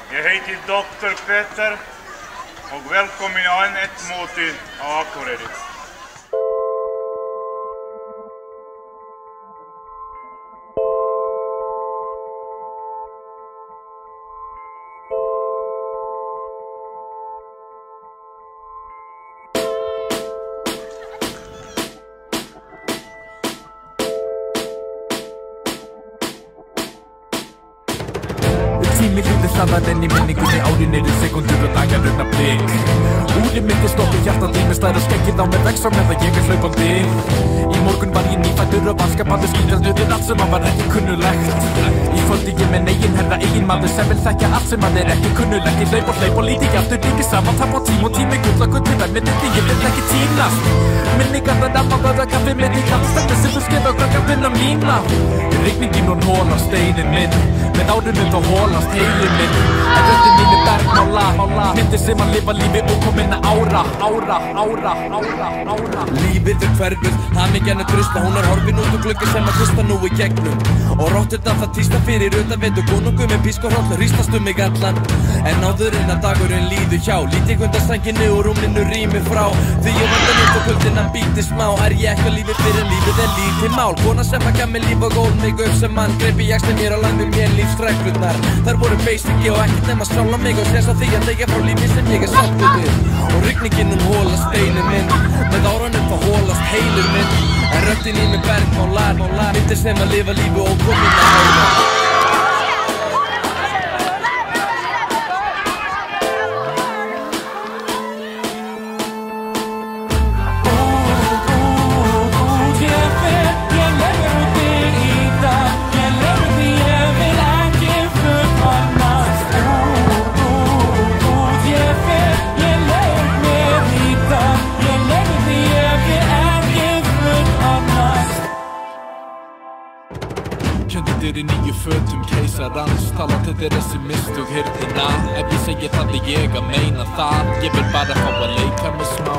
Ég heiti Dr. Petter og velkomin á enn eitt mótið á Akureyri. Tími lítið staðar enn í minningunni, árin eru sekundur og dagar augnablik. Úrið mitt stoppi, hjartað í mig slær og skeggið á mér vex á meðan ég hlaupandi. Í morgun var ég nýfæddur og vaskabandi skítaldur allt sem var ekki kunnulegt. Í kvöldi ég með eigin herra, eigin maður sem vil þekkja allt sem er ekki kunnulegt. Ég hleyp og líti aftur, líki saman, tap á tím og tími gull og gull með minni, ég vil ekki týnast. Minningar það nafn á góða kaffi minn í kallstætti sem þú skrifa glöggafinn mína. Rigningin og hóla steinin minn, með árunum þá hólast heilin minn. En röddin mín bergmála, myndir sem að lifa lífi ókominna ára. Lífið hverfur, hamingjan drusla, hún horfin út úr glugga sem að hlusta nú í gegnum. Og rotturnar það tísta fyrir utan veitu, konungur með písk og hroll hristast mig allan. En áður en að dagurinn líður hjá, lít ég undan sænginu og rúminu rými frá. Því ég vandan út og kvöldin að bíti smá, ég ekki að lífið fyrir lífið lítið mál. Kona sem að gaf mig líf og gól mig upp sem mann, greipi jaxli mér og lagði mér lífsreglurnar. Þær voru basic og ekkert nema sjálfa mig og sens á því að þegja frá lífi sem ég sáttur við. Og rigningin hólast steinin minn, með árunum þá hólast heilur minn. En röddin í mig bergmálar, myndir sem að lifa lífi ókominna ára. Kjöndir í nýju fötum keisarans, tala til þeirra sem mistug hirðina. Ef ég segi það ég að meina það, ég vil bara fá að leika með smá.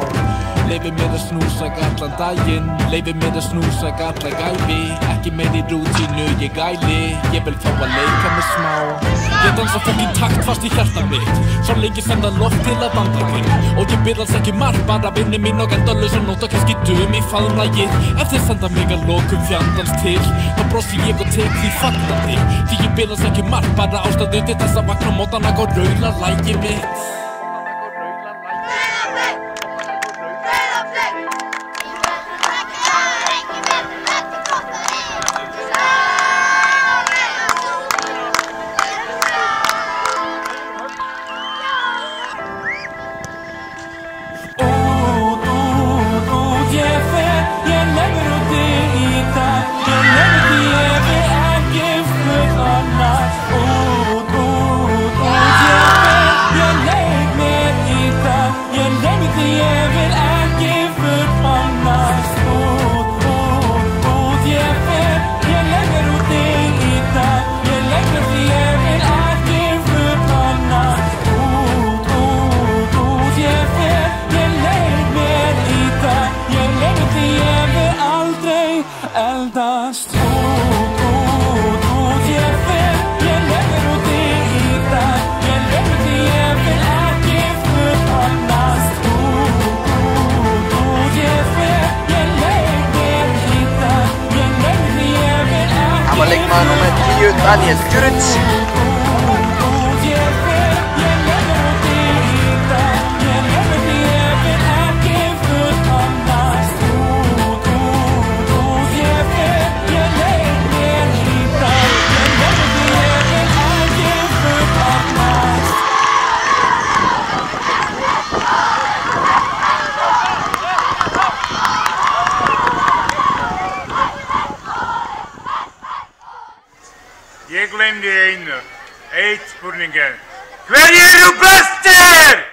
Leyfi mér að snúsa allan daginn, leyfi mér að snúsa alla gæfi. Ekki meir í rútínu, ég gæli, ég vil fá að leika með smá. Ég dansa fokkin takt fast í hjarta mitt, svo lengi sem það loft til að vanda þig. Og ég byrð alls ekki marg, bara vinni mín og endalaus og nóta kannski dum í faðmlagið. Ef þeir senda mig að lokum fjandans til, þá brosi ég og tek því fagnandi. Því ég byrð alls ekki marg, bara ástæðu til þess að vakna mótana og raula lagið mitt. Eldast út, ég fer, ég legur út í það. Ég legur því ég vil ekki fullkomnast. Út, ég fer, ég legur í það. Ég legur því ég vil ekki. Hann var leikmaður númer 10, Daniel Djuric. Ég gleymdi einu, eitt spurningin. Hverjir eru bestir?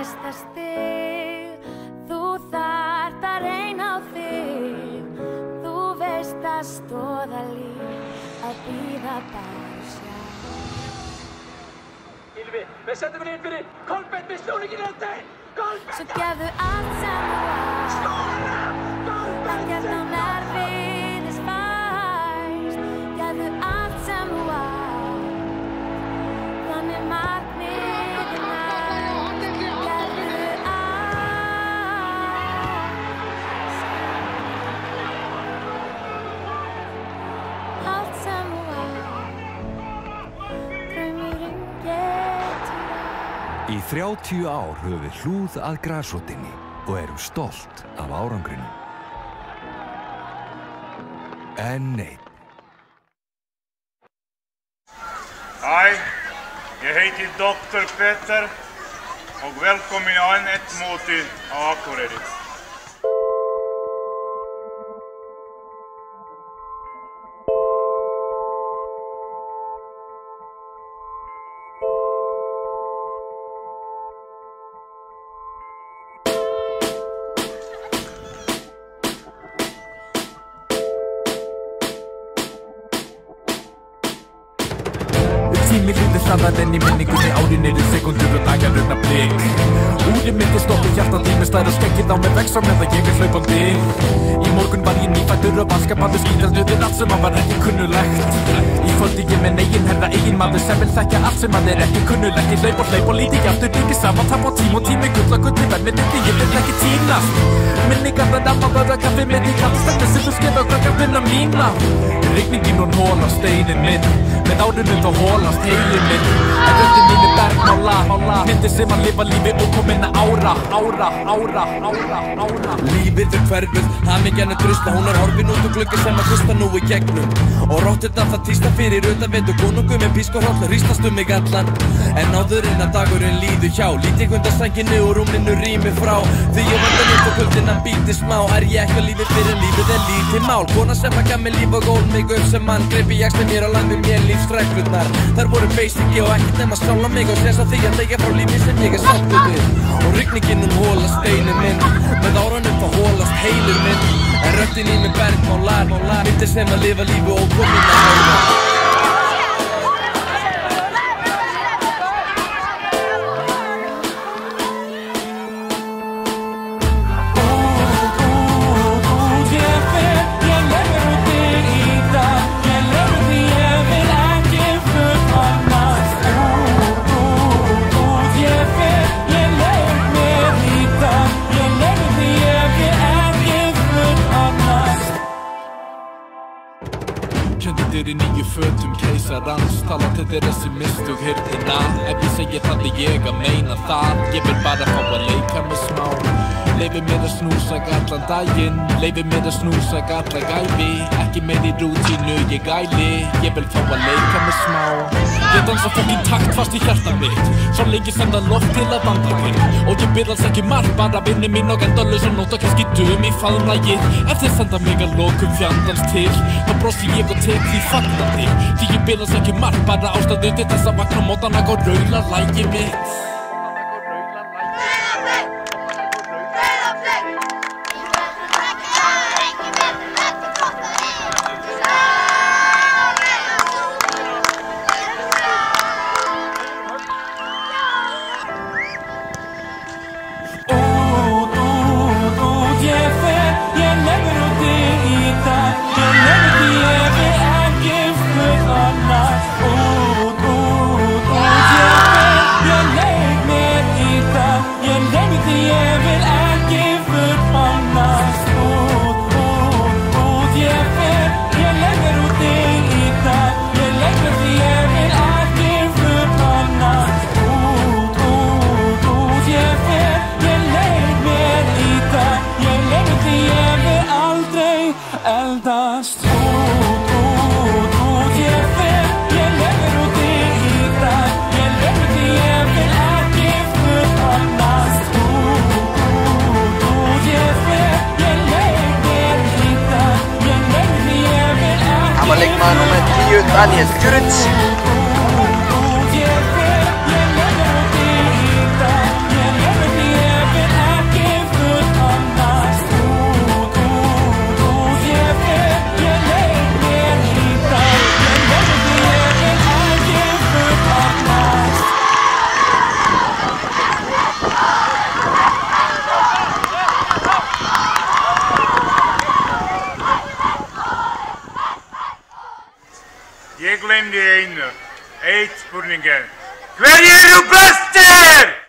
næsta stig. Þú þarft að reyna á þig. Þú veist að stóða líf að bíða bara sjá. Ylvi, við setjum inn fyrir Kolbeinn með snúningin á þeim! Kolbeinn! Svo gefðu allt sem þú átt. Skóla! Kolbeinn! Ekkert á nerviðis fæst. Gefðu allt sem þú átt. Þannig markmiðið næst. Gefðu allt sem þú átt. Draumurinn getur allt. Í 30 ár höfum við hlúð að grasrótinni og erum stolt af árangrinum. En nei. Hæ, ég heiti Dr. Petter og velkomin á enn eitt mótið á Akureyri. Tími lítið staðar enn í minningunni, árin eru sekundur og dagar raunar blik. Úrið mitt stoppi hjarta tími stær og skeggið á mig vexa meðan ég hlaupandi. Í morgun var ég nýfættur og vaskabandi skítalduðir allt sem var ekki kunnulegt. Í kvöldi ég með eigin herra, eigin maður sem vil þekkja allt sem er ekki kunnulegt. Ég hleyp og líti aftur ekki saman, tap á tím og tími gull og gulli verðminni, ég vil ekki týnast. Minningar það dama góða kaffi minn í kallstætti sem þú skeið á glöggafina mína. Rigningin hún hóla steinin minn, með árunum þá hólast heilin minn. En röddin mín er bergmála, myndir sem að lifa lífi og kominna ára. Lífið hverfur, hamingjan drusla, hún horfin út glugga sem að gusta nú í gegnum. Og róttirnar það tísta fyrir utan veit og konungur með písk og hroll hristast mig allan. En áður en að dagurinn líður hjá, lít ég undan sænginu og rúminu rými frá. Því ég vandan upp og kvöldin að býti smá, er ég ekki að lífið fyrir lífið er lítið mál. Kona sem að gaf mig líf og gól mig upp sem mann, greipi ég með mér og lagði mér lífsreglurnar. Þær voru basiki og ekkert nema sjálfa mig og sens að því að þegja frá lífi sem ég sáttur við. Og rigningin hóla steinin minn, með árunum þá hólast heilur minn. En röddin í mig bergmálar, myndir sem að lifa lífi og kominna ára. Kjöndir í nýju fötum keisarans, tala til þeirra sem mistug hirðina. Ef ég segi það er ég að meina það, ég vil bara fá að leika með smá. Leyfi mér að snúsa allan daginn, leyfi mér að snúsa alla gæfi. Ekki meir í rútínu, ég gæli, ég vil fá að leika með smá. Ég dansa fokkin takt fast í hjarta mitt, svo lengi sem það loft til að vanda minn. Og ég byrð alls ekki marg, bara vinni mín og endalaus og nóta kannski dum í faðmlagið. Ef þeir senda mig að lokum fjandans til, þá brosi ég og tek því fagnandi. Því ég byrð alls ekki marg, bara ástæðu til þess að vakna mótana og raula lagið mitt. Daniel Djuric. gleymdi einu. Eitt spurningin. Hverjir eru bestir?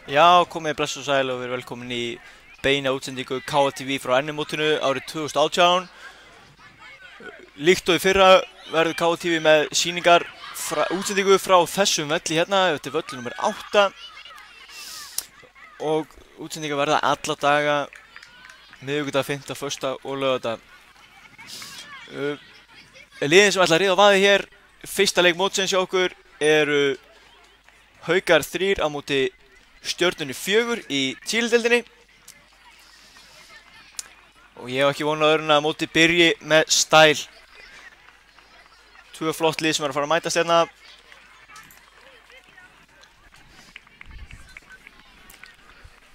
Já, komið blessu og sæl og verið velkomin í beina útsendingu KTV frá NM-mótinu árið 2018. Líkt og í fyrra verður KTV með útsendingu frá þessum velli hérna, þetta er völlur nr. 8. Og útsendingar verða alla daga, miðvikudag, fimmta, föstudag og laugardag. Liðin sem ætla að ríða á vaðið hér, fyrsta leik mótsins hjá okkur eru Haukar 3 á móti Stjörnunni 4 í Chile-deildinni. Og ég hef ekki vonað öðru en að móti byrji með stæl. 2 flott lið sem eru að fara að mætast hérna.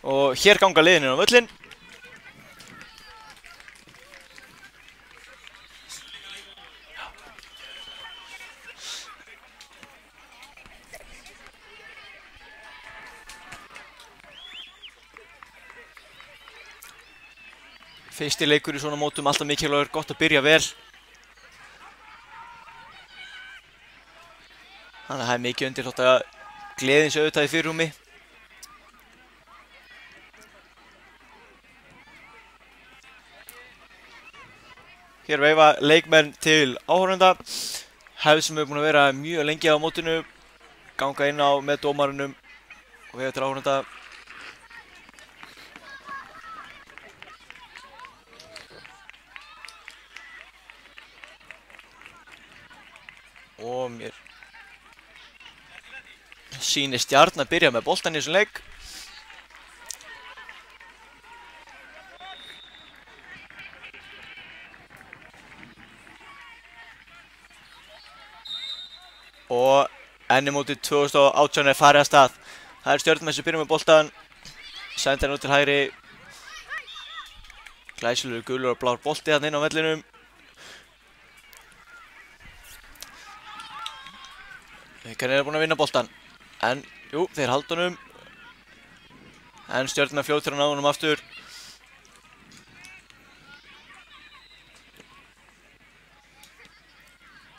Og hér ganga liðin inn á völlinn. Fyrsti leikur í svona mótum, alltaf mikilvægur, gott að byrja vel. Þannig að það er mikið undir þótt að gleðin sé auðvitað í fyrirrúmi. Hér veifa leikmenn til áhorfenda. Hefð sem hefur búin að vera mjög lengi á mótinu. Ganga inn á með dómarunum og veifa til áhorfenda. Og mér sýnir Stjarnan að byrja með boltan í þessum leik. Og NM-mótið 2018 er farið af stað. Það er Stjarnan sem byrja með boltan. Sendir hann út til hægri. Glæsilegur gulur og blár bolti þarna inn á vellinum. Haukar eru búin að vinna boltan, en jú, þeir halda honum. En Stjarnan fljótur að ná honum aftur.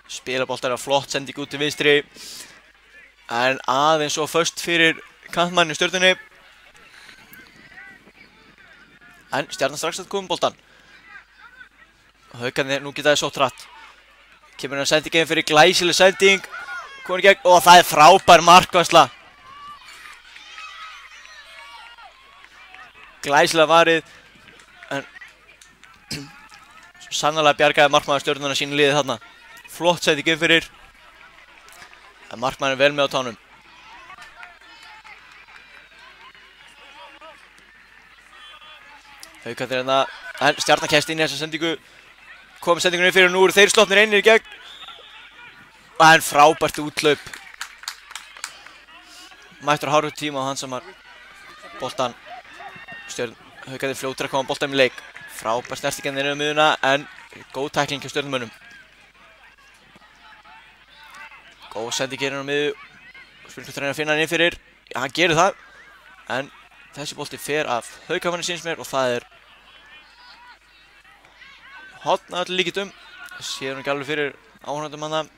Spila boltar að flott sending út til vinstri. En aðeins og föst fyrir kantmann í Stjörnunni. En Stjarnan strax að koma boltan. Haukarnir nú geta þið sótt hratt. Kemur hann að sendingin fyrir glæsileg sending. Komur í gegn og það er frábær markvarsla. Glæsilega varið. En sannarlega bjargaði markmaður Stjörnunnar sínu liðið þarna. Flott sending fyrir. En markmaður er vel með á tánum. Haukar þeir hérna. En Stjarnan kæst inn í þessa sendingu. Komið sendingunni fyrir og nú eru þeir sloppnir einir í gegn. En frábært útlaup. Mættur á hárréttum tíma á hann sem var boltan. Haukarnir fljótir að koma boltanum í leik. Frábært snerting inn á miðjuna en góð tækling hjá Stjörnumönnum. Góð sending inn á miðju. Spurning hvort reyna að finna hann inn fyrir. Já, hann gerir það. En þessi bolti fer af Haukamanni síns mér og það er horn að öllu líkindum. Sér hann ekki alveg fyrir áhorfendum hann það.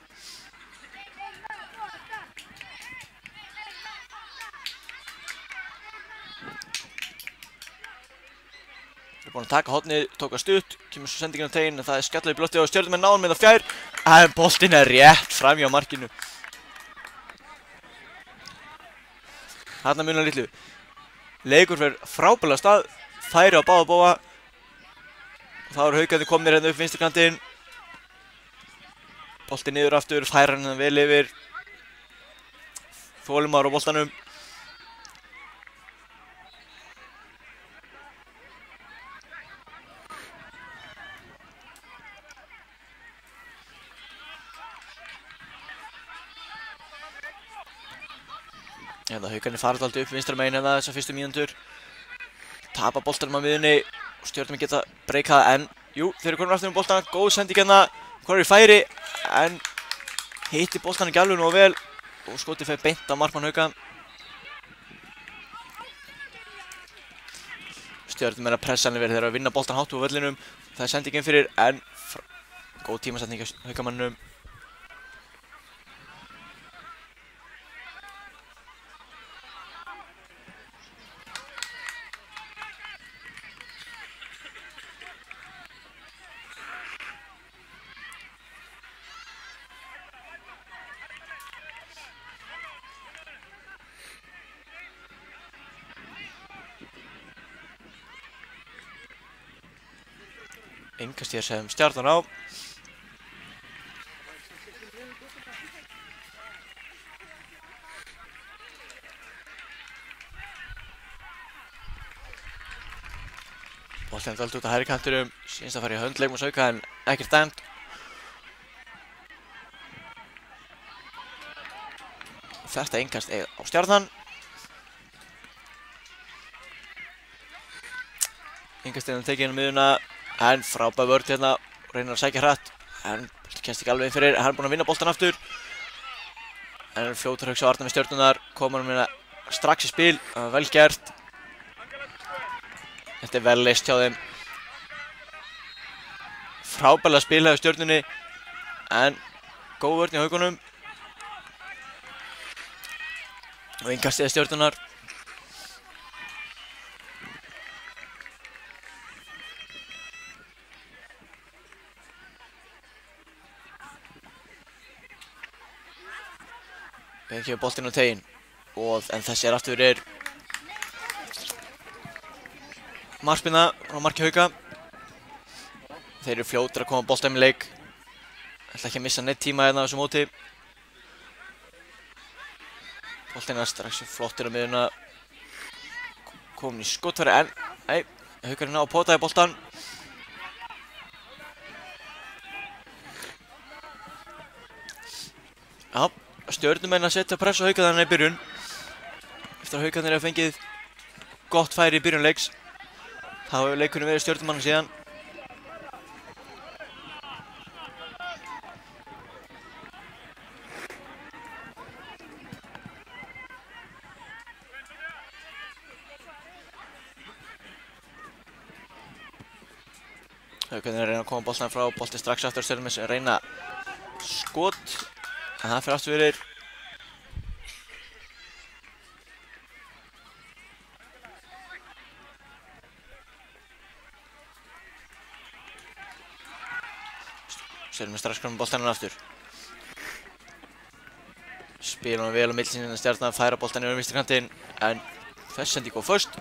Búin að taka hornið, tók að stutt, kemur svo sendingin á teginn en það er skallað í blotti og Stjörnumenn ná hann með það fjær. En boltinn er rétt framhjá markinu. Þarna munar litlu. Leikur fer frábærlega af stað, færi á báða bóga. Og þá eru Haukarnir komnir hérna upp vinstri kantinn. Boltinn niður aftur, færir hann vel yfir. Þolinmóður á boltanum. Haukarnir farið alltaf upp vinstra megin hérna þessar fyrstu mínútur. Tapa boltanum á miðjunni og Stjörnumenn geta breykað en jú, þeir eru konur aftur með boltan. Góð sending hérna, konur í færi en hitti boltan ekki alveg nógu vel og skotið fer beint á markmann Hauka. Stjörnumenn að pressa hann vel, þeir eru að vinna boltan hátt úr völlinum. Það er sendingin fyrir en góð tímasetning hjá Haukamannum. Innkast hér sem Stjarnan á. Boltinn dælt út á hægri kantinum, sýnst að fara í hönd leikmanns Hauka en ekkert dæmt. Þetta innkast á Stjarnan. Innkastinn tekið inn á miðjuna en frábær vörn hérna og reynir að sækja hratt en bolti kemst ekki alveg inn fyrir. Hann er búinn að vinna boltan aftur en fljótur Hauks að varna með Stjörnurnar, koma hann strax í spil, vel gert. Þetta er vel leyst hjá þeim. Frábærlega spil hjá Stjörnunni en góð vörn í Haukunum. Og innkastið Stjörnunnar. Við kemur boltinn á teginn en þessi er aftur markspyrna á marki Hauka. Þeir eru fljótir að koma boltanum í leik. Ætla ekki að missa neitt tíma hérna á þessu móti. Boltinn er strax flottir á miðjuna. Komin í skotfæri en nei, Haukarinn á að potaði boltan. Já, Stjörnumenn að setja press á Hauka þannig í byrjun. Eftir að Haukarnir hafa fengið gott færi í byrjun leiks. Þá hefur leikurinn verið Stjörnumanna síðan. Haukarnir reyna að koma boltan frá, bolti strax aftur Stjörnumenn sem reyna skot. En það fyrir aftur fyrir Stjörnumenn strax komið boltaninn aftur. Spilum hann vel á milli sinni Stjarnan, færa boltan yfir vinstri kantinn en þess sendi góð först.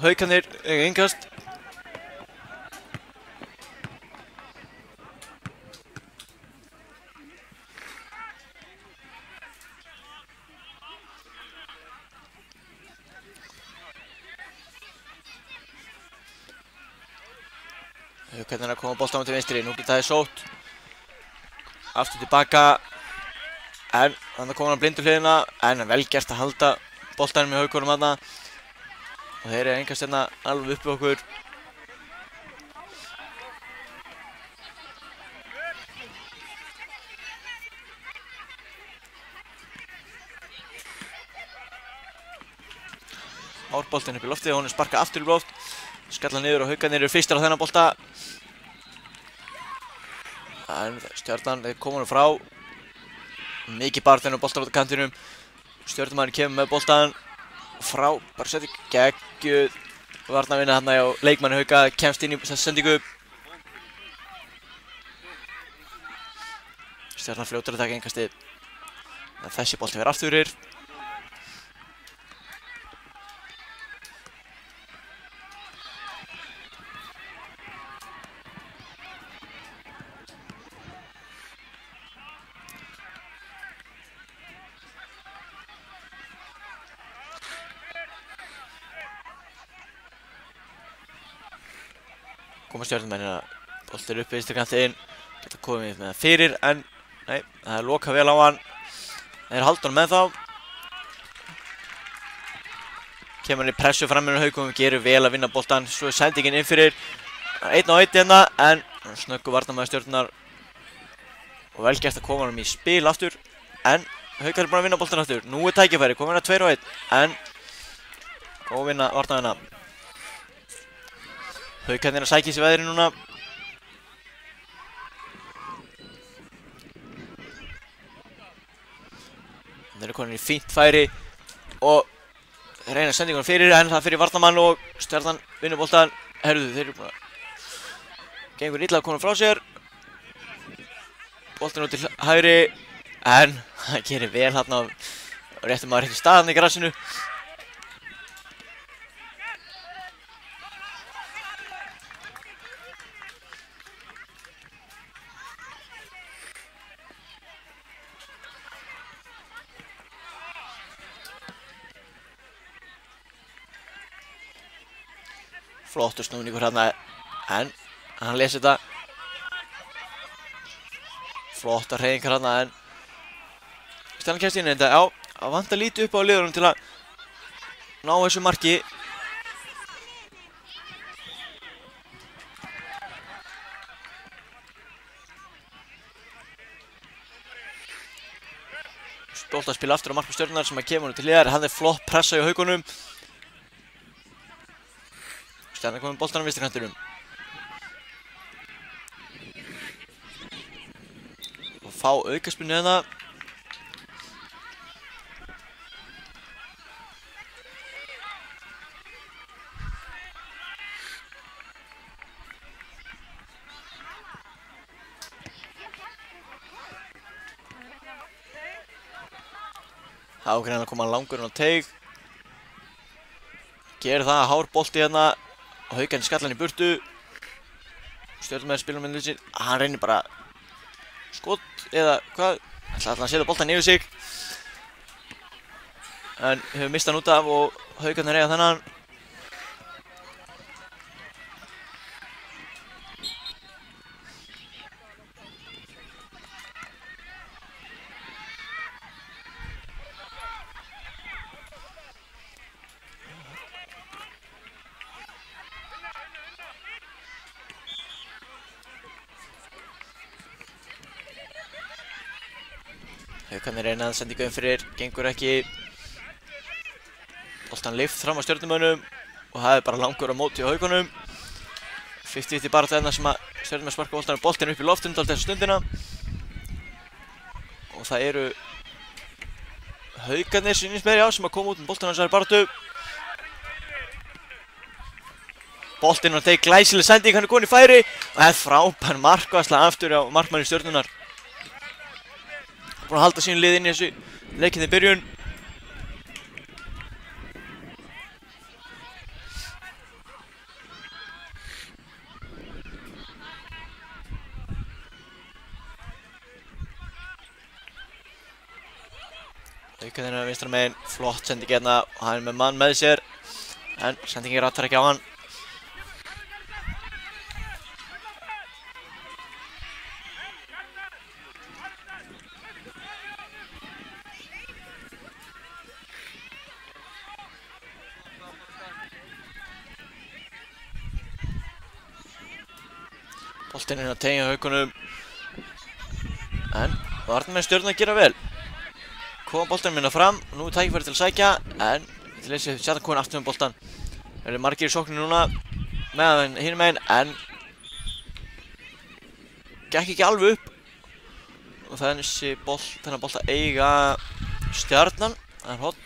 Haukarnir eiga innkast. Haukarnir að koma boltanum til vinstri, nú geta það sótt. Aftur tilbaka. En þannig kom hann blindur hliðina en vel gert að halda boltanum í Haukunum þarna. Og þeir eru innkast hérna alveg uppi okkur. Árboltinn upp í loftið og hún er sparkað aftur í loft. Skalla niður og Haukarnir eru fyrstir á þennan bolta. En Stjarnan komur nú frá. Mikið barðinn og boltar út á kantinum. Stjörnumaðurinn kemur með boltan. Frábær sending, geggjuð varnarvinna þarna hjá leikmanni Hauka. Kemst inn í þessa sendingu. Stjarnan fljótur að taka innkastið. En þessi bolti verður aftur fyrir. Koma Stjörnumennina, boltir upp í vinstri kantinn, geta komið með það fyrir en nei, það er lokað vel á hann. Þeir halda hann með þá. Kemur hann í pressu fram með Haukum, gerir vel að vinna boltan, svo er sendingin inn fyrir. 1-1 hérna en snöggu varnarmaður Stjörnunar og vel gert að koma hann í spil aftur en Haukar er búin að vinna boltan aftur. Nú er tækifæri, komin að 2-1 en góð vinna varnarvinna. Haukarnir að sækja í sig veðri núna. Þeir eru komin í fínt færi og þeir reyna sendingunum fyrir en það fyrir varnarmann og Stjarnan vinnur boltan. Herðu, þeir eru búin að gengur illa að koma frá sér. Boltin út til hægri en það gerir vel þarna og réttum maður rétti staðan í grassinu. Flottur snúningur hérna, en hann lesi þetta. Flottar hreyfingar hérna, en Stjarnan kemst inn í þetta. Já, það vantar lítið upp á liðunum til að ná þessu marki. Stolt að spila aftur á markmann Stjörnunar sem að kemur honum til hliðar. Hann flott pressa í haugunum. Stjarnan komið boltann á vinstri kantinum. Og fá aukaspyrnu hérna. Það ákveðin að koma langurinn á teig. Gerir það, hár bolti hérna. Og Haukarnir skalla hann í burtu. Stjörnumenn spilur með liðsinn. Hann reynir bara skot eða hvað. Ætla að setja boltann yfir sig. En hefur mistað hann út af og Haukarnir eiga þennan. Haukarnir reyna að senda í gauðin fyrir, gengur ekki. Boltan lyft fram á Stjörnumönnum og það bara langur á móti á Haukunum. 50-50 baráttu þarna sem að Stjörnumenn sparka boltann upp í loftinu dálítið þessa stundina. Og það eru Haukarnir sýnist mér, já, sem að koma út með boltann á þessari baráttu. Boltinn á teig, glæsileg sending, hann komin í færi og það frábær markvarsla aftur á markmanni Stjörnunar. Búinn að halda sínu lið inn í þessu leikinni byrjun. Haukarnir á vinstra megin, flott sending hérna og hann með mann með sér. En sendingin rattar ekki á hann. Boltinn hérna tegja Haukunum. En varnarmenn Stjörnu að gera vel. Koma boltanum minna fram. Nú er tækifæri til að sækja. En til þessi Stjarnan komin aftur með boltan. Það eru margir í sókninu núna. Meðan hinum megin. En gekk ekki alveg upp. Og þessi þennan bolta eiga Stjarnan. Það er hot.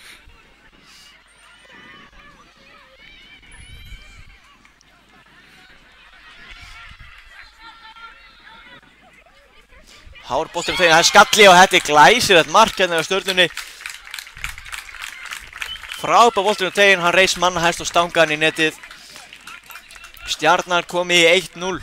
Hár boltinn á teginu, það er skalli og þetta er glæsilegt mark hérna á Stjörnunni. Frábær boltinn á teginu, hann reis manna hæst og stangaði hann í netið. Stjarnan komið í 1-0.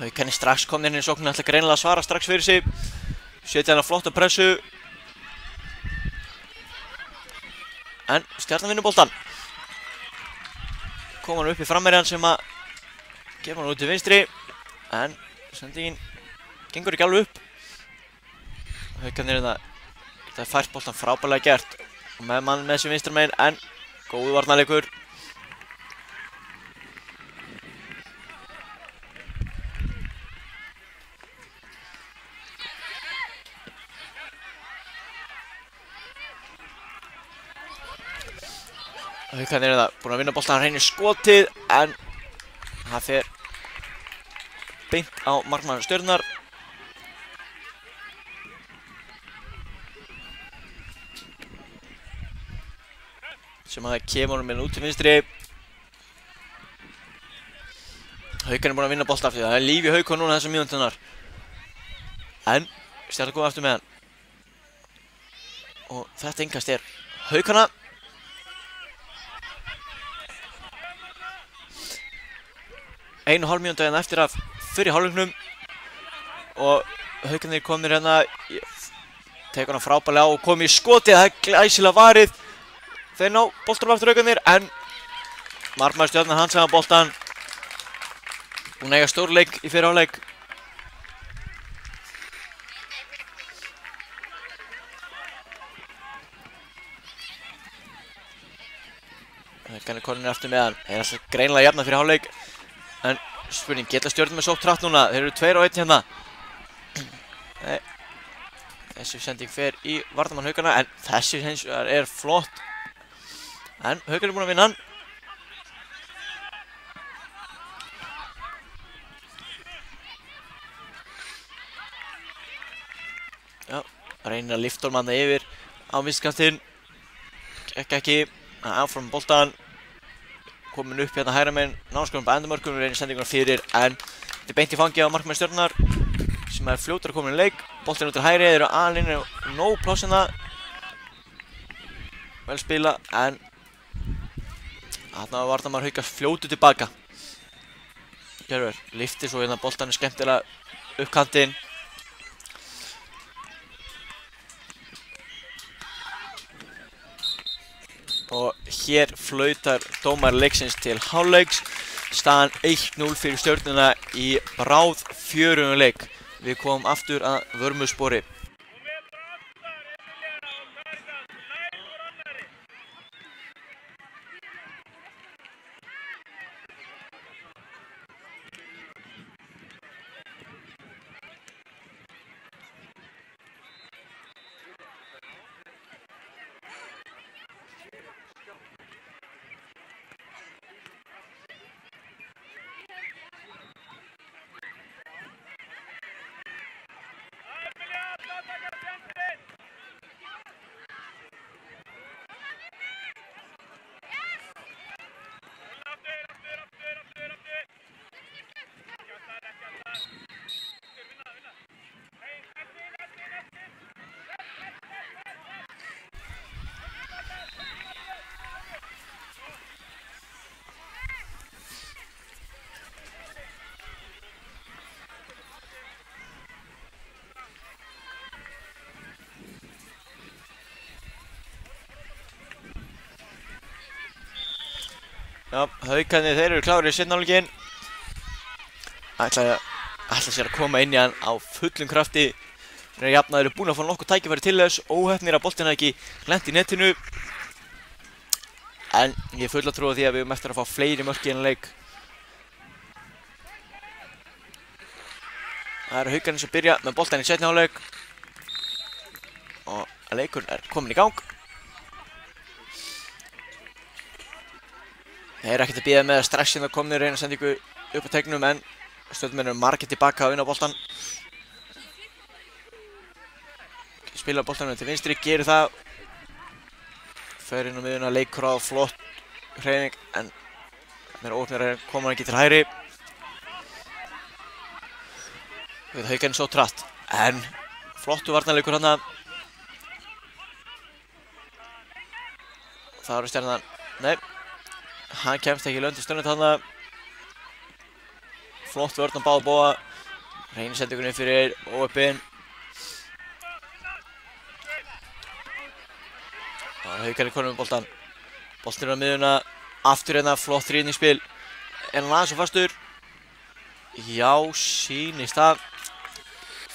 Haukarnir strax komnir inn í sóknina, ætla greinilega að svara strax fyrir sig. Setja hann á flotta pressu. En Stjarnan vinnur boltan. Kom hann upp í framherjan sem að gefa hann út til vinstri. En sendingin gengur ekki alveg upp. Haukarnir þetta er fært boltan frábærlega gert. Og með mann með sér vinstra megin, en góðu varnarleikur. Haukarnir búin að vinna boltan, hann reynir skotið, en það fer beint á markmann Stjörnunar. Sem að það kemur honum út til vinstri. Haukarnir búin að vinna boltan aftur, það er líf í Haukunum núna þessar mínúturnar. En Stjarnan komið aftur með hann. Og þetta innkast er Haukarna. 1,5 mínútu eftir af fyrri hálfleiknum. og Haukarnir komnir hérna, tekur hann frábærlega á og komið í skotið, það er glæsilega varið. Þeir ná boltanum aftur Haukarnir, en markmaður Stjörnunnar handsaði boltan. Búinn að eiga stórleik í fyrri hálfleik. Haukarnir konunni aftur með hann, er alltaf greinilega jafna fyrir hálfleik. En spurning, geta Stjörnunnar sótt hratt núna? Þeir eru 2-1 hérna. Nei, þessi sending fer í varnarmann Haukarna, en þessi hins vegar er flott. En Haukarnir er búin að vinna hann. Já, reynir að lifta manna yfir á vinstri-kantinn. Gekk ekki, áfram boltan. Komin upp hérna hægra megin, nánast komin på endamörkum, reynir sendinguna fyrir, en þetta er beint í fangi á markmanni Stjörnunnar, sem er fljótur að koma í leik. Boltinn út til hægri, þeir eru alinn og nóg pláss hérna. Vel spila, en þarna var varnarmaður Hauka fljótur tilbaka. Hjörvar liftir svo hérna boltanum skemmtilega upp kantinn. Og hér flautar dómari leiksins til hálfleiks. Staðan 1-0 fyrir Stjörnuna í bráð fjörugum leik. Við komum aftur að vörmuspori. Já, Haukarnir, þeir eru klárir í seinni hálfleikinn. Ætla sér að koma inn í hann á fullum krafti. Þeir eru jafn að þeir eru búin að fá nokkuð tækifæri til þess. Óheppnir að boltinn hafi ekki lent í netinu. En ég er full að trúa því að við höfum eftir að fá fleiri mörk í þennan leik. Það eru Haukarnir sem byrja með boltann í seinni hálfleik. Og leikurinn er kominn í gang. Þeir eru ekkert að bíða með að strax hérna komnir reyna að senda ykkur upp á tegnum, en Stjörnumenn eru margir tilbaka að vinna á boltan. Spila boltanum til vinstri, gerir það. Fer inn á miðjuna, leikur á flott hreyfing, en þeir óopnir koma ekki til hægri. Við Haukarnir svo trætt, en flottu varnarleikur hérna. Það eru Stjarnan, nei. Hann kemst ekki lönd í stönnut þarna. Flott vörn á báða bóa. Reynir sendingunni fyrir óöppin. Það er Haukarnir konum með boltan. Boltinn á miðjuna. Aftur hérna, flott rýðningsspil. En hann aðeins og fastur. Já, sýnist það.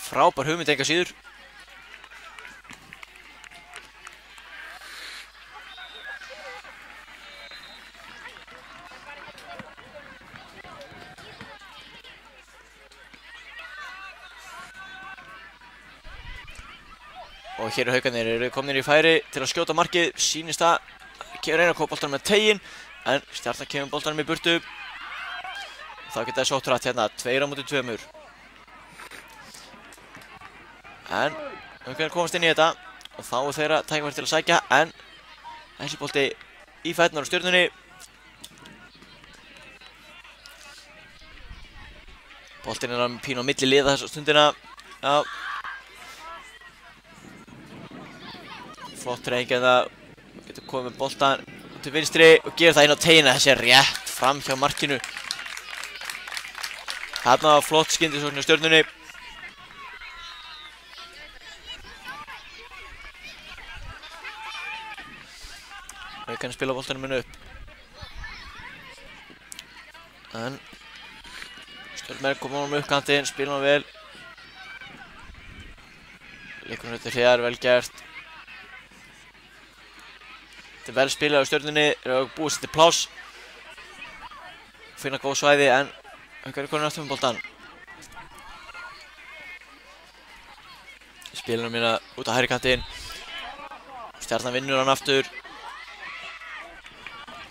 Frábær hugmynd enga síður. Og hér eru Haukarnir, eru komnir í færi til að skjóta markið, sýnist það. Reyna að koma boltanum með teginn, en Stjarnan kemur boltanum í burtu. Þá geta það sótt hratt hérna, 2-2. En Haukarnir komast inn í þetta og þá er þeirra tækifæri til að sækja, en þessi bolti í fæturnar á Stjörnunni. Boltinn er pínu á milli liða þessa stundina. Já. Flott reyning en það getur komið með boltan til vinstri og gerir það inn á tegina. Þessi er rétt fram hjá markinu. Þarna var flott skyndisókn á Stjörnunni. Haukarnir spila boltanum inn upp. En Stjörnumenn koma honum upp kantinn, spila hann vel. Leikur hann til hliðar, vel gert. Þetta vel spilað á Stjörnunni, eru búið sér til pláss. Finna góð svæði en Haukarnir komin aftur með boltan. Spila hann mína út á hægri kantinn. Stjarnan vinnur hann aftur.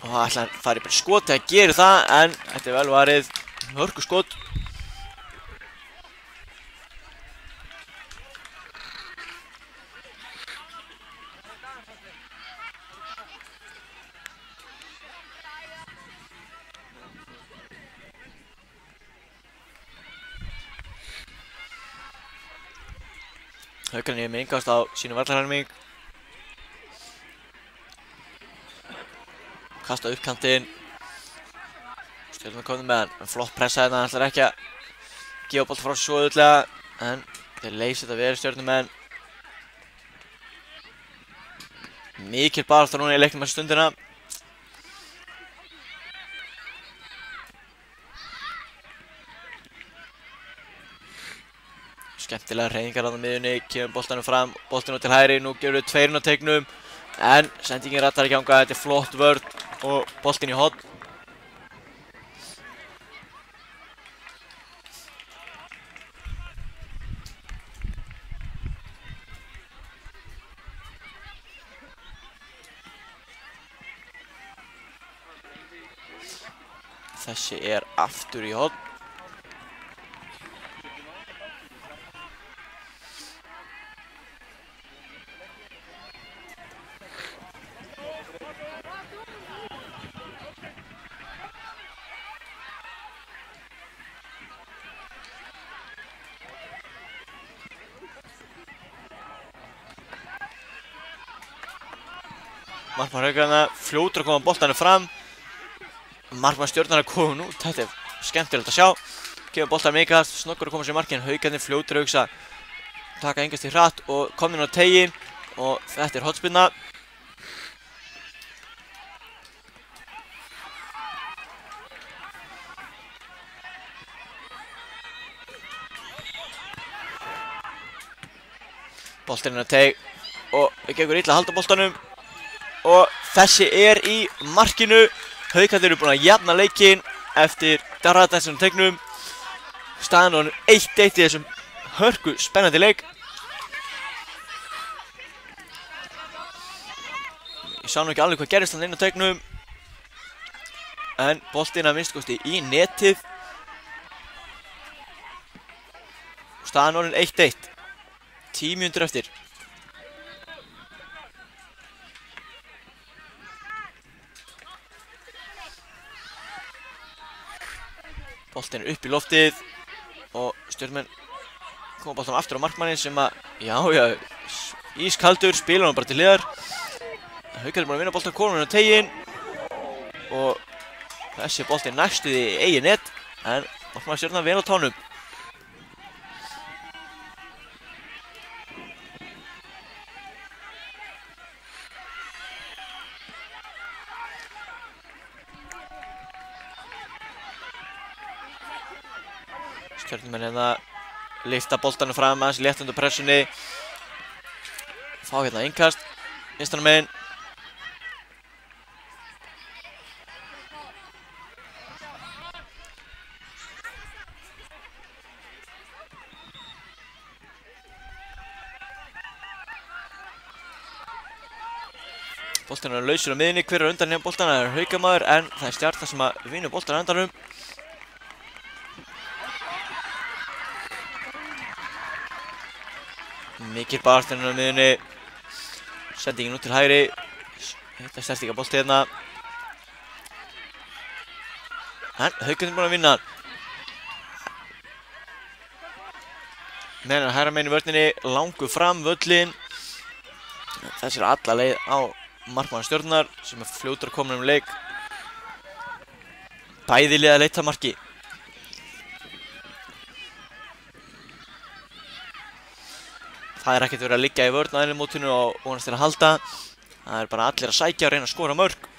Og ætla hann fari bara skot þegar gerir það en þetta vel varið hörku skot. Haukarnir með innkast á sínu vallarhelming. Kasta upp kantinn. Stjörnumenn komið með hann. En flott pressa hérna, hann ætlar ekki að gefa bolta frá sér svo auðvitað. En þeir leysa þetta vel Stjörnumenn. Mikil barátta núna í leiknum þessa stundina. Skemmtilega hreyfingar á miðjunni, kemur boltanum fram, boltinn út til hægri, nú gefur við 2 á teiknum. En sendingin rattar ekki ánga, þetta er flott vörn og boltinn í horn. Þessi er aftur í horn. Markmann Haukanna fljótur að koma boltanum fram. Markmann Stjörnunnar kom út, þetta er skemmtilegt að sjá. Kemur boltanum yngast, snöggur að koma sér í markinn. Haukarnir fljótur að hugsa, taka yngast í hratt og kominn á teiginn og þetta er hornspyrna. Boltinn á teig og það gengur illa að halda boltanum. Og þessi er í markinu. Haukarnir eru búin að jafna leikinn eftir darraðansum teiknum. Staðan er 1-1 í þessum hörku spennandi leik. Ég sá nú ekki alveg hvað gerist hann inn á teiknum. En boltinn að minnsta kosti í netið. Staðan orðin 1-1. 10 mínútur eftir. Boltinn er upp í loftið og Stjörnumenn koma boltanum aftur á markmanninn sem að, ískaldur, spila hann bara til hliðar. Haukarnir er búin að vinna boltan konunum á teiginn og þessi boltinn næstuð í eigin net en markmann Stjörnunnar vel á tánum. Stjörnumenn hérna lyfta boltanum fram aðeins létt undir pressunni. Fá hérna innkast, vinstri megin. Boltinn er lausur á miðjunni, hver er undan hérna boltan? Það er Haukamaður en það er Stjarnan sem að vinur boltan á endanum. Mikil barátta hérna á miðjunni. Sendingin út til hægri. Þetta er stertika bolti hérna. En Haukarnir er búin að vinna hann. Meðan að hægra megin í vörninni, langur fram völlinn. Þessi er alla leið á markmann Stjörnunnar sem er fljótur að koma leik. Bæði lið að leita marki. Það er ekkert verið að liggja í vörn á einum mótinu og vonast til að halda. Það bara allir að sækja og reyna að skora mörk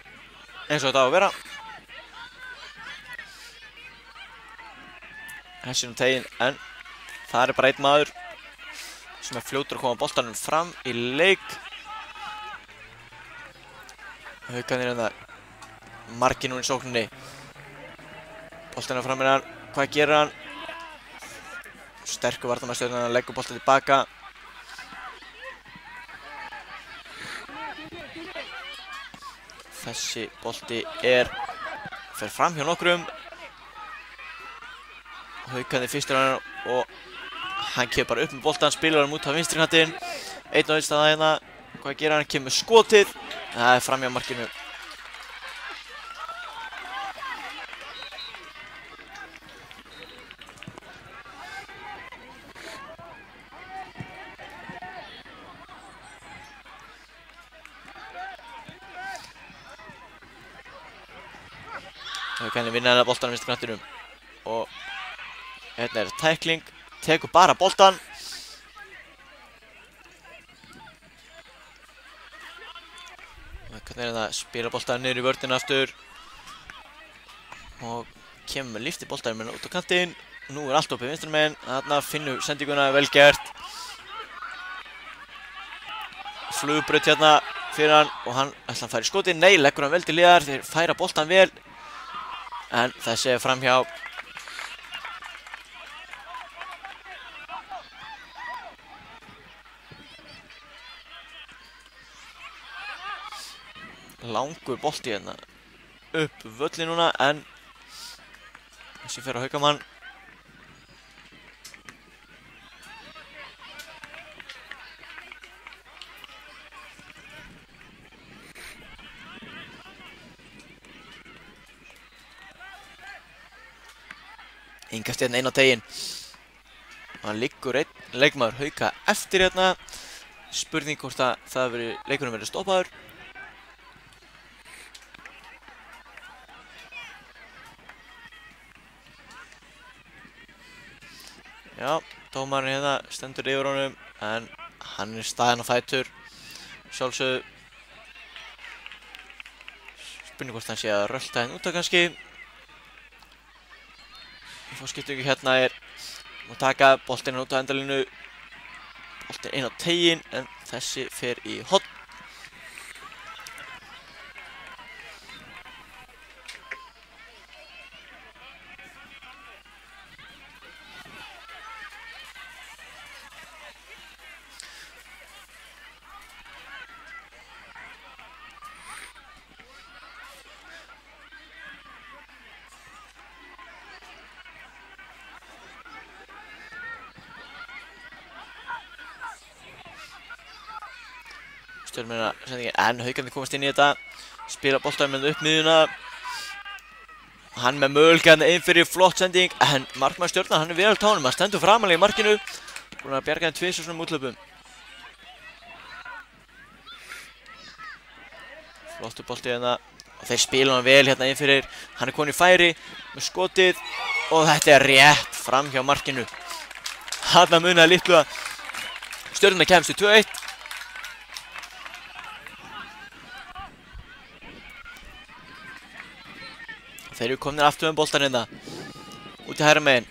eins og þetta á að vera. Hessin tegin, en það bara einn maður sem fljótur að koma boltanum fram í leik. Haukarnir margir nú í sókninni. Boltan fram með hann, hvað gerir hann? Sterkur varnarmaður Stjörnunnar leggur boltan tilbaka. Þessi bolti fer fram hjá nokkrum. Haukarnir fyrstur hann og hann kemur bara upp með boltan, spilar hann út á vinstri kantinn. Einn á einstæða hérna. Hvað gerir hann? Kemur skotið. Það fram hjá markinu. Haukarnir vinna hérna boltan á vinstri kantinum. Og hérna tækling, tekur bara boltan. Haukarnir spila boltan niður í vörðina aftur. Og kemur með lyfti boltanum út á kantinn. Nú allt opið vinstri megin. Þarna finnur sendinguna, vel gert. Flugbraut hérna fyrir hann og hann ætla að fara í skoti. Nei, leggur hann vel til hliðar, þeir færa boltan vel. En þessi framhjá. Langur bolti hérna upp völlin núna, en þessi fer á Haukamann. Ingast hérna inn á teginn. Hann liggur einn leikmaður Hauka eftir hérna. Spurning hvort að leikurinn verður stoppaður. Já, dómarinn hérna stendur yfir honum, en hann staðinn á fætur. Sjálfsögðu. Spurning hvort hann sé að rölta henn út af kannski. Fórskiptingu hérna má taka boltinn út á endalínu. Boltinn inn á teginn, en þessi fer í horn. Stjörnuna sendingin, en Haukarnir komast inn í þetta. Spila boltanum með upp miðjuna. Hann með möguleika inn fyrir flott sending, en markmaður Stjörnunnar, hann vel á tánum. Hann stendur framalega í markinu. Búinn að bjarga henni tvisvar svona útlöpum. Flottur bolti hérna. Og þeir spila hann vel hérna inn fyrir. Hann komin í færi með skotið. Og þetta rétt fram hjá markinu. Þarna munaði litlu að Stjörnunnar kemst í 2-1. Þeir eru komnir aftur með boltan hérna. Út í hægra megin.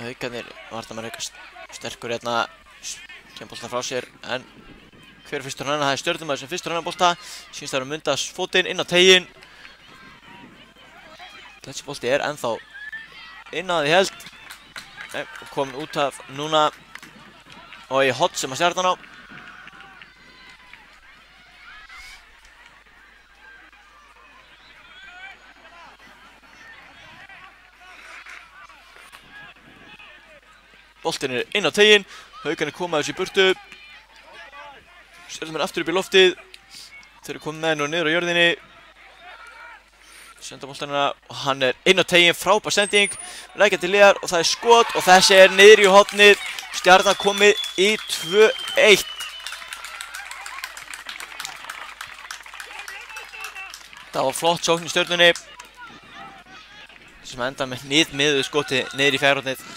Haukarnir varnarmaður Hauka sterkur hérna. Kemur boltan frá sér, en hver fyrstur hann? Það er Stjörnumaður sem fyrstur hann bolta. Sýnst það að mynda fótinn inn á teginn. Þessi bolti ennþá inn á því held. Nei, komin út af núna. Og í hot sem að Stjarnan á. Boltinn inn á teginn. Haukarnir koma þessu í burtu. Stjörnumenn aftur upp í loftið. Þeir eru komið með henni og niður á jörðinni. Senda boltanina og hann inn á teginn. Frábær sending. Leggja til hliðar og það er skot og þessi niður í hornið. Stjarnan komið í 2-1. Það var flott sókn í Stjörnunni sem enda með miðuðu skoti niður í fjærhornið.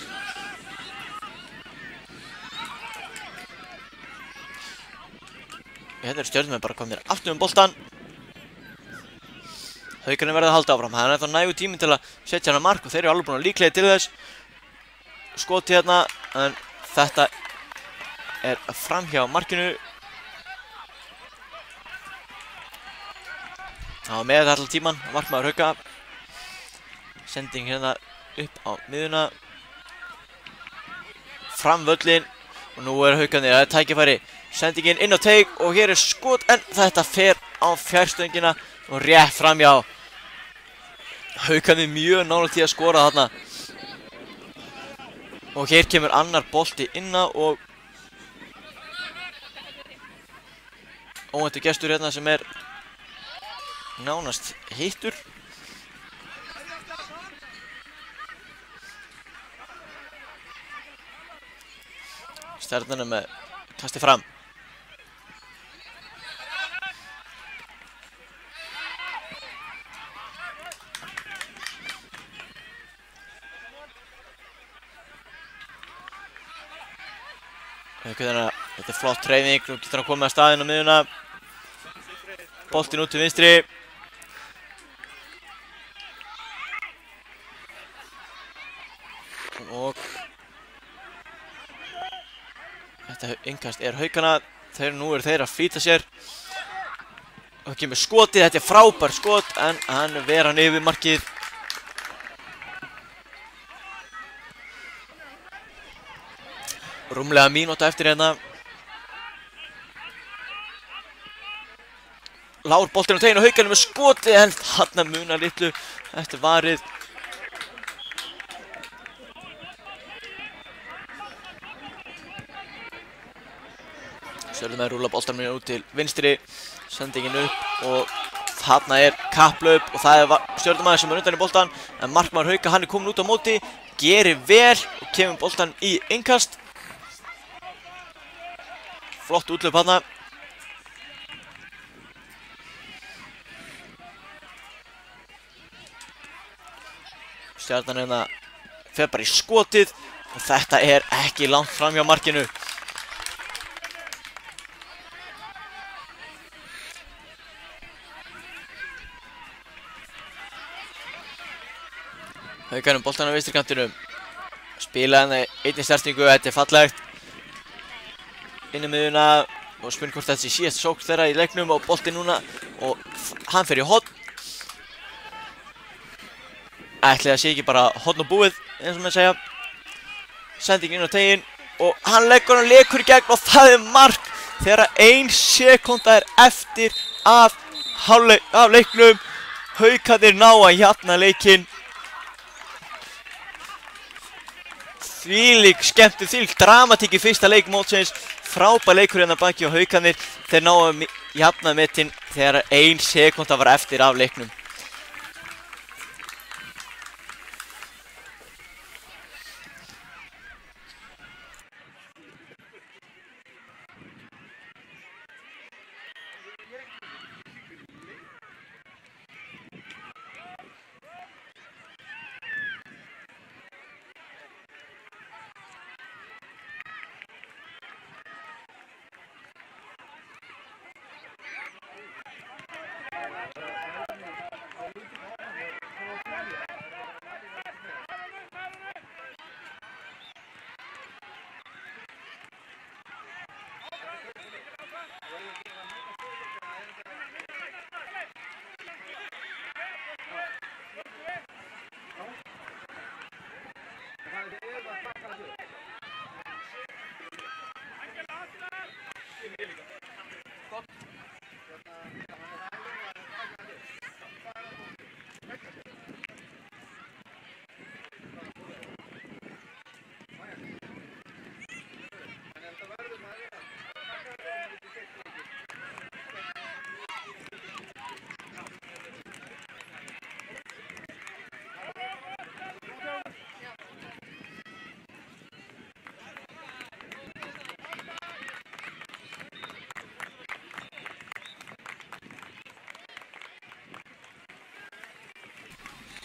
Hérna Stjörnumenn bara komnir aftur boltan. Haukarnir verða að halda áfram. Það ennþá nægur tími til að setja hana mark og þeir eru alveg búin að líklegir til þess. Skoti hérna, en þetta framhjá markinu. Það var með allan tíman, markmaður Hauka. Sending hérna upp á miðuna. Fram völlin og nú Haukarnir að tækifæri. Sendingin inn á teig og hér skot en þetta fer á fjárstöngina og rétt framhjá. Haukarnir mjög nálægt í að skora þarna. Og hér kemur annar bolti inná og óvæntur gestur hérna sem nánast hittur. Stjarnan með kasti fram. Þetta flott hreyfing, nú getur hann komið að staðinn á miðuna. Boltinn út til vinstri. Og þetta innkast Haukana. Nú eru þeir að flýta sér. Og kemur skotið, þetta frábær skot en hann ver hann yfir markið. Rúmlega mínúta eftir hérna. Lár boltinn á teginu, Haukarnir með skotið en þarna munar litlu eftir varið. Stjörnumenn rúlla boltanum út til vinstri, sendingin upp og þarna kapplaup og það Stjörnumaður sem undan í boltan en markmaður Hauka hann komin út á móti, gerir vel og kemur boltan í innkast. Flott útlaup hana. Stjarnan hérna fer bara í skotið og þetta ekki langt fram hjá markinu. Haukarnir boltan á vinstri kantinum. Spila hérna einni stertingu, þetta fallegt. Inn í miðuna og spurning hvort þetta sé síðast sókn þeirra í leiknum og boltinn núna og hann fer í horn. Ætli það sé ekki bara horn og búið eins og maður segja. Sending inn á teginn og hann leggur hann lekur í gegn og það mark þegar 1 sekúnda eftir af leiknum. Haukarnir ná að jafna leikinn. Þvílík skemmtun, þvílík dramatík í fyrsta leik mótsins. Frábær leikur hérna baki og Haukarnir þeir ná að jafna metin þegar 1 sekúnda var eftir af leiknum.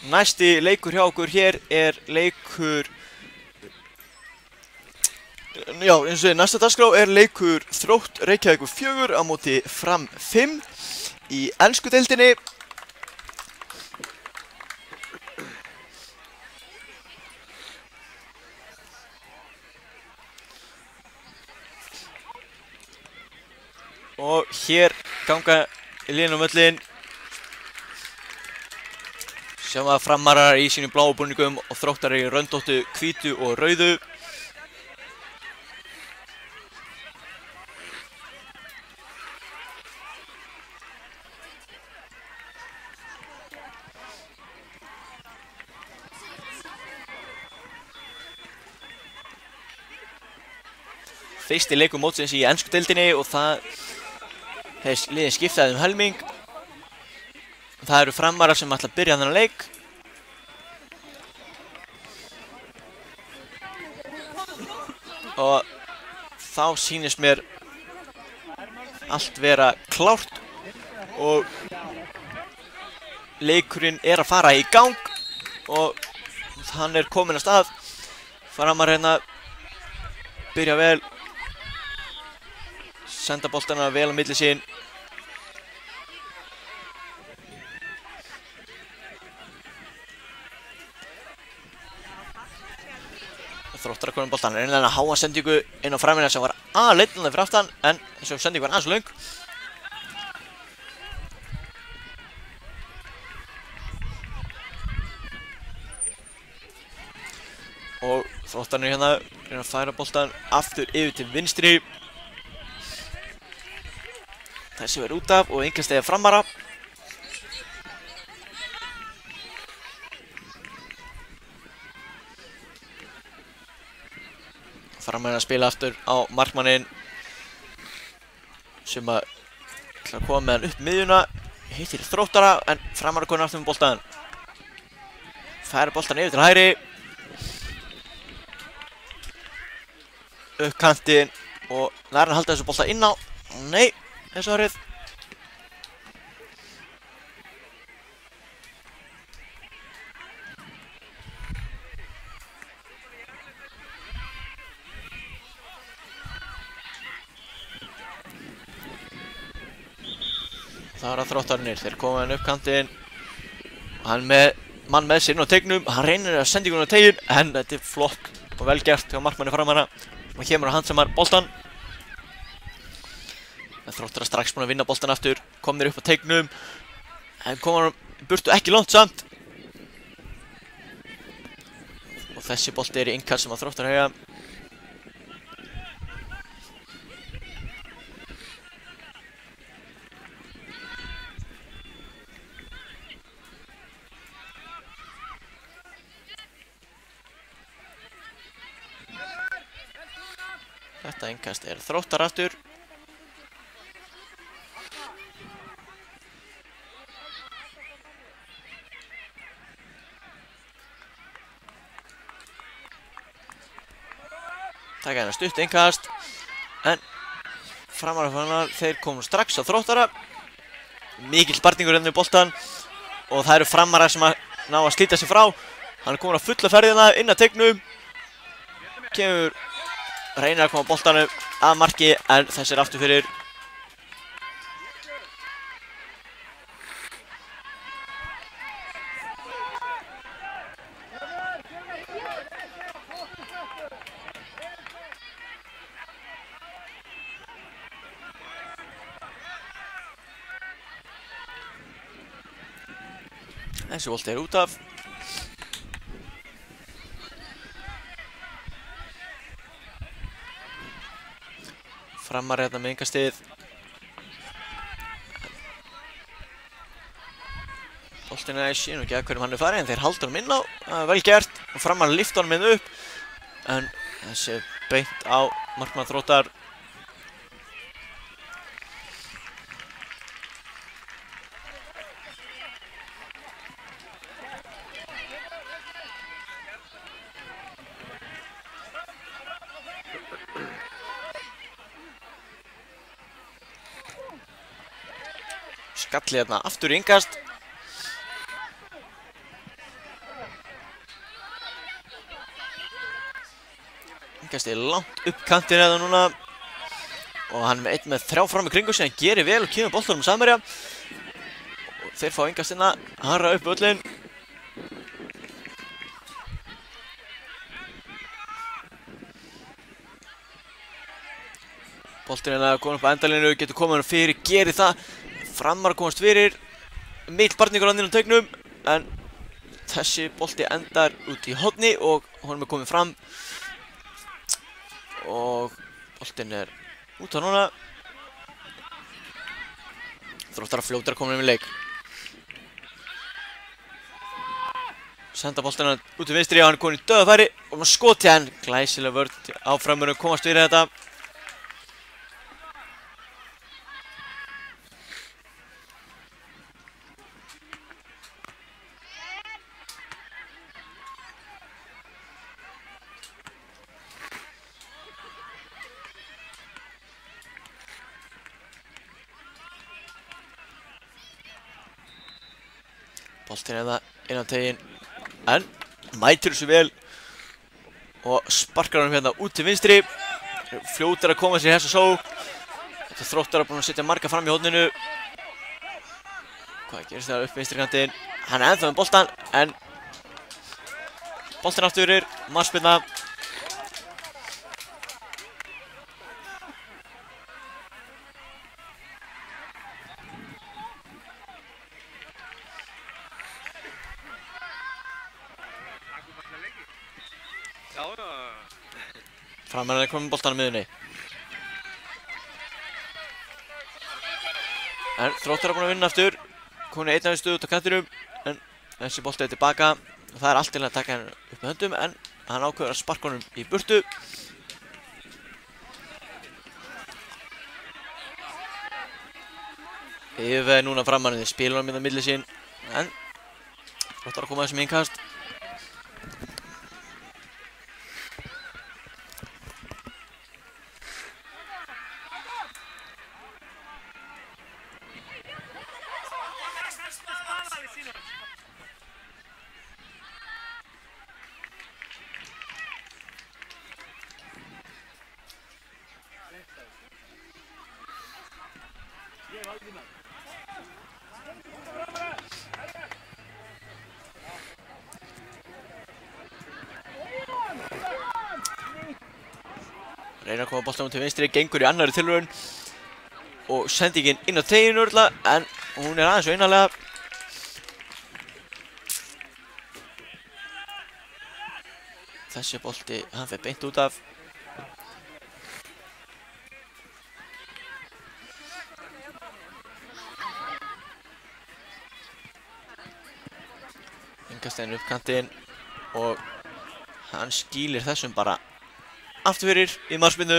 Næsti leikur hjá okkur hér leikur Já, eins og næsta dagskrá leikur Þrótt Reykjavíkur 4 á móti Fram 5 í ensku deildinni. Og hér ganga liðin á völlinn. Sjáum að Framarar í sínum bláu búningum og Þróttar í röndóttu, hvítu og rauðu. Fyrsti leikur mótsins í ensku deildinni og það liðin skiptaði helming. Það eru Framarar sem ætla að byrja þennan leik. Og þá sýnist mér allt vera klárt og leikurinn að fara í gang og hann kominn af stað. Framar hérna byrja vel, senda boltana vel á milli sín. Þróttar að koma boltan, reynilega háa sendingu inn á framina sem var leiðinlega fyrir aftan, en þessu sendingu var aðeins löng. Og Þróttarnir hérna reyna að færa boltan aftur yfir til vinstri. Þessi verður út af og yngast eða Framara. Framar að spila aftur á markmanninn sem að koma með hann upp miðjuna. Hittir Þróttara en Framar að koma aftur með boltan. Færa boltan yfir til hægri. Upp kantinn og nær hann halda þessu bolta inn á. Nei, þessu árið. Það var að Þróttarnir, þeir koma hann upp kantinn. Hann með mann með sér inn á teignum. Hann reynir að senda ykkur á tegin en þetta flott og vel gert hjá markmanni Framara. Og kemur að handsamar boltan. En Þróttar strax búin að vinna boltan aftur. Komnir upp á teignum. En komur hann burtu ekki langt samt. Og þessi bolti í innkast sem að Þróttar hega. Þetta innkast Þróttar aftur. Taka hérna stutt innkast. En Framarar þeir komu strax á Þróttara. Mikill barningur hérna í boltan. Og það eru Framarar sem að ná að slíta sig frá. Hann komin á fulla ferðina inn að teignum. Kemur reynir að koma boltanum að marki en þessi aftur fyrir. Þessi bolti út af. Framar hérna með innkastið. Boltinn í sín og ekki að hverjum hann farið en þeir halda honum inn á. Vel gert og Framar lyfta honum inn upp. En þessi beint á markmann Þróttar. Skalli hérna aftur í innkast. Innkastið langt upp kantinn eða núna. Og hann með einn með 3 fram í kringu sig, hann gerir vel og kemur boltanum Samherja. Og þeir fá innkastina, harra upp völlinn. Boltinn er að koma upp á endalínu, getur komið hann fyrir, gerir það. Framar komast fyrir. Mikill barningur hann inn á teignum, en þessi bolti endar út í horni og honum er komið fram. Og boltinn er út á núna. Þróttarar fljótar að koma inn í leik. Senda boltina út í vinstri og hann er komin í döðafæri og hann skoti hann. Glæsileg vörn á framurinn, komast fyrir þetta. Boltinn er það inn á teginn, en mætir þessu vel og sparkar hann hérna út til vinstri. Fljótar að koma sér í hessa sók. Þetta Þróttarar búin að setja marga fram í horninu. Hvað gerist það upp vinstri kantinn? Hann er ennþá með boltan, en boltinn aftur yfir, markspyrna. Framar er komið með boltan á miðunni. En Þróttarar búin að vinna aftur. Komin í 1 stuð út á kantinum, en þessi bolti er tilbaka. Það er allt til að taka hann upp með höndum, en hann ákveður að sparka honum í burtu. Yfir núna Framarinn, þeir spila hann með það milli sín, en Þróttarar koma þessum innkast. Reynar að koma boltanum til vinstri, gengur í annari tilraun og sendingin inn á teginu örugglega, en hún er aðeins og einarlega. Þessi bolti, hann fer beint út af. Innkastinn upp kantinn og hann skýlir þessum bara aftur fyrir í markspyrnu.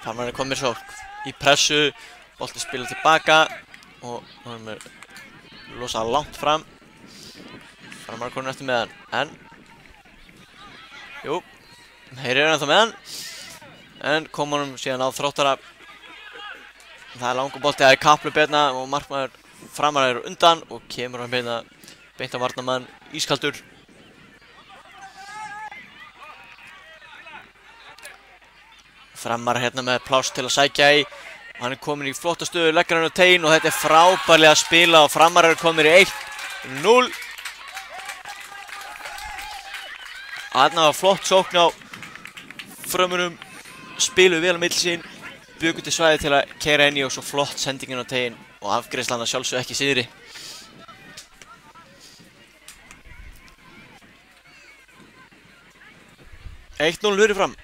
Farmarinn er komið sókn í pressu, bolti spilað tilbaka og hann er losað langt fram. Farmarinn komið eftir með hann, en jú, þeir eru ennþá með hann, en kom honum síðan á Þróttara. Það er langur bolti, það er kapphlaup hérna og markmaður Framara er undan og kemur hann hérna beint á varnarmann, ískaldur. Framara hérna með pláss til að sækja í. Hann er komin í flotta stöðu, leggur hann á teginn og þetta er frábærlega að spila og Framara er komin í 1-0. Þarna var flott sókn á frömmunum, spiluðu vel á milli sín. Bjöggu til svæði til að keyra inn í og svo flott sendingin á teginn og afgreiðslan að sjálfsögðu ekki sigri. Eitt 0 fyrir Fram.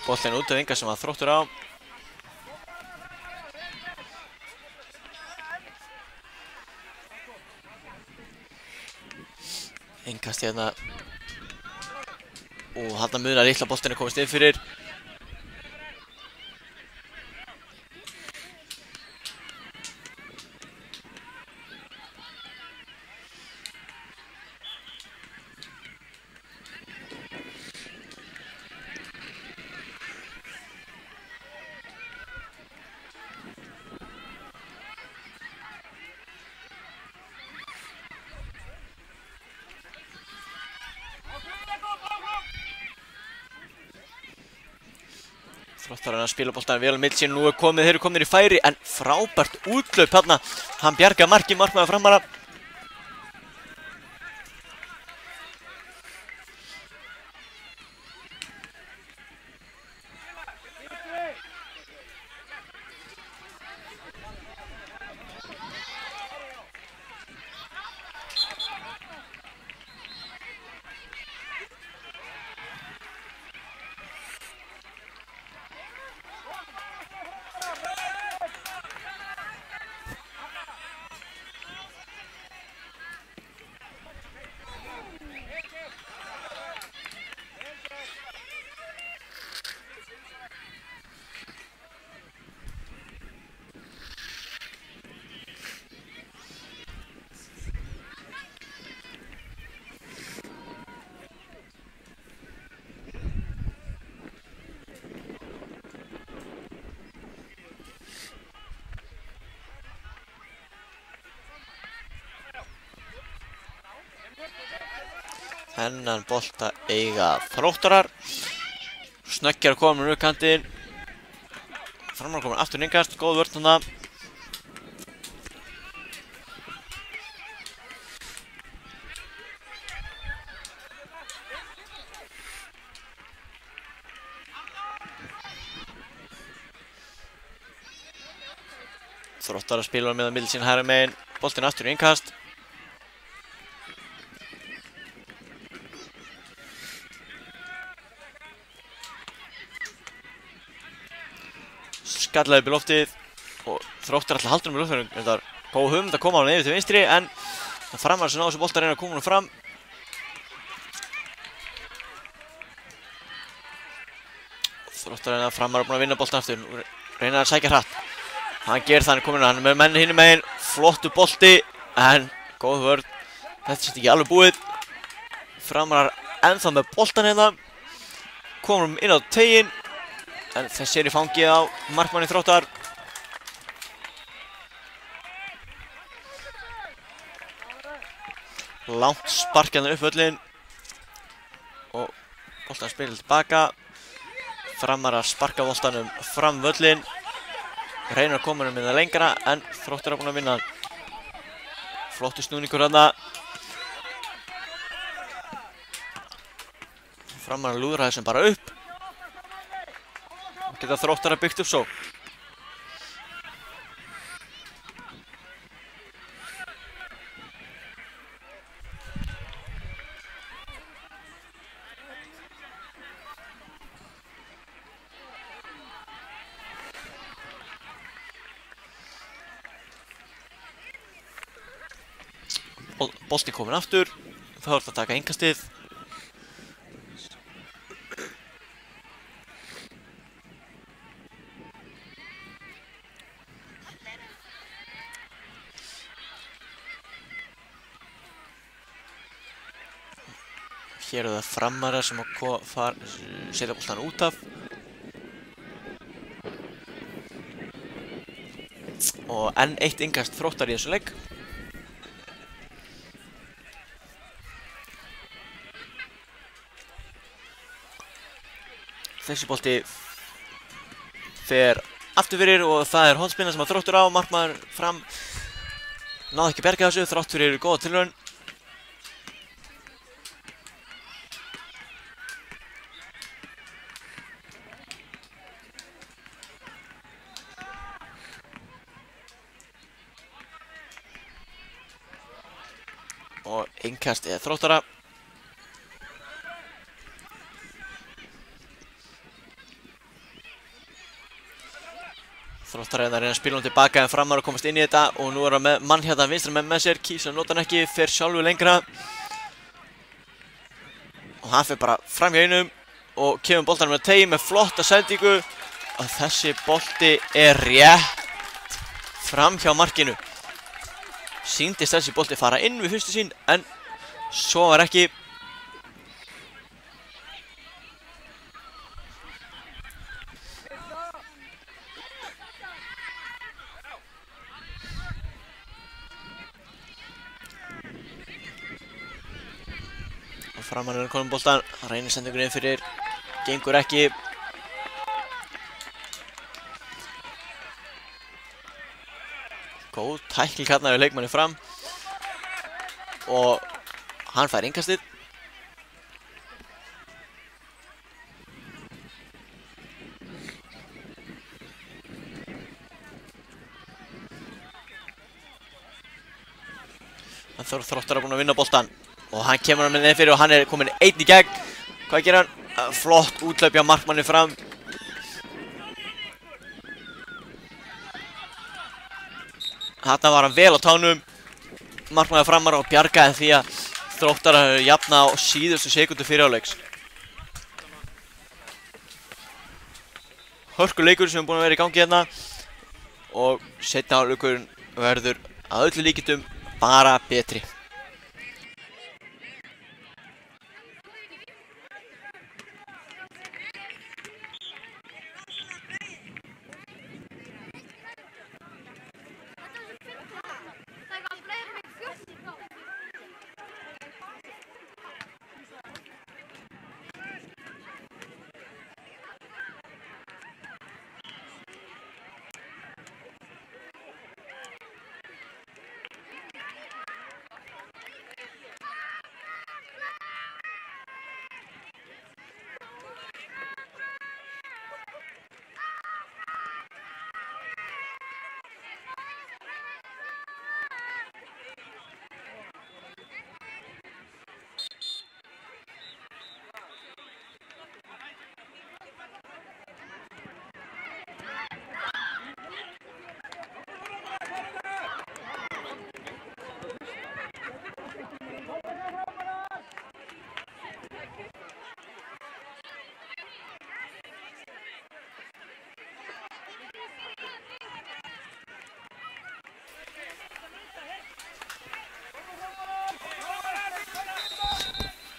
Boltinn út af Inga sem var Þróttur á. innkast hérna. Og þarna munar litla boltinn komist inn fyrir. Þróttar hann að spila boltan vel á milli sín. Nú þeir eru komnir í færi en frábært útlaup hérna. Hann bjargar marki markmaður Framara. Þennan bolta eiga Þróttarar. Snöggjar komin úr kantinn. Framar komin aftur innkast, góð vörn þarna. Þróttarar spilar með á milli sín hægra megin. Boltinn aftur í innkast. Skallaði upp í loftið og Þróttar alltaf haldur um í loftinu. Þetta var góð hugmynd að koma hann yfir til vinstri en Framar sem náðu þessu bolta reyna að koma hann fram. Þróttar reyna að Framar er búinn að vinna boltan aftur. Reyna að sækja hratt. Hann gerir það, hann er með menn hinum megin. Flottu bolti en góð vörn. Þetta er ekki alveg búið. Framar ennþá með boltan hérna. Komum inn á teiginn. En þessi er í fangið á markmanni Þróttar. Langt sparkjaðan upp völlin. Og boltan spilir tilbaka. Framar að sparka boltanum fram völlin. Reynir að koma með það lengra en Þróttar er búinn að vinna. Flottur snúningur þarna. Framar að lúðra þessum bara upp. Geta Þróttar að byggt upp svo. Boltinn kominn aftur. Þá er það að taka innkastið. Hér er það Framara sem setja boltan út af. Og enn eitt innkast Þróttar í þessu leik. Þessi bolti fer aftur fyrir og það er hornspyrna sem að Þróttur á. Markmaður Fram náði ekki berga þessu þrátt fyrir góða tilraun. Og innkast eða Þróttara. Þróttar að reyna að spila hún tilbaka en Framar að komast inn í þetta og nú er hann með mann hérna vinstra með sér, kýs að nota hann ekki, fer sjálfur lengra. hann fyrir bara fram hjá einum og kemur boltanum með teig með flotta sendingu og þessi bolti rétt fram hjá markinu. Sýndist þessi bolti fara inn við fyrstu sín en svo var ekki. Og framan konum boltan, hann reynir sendingur inn fyrir, gengur ekki. Góð tækling hérna við leikmanni fram og hann fær innkastið. Hann Þróttar búinn að vinna boltan og hann kemur hann með þeim fyrir og hann komin einn í gegn. Hvað gerir hann? Flott útlaup hjá markmanni fram. Þarna var hann vel á tánum, markmaður framar og bjargaði því að Þróttar jafna á síðustu sekundu fyrir hálfleiks. Hörkuleikur sem er búinn að vera í gangi hérna og seinni hálfleikurinn verður að öllu líkindum bara betri.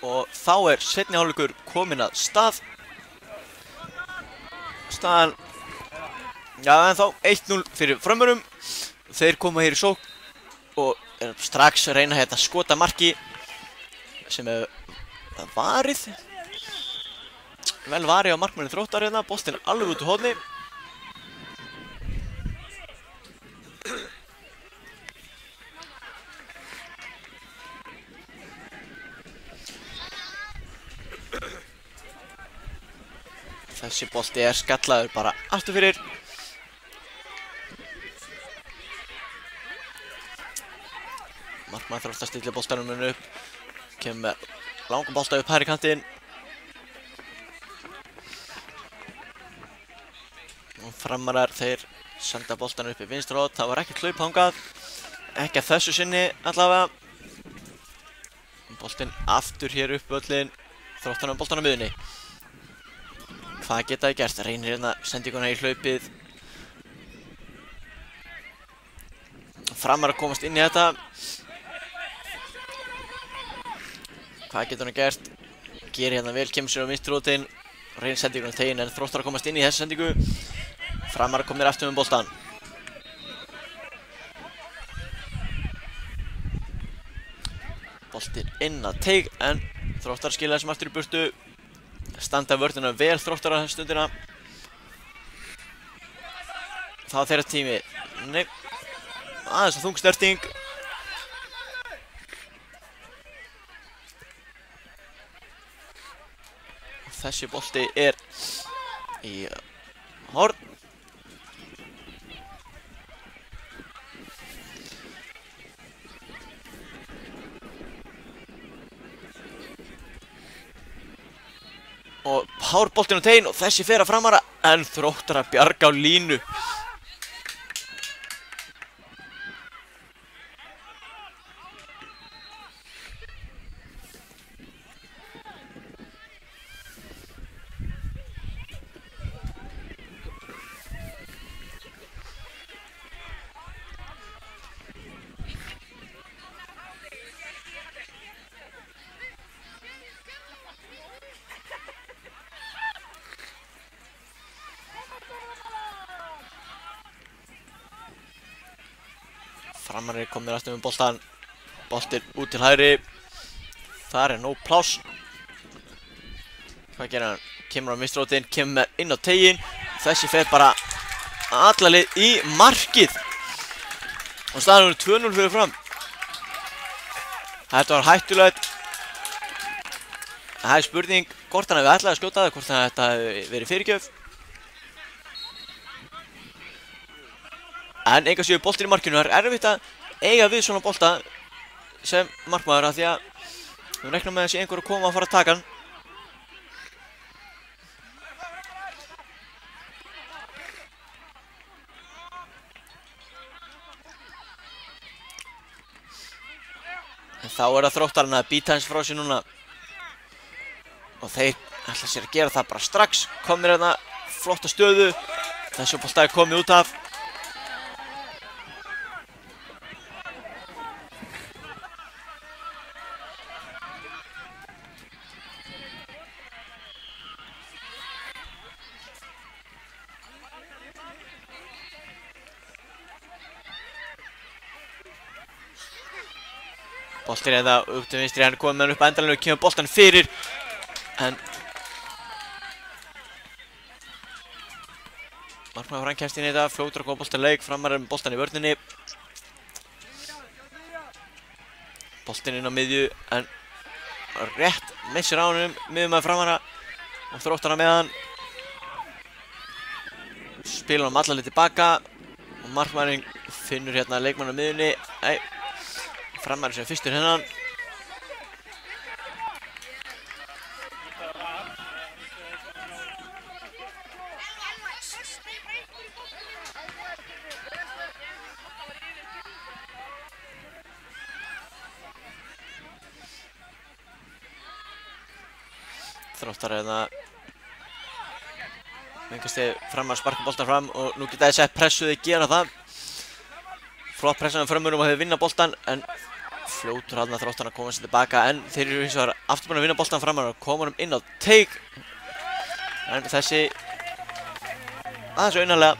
Og þá seinni hálfleikur kominn að stað. Staðan, já en þá 1-0 fyrir Frömmurum. Þeir koma hér í sókn og strax reyna hérna að skota marki sem varið. Vel varið á markmanni Þróttar hérna, boltinn alveg út úr horni. Þessi bolti skallaður bara aftur fyrir. Markmaður Þróttar stillir boltanum upp. Kemur með langan bolta upp hægri kantinn. Og Framarar þeir senda boltanum upp í vinstri horn. Það var ekki hlaup þangað. Ekki að þessu sinni allavega. Boltinn aftur hér upp völlinn. Þróttar með boltan á miðjunni. Hvað geta þið gert? Reynir hérna sendinguna í hlaupið. Framar að komast inn í þetta. Hvað getur hann gert? Gerir hérna vel, kemur sér á vinstri hótinn. Reynir sendinguna í teginn en Þróttar að komast inn í þessu sendingu. Framar að komnir aftur með boltan. Boltinn inn að teig en Þróttar skilja þessum aftur í burtu. Standa vörðina vel Þróttar á þessu stundina. Það var þeirra tími. Nei, aðeins að þung snerting. Þessi bolti í horn. Og hárboltinn á teginn og þessi fer að Framara en Þróttar að bjarga á línu. Framarar komnir aftur með boltan. Boltinn út til hægri. Þar nóg pláss. Hvað gerir hann? Kemur á vinstrótin, kemur inn á teiginn. Þessi fer bara alla leið í markið. Og staðan er 2-0 fyrir Fram. Þetta var hættulegt. Það er spurning hvort hann hefði ætlað að skjóta það, hvort þetta hefði verið fyrirgjöf. En enga séu boltinn í markinu. Það er erfitt að eiga við svona bolta sem markmaður af því að við reiknum með að sé einhver að koma að fara að taka hann. En þá er það Þróttarinn að býta hans frá sér núna. Og þeir ætla sér að gera það bara strax. Komnir hérna flotta stöðu. Þessu bolta er komið út af. Boltinn eða upp til vinstri, hann er komið með hann upp að endalanum, kemur boltan fyrir. En markmaður Fram kemst inn í þetta, fljótur að koma boltan leik, Framarar með boltan í vörninni. Boltinn inn á miðju, en rétt missir á honum, miðjumaður Framara og Þróttarinn með hann. Spila hann allaveg tilbaka og markmaðurinn finnur hérna leikmann á miðjunni. Nei. Framarar sem fyrstur hennan. Þróttar hérna. Vengast þið Framarar sparka boltan fram og nú geta þið sett pressuði gera það. Flott pressan á Frömmurum og hefur vinna boltan en fljótur hann að Þróttarinn að koma sér tilbaka en þeir eru hins vegar aftur búin að vinna boltan Framarar og koma honum inn á teig. En þessi aðeins auðnarlega.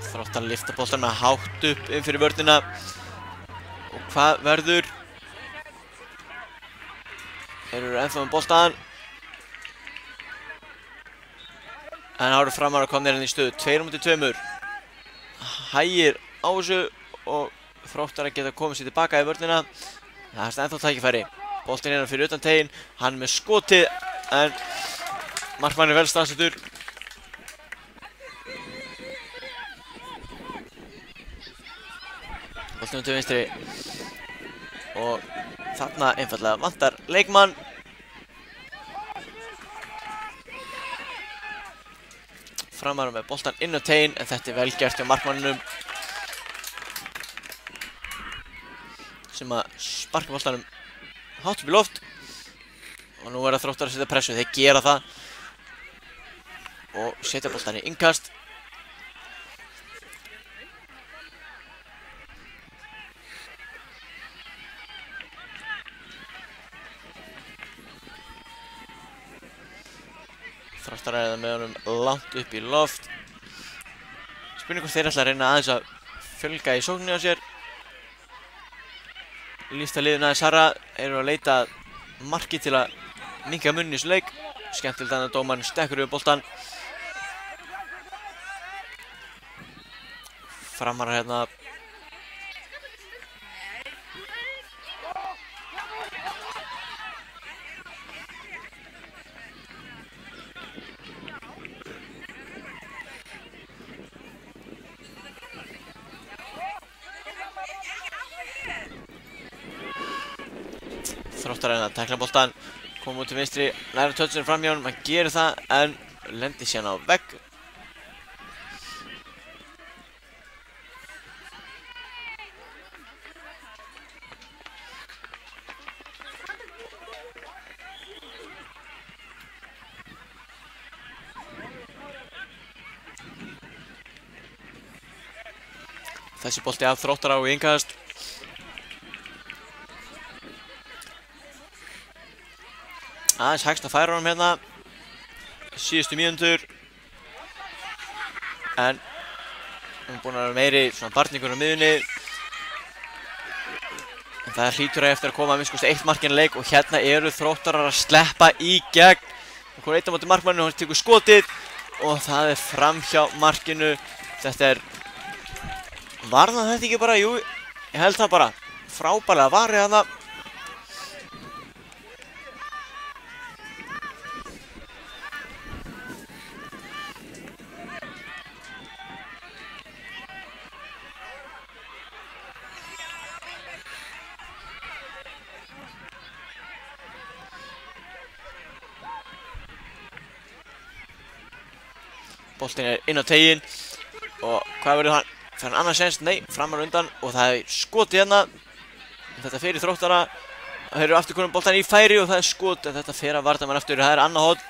Þróttarinn lyfta boltan með hátt upp inn fyrir vörnina. Og hvað verður? Þeir eru ennþá með boltan. En það eru Framarar komnir inn í stöðu 2-2. Hægir á þessu og Þróttarinn geta komið sér tilbaka í vörnina. Það er ennþá tækifæri. Boltinn hérna fyrir utan teginn. Hann með skotið en markmaðurinn er vel staðsettur. Boltinn til vinstri. Og þarna einfallega vantar leikmann. Framarar með boltan inn á teginn en þetta er vel gert hjá markmanninum sem að sparka boltanum hátt upp í loft og nú er það Þróttar að setja pressu, þeir gera það og setja boltan í innkast. Þróttar er það með honum langt upp í loft. Spurning hvort þeir ætla að reyna aðeins að fjölga í sókninni á sér. Lífta liðin aðeins harra eru að leita marki til að minnka munni í þessu leik. Skemmtilegt að dómarinn stekkur yfir boltan. Framarar hérna. Þróttarinn að tækla boltan, koma út til vinstri, læra touchinu fram hjá honum, hann gerir það en lendir síðan á vegg. Þessi bolti af Þróttara og innkast. Aðeins hægst að færa honum hérna. Síðustu mínútur. en hún er búin að vera meiri svona barningur á miðjunni. En það hlýtur eftir að koma að minnst eitt mark inn í leik og hérna eru Þróttarar að sleppa í gegn. Það kom einn á móti markmanninu og hann tekur skotið og það er framhjá markinu. Þetta er... Var það þetta ekki bara? Jú, ég held það bara. Frábærlega varið hana. Boltinn er inn á teiginn og hvað verður hann? Fer hann annars séns? Nei, framar undan og það er skotið hérna. Þetta fer í Þróttara. Það eru aftur konum boltan í færi og það er skot en þetta fer að varnarmann aftur. Það er annað horn.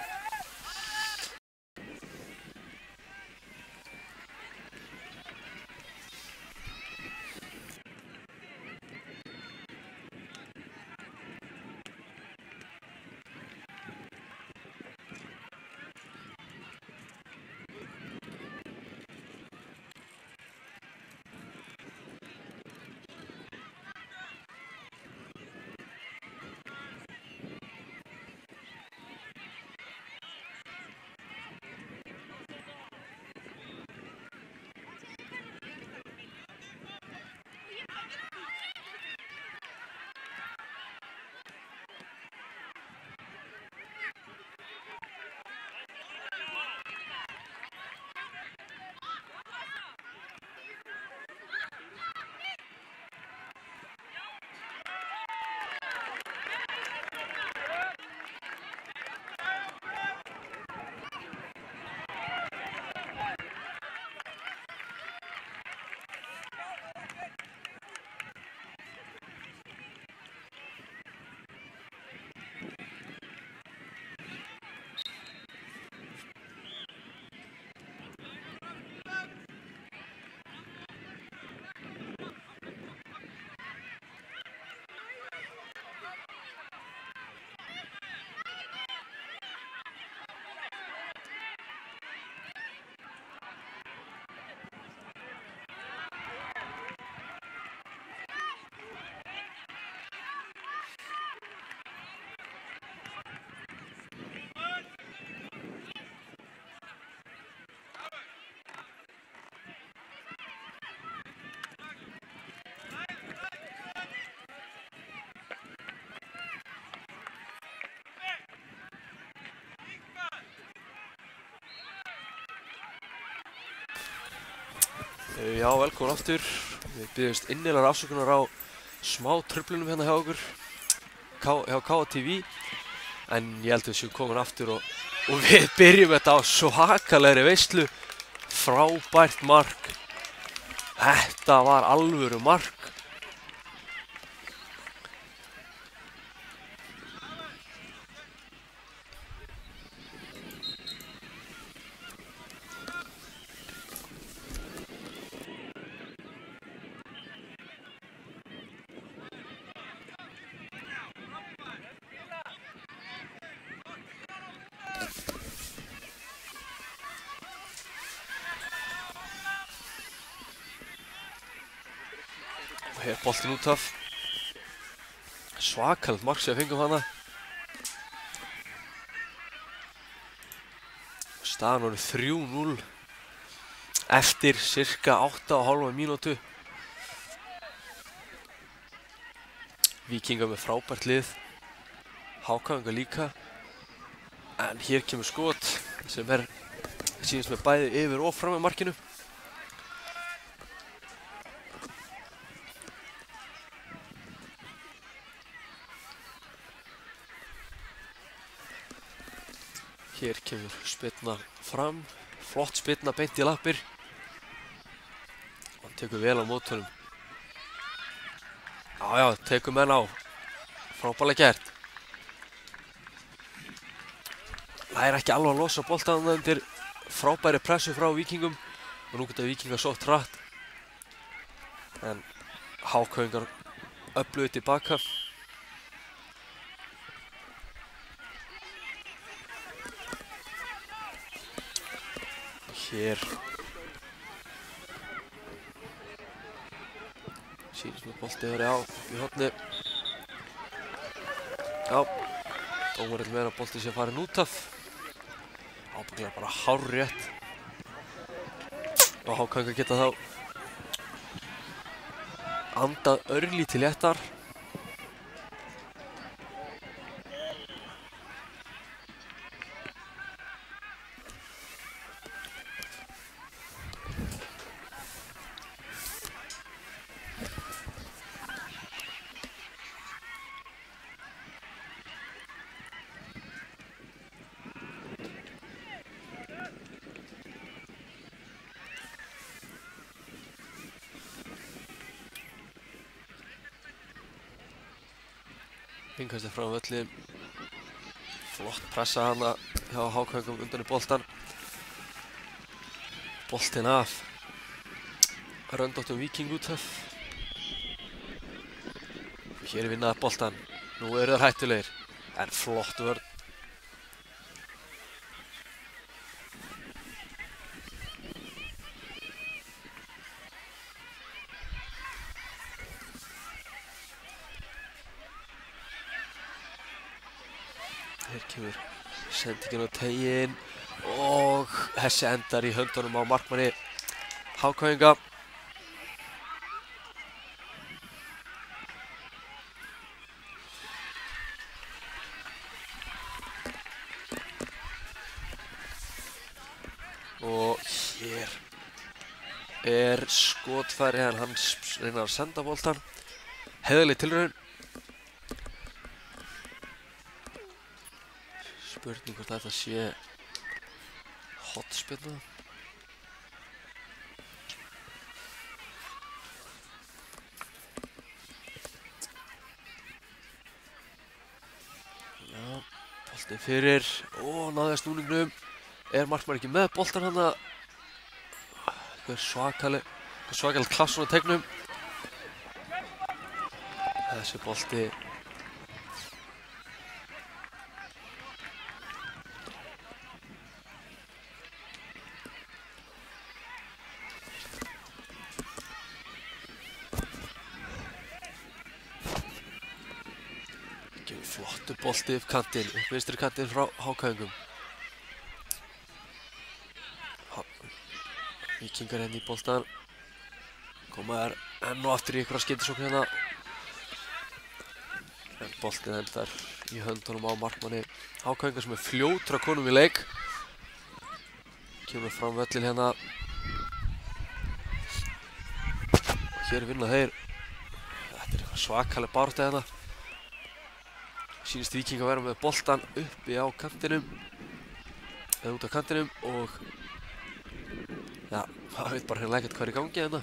Já, velkomin aftur. Við byggjumst innilegar afsökunar á smá truflunum hérna hjá okkur hjá KTV en ég held að við séum komin aftur og við byrjum þetta á svakalegri veislu. Frábært mark. Þetta var alvöru mark. Hér boltinn út af. Svakalegt mark sem við fengum hana. Staðan voru 3-0 eftir cirka 8,5 mínútu. Víkingar með frábært lið. Hákáingar líka. En hér kemur skot sem sýnist með bæði yfir og fram með markinu. Hér kemur spyrna fram, flott spyrna beint í lappir. Hann tekur vel á mót honum. Já, tekur menn á. Frábærlega gert. Það er ekki alveg að losa boltann undir frábæri pressu frá Víkingum og nú geta Víkingar sótt hratt. En Hákáingar öflugu tilbaka. Hér Sýnist mér bolti verið á í horni. Já, dómarinn meina að bolti sé farin út af. Ábygglega bara hárrétt. Og HK geta þá andað örlítið léttar. Innkastið frá völlin. Flott pressa hana hjá HK undan í boltan. Boltinn af röndóttum Víking út af. Hér er vinnaði boltan. Nú eru þeir hættulegir. En flott vörn. Hér kemur sendingin á teginn og þessi endar í höndunum á markmanni HK-inga. Og hér er skotfæri en hann reynar að senda boltan. Heiðarleg tilraun. Spurning hvort þetta sé hotspinna. Já, boltinn fyrir. Náði að snúningnum. Er markmaður ekki með boltan hana? Svakalega klassun á tegnum. Þessi bolti flottur bolti upp kantinn, upp vinstri kantinn frá HK-ingum. Víkingar í boltan. Koma þær enn og aftur í einhverja skyndisókn hérna. En boltinn endar í höndunum á markmanni HK-inga sem er fljótur að konum í leik. Kemur fram völlin hérna. Og hér vinna þeir. Þetta er eitthvað svakaleg baráttu hérna. Sýnist Víking að vera með boltan uppi á kantinum eða út af kantinum og já, það veit bara hreinlega ekkert hvað er í gangi hérna.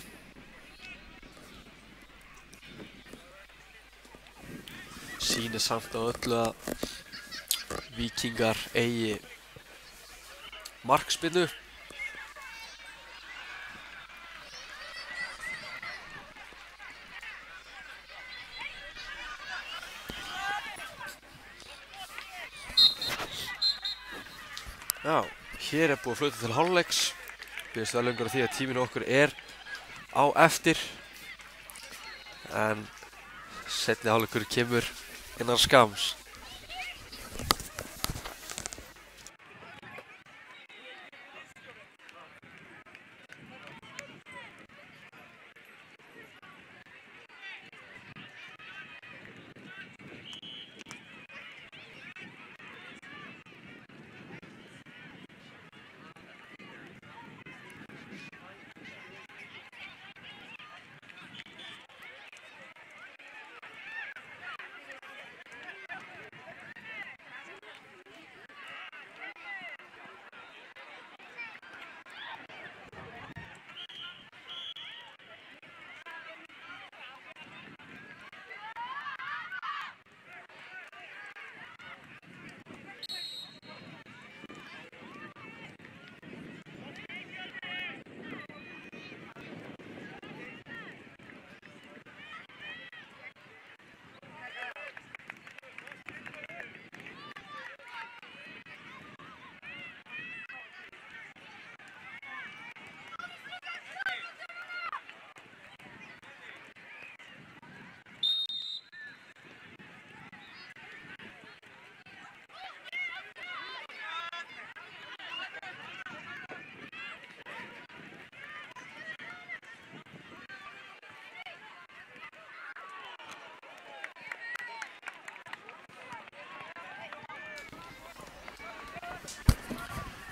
Sýnir samt á öllu að Víkingar eigi markspinnu. Já, hér er búið að flauta til hálfleiks. Biðjumst velungar á því að tíminn okkur er á eftir. En seinni hálfleikur kemur innan skams.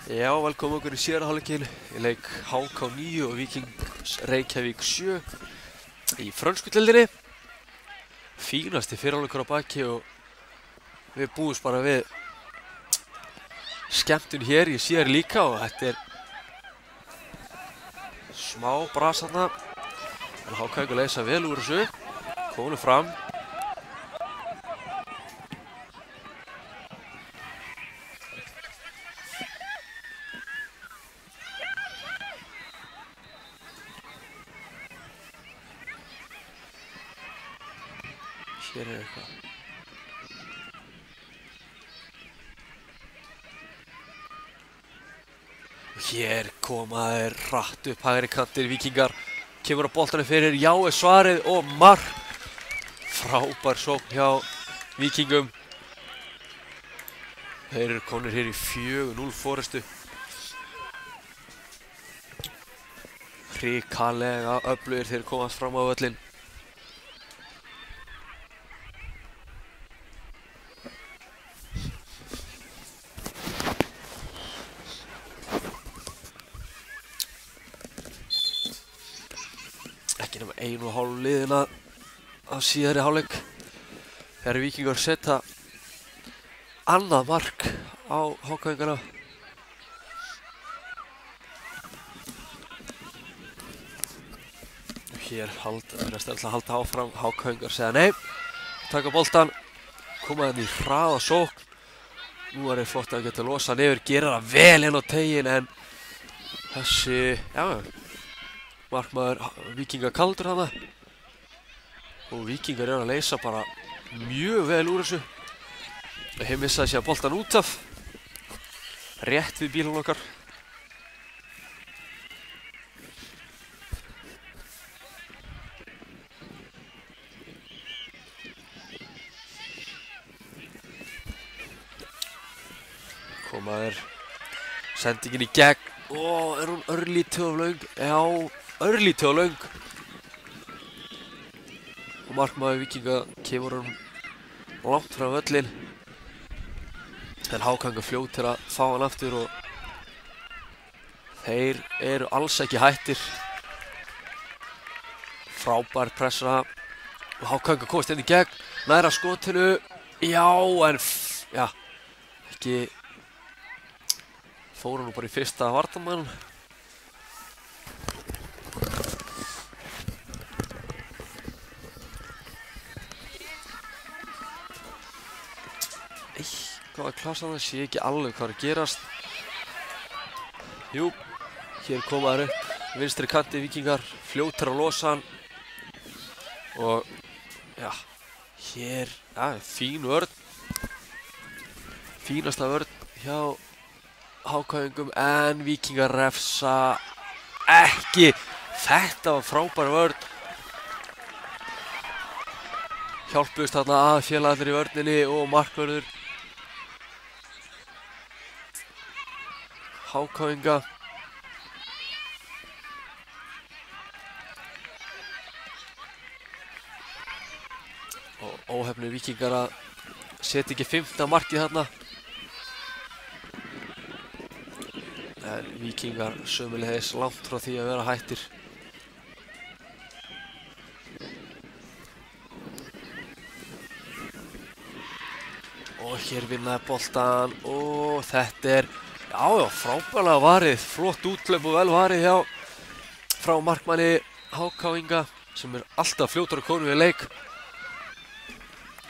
Já, velkomin okkur í síðara hálfleikinn í leik HK 9 og Víkings Reykjavík 7 í frönsku deildinni. Fínasti fyrirhálfleikur á baki og við búumst bara við skemmtun hér í síðari líka og þetta er smá bras þarna. En HK leysa vel úr þessu, kominu fram. Hér er eitthvað. Og hér koma þeir hratt upp hægri kantir Víkingar. Kemur á boltanum fyrir, já er svarið og mark. Frábær sókn hjá Víkingum. Þeir eru komnir hér í 4-0 forystu. Hrikalega öflugir þeir komast fram á völlinn. Ekki nema 1,5 liðina af síðari hálfleik. Þegar Víkingar setja annað mark á HK-ingana. Hér virðast ætla að halda áfram. HK-ingar segja nei, taka boltan, koma þeim í hraða sókn. Nú er þeir flott að geta losað yfir, gera það vel inn á tegin en þessi, markmaður Víkinga kaldur hana og Víkingar eru að leysa bara mjög vel úr þessu. Þeir missaði sér boltan út af rétt við bílun okkar. Komaður sendingin í gegn. Er hún örlítið of löng? Já, örlítið of löng. Og markmaður Víkinga kemur hún langt frá völlinn. En HK fljótir að fá hann aftur og þeir eru alls ekki hættir. Frábær pressa og HK komast inn í gegn. Næra skotinu. Já, en ekki fór hann bara í fyrsta varnarmann. Eitthvað að klasa það, sé ekki alveg hvað er að gerast. Jú, hér koma þær upp vinstri kanti Víkingar, fljótar að losa hann. Og hér, fín vörn. Fínasta vörn hjá HK-ingum en Víkingar refsa ekki. Þetta var frábær vörn. Hjálpuðust þarna að félagarnir í vörninni og markvörður HK-inga. Og óheppnir Víkingar að setja ekki 5. markið þarna. En Víkingar sömuleiðis langt frá því að vera hættir. Og hér vinnaði boltan og þetta er, frábærlega varið, flott útlöp og vel varið frá markmanni HK-inga sem er alltaf fljótur að koma við leik.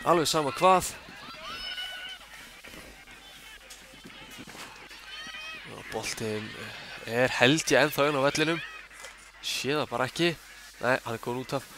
Alveg sama hvað. Boltinn er held ég ennþá inn á vellinum. Sé það bara ekki. Nei, hann er komin út af.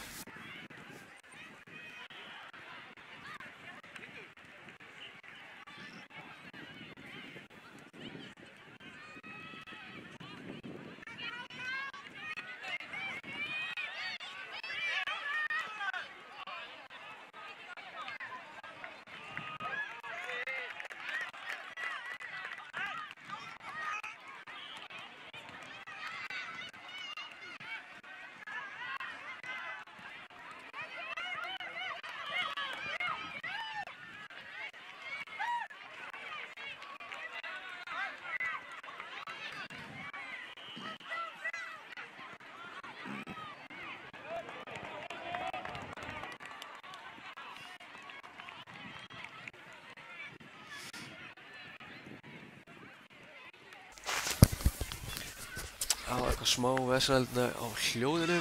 eitthvað smá veseneldi á hljóðinu.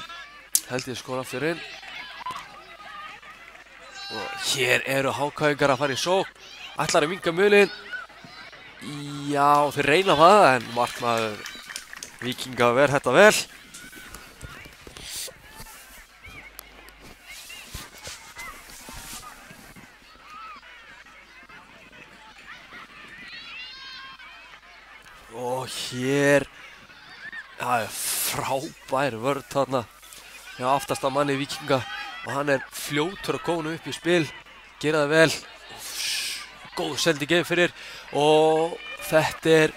Held ég skora aftur inn. Og hér eru HK-ingar að fara í sókn. Ætlar að minnka mulinn. Já, þeir reyna það en markmaður Víkinga ver þetta vel. Og hér frábær vörn þarna hjá aftasta manni Víkinga og hann fljótur að koma upp í spil, gera það vel, góð sending fyrir og þetta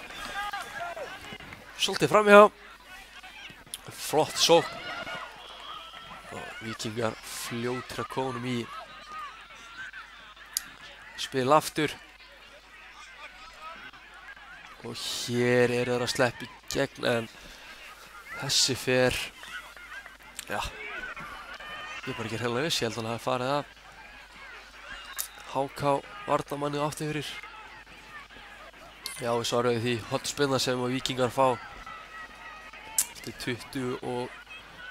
svolítið framhjá, flott sókn og Víkingar fljótur að koma í spil aftur. Og hér þeir að sleppa í gegn en þessi fer, já, ég bara ekki hreinlega viss, ég held að hann hafi farið af HK varnarmanni aftur fyrir. Já, við svaruðum því hornspyrna sem Víkingar fá eftir 20 og,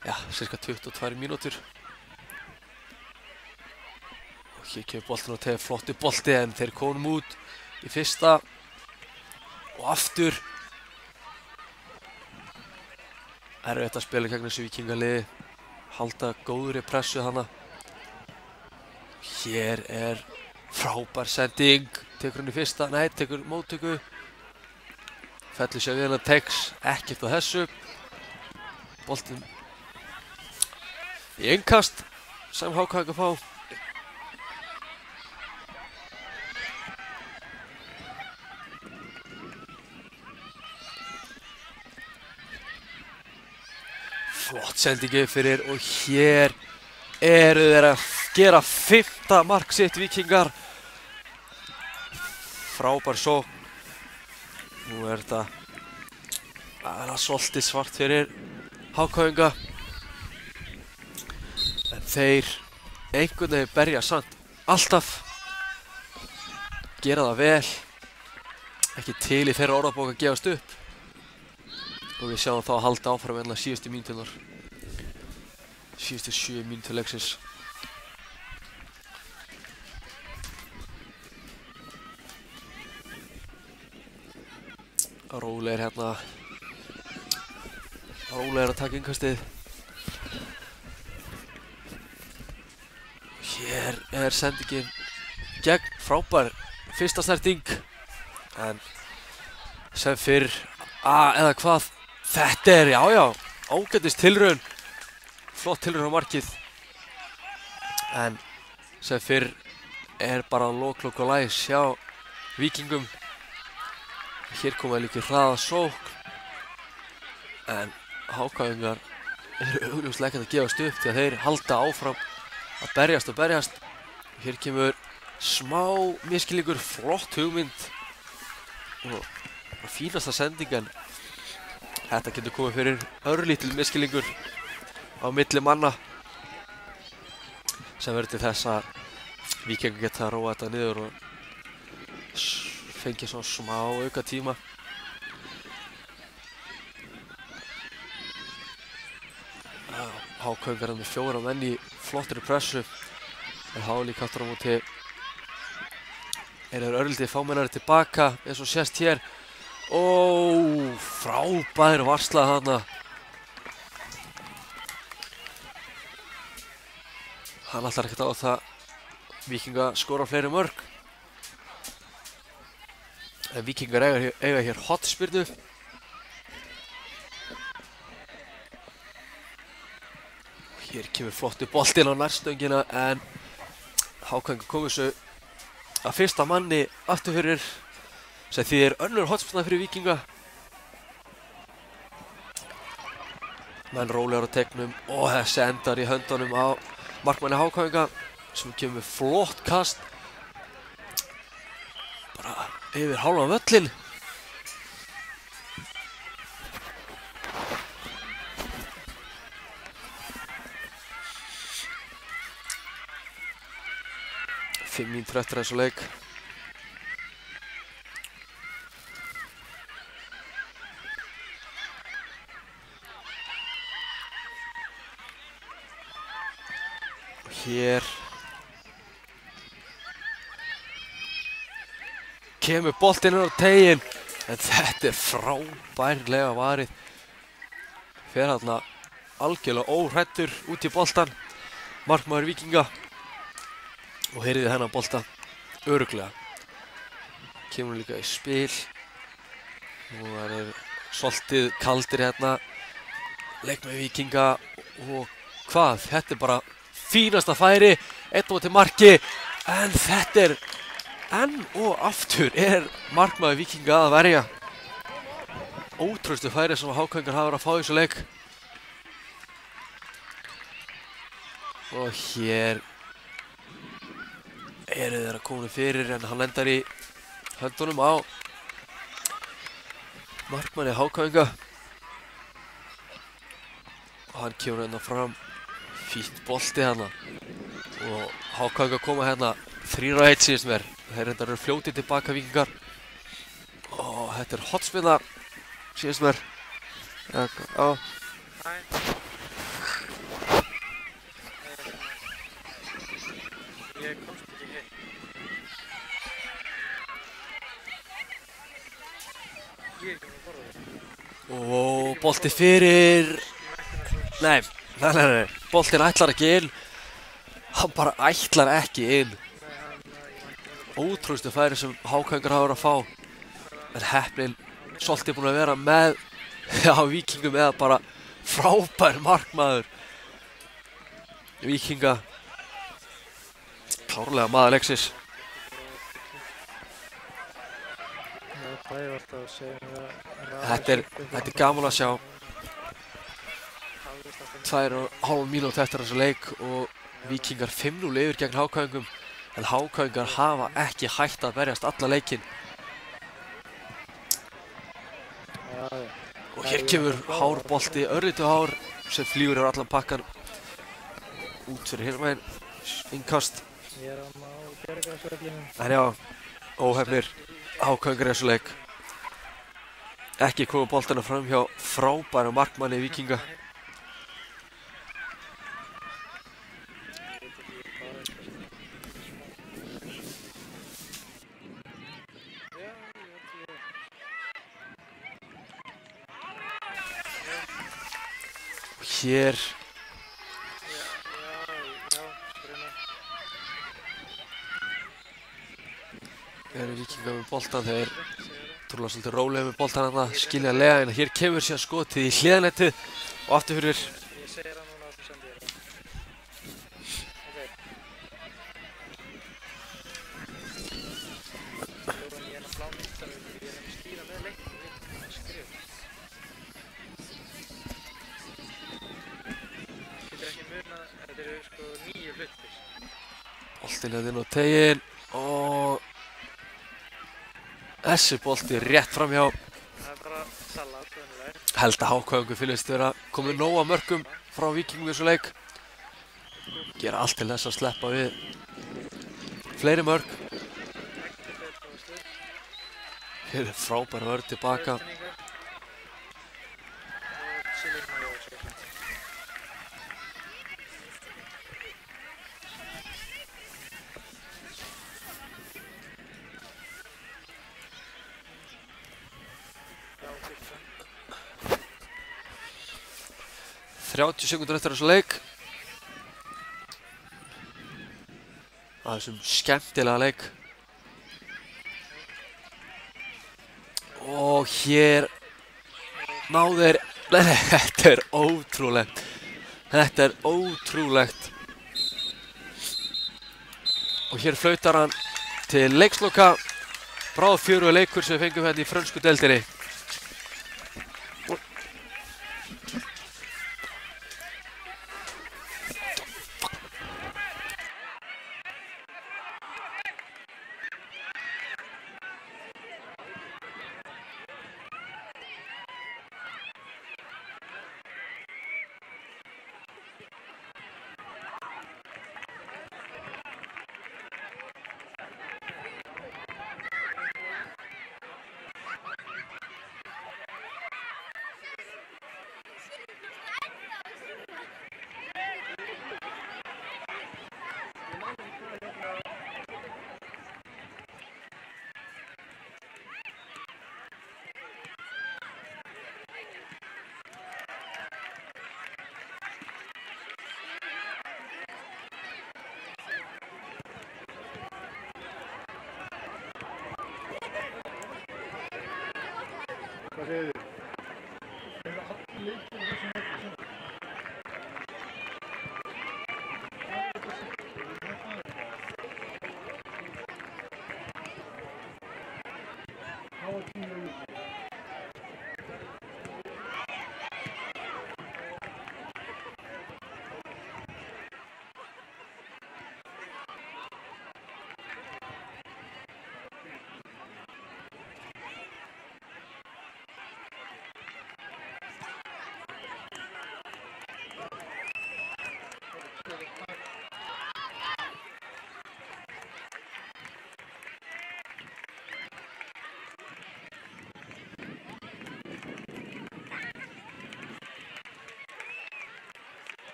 já, cirka 22 mínútur. Og hér kemur boltinn og tegir flottu bolti en þeir komum út í fyrsta. Og aftur erfitt að spila gegn þessu Víkingaliði, halda góðri pressu hana. Hér frábær sending, tekur hann í fyrsta, nei, tekur móttöku. Fellur sér við hann að Tex, ekkert á þessu. Boltinn í innkast sem HK ekki að fá. Flott sendingi fyrir og hér eru þeir að gera 5. mark sitt Víkingar. Frábær sókn. Nú þetta svolítið svart fyrir HK-inga. En þeir einhvern veginn berja samt alltaf. Gera það vel. Ekki til í þeirra orðabók að gefast upp. Og við sjáum þá að halda áfram enn síðustu mínúturnar. Síðustu 7 mínútur leiksins. Rólegir hérna. Rólegir að taka innkastið. Hér sendingin gegn frábær fyrsta snerting. En sem fyrr, eða hvað? Þetta já, ágætis tilraun. Flott tilraun á markið. En sem fyrr bara loklokk og læs hjá Víkingum. Hér koma líka hraða sókn. En HK-ingar eru augljóslega ekkert að gefast upp því að þeir halda áfram að berjast og berjast. Hér kemur smá misskilningur, flott hugmynd og fínasta sendingan. Þetta getur komið fyrir örlítil misskilningur á milli manna sem verður til þess að Víkingar geta að róa þetta niður og fengið svona smá auka tíma. HK-ingar með 4 menn í flottri pressu en HLÍ aftur á móti þeir örlítið fámennari tilbaka eins og sést hér. Frábær varsla þarna. Hann ætlar ekkert á það Víkinga skora fleiri mörg. En Víkingar eiga hér hornspyrnu. Hér kemur flottu boltinn á nærstöngina en HK-ingar komið svo að fyrsta manni aftur fyrir sem þýðir önnur hornspyrna fyrir Víkinga. Menn rólegar á tegnum og þessi endar í höndunum á markmanni HK-inga sem kemur flott kast bara yfir hálfan völlinn. Fimm mínútur eftir þessu leik. hér kemur boltinn inn á teiginn, en þetta frábærlega varið. Fer þarna algjörlega óhræddur út í boltan, markmaður Víkinga, og heyrði þennan bolta örugglega. Kemur líka í spil. Nú er svolítið kaldir hérna leikmenn Víkinga og hvað? Þetta bara fínasta færi, 1-0 til marki, en þetta enn og aftur markmaður Víkinga að verja. Ótrústu færi sem HK-ingar hafa verið að fá í þessu leik. Og hér eru þeir að koma fyrir, en hann endar í höndunum á markmanni HK-inga. Og hann kemur hérna fram, fínt bolti hérna. Og HK-ingar koma hérna 3-1 síðast mér. Þeir reyndar eru fljótið tilbaka Víkingar. Og þetta hotspinna síðast mér. Já. Ég komst ekki heim. Ég ekki með að borða þetta. Og bolti fyrir. Nei. Boltinn ætlar ekki inn. Hann bara ætlar ekki inn. Ótrústu færi sem HK-ingar hafa verið að fá. En heppnin svolítið búin að vera með Víkingum, eða bara frábær markmaður Víkinga. Klárlega maður leiksins. Þetta er gaman að sjá. 2,5 mínútur eftir þessu leik og Víkingar 5-0 yfir gegn HK-ingum. En HK-ingar hafa ekki hætt að verjast alla leikinn. Og hér kemur hárbolti, örlítið hár, sem flýgur yfir allan pakkan. Út fyrir hinum megin, innkast. En já, óhefnir HK-ingar í þessu leik. Ekki koma boltana fram hjá frábæra markmanni Víkinga. Hér eru Víkingar með boltan, þeir trúlega svolítið rólega með boltan þarna, skiljanlega, en hér kemur síðan skotið í hliðarnetið og aftur fyrir. Boltinn inn á teiginn og þessi bolti rétt framhjá. Held að HK-ingar finnst vera komið nóg af mörkum frá Víkingum í þessu leik. Gera allt til þess að sleppa við fleiri mörk. Hér frábær vörn tilbaka. Þrjátíu sekúndur eftir þessu leik. Að þessum skemmtilega leik. Og hér náðu þeir. Nei, þetta er ótrúlegt. Þetta er ótrúlegt. Og hér flautar hann til leiksloka. Bráðfjörugur leikur sem við fengum hérna í frönsku deildinni. Hvað segir þið? Eru allir leikir á þessum velli svona?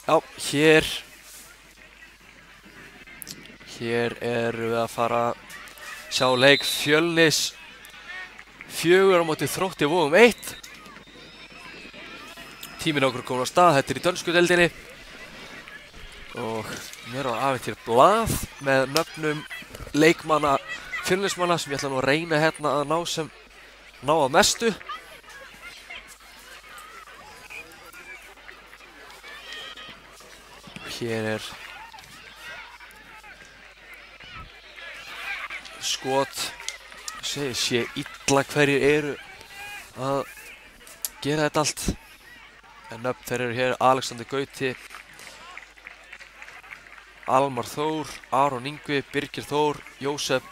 Já, hér erum við að fara að sjá leik Fjölnis 4 á móti Þrótti Vogum 1. Tíminn okkur komin á stað, þetta er í dönsku deildinni og mér var afhengt hér blað með nöfnum leikmanna Fjölnismanna sem ég ætla nú að reyna hérna að ná að mestu. Hér er skot, sé illa hverjir eru að gera þetta allt. En nöfn þeir eru hér Alexander Gauti, Almar Þór, Aron Ingvi, Birgir Þór, Jósef,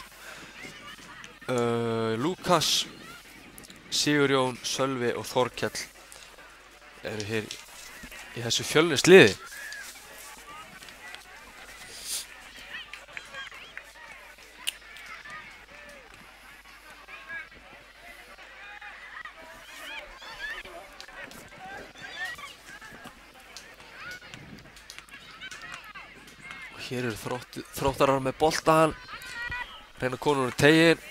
Lukas, Sigurjón, Sölvi og Þorkell eru hér í þessu Fjölnisliði. Hér eru Þróttarar með boltan, reyna konur tegin,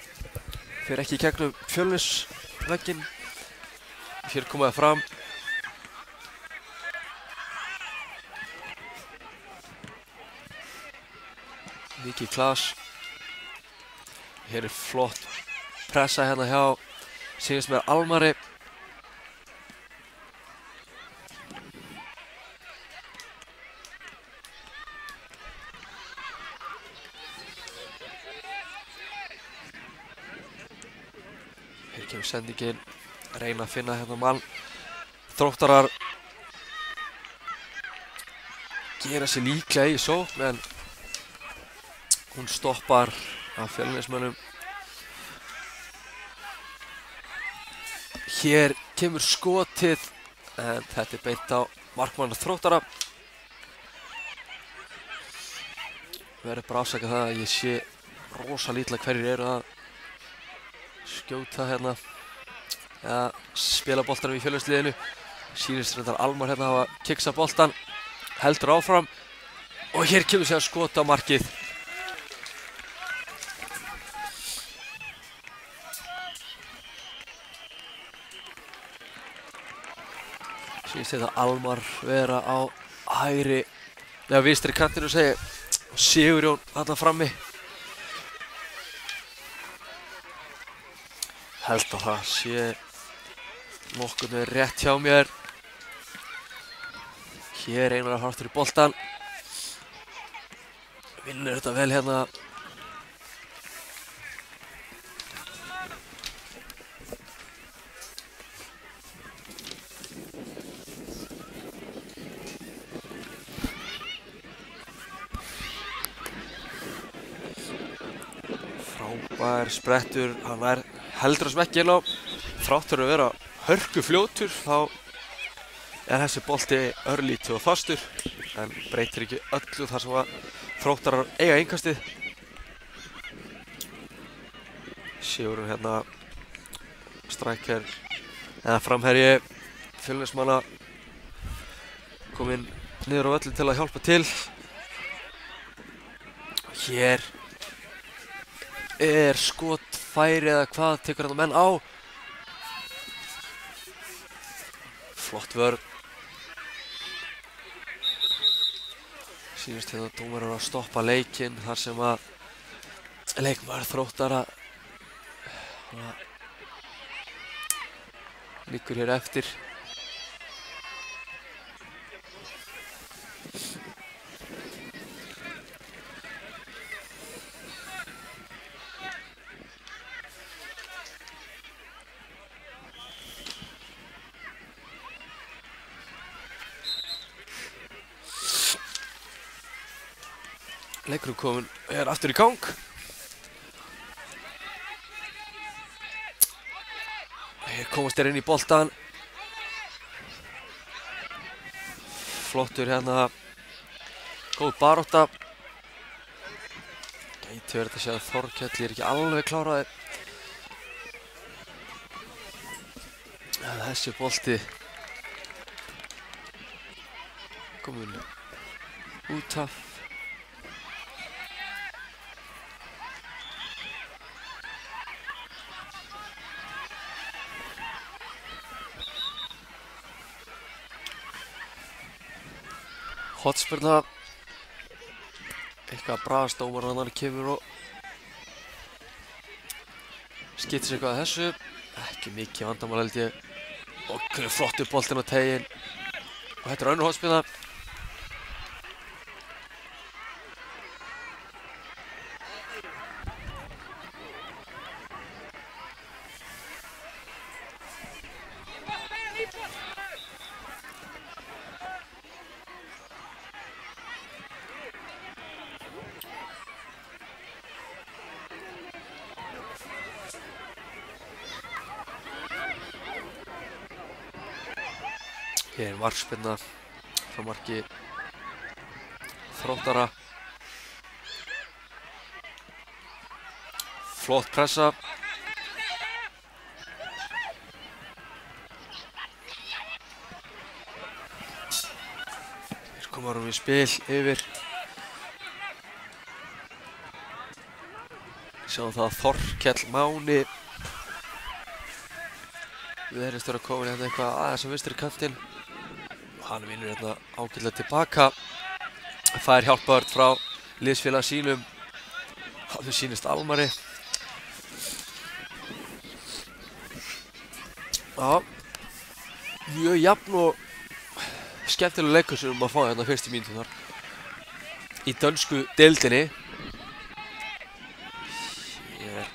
fer ekki í gegnum Fjölnisvegginn. Hér koma það fram. Mikið klas. Hér er flott pressa hérna hjá Sigurðs með Almari. Hér kemur sendingin, reyna að finna hérna mann. Þróttarar gera sér líklega í sókn en hún stoppar af Fjölnismönnum. Hér kemur skotið en þetta er beint á markmann Þróttara. Verður bara að afsaka það að ég sé rosa lítið hverjir eru að skjóta hérna eða spila boltanum í Fjölnisliðinu. Sýnist reyndar Almar hérna hafa kiksað boltan, heldur áfram og hér kemur sér skot á markið. Sýnist þetta Almar vera á hægri eða vinstri kantinu segi Sigurjón þarna frammi. Held að það sé nokkurnu rétt hjá mér. Hér Einar hartur í boltan. Vinnur þetta vel hérna. Frábær sprettur, hann heldur að smekki inn á. Þráttur að vera hörku fljótur, þá er þessi bolti örlítið og fastur en breytir ekki öllu þar sem að Þróttarar eiga innkastið. Sigurinn hérna strækjar eða framherji Fjölnismanna kominn niður á völlinn til að hjálpa til. Hér er skotfæri eða hvað tekur þetta menn á. Flott vörn. Sýnist hérna dómarar að stoppa leikinn þar sem að leikmaður Þróttara liggur hér eftir. Leikurinn kominn er aftur í gang. Hér komast þeir inn í boltan. Flottur hérna. Góð barátta. Gæti verið að segja að Þorkell er ekki alveg kláraði. Þessi bolti kominn út af. Hotspyrna. Eitthvað brast dómarinn hann kemur og skiptir sig eitthvað að þessu. Ekki mikið vandamál held ég. Og flottur boltinn á teiginn. Og þetta er önnur hotspyrna. Hér er markspyrna frá marki Þróttara. Flott pressa. Hér komar hún í spil yfir. Sjáum það að Þorkell Máni við erum stöður að koma hérna eitthvað aðeins á vinstri kantinn. Hann vinnur hérna ágætlega tilbaka. Það er hjálpavörn frá liðsfélaga sínum. Það sýnist Almari. Já, mjög jafn og skemmtilega leikur sem að fá hérna fyrstu mínúturnar í dönsku deildinni. Hér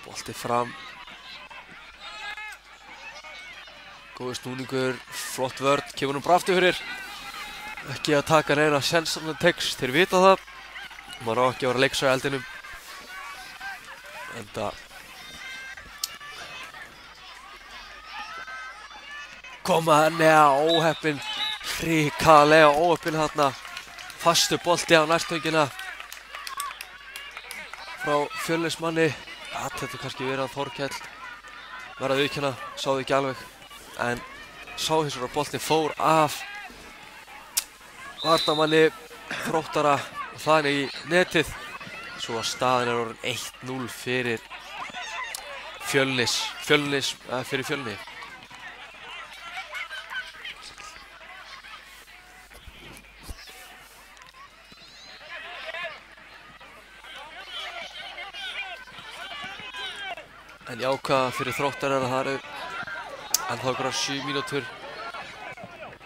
bolti fram. Góður snúningur, flott vörn, kemur hún bara aftur fyrir. Ekki að taka neina sensan tekst, þeir vita það. Maður á ekki að vera leiksvæði eldinum. Enda koma henni að óheppin, hrikalega óheppin þarna. Fastu bolti á nærstöngina frá Fjölnismanni. Ja, þetta kannski verið að Þorkell verið að viðurkenna, sáðu ekki alveg. En sá hins vegar að boltinn fór af varnarmanni Þróttara og þannig í netið. Svo að staðin er orðin 1-0 fyrir fyrir Fjölni. En jákvæða fyrir Þróttara er að það eru en þá ykkur 7 mínútur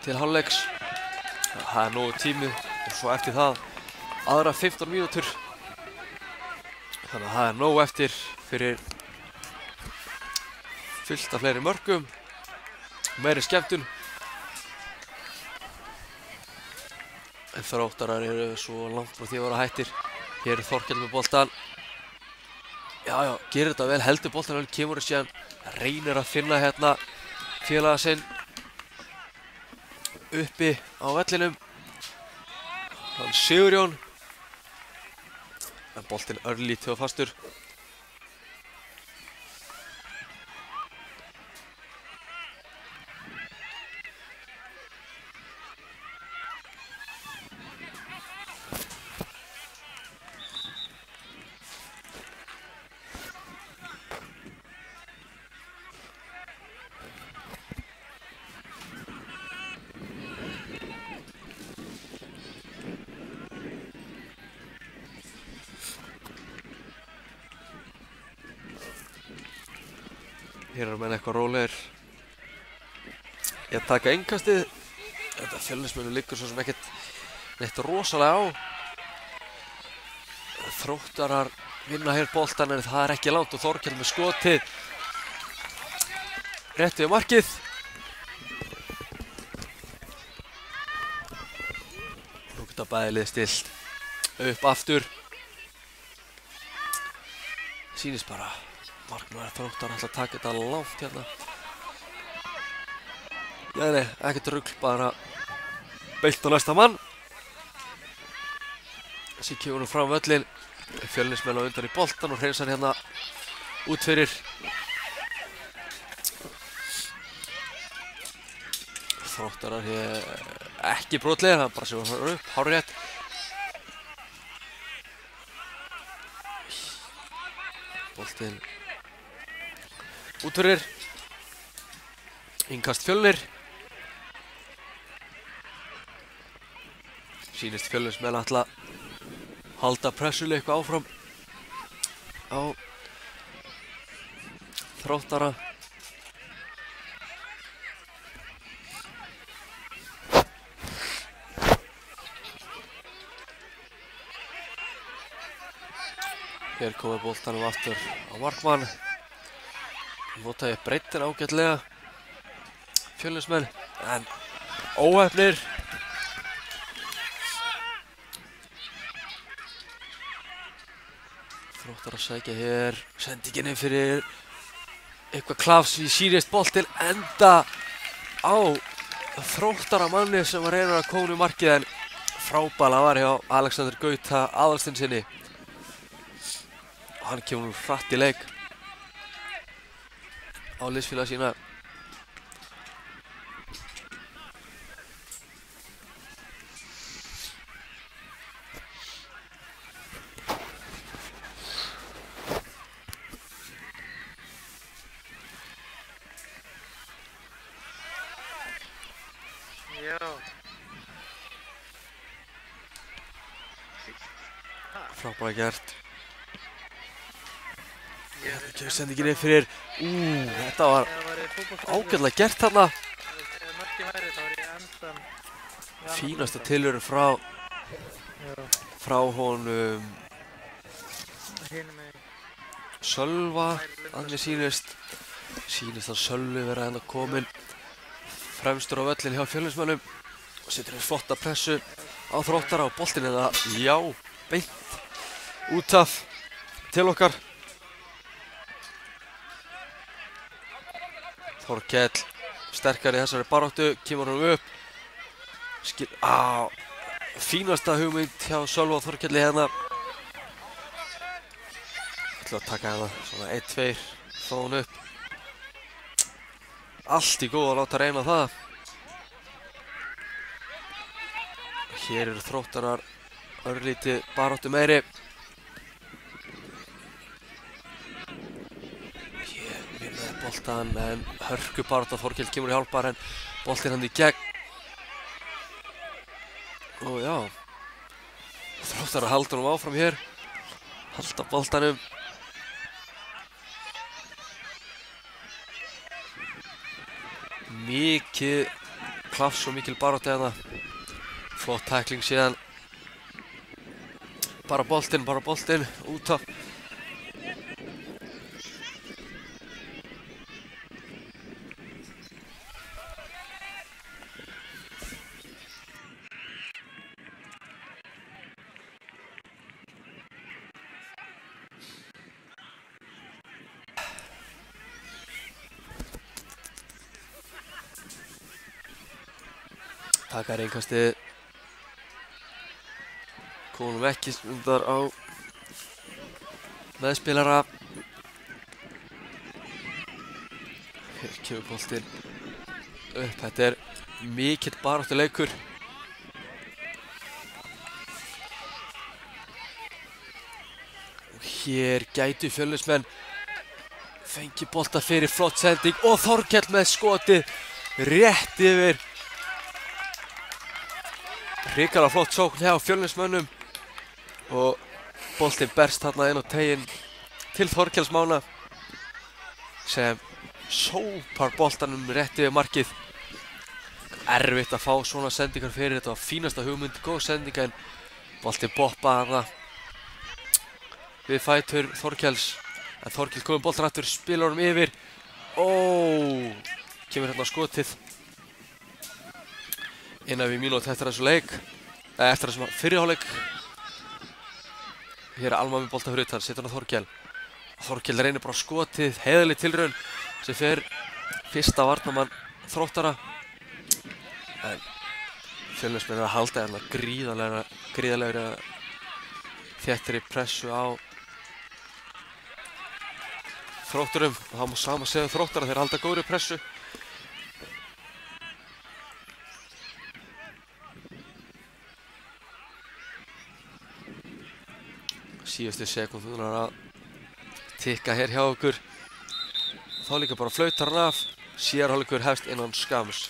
til hálfleiks. Það er nógu tími og svo eftir það aðra 15 mínútur. Þannig að það er nógu eftir fyrir fullt af fleiri mörkum, meiri skemmtun. En Þróttarar eru svo langt frá því að vera hættir. Hér er Þorkell með boltan. Já, gerir þetta vel, heldur boltan vel, kemur og síðan reynir að finna hérna félaga sinn. uppi á vellinum. Hann Sigurjón. En boltinn örlítið og fastur. Hér eru menn eitthvað rólegir í að taka innkastið. Þetta Fjölnismönnum liggur svo sem ekkert neitt rosalega á. Þróttarar vinna hér boltan en það ekki langt og Þorkell með skotið. Rétt við markið. Nú geta bæði lið stillt upp aftur. Sýnist bara markmaður Þróttar ætla að taka þetta langt hérna. Nei, ekkert rugl, bara beilt á næsta mann. Þessi kemur nú fram völlin. Fjölnismenn á undan í boltan og hreinsar hérna út fyrir. Þróttarar hér ekki brotlegir, hann bara sér upp, hárrétt. Boltinn út fyrir. Innkast Fjölnir. Sýnist Fjölnismenn ætla að halda pressuleik áfram á Þróttara. Hér komið boltanum aftur á markmann. Notaði breiddina ágætlega Fjölnismenn, en óheppnir. Þróttar að sækja hér sendingin inn fyrir eitthvað klafs í sýnist boltinn enda á Þróttaramanni sem var reynur að koma í markið, en frábæla var hjá Alexander Gauta Aðalsteinsinni. Hann kemur nú hratt í leik á liðsfélaga sína. Frábæra gert. Hérna kemur sendingin inn fyrir. Þetta var ágætlega gert þarna. Fínasta tilveru frá honum Sölva. Þannig sýnist að Sölvi vera hérna kominn fremstur á völlin hjá Fjölnismönnum og setur hér flotta pressu á Þróttara og boltinn eða beint út af til okkar. Þorkell sterkar í þessari baráttu, kemur hann upp. Fínasta hugmynd hjá Sölva og Þorkelli hérna. Ætla að taka hérna svona 1-2, þó hann upp. Allt í góð að láta reyna það. Hér eru Þróttarar örlítið baráttu meiri. Hér vinnaði boltan en hörku barátta. Þorkell kemur í hálfbar en boltinn hann í gegn. Og já, Þróttarar halda honum áfram hér. Halda boltanum. Mikið klafs og mikil barátta hérna. Flott tækling síðan. Bara boltinn út af. Taka innkastið. Komum ekki undar á meðspilara. Hér kemur boltinn upp. Þetta er mikill baráttuleikur. Og hér gætu Fjölnismenn fengi bolta fyrir flott sending og Þorkell með skotið rétt yfir. Hrikalega flott sókn hjá Fjölnismönnum og boltinn berst þarna inn á teiginn til Þorkells Mána sem sópar boltanum rétt yfir markið. Erfitt að fá svona sendingar fyrir, þetta var fínasta hugmynd, góð sendinga en boltinn boppaði þarna við fætur Þorkells. En Þorkell komið boltan aftur, spilar honum yfir. Kemur hérna skotið innan við mínútu eftir þessu leik, eftir þessum fyrri hálfleik. Hér er Alma með bolta fyrir utan, setur hann á Þorkell. Þorkell reynir bara skotið, heiðarleg tilraun sem fer fyrsta varnarmann Þróttara. En Fjölnismenn er að halda hérna gríðarlega þéttri pressu á Þrótturum. Það má sama segja Þróttara, þeir halda góðri pressu. Síðustu sekúndunar að tikka hér hjá okkur. Þá líka bara flautar hann af. Síðari hálfleikur hefst innan skamms.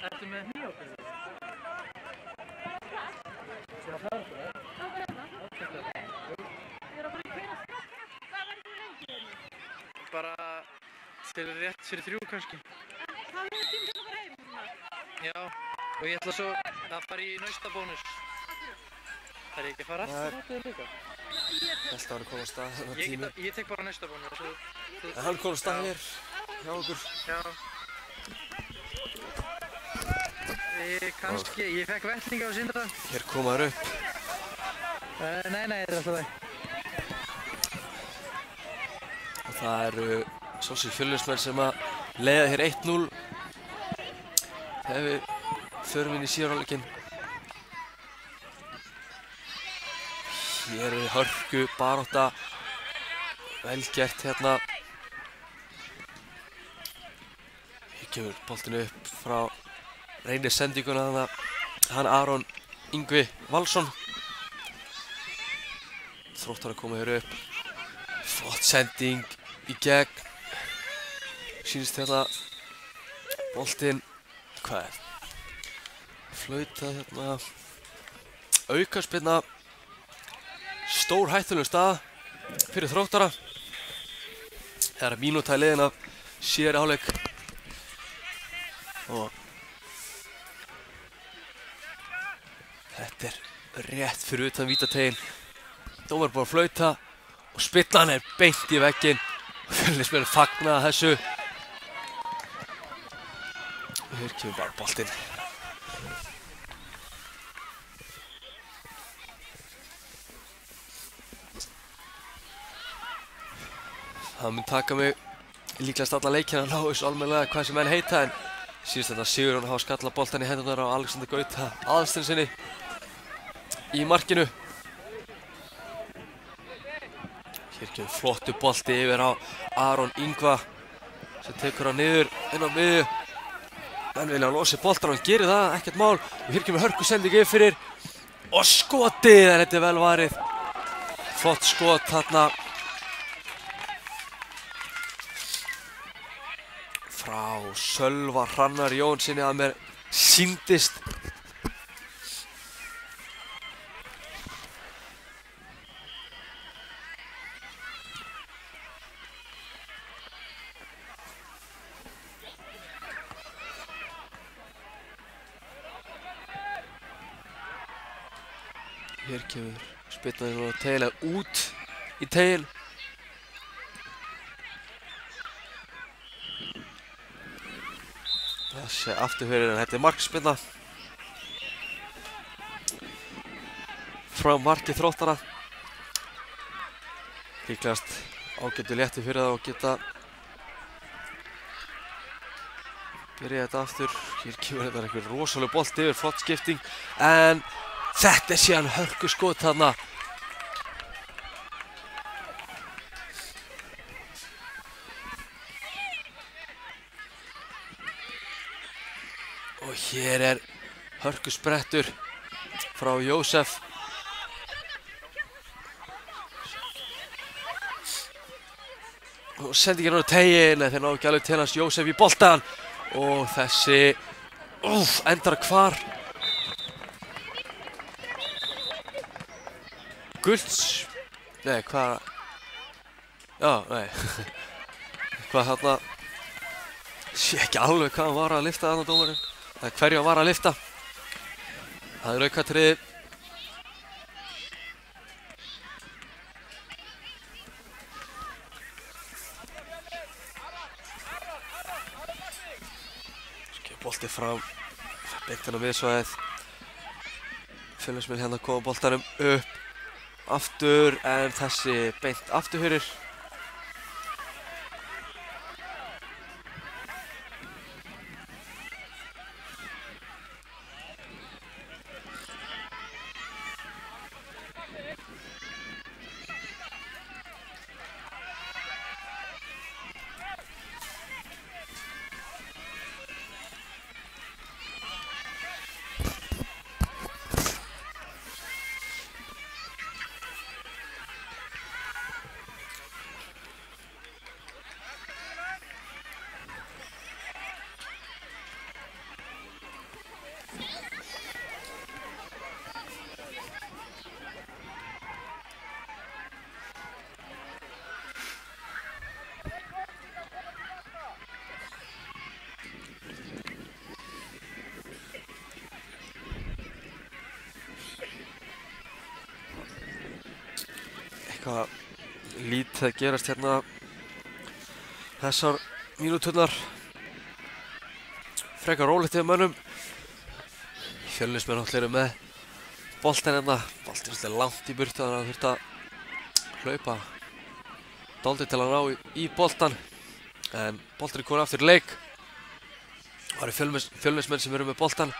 Ertu með hnífapinnu? Sér að fara það? Bara til rétt fyrir 3 kannski. Það verður tíma til að fara heim núna. Já, og ég ætla svo að fara í naustabónus. Það er ekki að fara aftur hátíð líka. Þetta var að koma á stað þennan tími. Ég tek bara naustabónus. En hann kom á stað hér hjá okkur. Já. Kannski, ég fekk vettlinga á Sindra. Hér koma þær upp. Nei, þetta er alltaf það. Og það eru Sósík Fjölnismenn sem að leiða hér 1-0 þegar við förum inn í síðari hálfleikinn. Hér er hörku barátta, vel gert hérna. Hér kemur boltinn upp frá reynir sendinguna þarna, hann Aron Yngvi Valsson. Þróttar að koma hér upp. Flott sending í gegn. Sýnist hérna boltinn, hvað er? Flautað hérna. Aukaspyrna. Stór hættulegum stað fyrir Þróttara. Það er mínúta í liðin af síðari hálfleik. Og þetta er rétt fyrir utan vítateiginn. Dómar búinn að flauta og spillan er beint í vegginn. Fjölnismenn fagna þessu. Og hér kemur bara boltinn. Það mun taka mig líklegast allan leikinn að ná þessu almennilega hvað sem menn heita, en síðust þetta Sigurjón hafa skallað boltann í hendurnar á Alexander Gauta Aðalsteinssyni í markinu. Hér kemur flottur bolti yfir á Aron Ingva sem tekur hann niður inn á miðju. Menn vilja losa boltan og hann gerir það, ekkert mál. Og hér kemur hörkusending yfir fyrir og skotið, en þetta er vel varið. Flott skot þarna frá Sölva Hrannar Jónssoni að mér sýndist. Hér kemur spyrnaði nú tegilega út í tegin. Þessi afturfyrir, en þetta er markspyrna frá marki Þróttara. Líklegast ágætu létti fyrir það og geta byrja þetta aftur. Hér kemur þetta einhver rosalega bolti yfir, flott skipting, en þetta er síðan hörkuskot þarna. Og hér er hörkusprettur frá Jósef. Og sendingin á tegin, en þeir ná ekki alveg til hans Jósef í boltan. Og þessi endar hvar? Gults, nei, hvað, já, nei, hvað þarna, sé ekki alveg hvað hann var að lyfta þarna dómarinn, eða hverju hann var að lyfta. Það er aukatriði. Skilja boltið fram, beint hann á miðsvæðið. Fjölnismenn hérna koma boltanum upp. Aftur, en þessi beint afturfyrir. Eitthvað lítið að gerast hérna þessar mínúturnar. Frekar rólegt yfir mönnum. Fjölnismenn allir eru með boltann hérna. Boltinn er svolítið langt í burtu, þannig að það þurfti að hlaupa dálítið til að ná í boltann. En boltinn er komin aftur í leik. Það eru Fjölnismenn sem eru með boltann.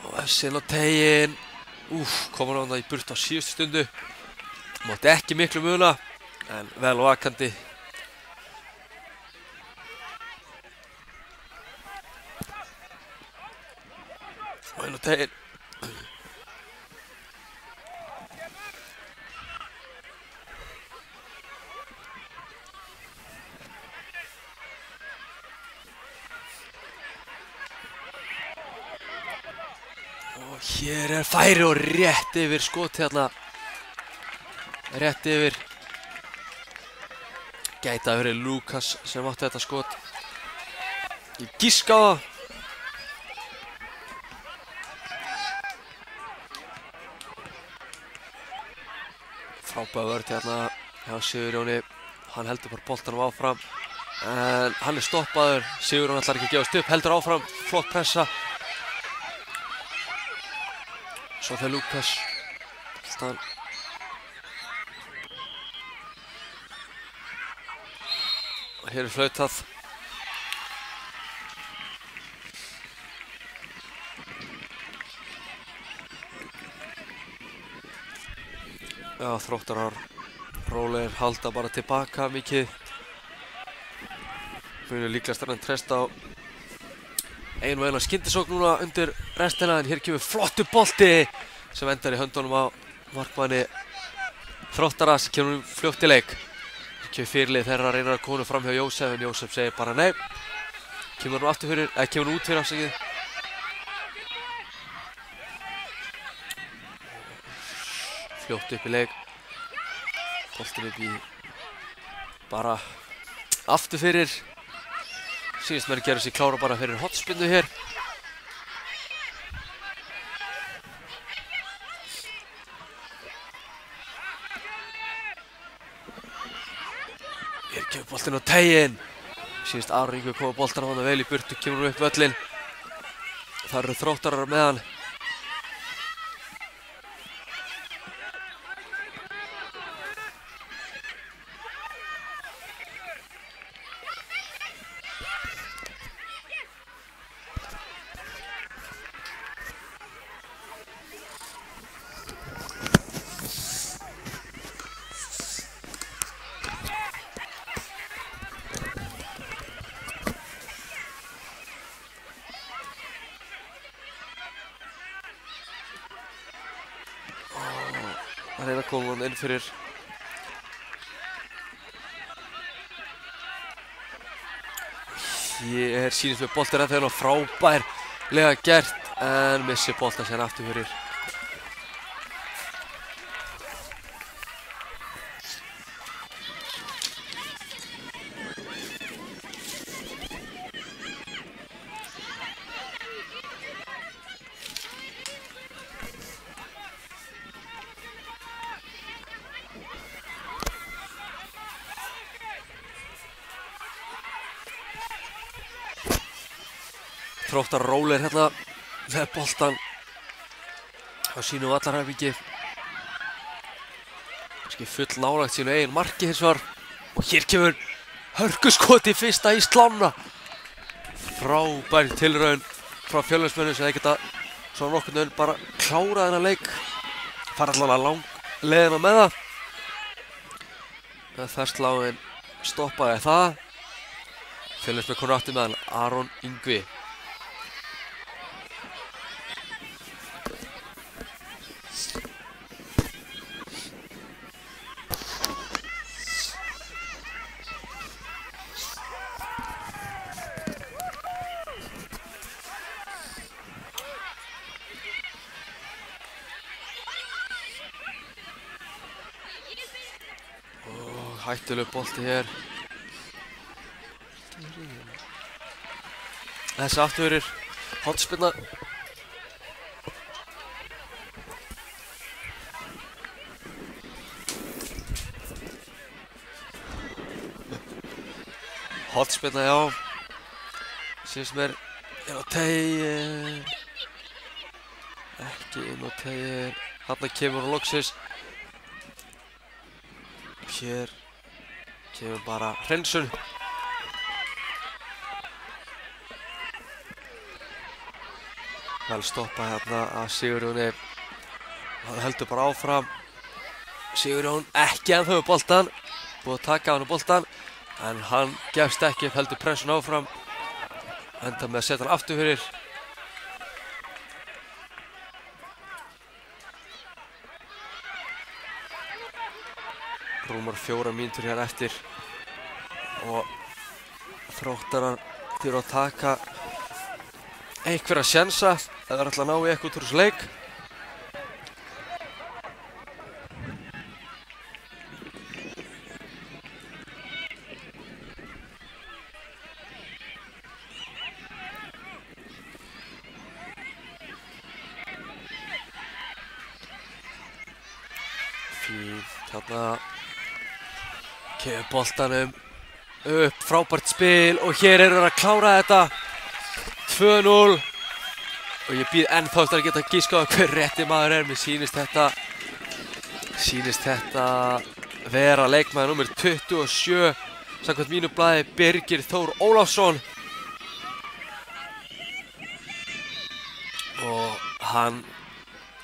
Og þessi inn á tegin. Komur hann það í burt á síðustu stundu. Mátti ekki miklu muna, en vel vakandi. Og inn á tegin. Og hér er færi og rétt yfir skot hérna. Rétt yfir. Gæti að verið Lukas sem átti þetta skot. Ég giska á það. Frábæð vörð hérna hjá Sigurjóni. Hann heldur bara boltanum áfram. En hann er stoppaður. Sigurjón ætlar ekki að gefast upp. Heldur áfram. Flott pressa. Svo þegar Lukas boltan Hér flautað. Já, Þróttarar rólegir halda bara tilbaka mikið. Munu líklegast að treysta á einu og eina skyndisókn núna undir restina, en hér kemur flottur bolti sem endar í höndunum á markmanni Þróttara sem kemur fljótt í leik. Hér kemur fyrirlið þeirra að reyna að koma fram hjá Jósef, en Jósef segir bara nei. Kemur hann aftur fyrir, eða kemur hann út fyrir afsakið. Fljótt upp í leik. Boltinn upp í bara aftur fyrir. Sýnist mér að gera sér klára bara fyrir hotspinnu hér. Hér kemur boltinn á teiginn. Sýnist Aron Yngvi koma boltann á hann vel í burtu, kemur hann upp völlinn. Það eru Þróttarar með hann. Það reyna að koma hann inn fyrir. Hér sýnist mér boltinn en það er frábærlega gert, en missi boltann síðan aftur fyrir. Þróttarar rólegir hérna með boltann á sínu vallarhelmingi. Kannski full nálægt sínu eigin marki hins vegar. Og hér kemur hörkuskoti fyrsta í slána. Frábær tilraun frá Fjölnismönnum sem þeir geta svona nokkurn veginn bara klárað þennan leik. Fara allavega langleiðina með það. Með þversláin stoppaði það. Fjölnismenn komur aftur með hann, Aron Yngvi. Hættulegur bolti hér. Þessi aftur fyrir hornspyrna. Hornspyrna, já. Sýnist mér inn á teiginn. Ekki inn á teiginn. Þarna kemur hann loksins. Hér kemur bara hreinsun. Vel stoppað hérna af Sigurjóni. Það heldur bara áfram. Sigurjón ekki ennþá með boltann. Búið að taka á hann boltann. En hann gefst ekki upp, heldur pressun áfram. Enda með að setja hann aftur fyrir. Rúmar 4 mínútur hér eftir og Þróttarar þurfa að taka einhverja sjensa ef þeir ætla að ná í eitthvað úr þessu leik. Fínt, þarna kemur boltanum upp, frábært spil og hér eru þeir að klára þetta 2-0 og ég býð ennþá eftir að geta giskað hver rétti maður er. Mér sýnist þetta vera leikmaður númer 27 samkvæmt mínu blaði Birgir Þór Ólafsson. Og hann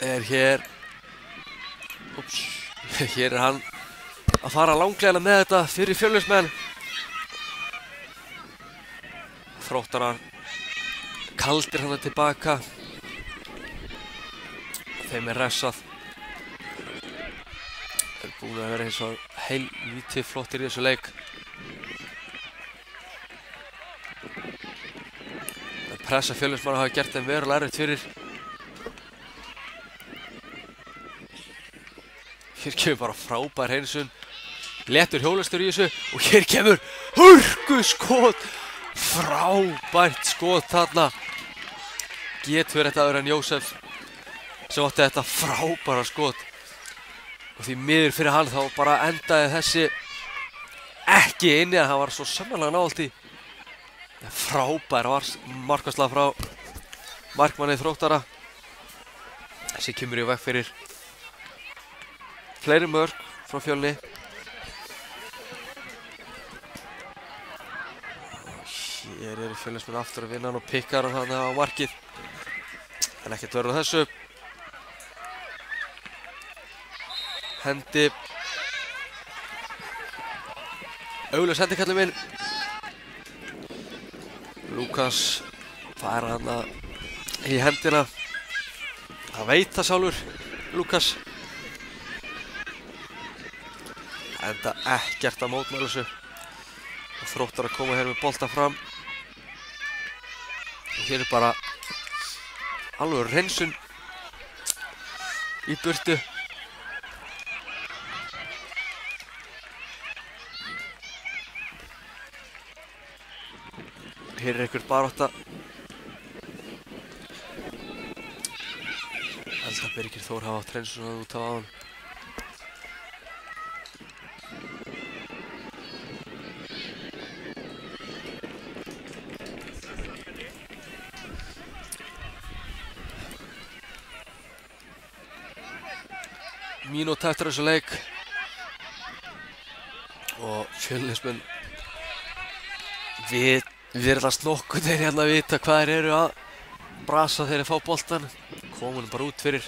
er hér, hér er hann að fara langlegana með þetta fyrir Fjölnismenn. Þróttarar kaldir hana tilbaka. Þeim er refsað. Þeir eru búin að vera eins og heilvítið flottir í þessu leik. Pressa Fjölnismanna hafa gert þeim verulega erfitt fyrir. Hér kemur bara frábær hreinsun. Léttur hjólastur í þessu og hér kemur hörkuskot. Frábært skot þarna. Getur þetta aður en Jósef sem átti þetta frábæra skot. Og því miður fyrir hann þá bara endaði þessi ekki inni en hann var svo sannarlega nálægt í. Frábær markvarsla frá markmanni Þróttara. Þessi kemur í veg fyrir fleiri mörk frá Fjölni. Hér eru Fjölnismenn aftur að vinna hann og pikkar hann á markið. En ekkert verður á þessu. Hendi. Augljós hendi kallið minn. Lukas fær hana í hendina. Það veit það sjálfur, Lukas. Enda ekkert að mótmæla þessu. Og Þróttar að koma hér með bolta fram. Og hér er bara alveg hreinsun í burtu. Hér er einhver barátta. Held að Birgir Þór hafa átt hreinsun út af áðan. Mínúta eftir þessu leik og Fjölnismenn virðast nokkuð þeir hérna að vita hvað þeir eru að brasa þegar þeir fá boltan. Komin bara út fyrir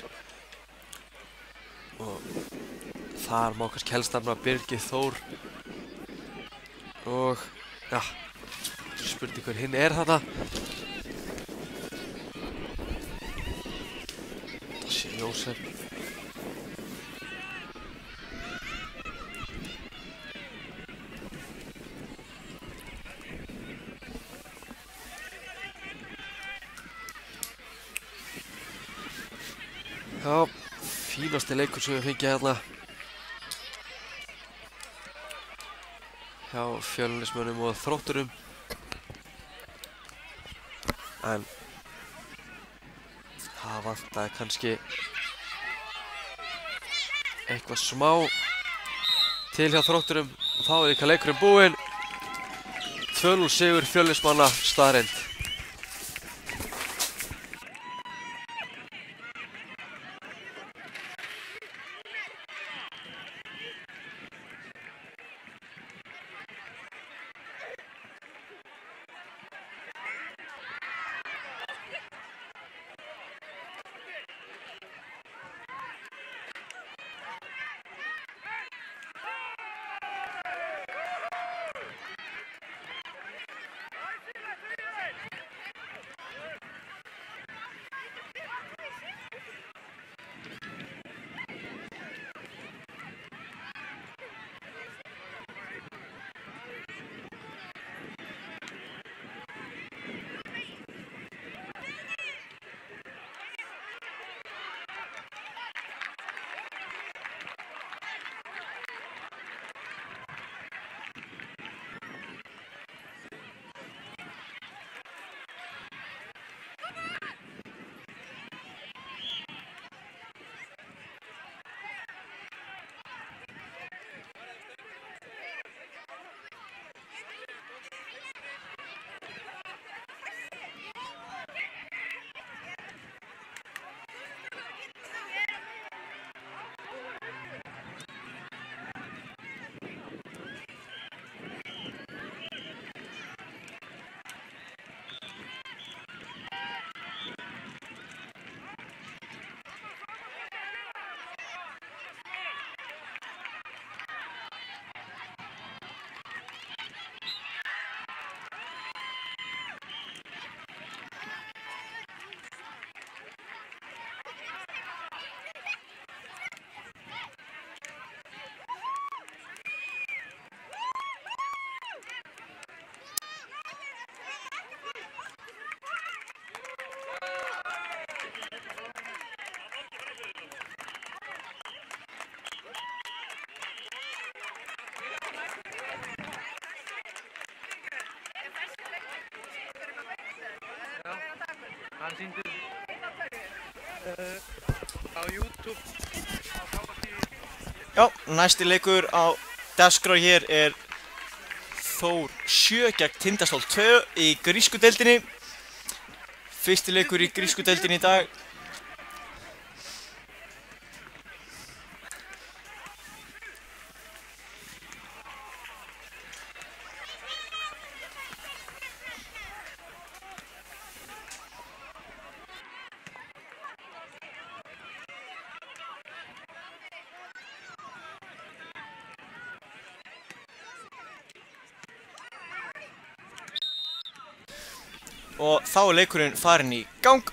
og þar má kannski helst nefna Birgir Þór og ja, spurning hver hinn er þarna. Það sé Jósef. Já, fínasti leikur sem við fengið hérna hjá Fjölnismönnum og Þrótturum. En það vantaði kannski eitthvað smá til hjá Þrótturum og þá er líka leikurinn búinn. 2-0 sigur Fjölnismanna staðreynd. Hann sýndur á YouTube á KTV. Já, næsti leikur á dagskrá hér er Þór 7 gegn Tindastól 2 í grísku deildinni. Fyrsti leikur í grísku deildinni í dag. Og þá er leikurinn farinn í gang.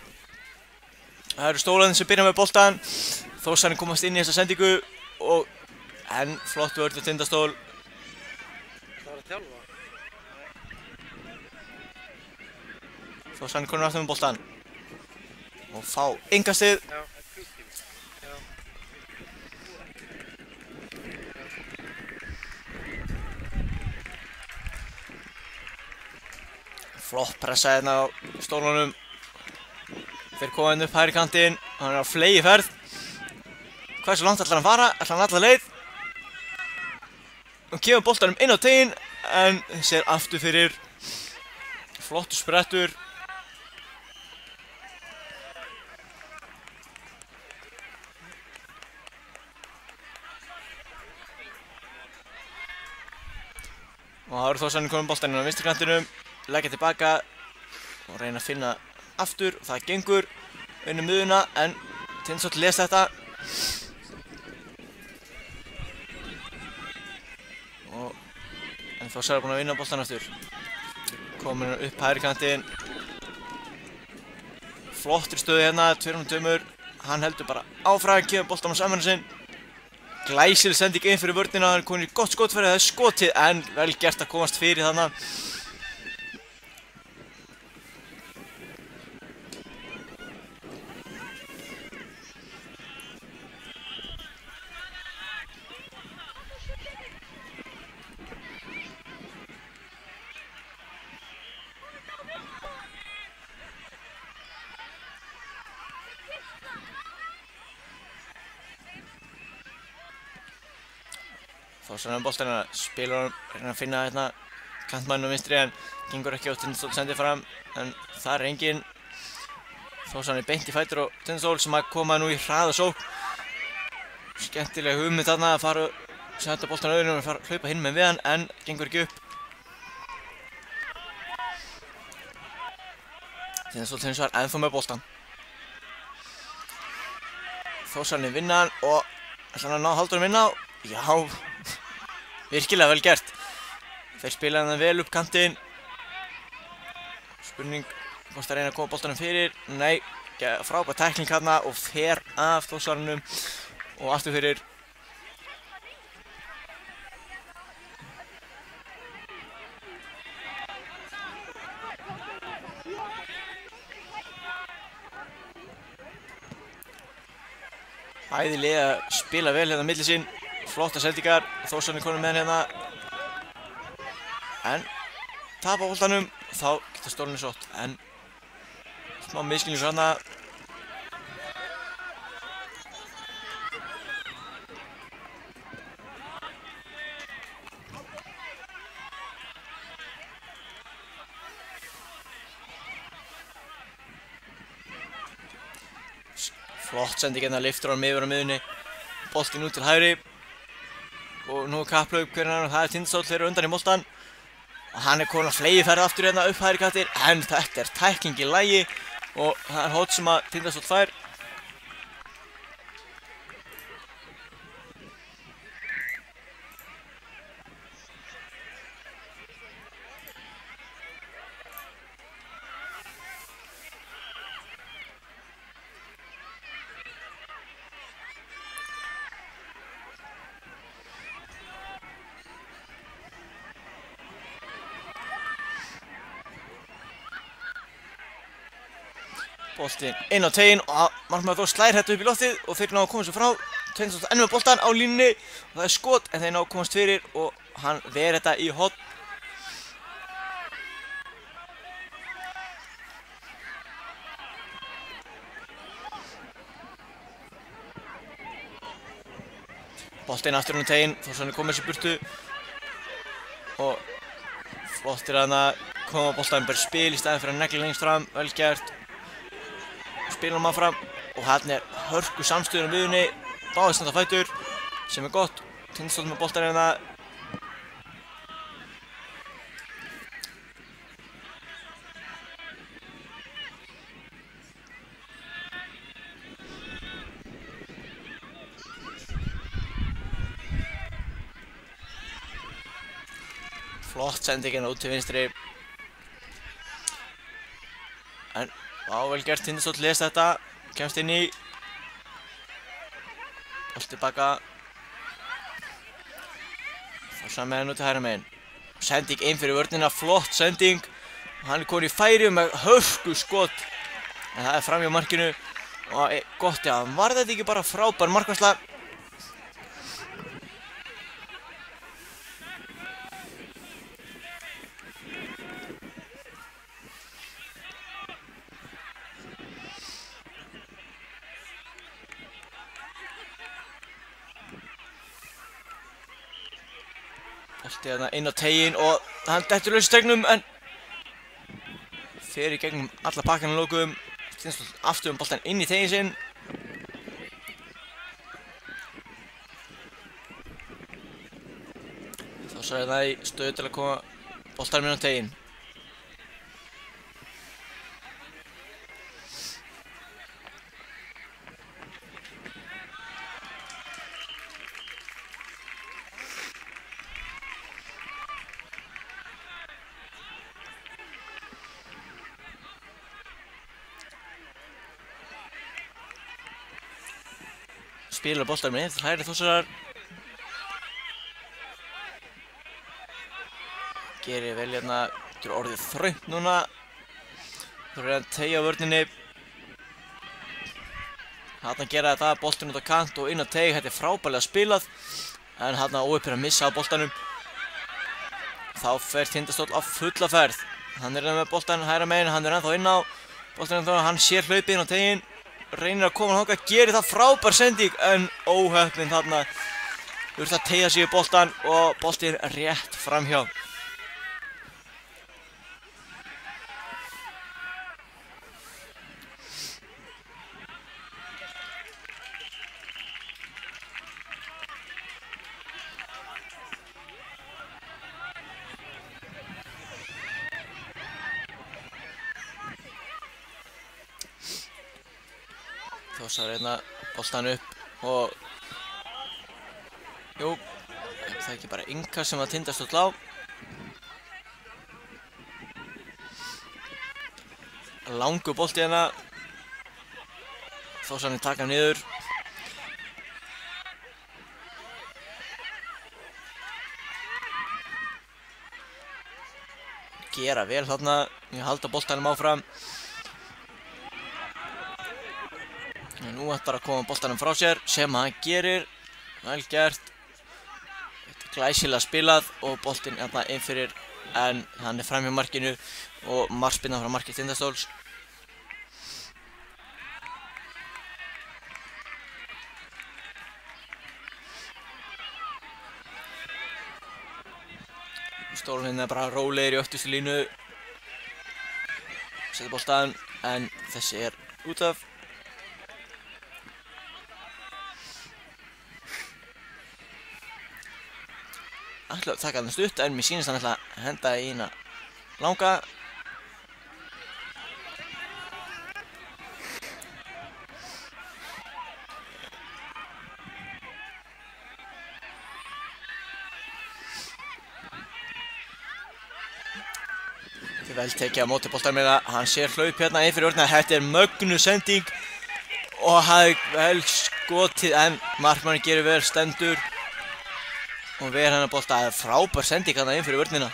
Það eru stólarnir sem byrja með boltan. Þórsarnir komast inn í þessa sendingu og enn flott vörn hjá Tindastól. Það var að þjálfa. Þórsarnir komnir aftur með boltan og fá innkastið. Já. Flott pressa hérna á stólunum. Þeir koma inn upp hægri kantinn. Hann er á fleygiferð. Hversu langt ætlar hann fara? Ætlar hann alla leið? Og kemur boltanum inn á teginn en sér aftur fyrir. Flottur sprettur. Og það eru Þórsarnir komin boltaninn á vinstri kantinum. Leggja tilbaka og reyna að finna aftur. Það gengur inn í miðjuna en Tindastóll les þetta. En Þórsar er búinn að vinna boltann aftur. Komin upp hægri kantinn. Flottur stöðu hérna, 2 dömur. Hann heldur bara áfram, kemur boltann á samverðin sinn. Glæsileg sending inn fyrir vörnina. Hann er komin í gott skotfæri, það er skotið en vel gert að komast fyrir þarna. Þórsarnir með boltann hérna, spilur hann, reyna að finna hérna kantmanninn á vinstri en gengur ekki á Tindastól sendið fram en það er enginn. Þórsarnir beint í fætur á Tindastól sem að koma nú í hraða sókn. Skemmtileg hugmynd þarna að fara og senda boltann á öðrunum og fara að hlaupa hinn með við hann en gengur ekki upp. Tindastóll hins vegar ennþá með boltann. Þórsarnir vinna hann og ætla hann að ná Halldóri vinna á. Já, virkilega vel gert. Þeir spila hann vel upp kantinn. Spurning hvort það reyna að koma boltanum fyrir. Nei, frábær tækling hérna og fer af Þórsarnum og aftur fyrir. Bæði lið að spila vel hérna milli sín. Flotta sendingar, Þórsarnir konum með hérna. En tapa boltanum, þá geta stólunni sótt. En smá misskilningur hérna. Flott sending hérna, liftur hann yfir á miðjunni. Boltinn út til hægri. Og nú er kapplaup hvernig hann og það er Tindastóll, þeir eru undan í boltan. Og hann er komin að fleygiferð aftur hérna upp hægri kantir. En þetta er tækling í lagi og það er hótt sem að Tindastóll fær. Boltinn inn á teginn og markmaður Þór slær þetta upp í loftið og þeir ná að koma sér frá. Tindastóll enn með boltann á línunni og það er skot en þeir ná að komast fyrir og hann ver þetta í horn. Boltinn aftur inn á teginn, Þórsarnir komið sér burtu. Og flottir að koma boltanum bara spil í staðinn fyrir að negla lengst fram, vel gert. Spilum hann fram og hann hörku samstöðun á miðjunni, báðir standa fætur, sem gott. Tindastóll með boltan hérna. Flott sendingin út til vinstri. En vel gert, Tindastóll les þetta, kemst inn í. Bolt tilbaka. Þórsar með hann út til hægra megin. Sending inn fyrir vörnina, flott sending. Hann komin í færi með hörku skot. En það fram hjá markinu. Og gott, já, var þetta ekki bara frábær markvarsla? Bolti hérna inn á teginn og hann dettur laus í tegnum en fer í gegnum alla pakkana lokum. Tindastóll aftur boltan inn í teginn sinn. Þórsar hérna í stöðu til að koma boltanum inn á teginn. Spilar boltanum inn til hægri Þórsarar. Gerir vel hérna, þetta er orðið þröngt núna. Þú er að teygja vörninni. Þarna gera þetta, boltinn út á kant og inn á teig, þetta er frábærlega spilað. En þarna óöppir að missa á boltanum. Þá fer Tindastóll á fulla ferð. Hann er með boltan hægra megin, hann er ennþá inn á. Boltinn ennþá, hann sér hlaupið inn á teginn. Reynir að koma þangað, gerir það frábær sending en óheppinn þarna. Þurft að teygja sig í boltan og boltinn rétt framhjá. Þórsar hérna boltan upp og jú, það er ekki bara innkast sem að Tindastóll á. Langur bolti hérna. Þórsarnir taka hann niður. Gera vel þarna, ég halda boltanum áfram. Nú ætlar að koma boltanum frá sér sem hann gerir, vel gert. Þetta er glæsilega spilað og boltinn er þarna inn fyrir en hann er fram hjá markinu og markspyrna frá marki Tindastóls. Stórminn er bara rólegir í öftustu línu. Setur boltan en þessi er út af. Ætla að taka hann stutt en mér sýnist hann ætla að henda í eina langa. Þetta er vel tekið á móti boltanum með það. Hann sér hlaup hérna inn fyrir vörnina. Þetta er mögnu sending og það er vel skotið en markmann gerir vel stendur. Og ver hennar bolta, það er frábær sending hérna inn fyrir vörnina.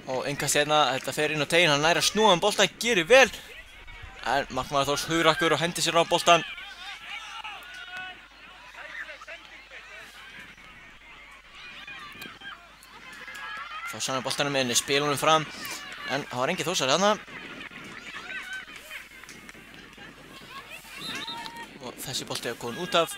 Og innkast hérna, þetta fer inn á teginn, hann nær að snúa boltan, gerir vel. En markmaður Þórs hugrakkur og hendir sér á boltan. Þórsar með boltanum inni, spila honum fram. En það var engin Þórsari þarna. Og þessi bolti er komin út af.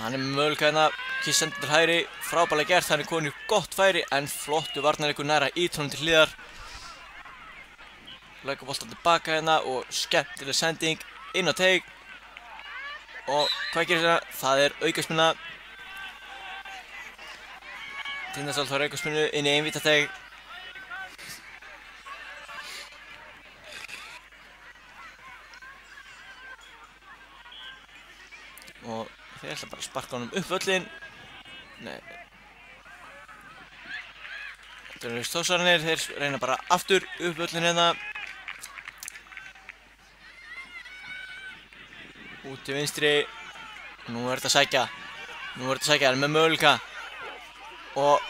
Hann er með möguleika hérna, Kiss sendir til hægri, frábærlega gert, hann er komin í gott færi en flottu varnarleikur næra ítrunum til hliðar. Leggur boltan tilbaka hérna og skemmtileg sending inn á teig. Og hvað gerir hérna? Það er aukaspyrna. Tindastóll fær aukaspyrnu inn í einvítateig. Og þeir ætla bara að sparka honum upp völlinn. Nei. Þetta eru Þórsararnir, þeir reyna bara aftur upp völlinn hérna. Út til vinstri. Nú er þetta að sækja. Hann er með möguleika. Og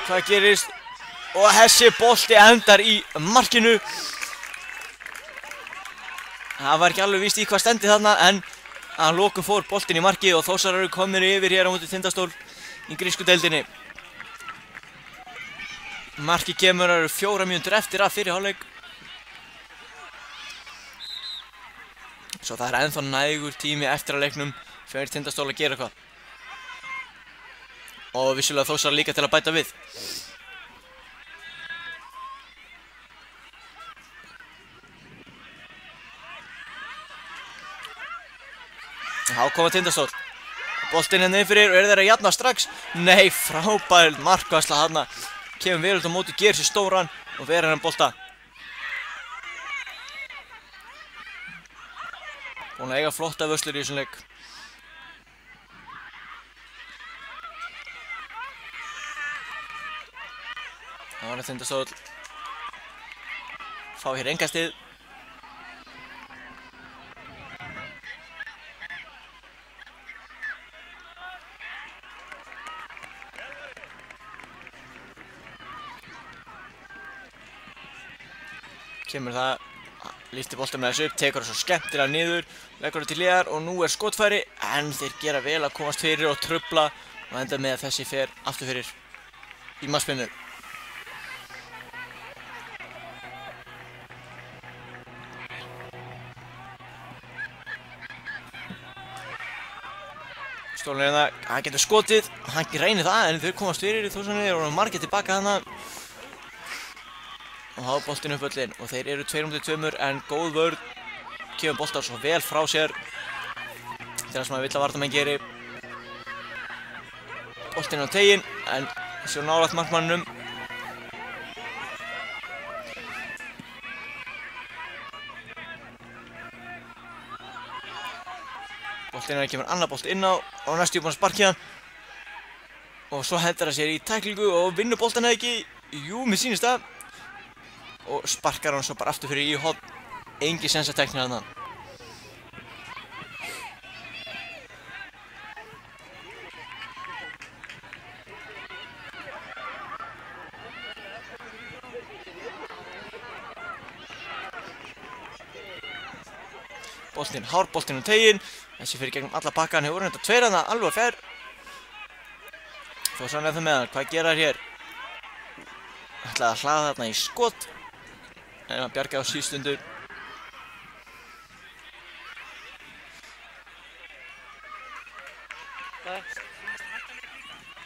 hvað gerist? Og þessi bolti endar í markinu. Það var ekki alveg víst í hvað stendi þarna en að lokum fór boltinn í markið og Þórsarar eru komnir yfir hér á móti Tindastól í grísku deildinni. Markið kemur, það eru 4 mínútur eftir að fyrri hálfleik. Svo það er ennþá nægur tími eftir að leiknum fyrir Tindastól að gera eitthvað. Og vissulega Þórsarar líka til að bæta við. Þá koma Tindastól. Boltinn hérna inn fyrir og þeir að jafna strax. Nei, frábær markvarsla þarna. Kemur vel út á móti, gerir sér stóran og verður hann bolta. Búinn að eiga flotta vörslur í þessum leik. Það var að Tindastól fá hér engastið. Kemur það, lífti boltanum með þessu upp, tekur það svo skemmtilega niður, leggur það til hliðar og nú er skotfæri en þeir gera vel að komast fyrir og trufla og enda með að þessi fer aftur fyrir í markspyrnu. Stólinn hérna, hann getur skotið, hann reynir það en þau komast fyrir í Þórsararnir og margir tilbaka þarna. Og hafa boltinn upp völlinn og þeir eru 2-2 en góð vörn kemur boltar svo vel frá sér til það sem að vill að varnarmenn geri. Boltinn á teiginn en svo nálægt markmanninum. Boltinn hérna kemur annar bolt inn á og næstu búinn að sparkja hann og svo hendur það sér í tæklingu og vinnur boltann eða ekki. Jú, mér sýnist það. Og sparkar hann svo bara aftur fyrir í horn. Engin sens að tekna þarna. Boltinn, hárboltinn á teiginn. Þessi fyrir gegnum alla pakkan, hefur þetta tveir þarna, alveg fer. Þórsararnir það með hann, hvað gera þær hér? Ætlaði að hlaða þarna í skot. En hann bjargaði á síðstundu.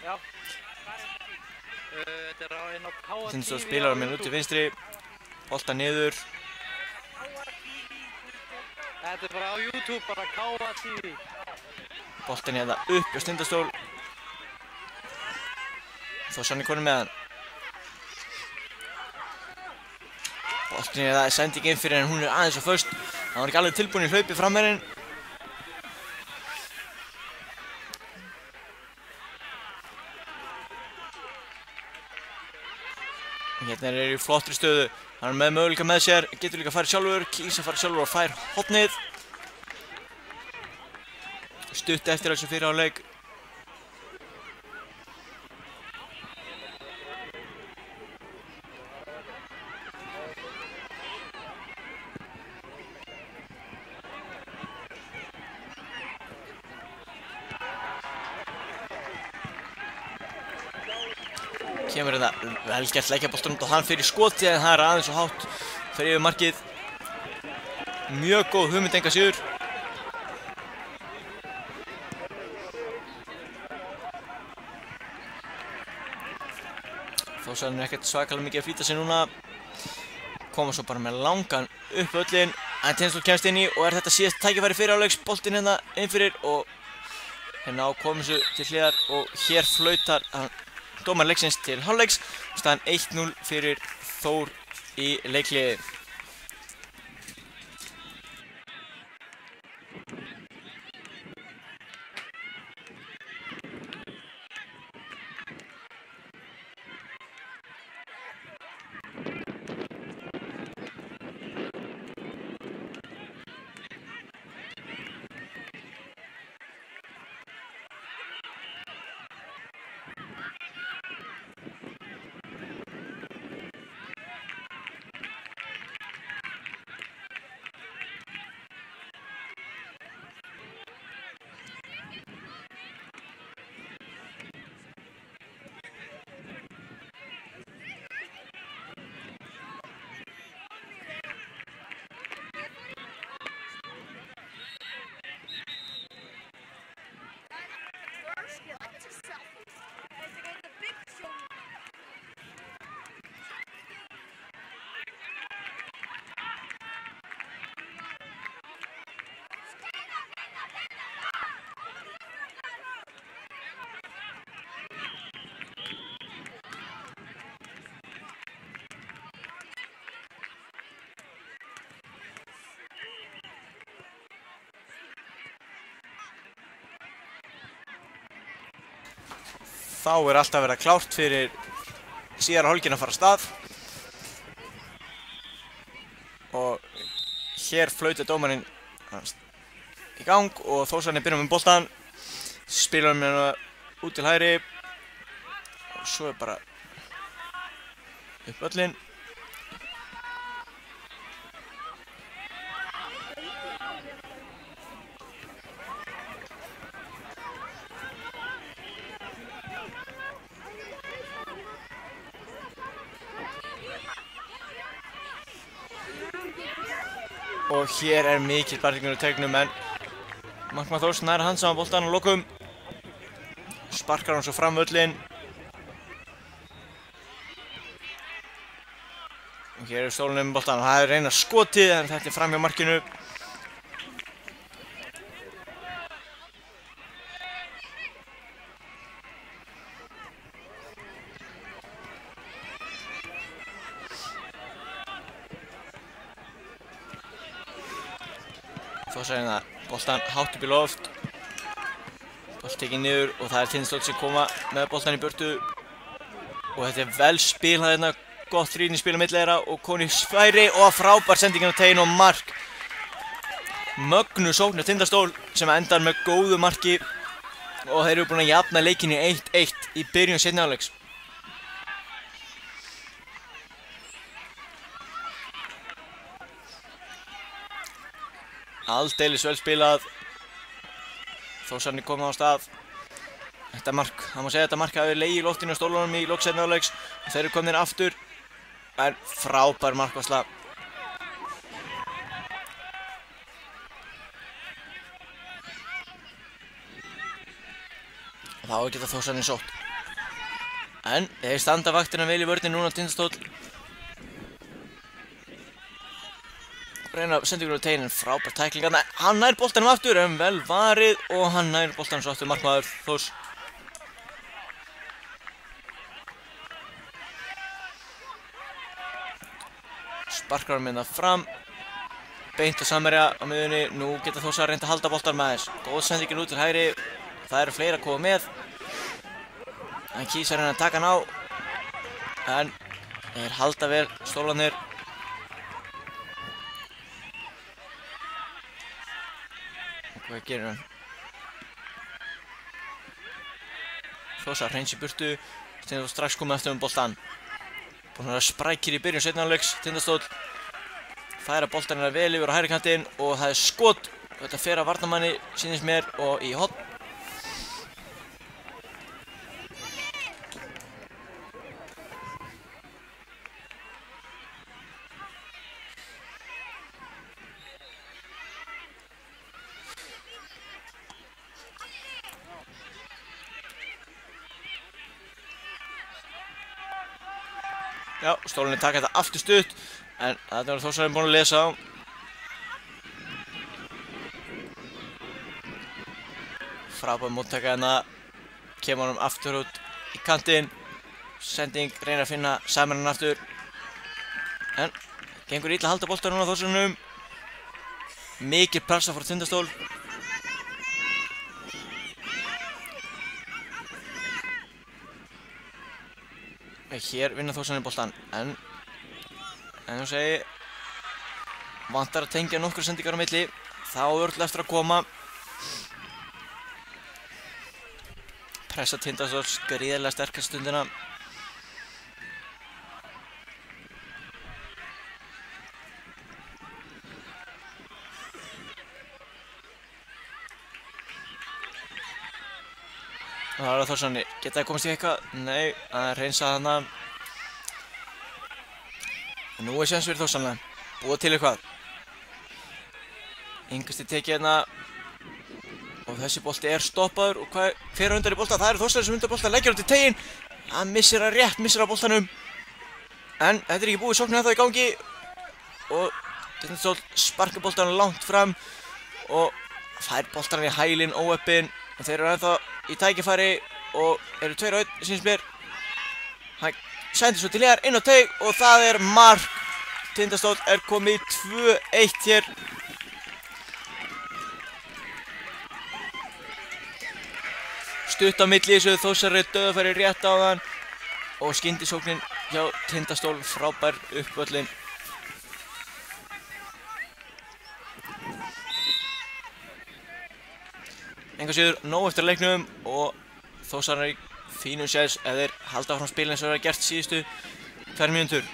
Já. Þetta er inn á KTV. Tindastóll spilar á minn út til vinstri. Bolta niður. Þetta er bara á YouTube, bara KTV. Boltin hérna upp hjá Tindastól. Þórsararnir konur með hann. Boltin hérna er sending inn fyrir en hún er aðeins á föst. Hann var ekki alveg tilbúinn í hlaupi framherinn. Hérna er í flottri stöðu. Hann er með möguleika með sér, getur líka að fara sjálfur, kýs að fara sjálfur og fær hornið. Stutt eftir þessu fyrir hálfleik. Kemur hérna vel gert leggjaboltan út og hann fyrir skoti en það er aðeins og hátt fyrir yfir markið. Mjög góð hugmynd enga síður. Þórsarinn er ekkert svakalega mikið að flýta sig núna. Koma svo bara með langan upp völlinn, en Tindastóll kemst inn í og er þetta síðast tækifæri fyrir hálfleiks, boltinn hérna inn fyrir og hérna á komið til hliðar og hér flautar dómari leiksins til hálfleiks, staðan 1-0 fyrir Þór í leikliði. Þá er allt að vera klárt fyrir síðara hálfleikinn að fara af stað. Og hér flautar dómarinn í gang og Þórsararnir byrja með boltann. Spilar hann hérna út til hægri og svo er bara upp völlinn. Og hér er mikill barningur í tegnum en Markmann Þórs nær hann saman boltan á lokum. Sparkar hann svo fram völlinn. Og hér er Stólunni með boltan og það er reyna skotið en þetta er fram hjá markinu. Þórsarinn að boltan hátt upp í loft. Bolt tekið niður og það er Tindastóll sem koma með boltan í burtu. Og þetta er vel spilað hérna, gott rýnispil á milli þeirra og Koni færi og frábær sendingin á tegin og mark. Mögnu sókn á Tindastóll sem endar með góðu marki og þeir eru búin að jafna leikinn í 1-1 í byrjun seinni hálfleiks. Aldeilis vel spilað. Þórsararnir koma á stað. Þetta mark, það má segja að þetta mark hafi legið í loftinu á Stólunum í lok seinni hálfleiks. Þeir eru komnir aftur. En frábær markvarsla. Þá geta Þórsararnir sótt. En þeir standa vaktina vel í vörðin núna Tindastóll. Reyna sendingur á teginn, frábær tækling þarna. Hann nær boltanum aftur en vel varið og hann nær boltanum svo aftur markmaður Þórs. Sparkar hann minna fram. Beint að samverja á miðunni. Nú geta Þórsararnir reynt að halda boltanum aðeins. Góð sendingin út til hægri. Það eru fleiri að koma með. Hann kýsar hann að taka hann á. En þeir halda vel Stólarnir. Hvað gerir hann? Þórsar hreins í burtu. Tindastóll strax komið eftir boltan. Búinn að vera sprækir í byrjun seinni hálfleiks. Tindastóll færa boltanina vel yfir á hægri kantinn og það er skot. Þetta fer að varnarmanni sýnist mér og í horn. Já, Stólarnir taka þetta aftur stutt, en þetta var Þórsarinn búinn að lesa á. Frábær móttaka hérna, kemur honum aftur út í kantinn. Sending, reynir að finna Sæmarann aftur. En gengur illa að halda bolta núna á Þórsarinnum. Mikil pressa frá Tindastól. Hér vinna Þórsarinn boltan, en þú segi, vantar að tengja nokkur sendingar á milli. Þá örugglega eftir að koma. Pressa Tindastóls gríðarlega sterkast stundina. Það var Þórsarinn, geta það komast í eitthvað? Nei, að reynsa þarna. Nú séns fyrir Þórsarinn, búið til eitthvað. Yngasti tekið hérna. Og þessi bolti stoppaður og hver er undan í bolta? Það er Þórsarinn sem undan bolta, leggir á til teginn. Hann missir að rétt, missir að boltanum. En þetta er ekki búið, sóknin ennþá í gangi. Og Tindastól sparkar boltanum langt fram. Og fær boltanum í hælinn, óheppinn. Og þeir eru ennþá í tækifæri og eru 2-1, syns mér. Hann sendir svo til hér inn á teig og það er mark. Tindastól er komið 2-1 hér. Stutt á milli þessu, Þórsarinn dauðafæri rétt á þann. Og skyndisóknin hjá Tindastól, frábær uppvöllin. Enga síður, nóg eftir leiknum og Þórsarinn er í fínum séns ef þeir halda áfram spilin eins og þeir hafa gert síðustu 2 mínútur.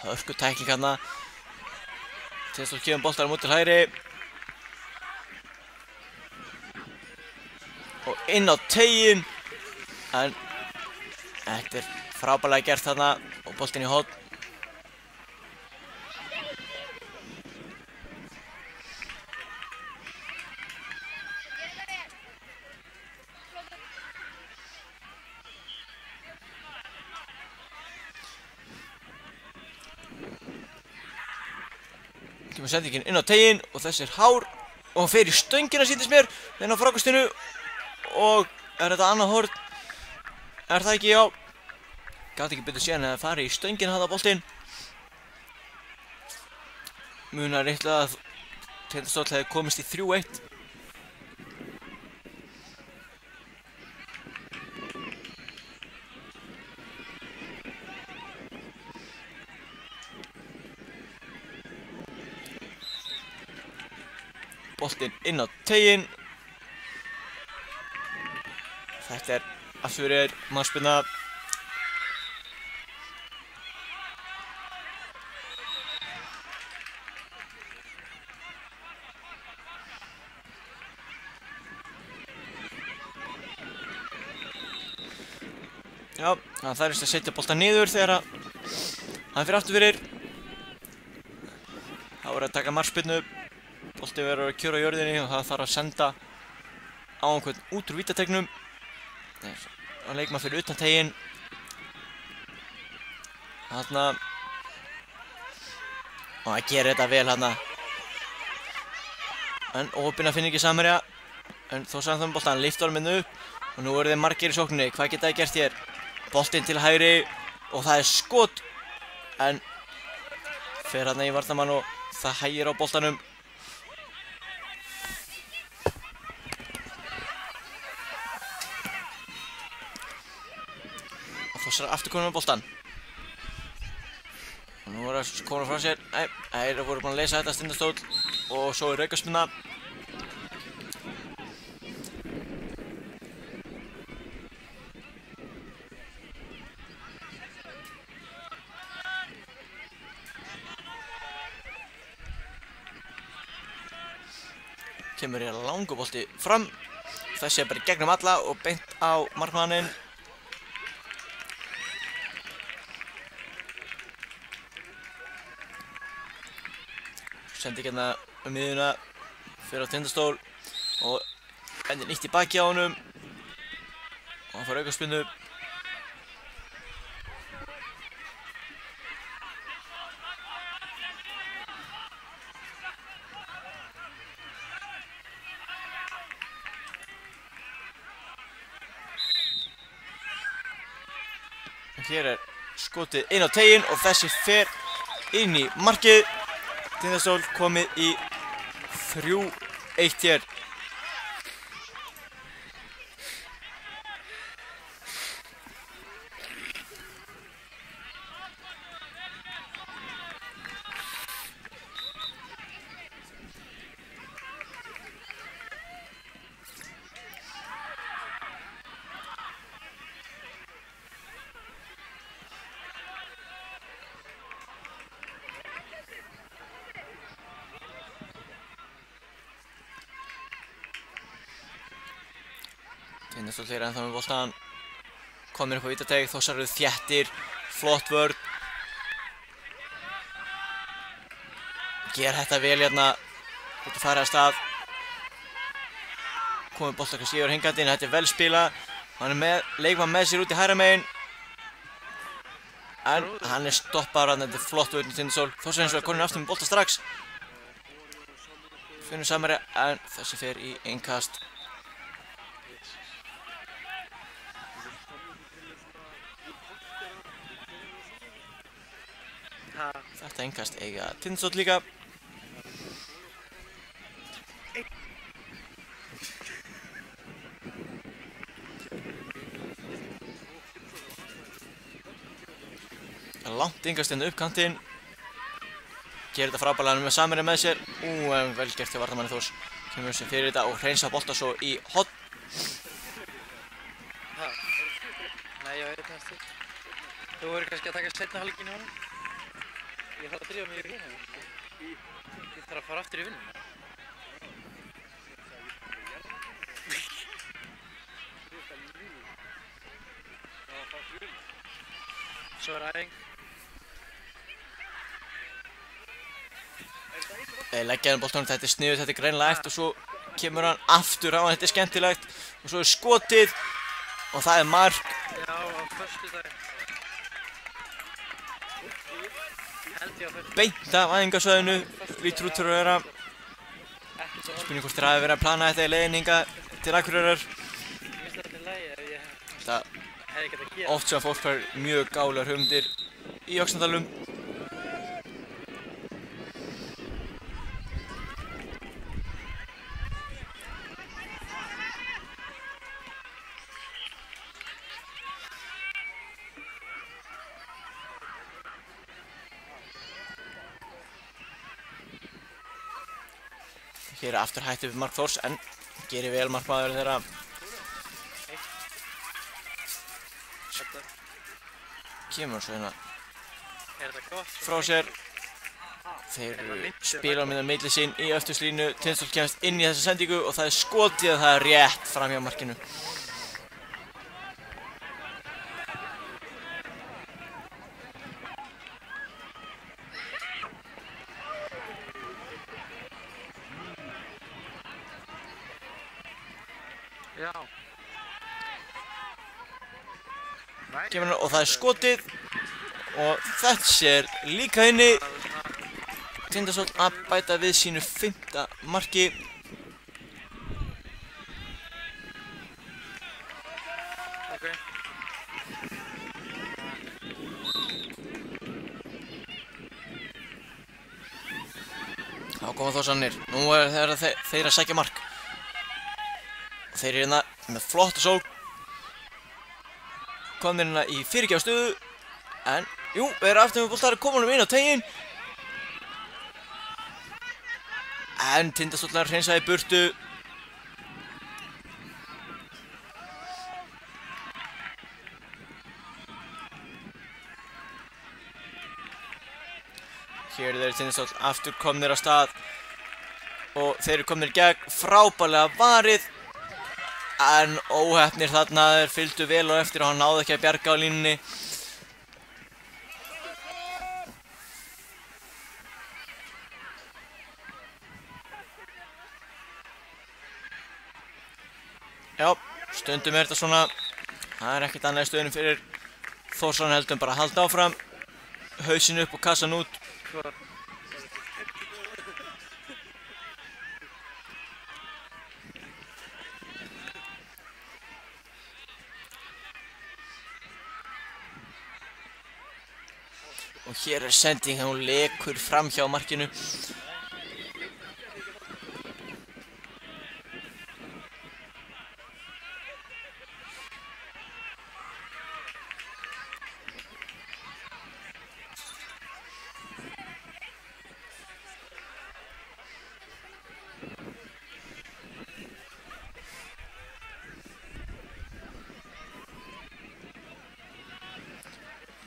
Hörku tækling hérna. Tindastól kemur boltanum út til hægri. Og inn á teginn. En þetta er frábærlega gert þarna og boltinn í horn. Kemur sendingin inn á teginn og þessi er hár og hann fer í stöngina sýndist mér þennan á frákastinu. Og er þetta annað horn? Er það ekki? Já. Gat ekki betur séð en að fara í stöngin hana boltinn. Munar eitthvað að Tindastóll hefði komist í 3-1. Boltinn inn á teginn. Þetta er aftur mannspyrna. Já, það þarf að setja boltan niður þegar hann fyrir aftur fyrir. Það voru að taka markspyrnu. Bolti verður að kjöra á jörðinni og það þarf að senda á einhvern út úr vítategnum. Og leikmann fyrir utan teginn. Þarna. Og það gerir þetta vel þarna. En óheppinn að finna ekki samherja. En þó samt þannig boltan, lyftir honum hérna upp. Og nú eru þeir margir í sókninni. Hvað geta þeir gert hér? Boltinn til hægri. Og það er skot. En fer þarna í varnarmann og það hægir á boltanum. Þórsarinn aftur komin með boltan. Og nú er það komin frá sér. Nei, þeir voru búin að leysa þetta Tindastóll. Og svo er aukaspyrna. Kemur hér langur bolti fram. Þessi er bara í gegnum alla og beint á markmanninn. Sendi ekki hérna miðjuna, fyrir á Tindastól og endir nýtt í baki á honum og hann fær aukaspyrnu. Hér skotið inn á teiginn og þessi fer inn í markið. Tindastól komið í 3-1 hér. Tindastól þeir ennþá með boltan. Komir upp á vítateig, Þórsararnir þéttir, flott vörn. Ger þetta vel hérna, getur farið af stað. Komið boltan kannski yfir hingandinn, þetta er vel spilað. Hann er með leikmann með sér út í hægra megin. En hann er stoppaður þarna, þetta er flott vörn í Tindastól. Þórsararnir hins vegar komin aftur með boltan strax. Finnur Samherja, en þessi fer í innkast. Þetta innkast eiga Tindastóll líka. Langt innkast hérna upp kantinn. Gerir þetta frábærlega með Samherja með sér. En vel gert hjá varnarmanni Þórs. Kemur sem fyrir þetta og hreinsa bolta svo í horn. Nei, ég veit næstu. Þú voru kannski að taka seinna hálfleikinn í honum. Ég þarf að drífa mig í vinnunum. Ég þarf að fara aftur í vinnunum. Svo æfing. Leggja hann boltanum, þetta sniðugt, þetta greinilega eftir og svo kemur hann aftur á hann, þetta skemmtilegt og svo skotið og það mark. Já, á föstudag. Beint af æfingasvæðinu, lítur út fyrir að vera. Spurning hvort þeir hafi verið að plana þetta í leiðninga til Akureyrar. Það oft sem fólk fær mjög gálegar hugmyndir í Öxnadalum. Hér aftur hætti við mark Þórs, en gerir vel markmaður þeirra. Kemur svo hérna frá sér. Þeir spila með milli sín í öftuslínu. Tindastóll kemst inn í þessa sendingu og það er skotið og það er rétt fram hjá markinu. Já. Kemur hann og það er skotið og þessi er líka inni. Tindastóll að bæta við sínu 5. marki. Okay. Þá koma Þórsararnir. Nú er þeir að sækja mark. Þeir eru hérna með flotta sókn. Komnir hérna í fyrirgjáðstöðu. En, jú, við erum aftur með boltar, komum inn á teiginn. En Tindastóll hreinsaði burtu. Hér eru þeir Tindastóll aftur komnir á stað. Og þeir eru komnir gegn, frábærlega varið. En óheppnir þarna, þeir fylgdu vel á eftir og hann náði ekki að bjarga á línunni. Já, stundum er þetta svona, það er ekkert annað í stöðunum fyrir Þórsson heldur bara að halda áfram, hausinn upp og kassan út. Og hér er sending, hún lekur fram hjá markinu.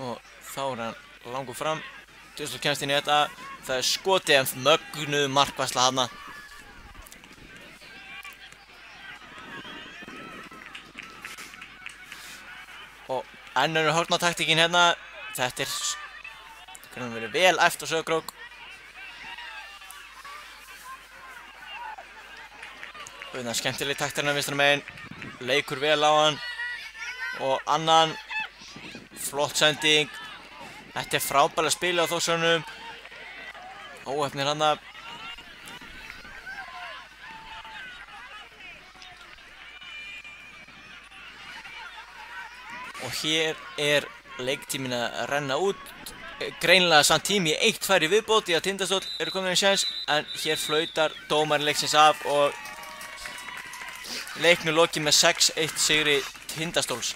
Og þá er hann langur fram, Dusslur kemst inn í þetta, það er skotið en mögnuð markvarsla þarna. Og enn önnur hornataktíkin hérna, þetta er hvernig verið vel æft á Sauðárkrók. Og það er skemmtileg taktur hérna vinstra megin, leikur vel á hann og annan. Flott sending. Þetta er frábært spil á Þórssonum. Óheppnir hana. Og hér er leiktíminn að renna út. Greinilega samt tími í 1-2 viðbót í að Tindastóll eru komin í séns, en hér flautar dómarinn leiksins af og leiknum lokið með 6-1 sigri Tindastóls.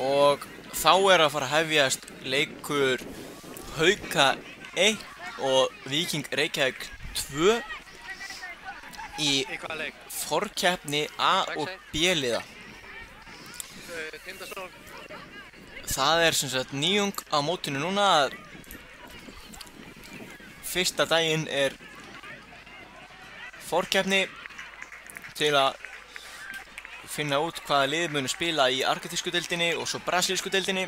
Og þá er að fara að hefjast leikur Hauka 1 og Víking Reykjavík 2 í forkeppni A og B liða. Það er sem sagt nýjung á mótinu núna að fyrsta daginn er forkeppni til að finna út hvaða lið munu spila í argentísku deildinni og svo brasilísku deildinni.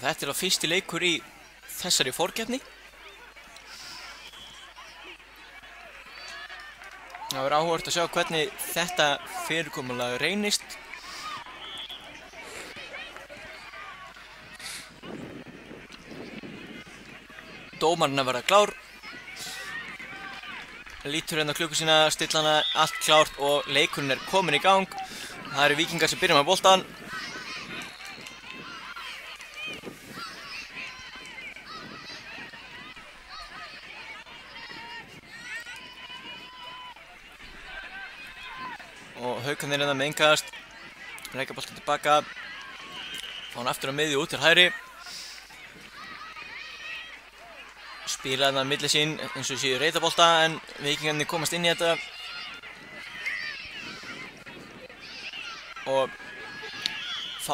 þetta þá fyrsti leikur í þessari forkeppni. Það verður áhugavert að sjá hvernig þetta fyrirkomulag reynist. Dómarinn að verða klár. Lítur hérna klukku sína, stilla hana, allt klárt og leikurinn komin í gang. Það eru Víkingar sem byrja með boltan. Og Haukarnir hérna með innkast. Leggja boltan tilbaka. Fá hann aftur á miðju út til hægri. Spila þarna milli sín eins og séu reytabolta en Víkingarnir komast inn í þetta. Og fá,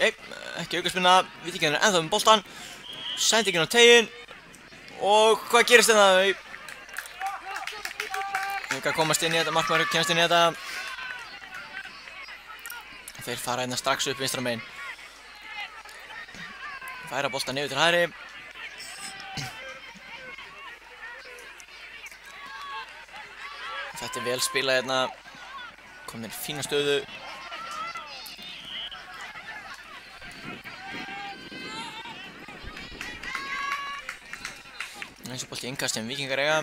ekki aukaspinna, Víkingarnir ennþá með boltan. Sendingin á teiginn. Og hvað gerist þetta? Haukar komast inn í þetta, markmaður kemst inn í þetta. Þeir fara hérna strax upp vinstra megin. Færa boltan niður til hægri. Þetta vel spilað hérna. Komin í fína stöðu. Eins og bolti innkast sem Víkingar eiga.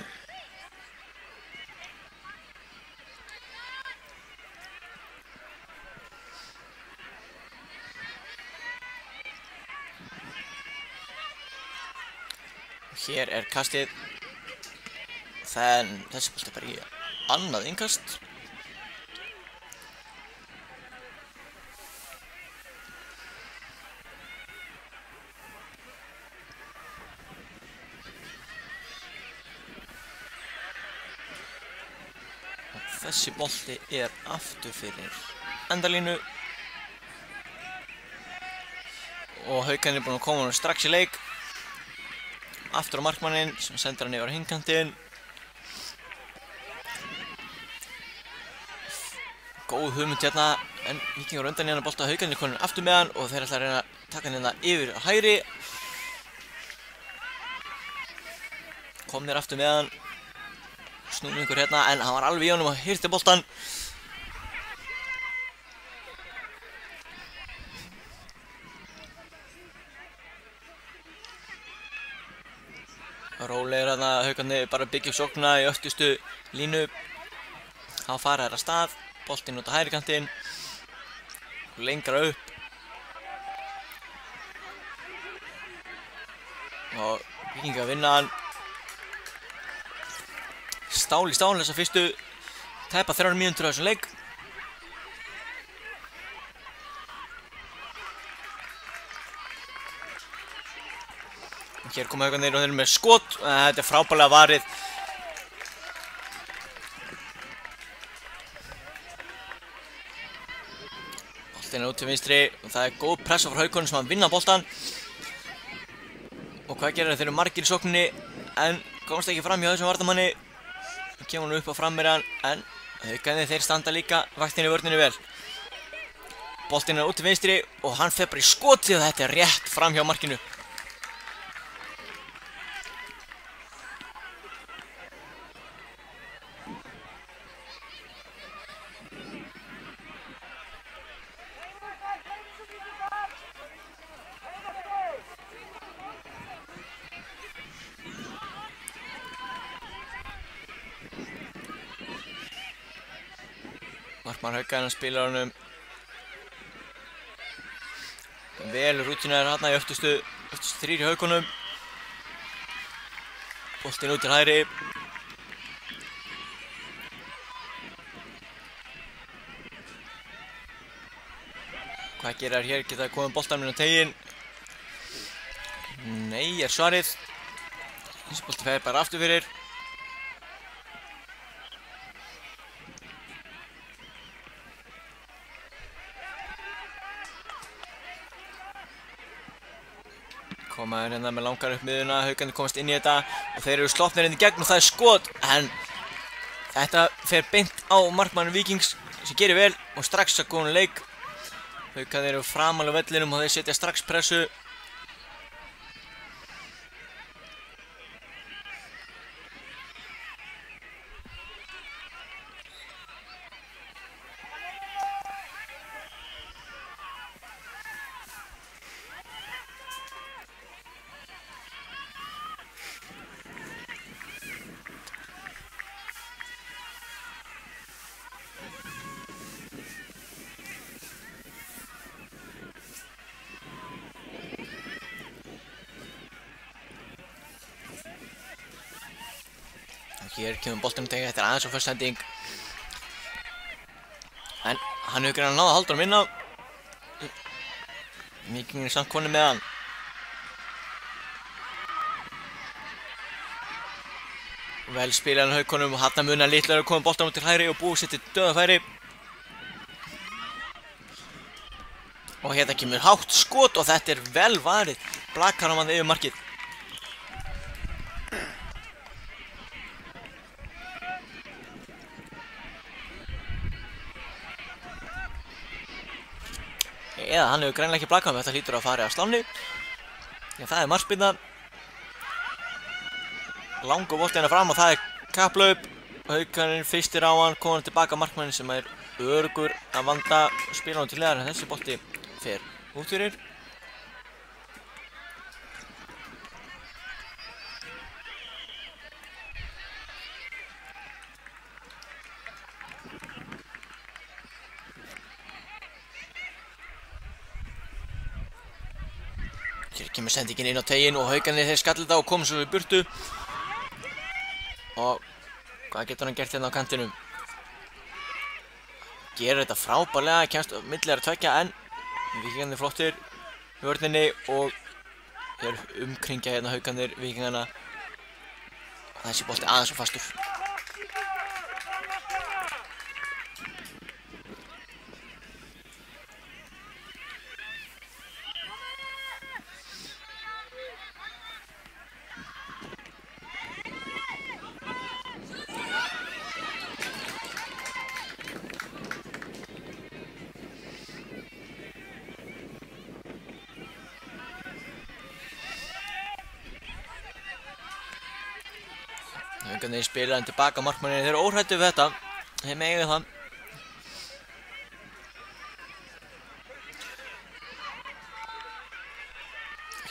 Hér kastið. Þessi bolti bara í annað innkast. Þessi bolti aftur fyrir endalínu. Og Haukarnir búin að koma strax í leik. Aftur á markmanninn sem sendir hann yfir á hingkantinn. Góð hugmynd hérna, en Víkingar undan hérna bolta Haukarnir konur aftur með hann og þeir ætla að reyna að taka hann hérna yfir á hægri. Komnir aftur með hann. Snúningur hérna, en hann var alveg í honum og hirti boltan. Rólegir hérna, Haukarnir bara byggja upp sóknina í öftustu línu. Þá fara þær af stað. Boltinn út á hægri kantinn. Lengra upp. Og Víkingar vinna hann. Stál í stál þessa fyrstu tæpa 3 mínútur á þessum leik. Og hér koma Haukarnir og þeir eru með skot. Þetta frábærlega varið. Boltinn út til vinstri og það góð pressa frá Haukarnir sem að vinna boltan. Og hvað gerir þeir eru margir í sókninni en komast ekki fram hjá þessum varnarmanni. Kemur hann upp á frammeirjan en Haukarnir þeir standa líka vaktinni í vörninni vel. Boltinn út til vinstri og hann fer bara í skot því að þetta rétt fram hjá markinu. Markmann Haukarna spilar honum vel rútínaður hérna í öftustu 3 í Haukunum. Boltinn út til hægri. Hvað gerir þær hér? Geta komið boltanum inn á teiginn? Nei, svarið. Þessi bolti fer bara aftur fyrir. Koma hérna með langar upp miðuna, Haukarnir komast inn í þetta og þeir eru sloppnir inn í gegn og það skot en þetta fer beint á markmann Víkings sem gerir vel og strax að góðan leik. Haukarnir eru framan á vellinum og þeir setja strax pressu. hér kemur boltinn tegja, þetta aðeins á fyrst hending. En hann hefur greinilega náð að halda honum inn á. Víkingur samt konið með hann. Vel spilað hann Haukunum og hann munar litlar að koma boltanum til hægri og búið sér til döðafæri. Og hérna kemur hátt skot og þetta vel varið. Blakar hann yfir markið. Eða hann hefur greinilega ekki blakað, þetta hlýtur að fara af sláni. En það markspyrna. Langur bolti hérna fram og það kapplaup. Haukarnir fyrstir á hann, komur tilbaka markmannin sem öruggur að vanda spilanum til hliðar en þessi bolti fer út fyrir. Hér kemur sendingin inn á teginn og Haukarnir þeir skalla þetta og koma svo í burtu. Og hvað getur hann gert hérna á kantinum? Gerir þetta frábærlega, kemst milli tveggja en Víkingarnir flottir í vörninni og þeir umkringja hérna Haukarnir Víkingarna. Þessi bolti aðeins og fastur. Haukarnir spila hann tilbaka markmanninu, þeir eru óhræddir við þetta, þeir mega það.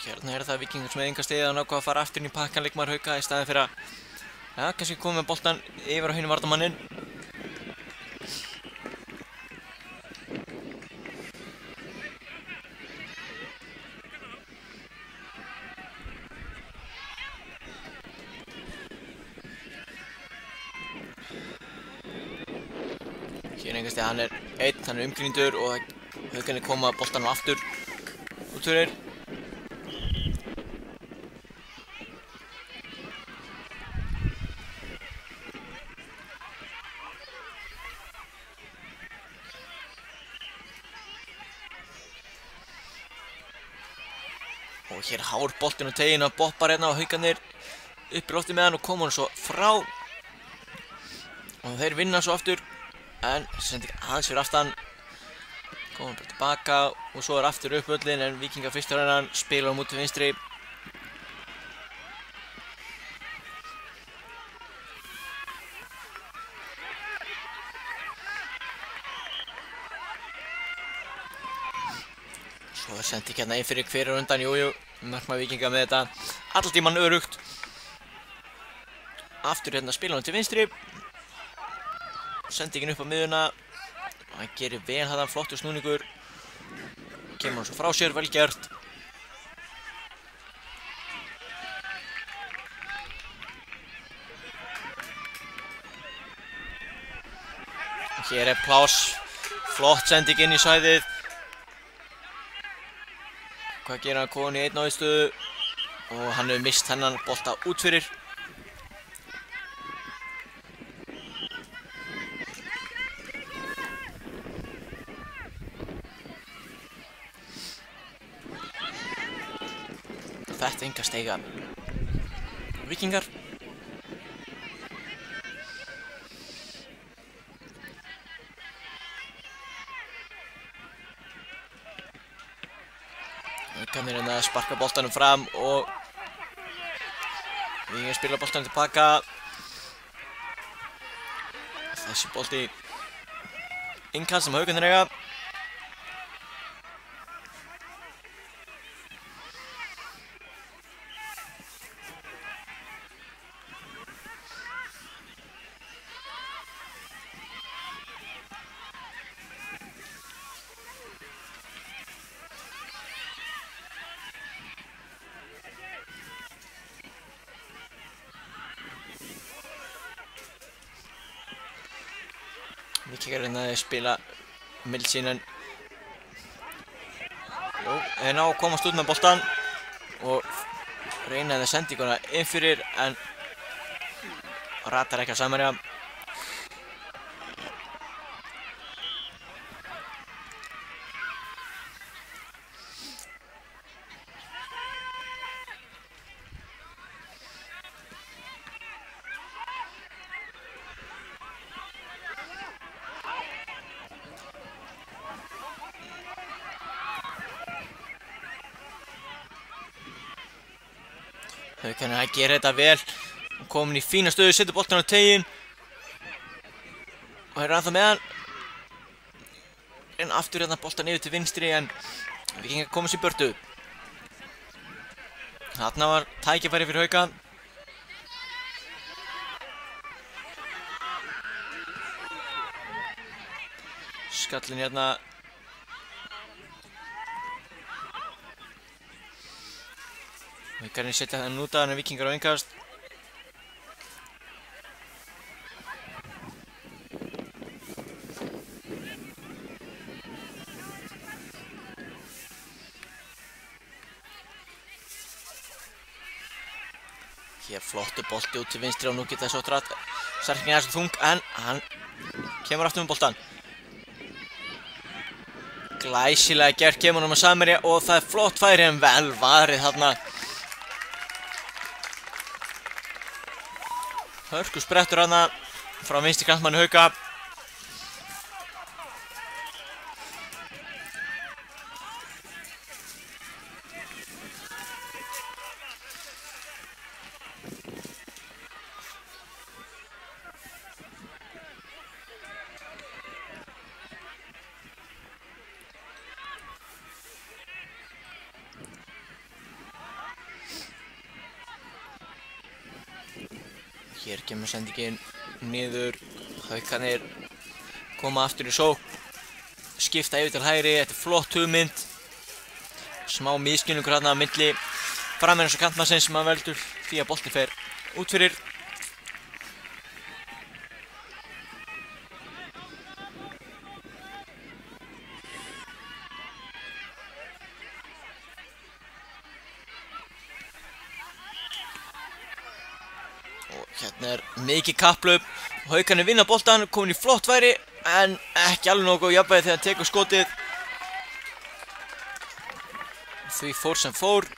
Hérna það Víkingur sem enga stiðið að nákvæða að fara aftur inn í pakkan leikmaður Hauka í staðið fyrir að kannski koma með boltan yfir á hinum varnarmanninn. Hér engast hann einn, hann umkrindur og Haukarnir koma boltanum aftur út fyrir. Og hér hár boltinn á teginn og boppar hérna og Haukarnir upp í lofti með hann og koma hann svo frá. Og þeir vinna svo aftur. En sendi aðeins fyrir aftan, komum bara tilbaka og svo aftur upp völlin en Víkingar fyrstur hennan spila á múti vinstri. Svo sendi hérna inn fyrir hver undan, jújú, markmaður Víkinga með þetta allan tímann örugt. Aftur hérna spila hann til vinstri. Sendingin upp á miðuna og hann gerir vel þarna, flottur snúningur. Kemur hann svo frá sér, vel gert. Hér pláss, flott sending inn í svæðið. Hvað gerir hann, komin í einn áðstöðu og hann hefur mist hennan bolta út fyrir. Þetta enga steiga Víkingar. Haukarnir hérna að sparka boltanum fram og Víkingar spila boltanum tilbaka. Þessi bolti innkast sem Haukarnir eiga. Víkingar reynaði að spila mild sín en jú, þeir ná að komast út með boltan og reynaði sendinguna inn fyrir en ratar ekki að Samherja. Haukarnir að gera þetta vel, komin í fína stöðu, setur boltan á teiginn og þeir eru ennþá með hann. En aftur hérna boltan yfir til vinstri en Víkingar komast í burtu. Þarna var tækifæri fyrir Hauka. Skallinn hérna. Haukarnir setja þannig út af hann Víkingar á innkast. Hér flottur bolti út til vinstri og nú geta svo trætt Serkingin er svo þung en hann kemur aftur með boltan. Glæsilega gert kemur hann með Samherja og það er flott færi en vel varið þarna. Hörku sprettur hana frá vinstri kantmanni Hauka. Hér kemur sendingin niður, Haukarnir koma aftur í sókn, skipta yfir til hægri, þetta er flott hugmynd. Smá misskilningur hérna á milli framherjans og kantmannsins sem hann veldur því að boltinn fer út fyrir. Hérna er mikið kapphlaup, Haukarnir vinna boltan, komin í flott færi en ekki alveg nógu góð jafnvægi þegar hann tekur skotið. Því fór sem fór.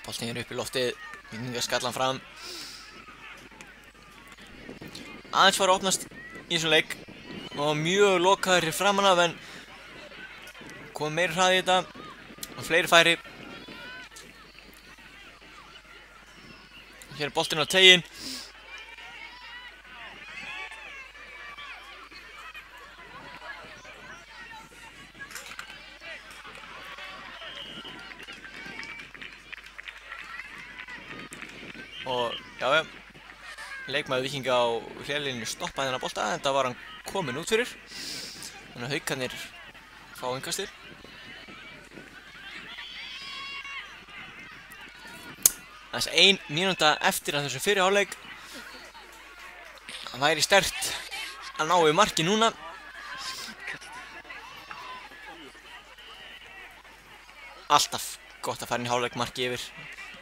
Boltinn er upp í loftið, Víkingar skalla hann fram. Aðeins var að opnast í þessum leik og mjög lokaður hér framan af en kom meiri hraði í þetta og fleiri færi. Hér er boltinn á teiginn. Og já, leikmaður Víkinga á hliðarlínunni stoppaði þennan bolta en það var hann kominn út fyrir. Þannig að Haukarnir fá innkastið. Aðeins 1 mínúta eftir að þessu fyrri hálfleik. Það væri sterkt að ná í marki núna. Alltaf gott að fara inn í hálfleik marki yfir.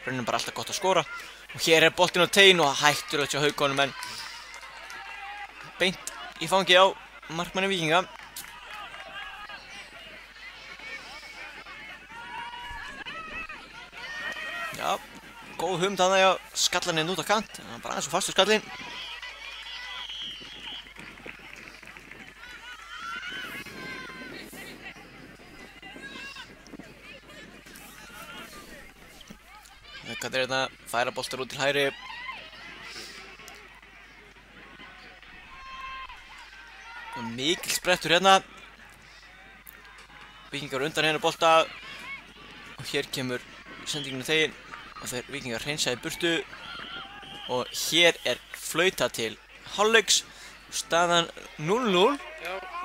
Raunin bara alltaf gott að skora. Og hér er boltinn á teiginn og hættur öll hjá Haukunum en beint í fangi á markmanni Víkinga. Já, góð hugmynd þarna hjá skallaninn út á kant, hann bara aðeins og fastur skallinn. Haukarnir hérna færa boltar út til hægri. Og mikil sprettur hérna. Víkingar undan hérna bolta. Og hér kemur sendingin á teiginn. Og þeir Víkingar hreinsaði burtu. Og hér er flautað til hálfleiks. Staðan 0-0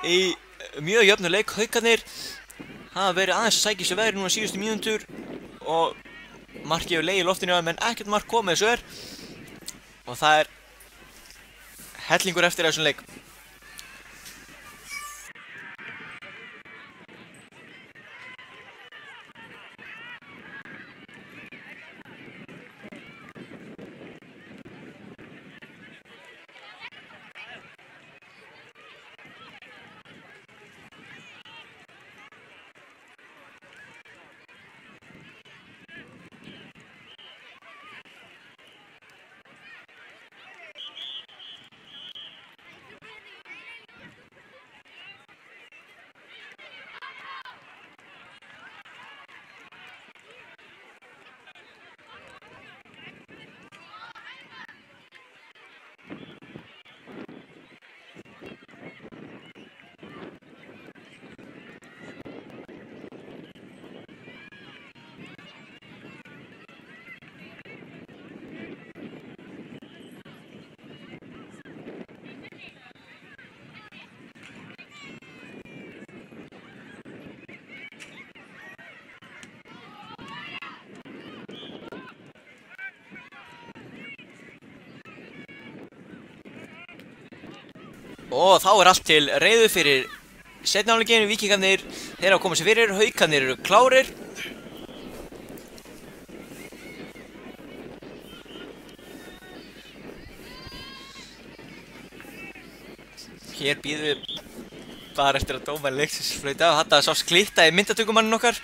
í mjög jöfnur leik. Haukarnir hafa verið aðeins að sækja sér veðri núna síðustu mínútur og markið hefur legið í loftinu menn ekkert mark komið þessu og það er hellingur eftir þessum leik. Og þá er allt til reiðu fyrir seinni hálfleikinn. Víkingarnir, þeir hafa komið sér fyrir, Haukarnir eru klárir. Hér býðum við bara eftir að dómarinn leiksins flauta og þetta sást glitta í myndatökumanninn okkar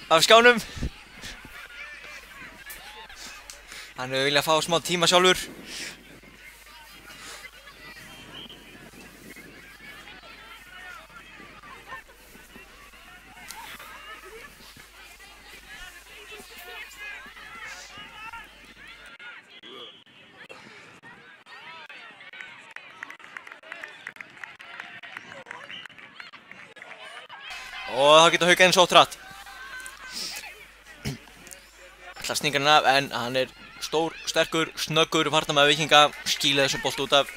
af skjánum. Hann hefur viljað fá smá tíma sjálfur. Og þá geta Haukarnir sótt hratt. Ætlar að stinga hann af en hann er stór, sterkur, snöggur, varnarmaður Víkinga, skýla þessum bolt út af.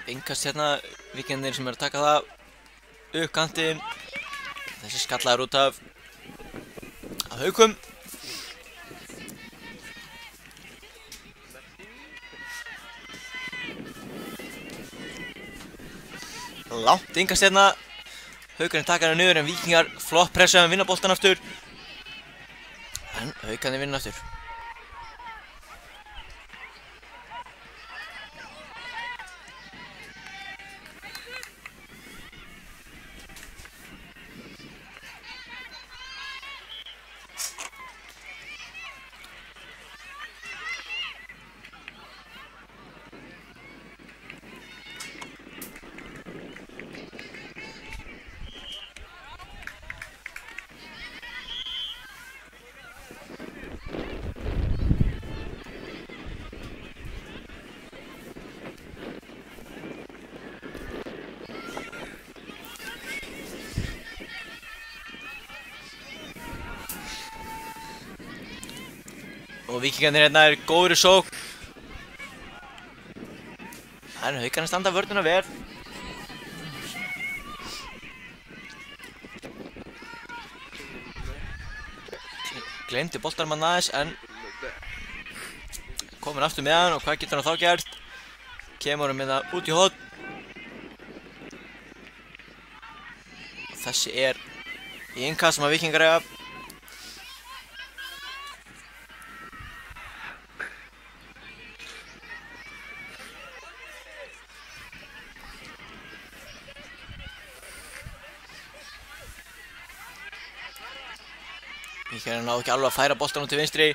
Innkast hérna, Víkingarnir sem að taka það upp kantinn. Þessi skallaður út af Haukum. Langt innkast hérna. Haukarnir taka hana niður en Víkingar flott pressa að vinna boltan aftur. En Haukarnir vinna aftur. Og Víkingarnir hérna er góður í sókn. En Haukarnir standa vörnina vel. Gleymdi boltarmann aðeins en komin aftur með hann og hvað getur hann þá gert? Kemur hann með það út í horn. Þessi er í innkast sem að Víkingar eiga. Víkingar náðu ekki alveg að færa boltan út til vinstri.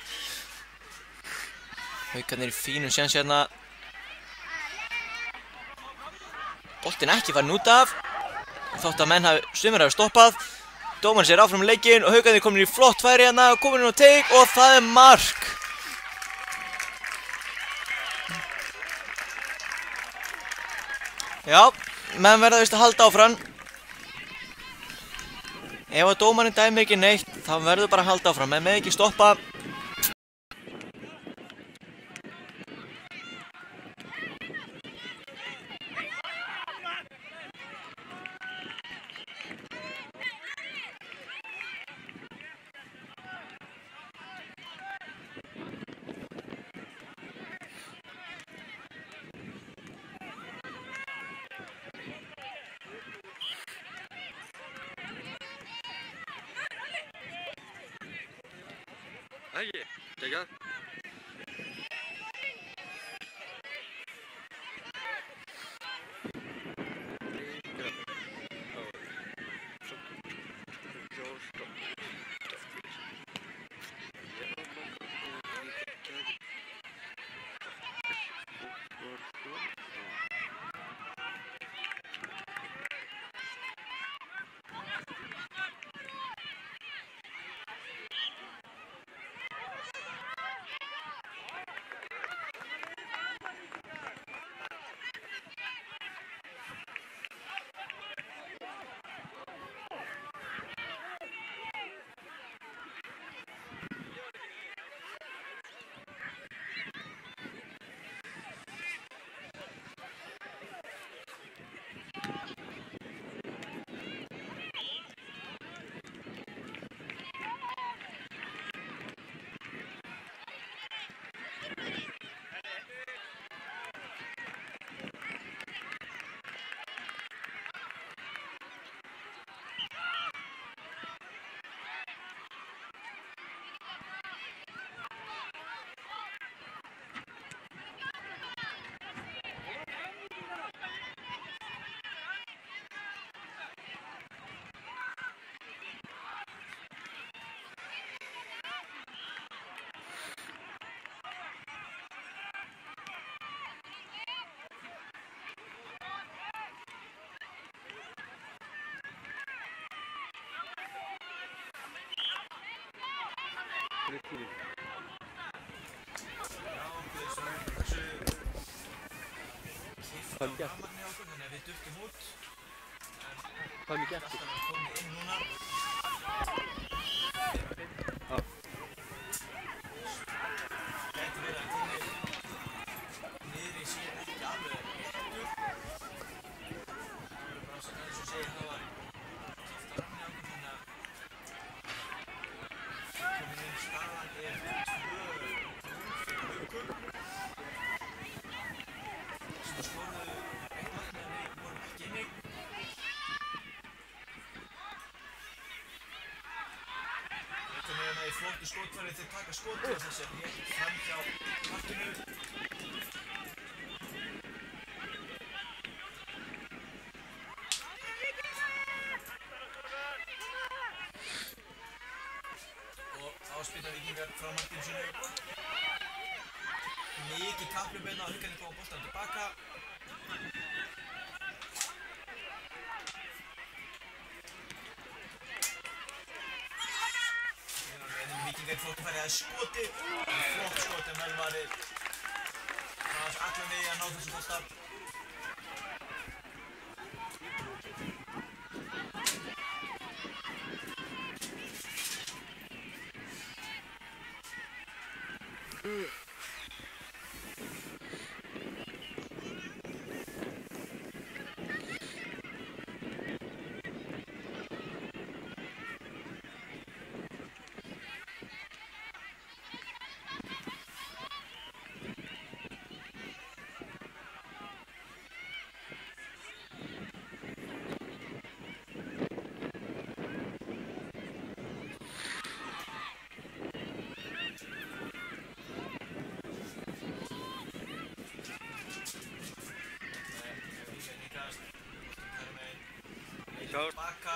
Haukarnir í fínum séns hérna. Boltinn ekki farin út af. Þótt að menn sumir hafi stoppað. Dómarinn sér áfram leikinn og Haukarnir komin í flott færi hérna og komin inn á teik og það er mark. Já, menn verða vist að halda áfram. Ef að dómarinn dæmir ekki neitt, þá verður bara að halda áfram. Menn með ekki stoppa. Ekki, geggjað. Hvað er gert? Þannig að við duttum út. Hvað er gert? Það er komið inn núna. Gæti verið að komið niður í síðan ekki alveg réttur. Bara eins og segir það var kipta ramni á okkur þannig að komið inn staðan 2-0 fyrir Haukum. Svo skoruðu eitt mark en við vorum ekki inni. Haukum er með í flottu skotfæri til að taka skotið og þessi rétt fram hjá markinu. Áspilna Víkingar frá markinu sínu. Mikið kapphlaup hérna, Haukarnir koma boltann tilbaka. Víkingar flottu færið, það er skotið. Flott skot en vel varið. Það var allan veginn að ná þessu bolta. Tilbaka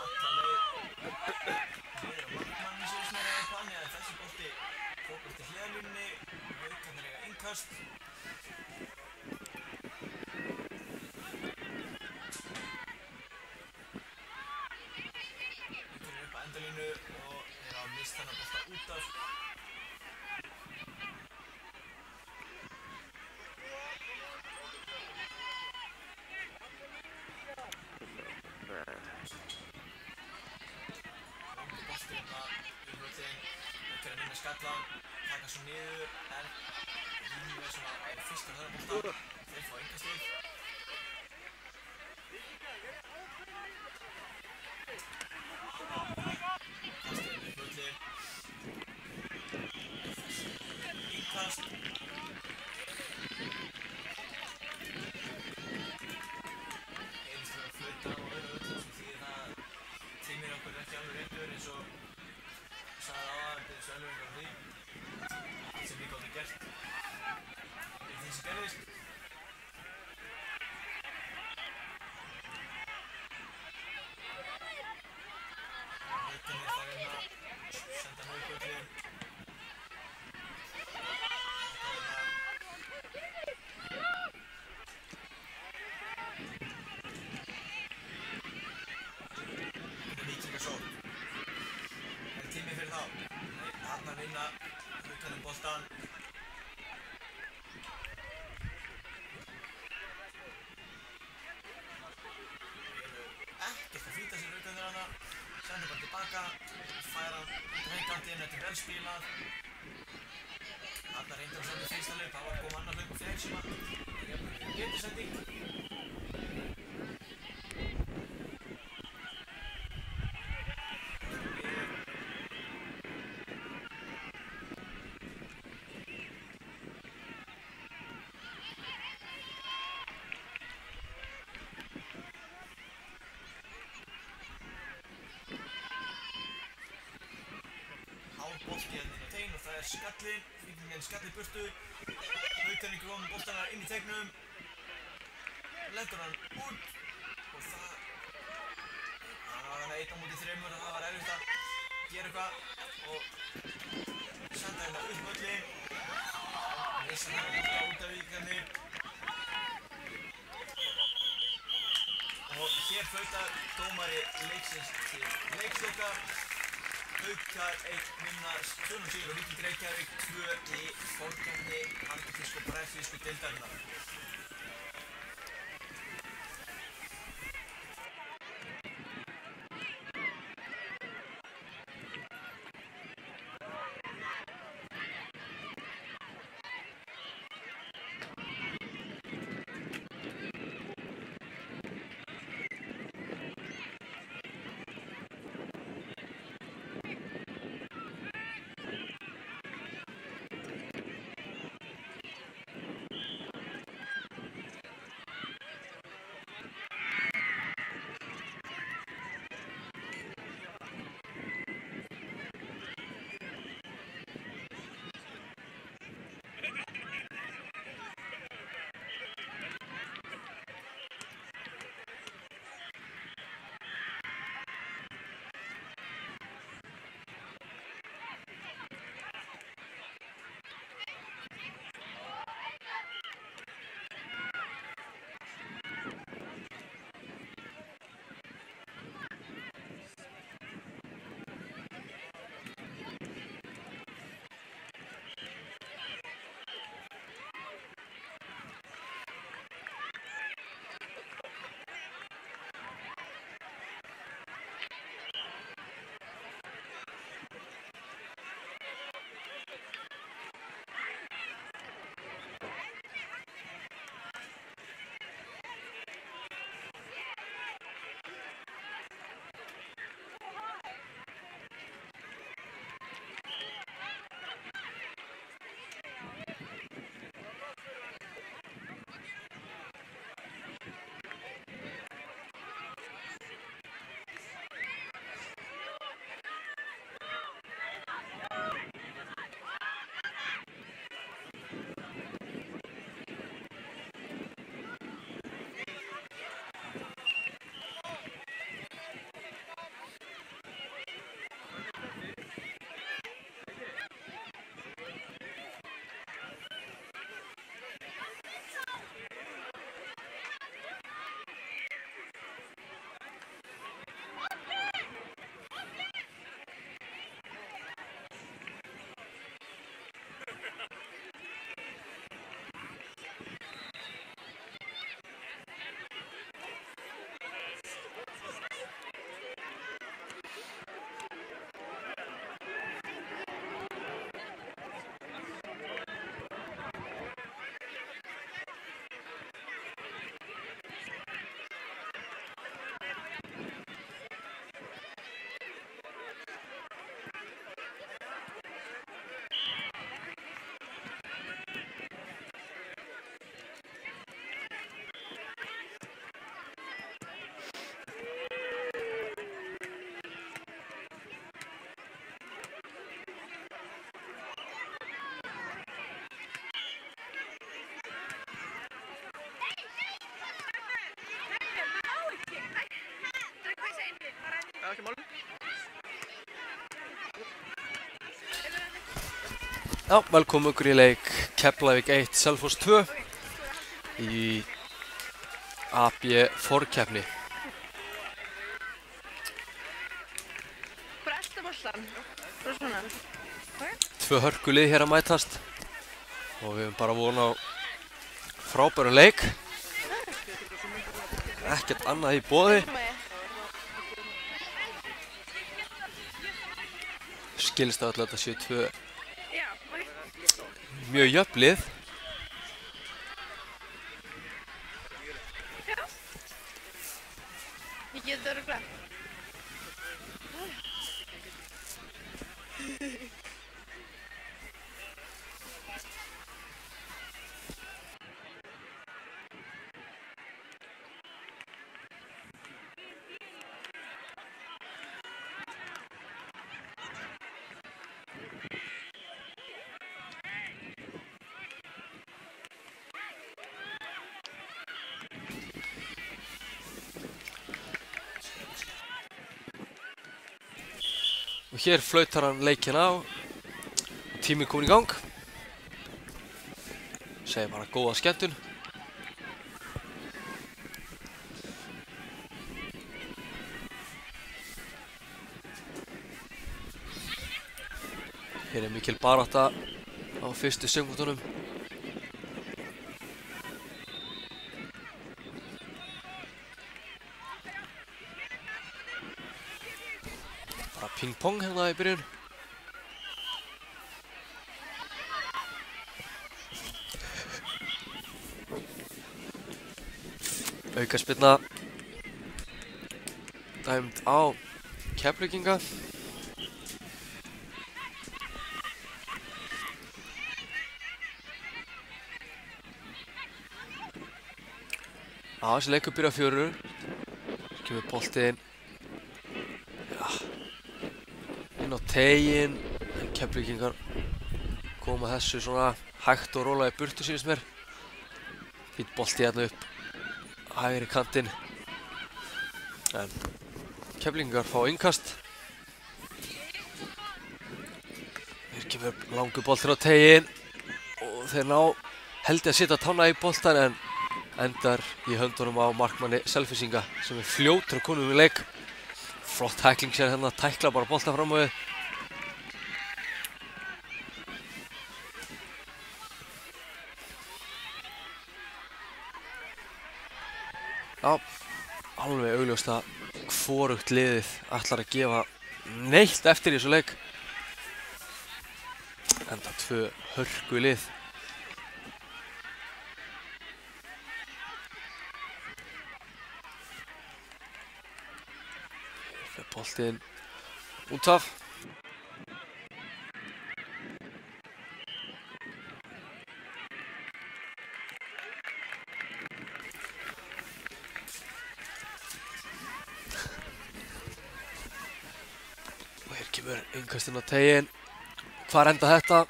alla leið niður á markmanninn sem snaraði planið að þessi bolti fór til hliðarlínunni og Haukarnir eiga innkast. Haukarnir upp að endalínu og eru að mista þennan bolta út af. skallan, taka svo niður, en Línu svona fyrst að höfða bolta, þeir fá enga stig. Kastið upp völlin. Innkast. Heyrist vera flauta á öðru völlin sem þýðir að tíminn okkur ekki alveg réttur eins og sagði áðan, beðið Sölvingar á því sem við gátum gert í því sem gerðist. Haukarnir fara inn að senda nú upp völlin. Þetta er Víkingasókn. Er tími fyrir þá? Nei, þarna vinna Haukarnir boltan. Ekkert að flýta sér Haukarnir hana. Senda bara tilbaka, færa út á heimkantinn, þetta er vel spilað. Þarna reyndar að senda fyrsta hlaup, það var að koma annar hlaup á þeim sem að getur sending. Bolti hérna inn á tegn og það er skallinn, Víkingin skallið burtu. Haukarnir komið boltana inn í tegnum. Lendur hann út og það var hann 1 á móti 3 og það var erfitt að gera eitthvað og senda hérna upp völlin. Missa hann út af Víkingarnir. Og hér flautar dómari leiksins til leiksloka. Haukar 1 vinna 2 sigur og Víkingur Reykjavík 2 í forkeppni handboltaþýsku og breiðþýsku deildarinnar. Já, velkomin okkur í leik Keflavík 1, Selfoss 2 í AB forkeppni. Bara elda boltan. Bara svona. Tvö hörkulið hér að mætast og við höfum bara von á frábærum leik. Ekkert annað í boði. Skilst á alltaf þetta séu tvö mjög jöfn lið. Já. Ég get örugglega. Og hér flautar hann leikinn á og tíminn komin í gang. Segir bara góða skemmtun. Hér mikil barátta á fyrstu sekúndunum. Ping-pong hérna í byrjun. Aukaspyrna dæmd á Keflvíkinga. Þessi leikur byrja 4. Kemur boltinn inn á teiginn, en Keflvíkingar koma þessu svona hægt og rólega í burtu sýnist mér. Fínt bolti hérna upp hægri kantinn, en Keflvíkingar fá innkast. Hér kemur langur boltur á teiginn og þeir ná held að setja tána í boltan, en endar í höndunum á markmanni Selfyssinga sem fljótur að koma í leik. Flott tækling sér hérna, tækla bara bolta fram á við. Já, alveg augljóst að hvorugt liðið ætlar að gefa neitt eftir í þessu leik. Enda 2 hörku lið. Boltinn út af. Og hér kemur innkastinn á teiginn. Hvar enda þetta?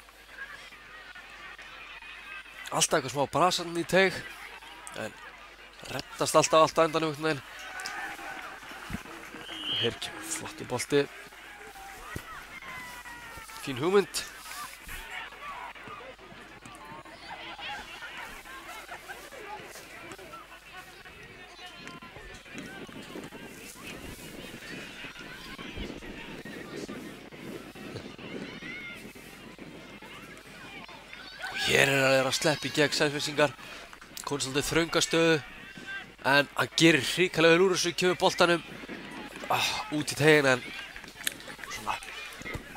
Alltaf eitthvað smá brasan í teig, en reddast alltaf endanum einhvern veginn. Hér kemur flottur bolti. Fín hugmynd. Og hér er að sleppa í gegn Selfyssingar. Komur svolítið þrönga stöðu, en hann gerir hrikalega vel úr þessu, kemur boltanum út í teiginn, en svona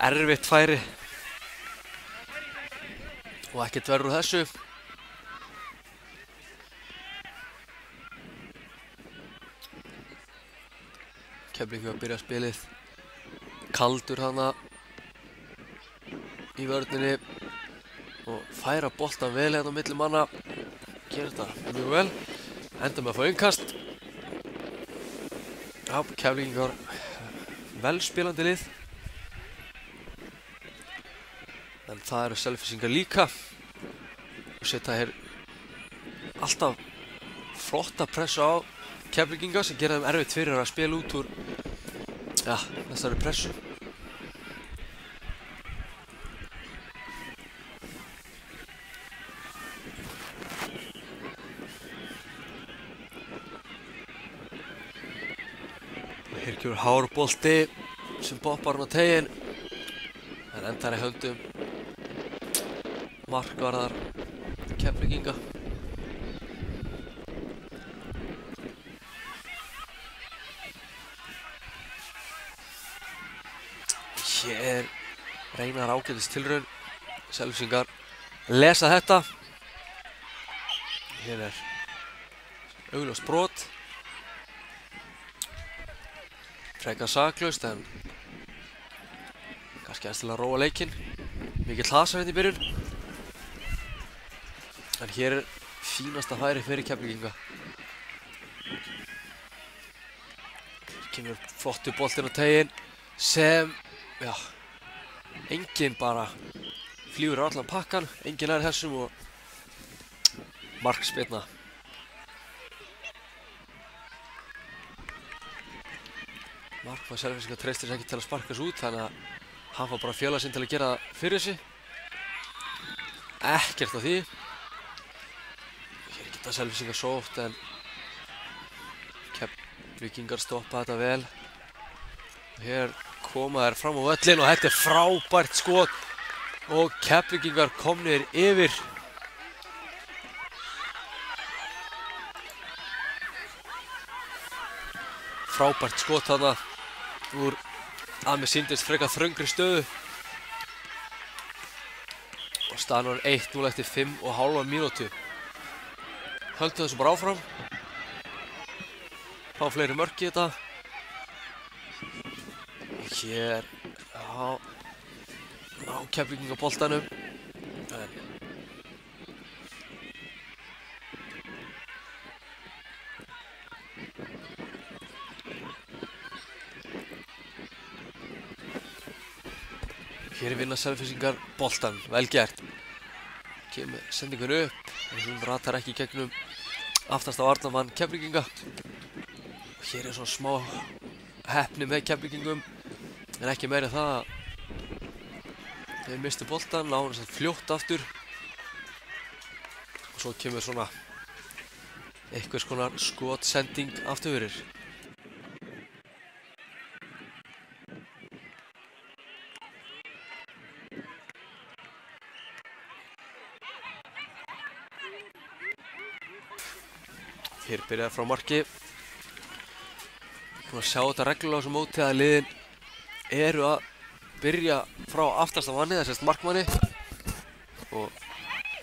erfitt færi og ekkert verður úr þessu. Keflvíkingar að byrja spilið kaldur hana í vörninni og færa boltan vel hérna á milli manna. Gerir þetta mjög vel, enda með að fá innkast. Já, Keflvíkingar velspilandi lið, en það eru Selfyssingar líka og setja hér alltaf flotta pressu á Keflvíkinga sem gera þeim erfitt fyrir að spila út úr þessari pressu. Hér kemur hár bolti sem boppar hann á teiginn en endar í höndum markvarðar Keflvíkinga. Hér reynar ágætis tilraun. Selfyssingar lesa þetta. Hér augljóst brot. Frekar saklaust en kannski aðeins til að róa leikinn. Mikill hasar hérna í byrjun. En hér fínasta færi fyrir Keflvíkinga. Hér kemur flottu boltinn á teiginn sem, já, enginn bara flýgur á allan pakkan, enginn nær þessum og markspyrna. Markmaður Selfyssinga treystir sér ekki til að sparka þessu út þannig að hann fá bara félaga sinn til að gera það fyrir sig. Ekkert á því. Hér geta Selfyssingar sótt en Keflvíkingar stoppa þetta vel. Hér koma þær fram á völlinn og þetta frábært skot og Keflvíkingar komnir yfir. Frábært skot þarna úr að mér sýndist frekar þröngri stöðu og staðan var 1-0 eftir 5,5 mínútu. Höldum þessu bara áfram. Fá fleiri mörk í þetta. Hér á Keflvíkinga boltanum en hér vinna Selfyssingar boltan, vel gert. Kemur sendingur upp en hún ratar ekki gegnum aftasta varnarmann Keflvíkinga. Hér svona smá heppni með Keflvíkingum en ekki meira það að þeir mistu boltan, náðu hann fljótt aftur og svo kemur svona einhvers konar skotsending aftur fyrir. Hér byrjaði frá marki. Búin að sjá þetta reglulega á þessu móti að liðin eru að byrja frá aftasta manni, það sést markmanni og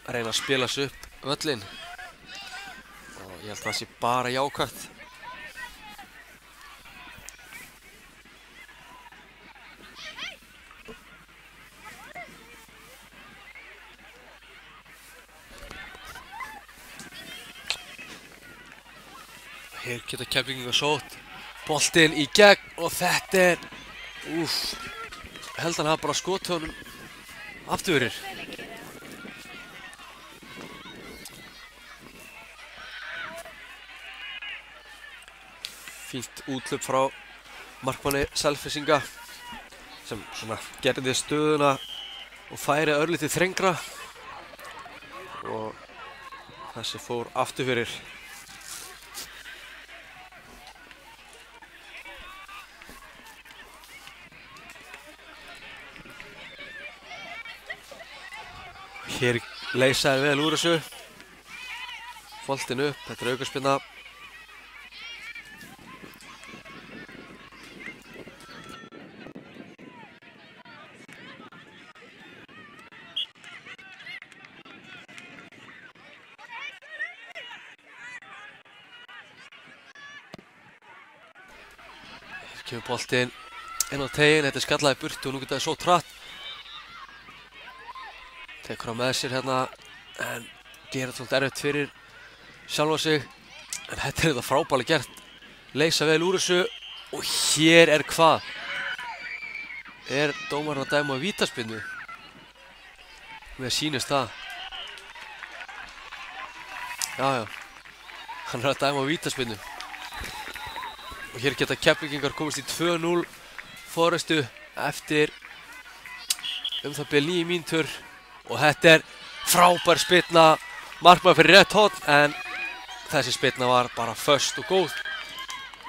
reyna að spila sig upp völlinn og ég held að það sé bara jákvætt. Hér geta Keflvíkingar sótt boltinn í gegn og þetta held hann hafa bara skotið honum aftur fyrir. Fínt úthlaup frá markmanni Selfyssinga sem svona gerði stöðuna og færi örlítið þrengra og þessi fór aftur fyrir. Hér leysaði vel úr þessu. Boltinn upp, þetta aukaspyrna. Hér kemur boltinn inn á teiginn, þetta skallaði burtu og nú geta það svo hratt. Tekur hann með sér hérna en gerir þetta svolítið erfitt fyrir sjálfa sig en þetta þetta frábærlega gert. Leysa vel úr þessu og hér hvað? Er dómarinn að dæma vítaspyrnu? Mér sýnist það. Já, hann að dæma vítaspyrnu. Og hér geta Keflvíkingar komist í 2-0 forystu eftir það bil 9 mínútur. Og þetta frábær spyrna, markmaður fyrir rétt horn en þessi spyrna var bara föst og góð.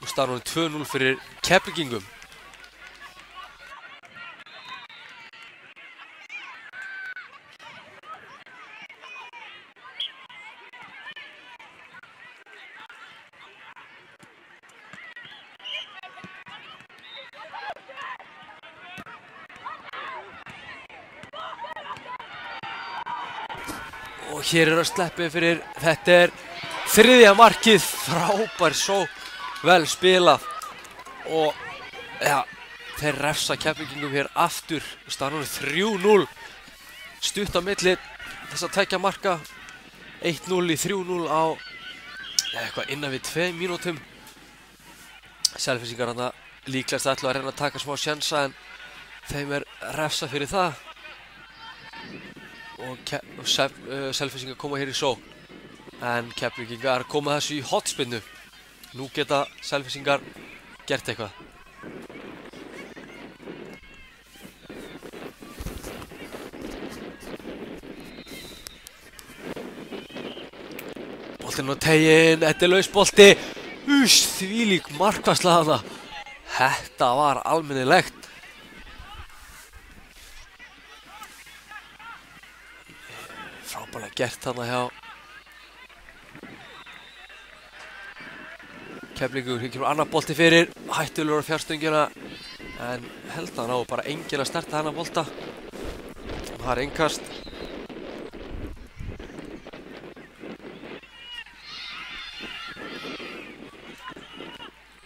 og staðan orðin 2-0 fyrir Keflvíkingum. Og hér að sleppið fyrir, þetta þriðja markið, frábær sókn, vel spilað og ja, þeir refsa Keflvíkingum hér aftur, staðan orðin 3-0, stutt á milli þess að tveggja marka, 1-0 í 3-0 á eitthvað innan við 2 mínútum. Selfyssingar þarna líklegast ætla að reyna að taka smá sjensa en þeim refsa fyrir það. Og Selfyssingar koma hér í sókn en Keflvíkingar koma þessu í hotspinnu. Nú geta Selfyssingar gert eitthvað. Boltinn á teiginn, þetta laus bolti. Þvílík markvarsla þarna. Þetta var almennilegt. Frábærlega gert þarna hjá Keflvíkingur. Hér kemur annar bolti fyrir, hættulegur á fjarstöngina en held að hann á bara enginn að snerta þennan bolta. Það er innkast.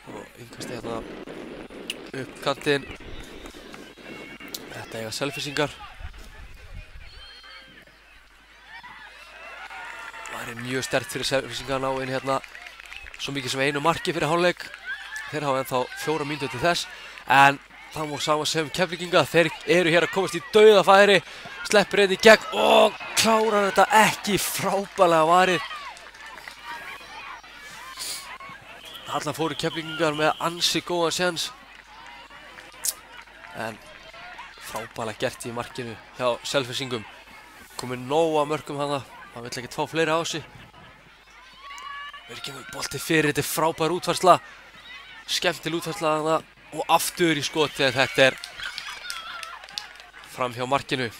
Og innkasti hérna upp kantinn. Þetta eiga Selfyssingar. Það mjög sterkt fyrir Selfyssingar að ná inn hérna svo mikið sem einu marki fyrir hálfleik. Þeir hafa ennþá 4 mínútur til þess en það má sama sem Keflvíkinga. Þeir eru hér að komast í dauðafæri, sleppir einn í gegn og klárar þetta ekki, frábærlega varið. Allan fóru Keflvíkingar með ansi góðan séns en frábærlega gert í markinu hjá Selfyssingum. Komið nóg af mörkum hana. Það vill ekkert fá fleiri á sig. Við kemur bolti fyrir, þetta frábær útfærsla. Skemmtileg útfærsla þarna og aftur í skoti en þetta fram hjá markinu.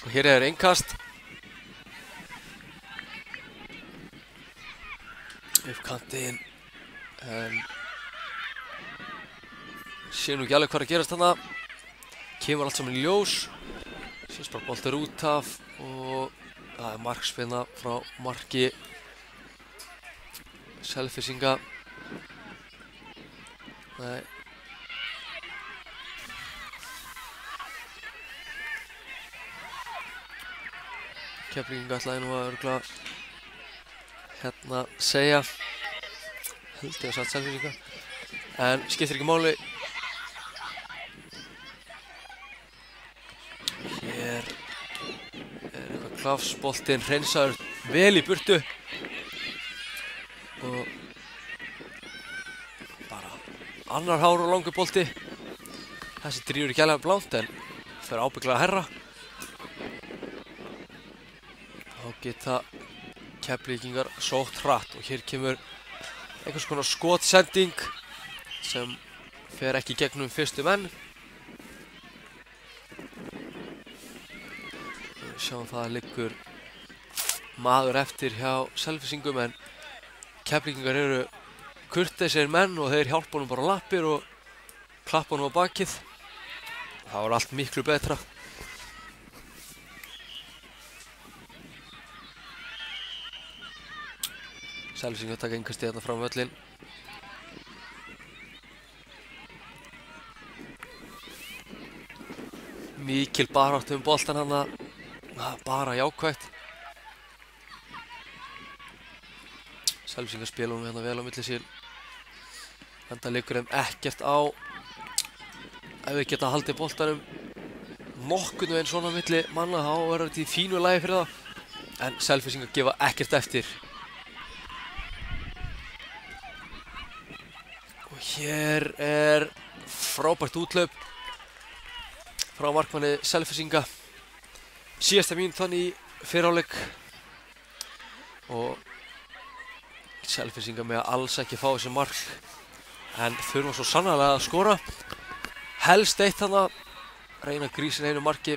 Og hér innkast. Upp kantinn. Sé nú ekki alveg hvað að gerast þarna. Kemur allt saman í ljós. Sést bara boltar út af og það markspinna frá marki Selfyssinga. Nei. Keflvíkingar ætlaði nú að örugglega hérna segja held ég að satt Selfyssingar en skiptir ekki máli. Hér eitthvað klafsboltinn hreinsaður vel í burtu og bara annar hár og langur bolti. Þessi drífur ekki alveg blánt en fer ábyggilega að herra. Þá geta Keflvíkingar sótt hratt og hér kemur einhvers konar skotsending sem fer ekki gegnum fyrstu menn. Við sjáum það liggur maður eftir hjá Selfyssingum en Keflvíkingar eru kurteisir menn og þeir hjálpa honum bara á lappir og klappa honum á bakið. Það var allt miklu betra. Selfyssingar taka innkastið hérna fram völlinn. Mikil baráttu boltan hana. Bara jákvætt. Selfyssingar spila hérna vel á milli sín. Enda liggur þeim ekkert á. Ef við geta haldið boltanum nokkurnu einn svona milli manna þá verður þetta í fínu lagi fyrir það. En Selfyssingar gefa ekkert eftir. Hér er frábært útlaup frá markmanni Selfyssinga. Síðasta mínútan í fyrri hálfleik og Selfyssinga með að alls ekki fá þessi mark en þurfa svo sannarlega að skora. Helst eitt þarna, reyna að grísa einu marki.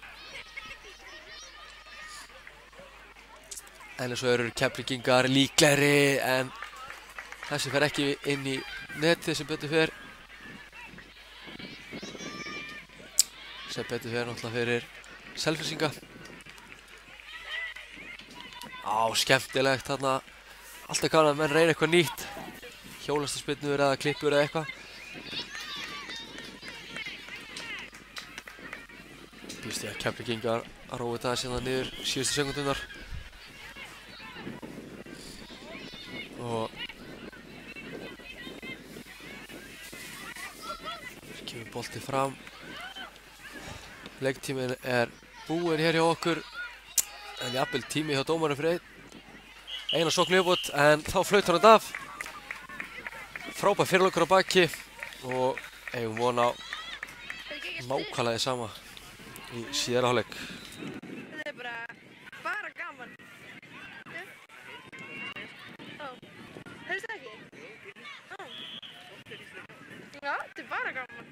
En eins og eru Keflvíkingar líklegri en þessi fer ekki inn í netið sem betur fer. Sem betur fer náttúrulega fyrir Selfyssinga. Skemmtilegt þarna. Alltaf gaman að menn reyna eitthvað nýtt. Hjólastarspyrnur eða klippur eða eitthvað. Býst ég að Keflvíkingar að róa þetta síðan niður síðustu sekúndurnar. Og kemur bolti fram. Leiktíminn er búinn hér hjá okkur en jafnvel tími hjá dómaranum fyrir eina sókn í viðbót en þá flautar hann af. Frábær fyrirleikur á baki og eigum von á nákvæmlega sama í síðari hálfleik. Þetta er bara gaman. Heyrðu það ekki? Já, þetta er bara gaman.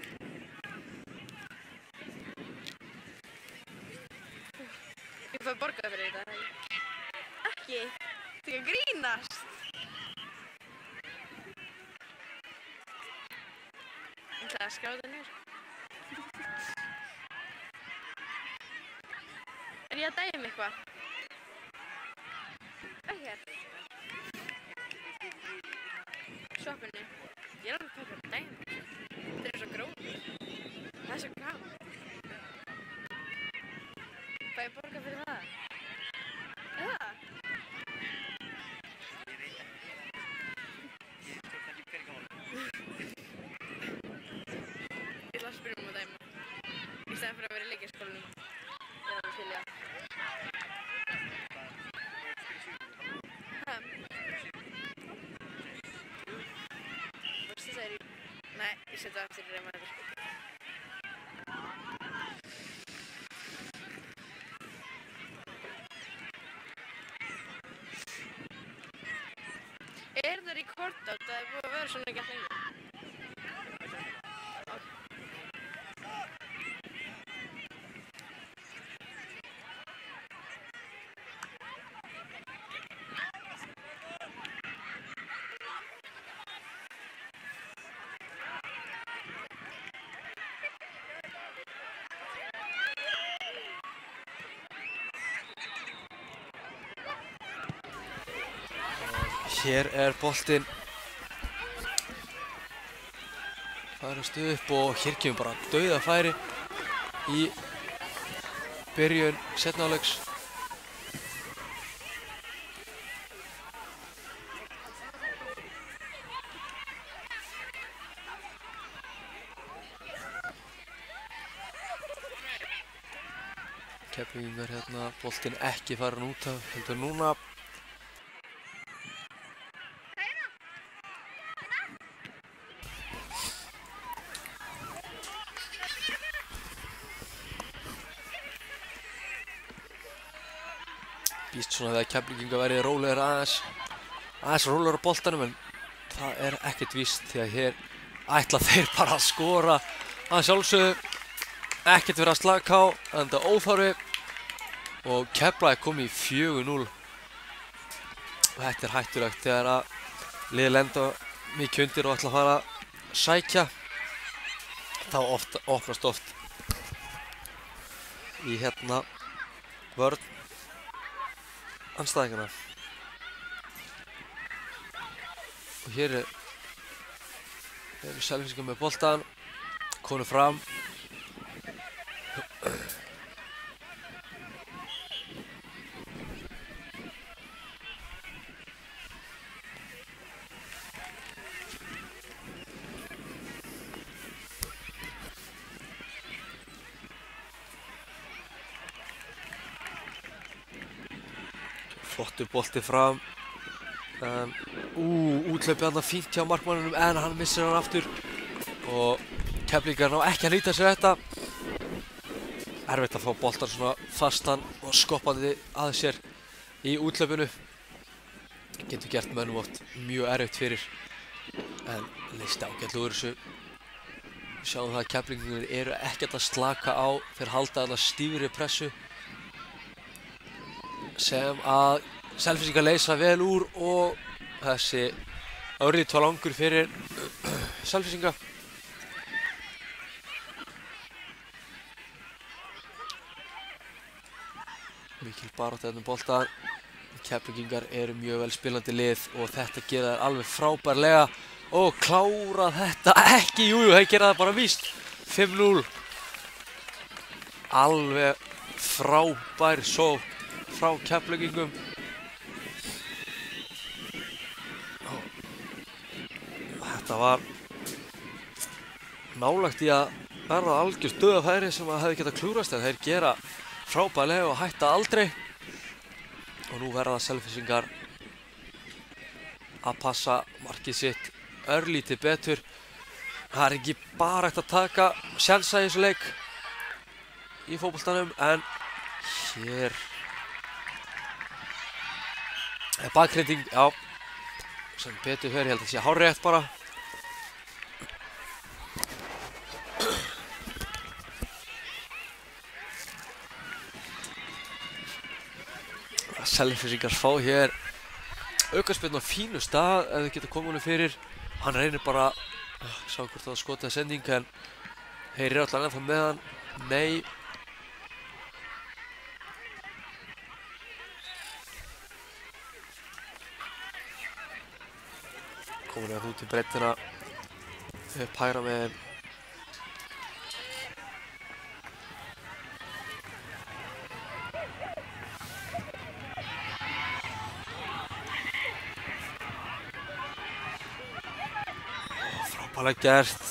Ég fæ borgað fyrir þetta. Ekki? Þetta er að grínast. Ég ætla að skráða þetta niður. Er ég að dæma eitthvað? Ekkert. Sjoppinu. Ég er alveg pælt að dæma. Þetta er svo grófur. Það er svo gaman. Fæ ég borga fyrir það? Eða? Ég ætla að spyrja að dæma. Í stæðan fyrir að vera í leikskólanum. Ég er alveg til, já. Varstu það Nei, ég setja það eftir reyma þetta. Er það rekord átt? Það er búið að vera svona ekki alltaf lengi. Hér er boltinn farast upp og hér kemur bara dauðafæri í byrjun seinni hálfleiks. Keflvíkingar hérna, boltinn ekki farin út af, heldur núna. Býst svona þegar Keflvíkingar verið rólegir aðeins rólegur á boltanum en það er ekkert víst því að hér ætla þeir bara að skora að sjálfsögðu. Ekkert verið að slaka á en það óþarfi og Keflavík komið í 4-0 og þetta er hættulegt þegar að liðið lenda mikið undir og ætla að fara að sækja. Þá opnast oft í hérna vörn andstæðingarna. Og hér eru Selfyssingar með boltan, konur fram. Flottur bolti fram. Úthlaupið hann fínt hjá markmannunum en hann missir hann aftur. og Keflvíkingar ná ekki að nýta sér þetta. Erfitt að fá boltan svona fastan og skoppandi að sér í úthlaupinu. Getur gert mönnum oft mjög erfitt fyrir, en leyst ágætlega úr þessu. Sjáum það að Keflvíkingar eru ekkert að slaka á, þeir halda þarna stífri pressu sem að Selfyssingar leysa vel úr og þessi örlítið langur fyrir Selfyssinga. Mikil barátta þarna um boltann. Keflvíkingar eru mjög vel spilandi lið og þetta gera þær alveg frábærlega og klára þetta ekki, jújú, þeir gera það bara víst. 5-0. Alveg frábær sókn frá Keflvíkingum. Þetta var nálægt í að verða algjör dauðafæri sem að hefði getað klúrast, en þeir gera frábærlega og hætta aldrei. Og nú verða Selfyssingar að passa markið sitt örlítið betur. Það er ekki bara hægt að taka sjensa í þessu leik í fótboltanum, en hér er bakreiting, já, sem betur fer, ég held að það sé hárrétt bara. Selfyssingar fá hér aukaspyrnu á fínu stað ef þau geta komið honum fyrir. Hann reynir bara að sjá hvort það skotaði sending, en þeir eru allan ennþá með hann. Nei. Komin að út í breiddina upp hægra megin. Frábærlega gert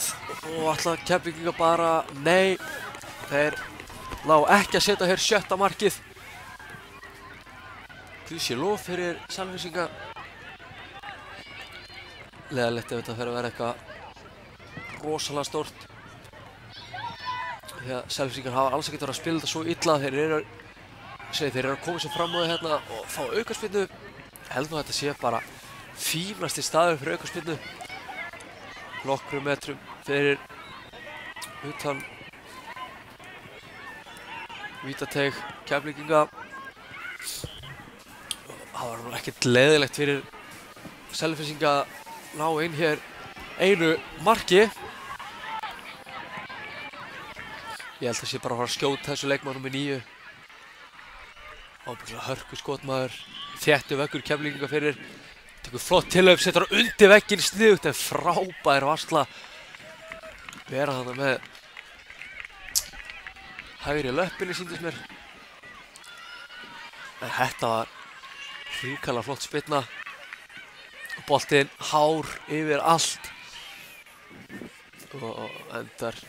og ætla Keflvíkingar bara, nei, þeir ná ekki að setja hér sjötta markið. Guði lof fyrir Selfyssinga. Leiðilegt ef þetta fer að vera eitthvað rosalega stórt, því að Selfyssingar hafa alls ekkert verið að spila þetta svo illa. Þeir eru að koma sér fram á því hérna og fá aukaspyrnu. Held nú að þetta sé bara fínasti staður fyrir aukaspyrnu. Nokkrum metrum fyrir utan vítateig Keflvíkinga. Það var nú ekkert leiðilegt fyrir Selfyssinga að ná inn hér einu marki. Ég held að sé bara að fara að skjóta þessu leikmann númer 9. Ábygglega hörku skotmaður, þéttu veggur Keflvíkinga fyrir. Tekur flott tilaup, setur hann undir vegginn, sniðugt, en frábær varsla. Vera þarna með hægri löppinni, sýndist mér. En þetta var hrikalega flott spyrna. Boltinn hár yfir allt og endar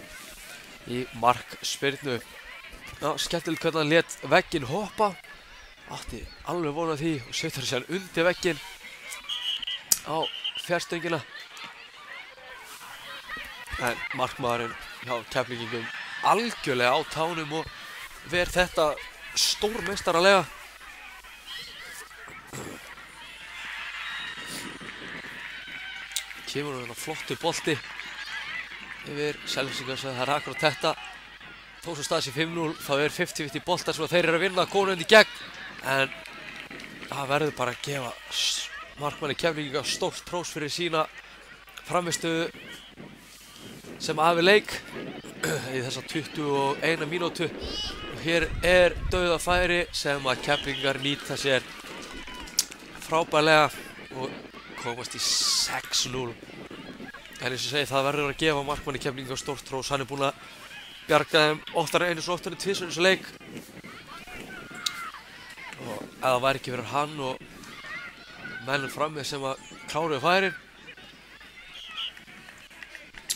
í markspyrnu. Já, skemmtilegt hvernig hann lét vegginn hoppa. Átti alveg von á því og setur hann undir vegginn á fjarstöngina. En markmaðurinn hjá Keflvíkingum algjörlega á tánum og ver þetta stórmeistaralega. Kemur hann flottu bolti yfir Selfyssingar, það er akkurat þetta. Þó svo staðið sé 5-0, þá er 50-50 boltar sem þeir eru að vinna konund í gegn. En það verður bara að gefa markmanni Keflvíkinga stórt hrós fyrir sína frammistöðu sem afi leik í þessa 21 mínútu. Og hér er dauðafæri sem að Keflvíkingar nýta sér frábærlega og komast í 6-0. En eins og segi, það verður að gefa markmanni Keflvíkinga stórt hrós. Hann er búinn að bjarga þeim oftar einu svo oftar en tvisvar í þessu leik. Og ef það væri ekki fyrir hann og mennum frammi sem að kláruðu færin,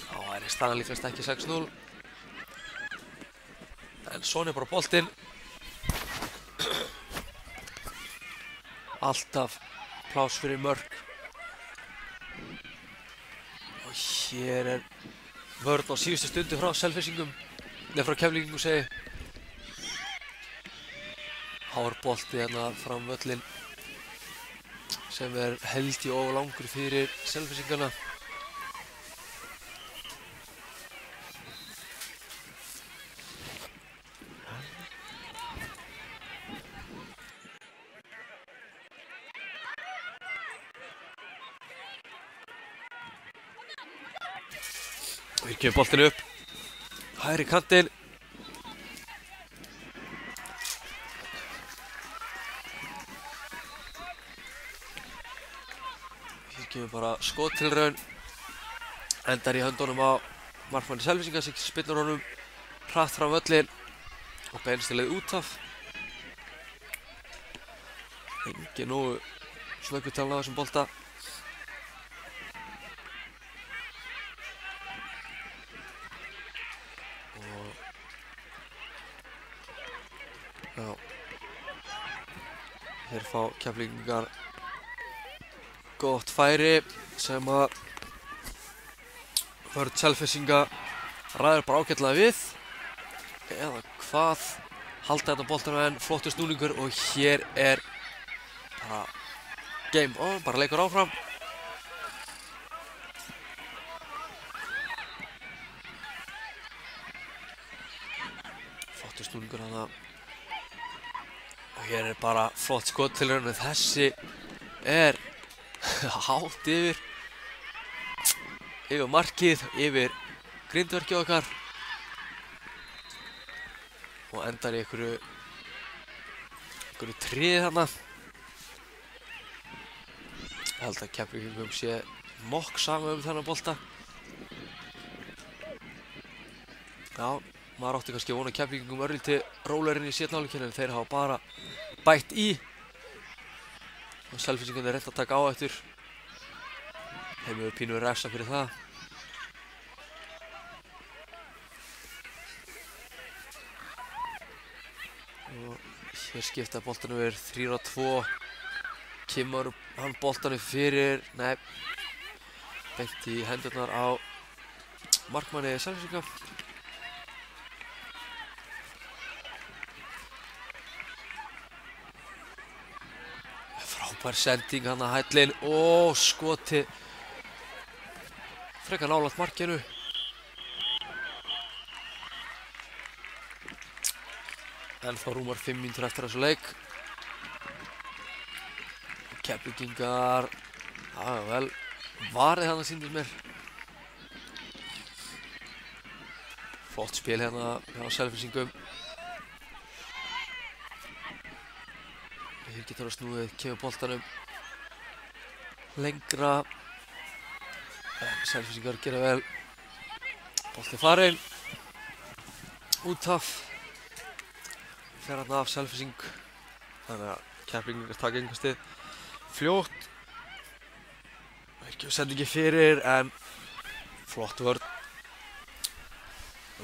þá væri staðan líkast ekki 6-0. En svona er bara boltinn. Alltaf pláss fyrir mörk. Og hér er vörn á síðustu stundu frá Selfyssingum, nefn frá Keflvíkingum segi. Hár bolti hérna fram völlinn sem held ég of langur fyrir Selfyssingana. Við kemur boltinu upp, hægri kantinn. Við kemur bara skottilraun, endar í höndunum á markmanni Selfyssinga sem spillar honum hratt frá völlinn og beinst í leið út af. Engin nógu slökkutala á þessum bolta. Já, hér fá Keflvíkingar gott færi sem að vörn Selfyssinga ræður bara ágætlega við eða hvað, halda þetta boltanum en flottur snúningur og hér bara game on, bara leikur áfram. Flottur snúningur hana. Og hér bara flott skottilraun en þessi hátt yfir markið, yfir grindverkið okkar og endar í einhverju tríð þarna. Ég held að Keflvíkingum sé nokk sama þennan bolta. Já, maður átti kannski að vona Keflvíkingum örlítið rólegri í seinni hálfleikinn en þeir hafa bara bætt í og Selfyssingarnir reynt að taka á eftir. Þeim hefur pínu refsa fyrir það. Og hér skipta boltanum yfir 3-2. Kemur hann boltanum fyrir, nei, beint í hendurnar á markmanni Selfyssinga. Frábær sending hann að hællinn og skoti frekar nálægt markinu. En þá rúmar 5 mínútur eftir þessu leik. Keflvíkingar, vel varið hérna sýndist mér. Flott spil hérna hjá Selfyssingum. Hér getur það snúið, kemur boltanum lengra. Selfyssingar gera vel. Bolti farinn. Út af. Fer hann af Selfyssing. Þannig að Keflvíkingar taka einhver stig fljótt. Ekki sendingi fyrir en flott vörn.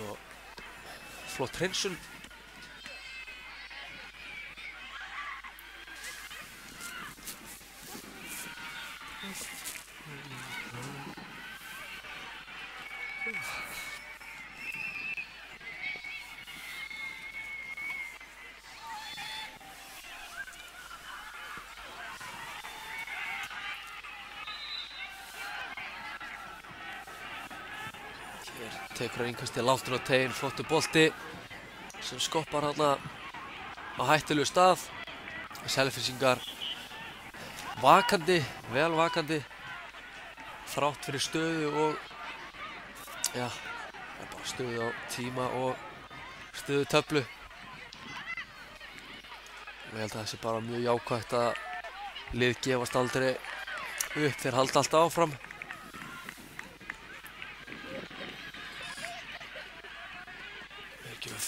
Og flott hreinsun. Hér tekur hann innkastið langt inn á teiginn, flottur bolti sem skoppar þarna á hættulegu stað. Selfyssingar vakandi, vel vakandi þrátt fyrir stöðu og já, bara stöðu á tíma og stöðu töflu. Ég held að það sé bara mjög jákvætt að lið gefast aldrei upp, þeir halda alltaf áfram.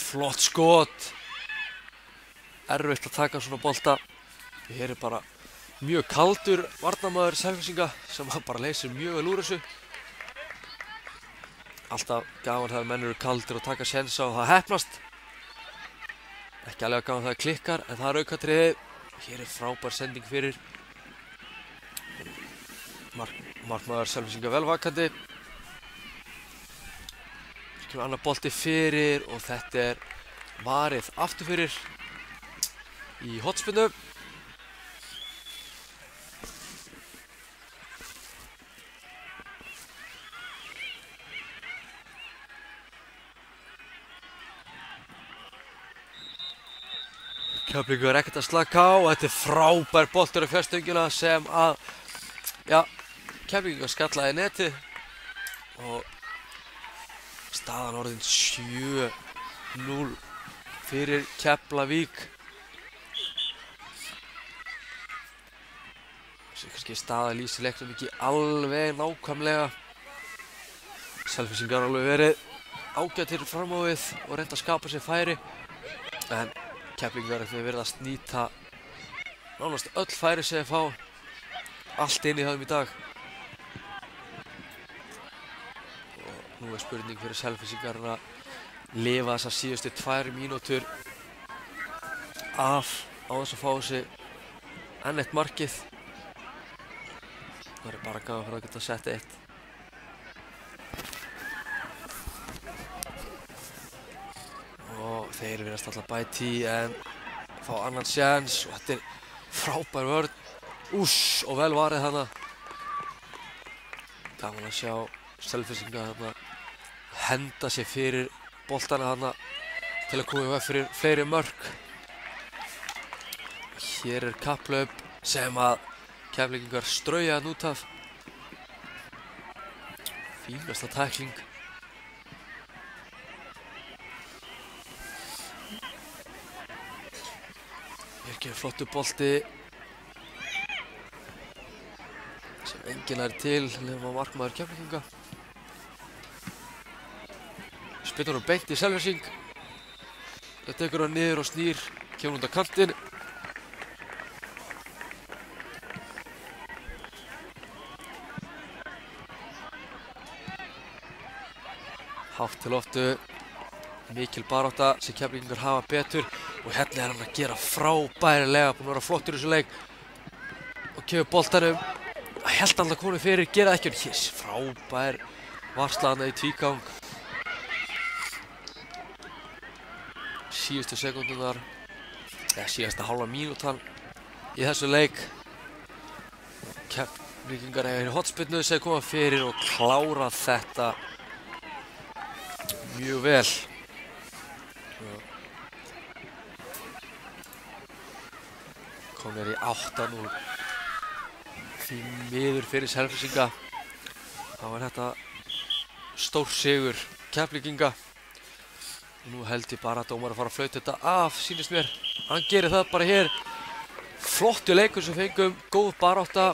Flott skot. Erfitt að taka svona bolta. Hér bara mjög kaldur varnarmaður Selfyssinga sem bara leysir mjög vel úr þessu. Alltaf gaman þegar menn eru kaldir og taka sénsa og það heppnast. Ekki alveg gaman þegar það klikkar en það aukatriði. Hér frábær sending fyrir markmaður Selfyssinga vel vakandi. Kemur annar bolti fyrir og þetta er varið aftur fyrir í hornspyrnu. Keflavíkur er ekkert að slaka á og þetta er frábær boltur á fjárstöngina sem að, já, Keflavíkur skallaði netið og staðan orðin 7-0 fyrir Keflavík. Þessi kannski staða lýsir leiknum ekki alveg nákvæmlega. Selfyssingar alveg verið ágætir fram á við og reynda að skapa sér færi. En Keflavíkur verið að snýta nánast öll færi sem þeir fá. Allt inn í þeim í dag. Og nú er spurning fyrir Selfyssingar að lifa þessar síðustu 2 mínútur af á þess að fá þessi enn eitt markið. Það er bara gaman fyrir að geta sett eitt. Og þeir virðast alltaf bæta í en fá annan séns og þetta er frábær vörn. Úss og vel varið þarna. Gaman að sjá Selfyssinga þarna henda sér fyrir boltana þarna til að koma í veg fyrir fleiri mörk. Hér er kapphlaup sem að Keflavíkingar strauja hann út af. Fínasta tækling. Virkir flottur bolti sem enginn er til nema markmaður Keflavíkinga. Spynnur hann beint í Selfysing. Það tekur hann niður og snýr, kemur undan kantinn. Hátt til loftu, mikil barátta sem Keflavíkingar hafa betur og hérna er hann að gera frábærlega, búinn að vera flottur í þessu leik og kemur boltanum, held hann að konu fyrir, gera það ekki og hér frábær varsla þarna í tvígang. Síðustu sekúndunar, eða síðasta hálfa mínútan í þessu leik. Keflavíkingar er í hornspyrnu sem koma fyrir og klára þetta mjög vel. Komnir í 8-0. Því miður fyrir Selfyssinga. Þá er þetta stór sigur Keflavíkinga. Og nú held ég bara að dómar að fara að flauta þetta af, sýnist mér. Hann gerir það bara hér. Flottu leikur sem fengum, góð barátta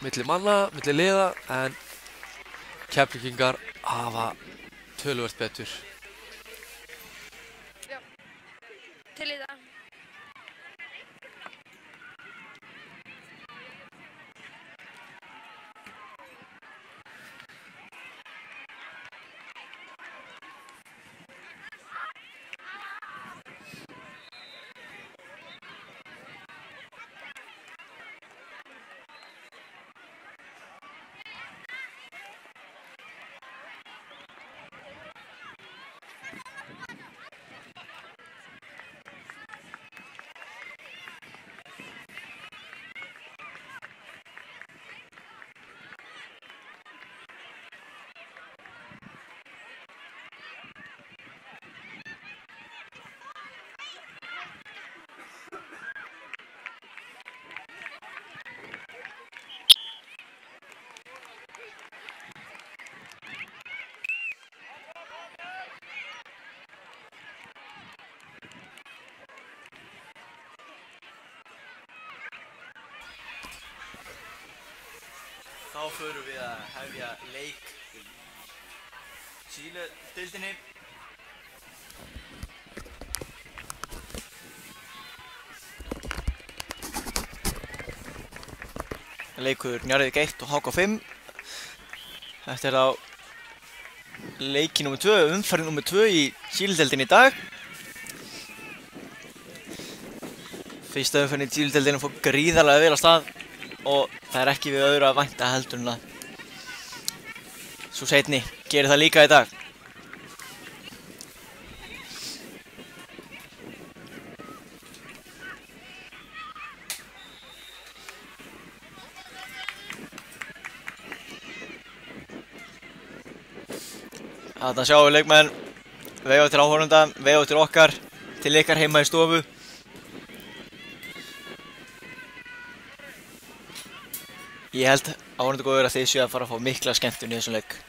milli manna, milli liða, en Keflavíkingar hafa töluvert betur. Já, til í það. Þá förum við að hefja leik í Chile-deildinni. Leikur Njarðvík 1 og HK 5. Þetta er á leiki nr. 2, umferð nr. 2 í Chile-deildinni í dag. Fyrsta umferðin í Chile-deildinni fór gríðarlega vel af stað og það er ekki við öðru að vænta heldur en að sú seinni gerir það líka í dag. Þarna sjáum við leikmenn veifa til áhorfenda, veifa til okkar, til ykkar heima í stofu. Ég held áhorfendur góður að þið séu að fara að fá mikla skemmtun í þessum leik.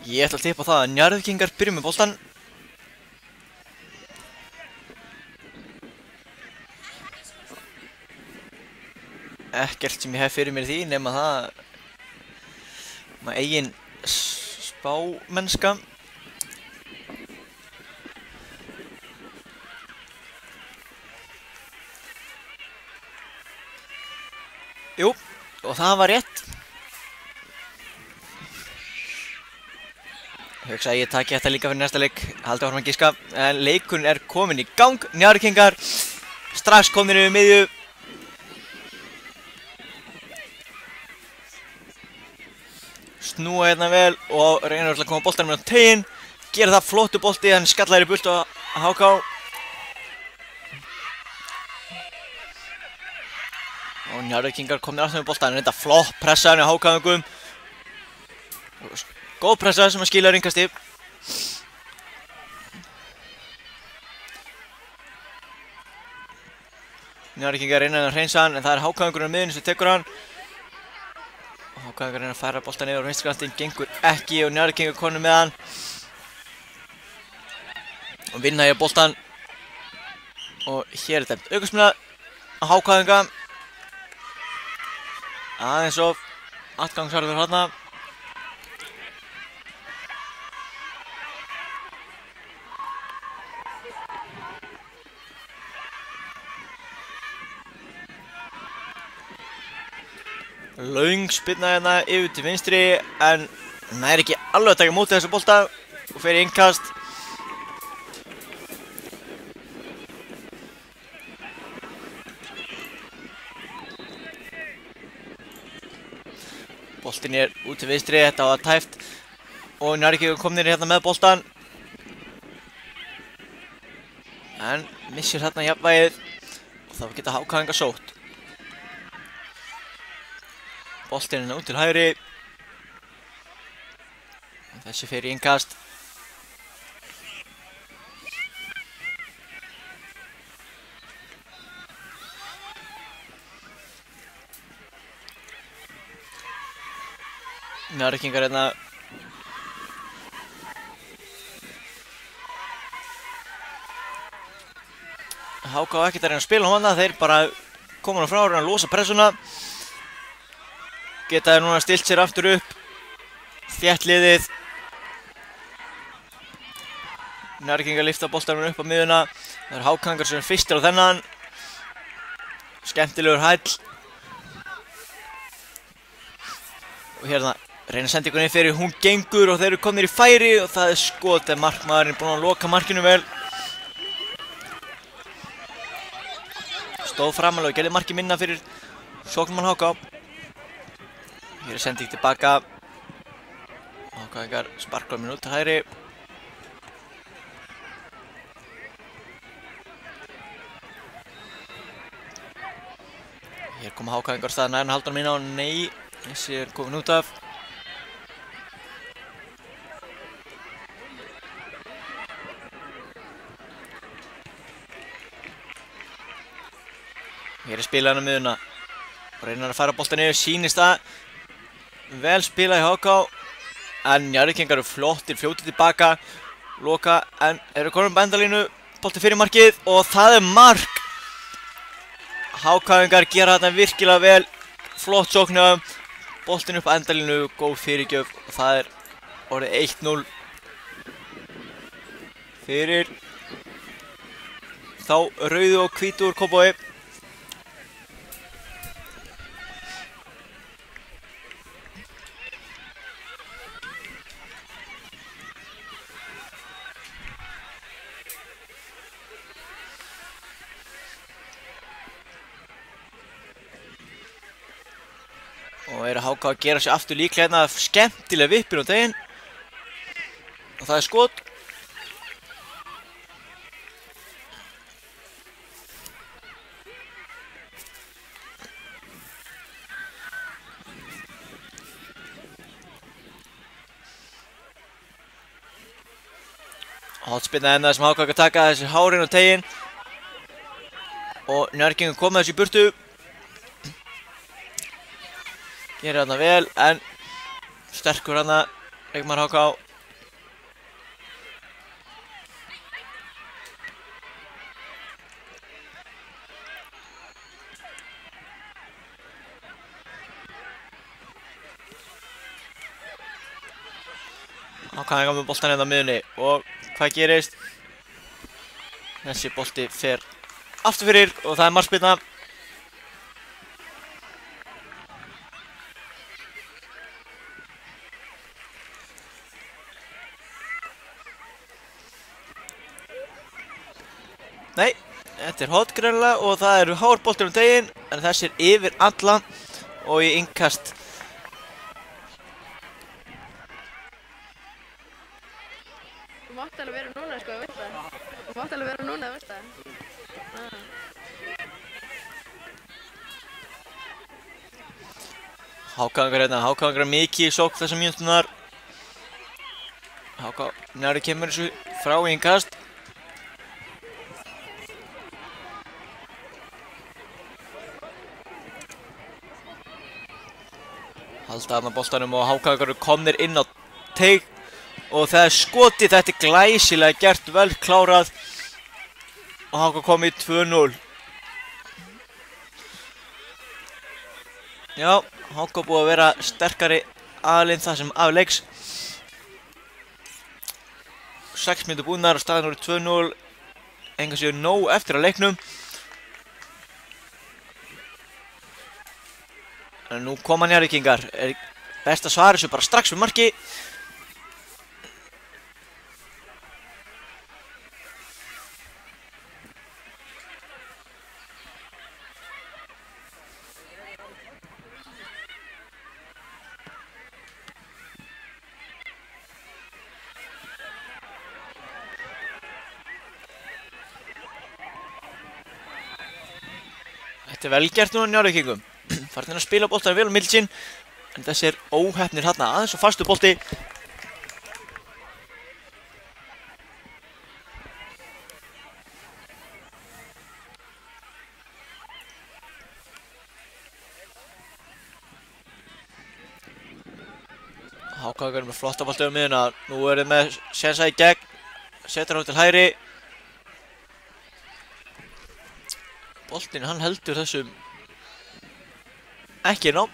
Ég ætla að tippa það að Njarðvíkingar byrjum með boltann. Ekkert sem ég hef fyrir mér í því nema það eigin spámennska. Jú, og það var rétt. Hugsa að ég taki þetta líka fyrir næsta leik, haldi áfram að giska, en leikurinn er komin í gang. Njarðvíkingar strax komin yfir miðju. Snúa hérna vel og reynir að koma boltanum með á teginn. Gera það flottu bolti, hann skallar í burt á HK. Og Njarðvíkingar komnir aftur með boltan, þetta flott pressaðan í HK-öngum. Góð pressa sem að skila ringkasti. Njarðvíkingar reyna að hreinsa hann, en það er HK-öngurinn á miðjunni sem tekur hann. HK-öngurinn reyna að færa boltan yfir á vinstri kantinn, gengur ekki og Njarðvíkingar konur með hann. Og vinna hér boltan. Og hér er dæmt aukaspyrna á HK-önga. Aðeins of atgangsharður þarna. Löng spyrna hérna yfir til vinstri, en nær ekki alveg að taka móti þessu bolta og fer í innkast. Boltinn er út til vinstri, þetta var tæft og Njarðvíkingar komnir hérna með boltan. En missir hérna jafnvægið og þá geta HK-ingar sótt. Boltinn er út til hægri. Þessi fer í innkast. Njarðvíkingar hérna. HK á ekkert að reyna að spila hana, þeir bara koma frá að losa pressuna. Geta þeir núna stilt sér aftur upp. Þétt liðið. Njarðvíkingar lyfta boltanum upp á miðjuna. Það er HK-ingar sem er fyrstir á þennan. Skemmtilegur hæll. Og hérna reyna sendingunni fyrir, hún gengur og þeir eru komnir í færi og það er skot en markmaðurinn er búinn að loka markinu vel. Stóð framalega og gerði markið minna fyrir sóknarmann HK. Hér er sending tilbaka. HK-ingar sparkar minn út til hægri. Hér koma HK-ingar staðar nær en haldur hann minna og nei, þessi er komin út af. Hér er spilaðan á miðjuna og reynir að færa boltan yfir, sýnist það. Vel spilað í HK, en Njarðvíkingar eru flottir, fljótið tilbaka, loka, en eru konum á endalínu, bolti fyrir markið og það er mark! HK-ingar gera þetta virkilega vel, flott sókn, boltin upp á endalínu, góð fyrirgjöf og það er orðið 1-0 fyrir þá rauðu og hvítu úr Kópavogi. Og eru HK að gera sér aftur líklega hérna skemmtilega vippir á daginn. Og það skot. Hotspinna enn það sem HK að taka þessi hárin og tegin. Og Njarðvíkingar koma þessu í burtu. Gerir þarna vel, en sterkur þarna leikmaður HK. HK er með boltan hérna á miðunni og hvað gerist? Þessi bolti fer aftur fyrir og það er markspyrna. Nei, þetta er hot greinilega og það eru hár boltir tegin en þessi er yfir alla og í innkast. Þú mátt alveg vera núna sko, veist það? Þú mátt alveg vera núna, veist það? HK hérna, HK mikið í sókn þessar mínúturnar. HK Njarðvík kemur þessu frá í innkast. Halda þarna boltanum og HK eru komnir inn á teig. Og það er skotið, þetta er glæsilega gert, vel klárað og HK komið 2-0. Já, HK búið að vera sterkari aðilinn það sem af leiks. 6 mínútur búnar og staðan voru 2-0. Enga séu nóg eftir að leiknum. En nú koma Njarðvíkingar. Er best að svara þessu bara strax við marki. Þetta er vel gert núna Njarðvíkingum. Farnir að spila boltar vel á milli sín. En þessi er óheppnir hérna aðeins og fastu bolti. HK er með flotta bolti á miðuna. Nú er þið með sensa í gegn. Setur hann til hægri. Boltinn, hann heldur þessum ekki ná.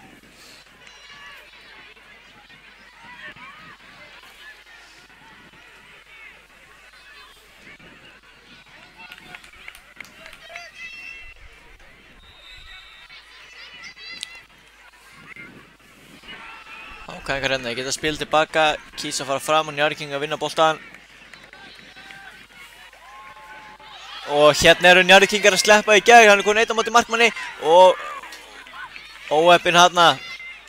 HK hérna, ég geta spilað tilbaka, kýsa að fara fram og Njarðvíkingar að vinna boltan. Og hérna eru Njarðvíkingar að sleppa í gegn, hann er komin einn á móti markmanni og óheppinn hérna,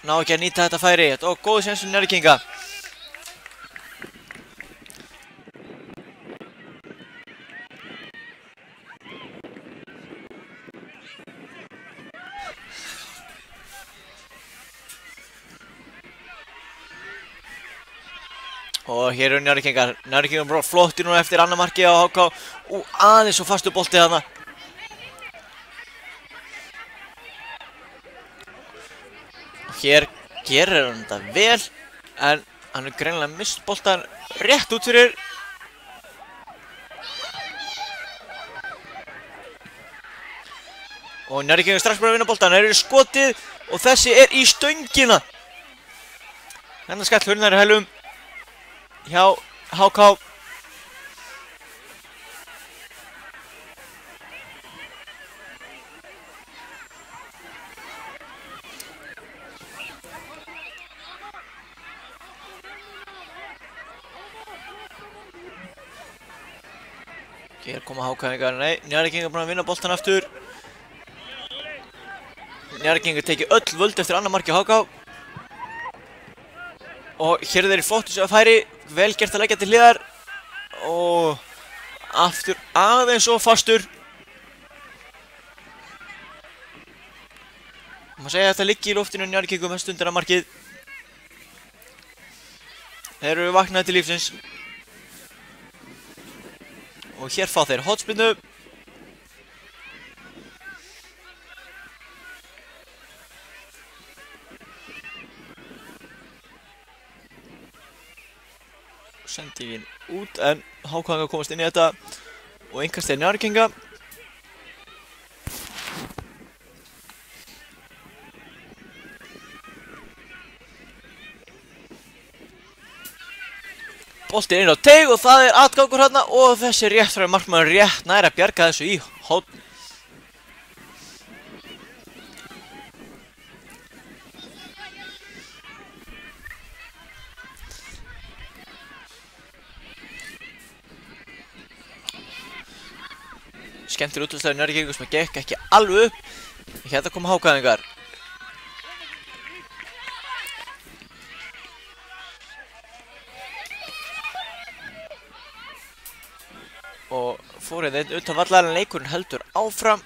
ná ekki að nýta þetta færi. Þetta var góð séns fyrir Njarðvíkinga. Og hér eru Njarðvíkingar. Njarðvíkingar bara flottir núna eftir annað marki á HK. Aðeins og fastu bolti þarna. Hér gerir hann þetta vel, en hann er greinilega mist boltan rétt út fyrir. Og Njarðvíkingar strax bara að vinna boltan. Þeir eru skotið og þessi er í stöngina. Hérna skall hurnar í hælum hjá HK. Hér koma HK-ingar, nei, Njarðvíkingar búin að vinna boltan aftur. Njarðvíkingar tekið öll völd eftir annað marki HK. Og hér er þeir í flottu sig að færi. vel gert að leggja til hliðar og aftur aðeins og fastur. Má segja að þetta liggi í loftinu Njarðvíkingur með stundina markið. Þeir eru vaknaði til lífsins. Og hér fá þeir hornspyrnu. Sendingin út en Hákonga komast inn í þetta og innkast er Njarðvíkinga. Boltinn inn á teig og það er atgangur hérna og þessi réttfæri markmaður rétt nær að bjarga þessu í horn. Skemmtir útlæðslega Njarðvíkingur sem gekk ekki alveg upp. Hérna koma Hákongar. Og fórið einn utan vallar en leikurinn heldur áfram.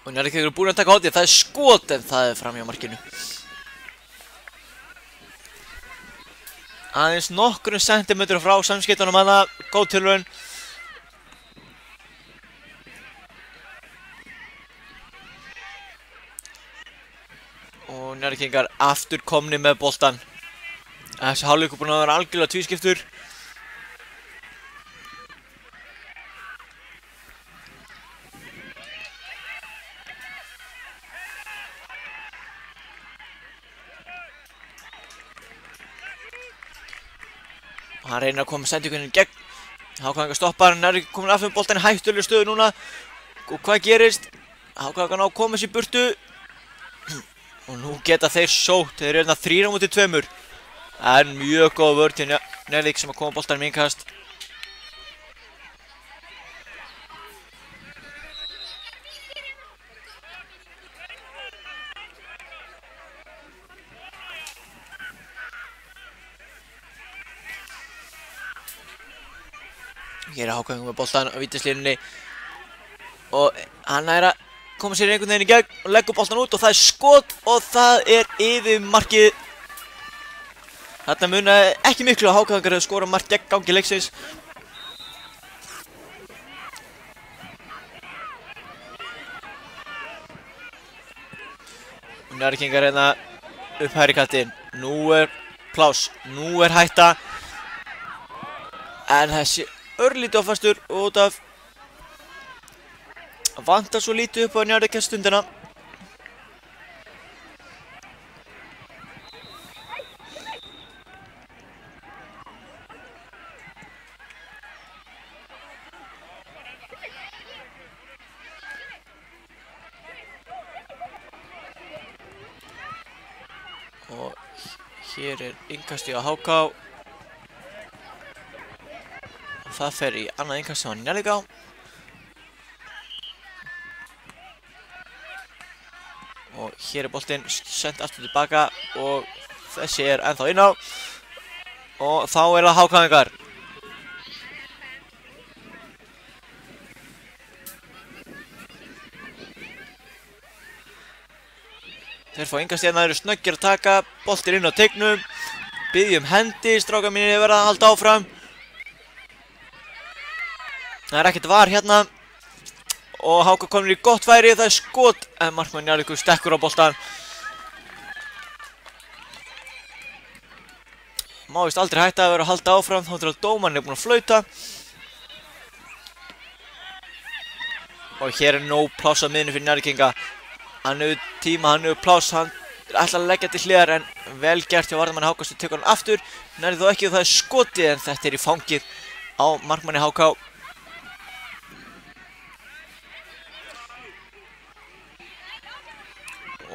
Og Njarðvíkingur er búinn að taka hótið, það er skot en það er framhjá markinu. Aðeins nokkrum sentimetrum frá samskiptunum hana, góð tilraun. Og Njarðvíkingar aftur komni með boltan. Þessi hálfleikur búinn að vera algjörlega tvískiptur. Og hann reynir að koma sendingunni gegn. Hákonga stoppar, Njarðvíkingur komin aftur með boltan í hættulegri stöðu núna. Og hvað gerist? Hákonga ná að koma sér í burtu. Og nú geta þeir sótt, þeir eru hérna 3 á móti 2. En mjög góð vörn til Njarðvík sem að koma boltanum í innkast. Hér er Hákonga með boltan á vítaslínunni. Og hann er að koma sér einhvern veginn í gegn og leggur boltan út og það er skot og það er yfir markið. Þarna munaði ekki miklu að Hákongar hefur skorað mark gegn gangi leiksins. Njarðvíkingar hérna upp hægri kantinn. Nú er pláss, nú er hætta. En þessi örlítið áfastur út af vantar svo lítið upp á Njarðvík stundina. Og hér er innkastið á HK. Og það fer í annað innkastið á Njarðvík. Og hér er boltinn sendt aftur tilbaka og þessi er ennþá inn á. Og þá er það Hákongar. Þeir fá innkast hérna, þeir eru snöggir að taka, boltinn inn á teignum. Biðjum hendi, strákar mínir verða að halda áfram. Það er ekkert var hérna. Og HK komir í gott færi, það er skot en markmaður Njarðvíkur stekkur á boltan. Má vist aldrei hætta að vera að halda áfram þá til að dómarinn er búinn að flauta. Og hér er nóg pláss á miðjunni fyrir Njarðvíkinga. Hann hefur tíma, hann hefur pláss, hann ætlar að leggja til hliðar en vel gert hjá varnarmanni HK sem tekur hann aftur. Nærði þó ekki og það er skotið en þetta er í fangið á markmanni HK.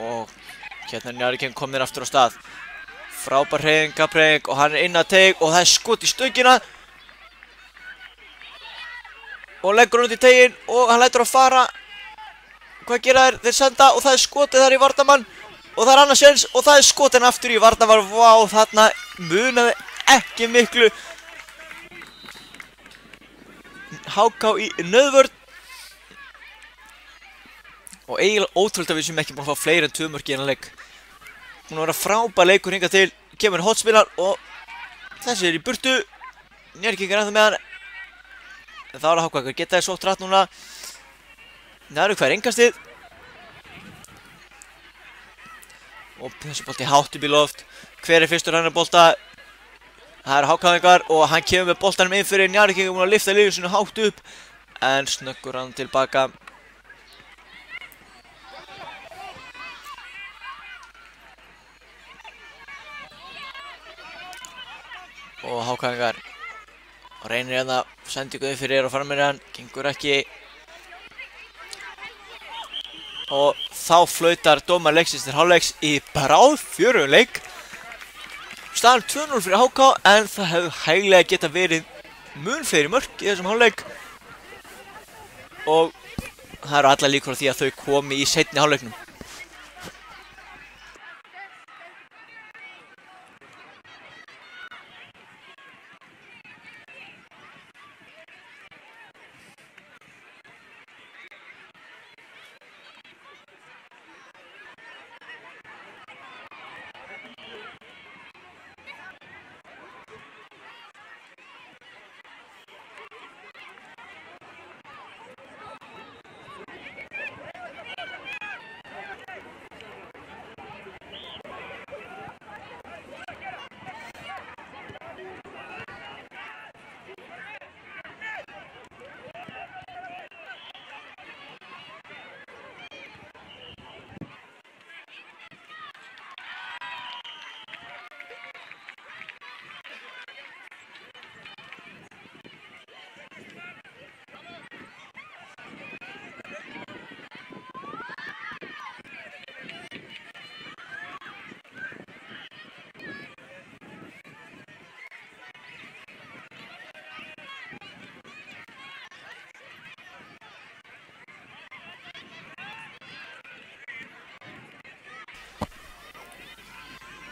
Og hérna er Njarðvíkingur komnir aftur á stað. Frábær hreyfing og hann er inn að teig og það er skot í stöngina. og leggur hann út í teginn og hann lætur að fara. Hvað gera þeir? Þeir senda og það er skotið þar í varnarmann og það er annars séns og það er skotið aftur í varnarmann. Vá, þarna munaði ekki miklu. HK í nauðvörn og eiginlega ótrúlega við sem ekki búin að fá fleiri en 2 mörk í þennan leik. Hún var að frábær leikur hingað til, kemur hotspinnar og þessi er í burtu. Njarðvíkingar ennþá með hann. En þá er að HK geta þeir sótt rætt núna. Það eru hver engastið. Og þessi bolti hátt upp í loft. Hver er fyrstur hennar bolta? Það eru HK-ingar og hann kemur með boltanum inn fyrir Njarðvíkingar múin að lyfta liðinu sinu hátt upp. En snöggur hann tilbaka. Og HK-ingar reynir hérna sendingu fyrir og framir hann, gengur ekki. Og þá flautar dómar leiksins til hálfleiks í bráðfjörugum leik. Staðan 2-0 fyrir HK en það hefði hæglega geta verið mun fleiri mörk í þessum hálfleik. Og það eru allar líkur á því að þau komi í seinni hálfleiknum.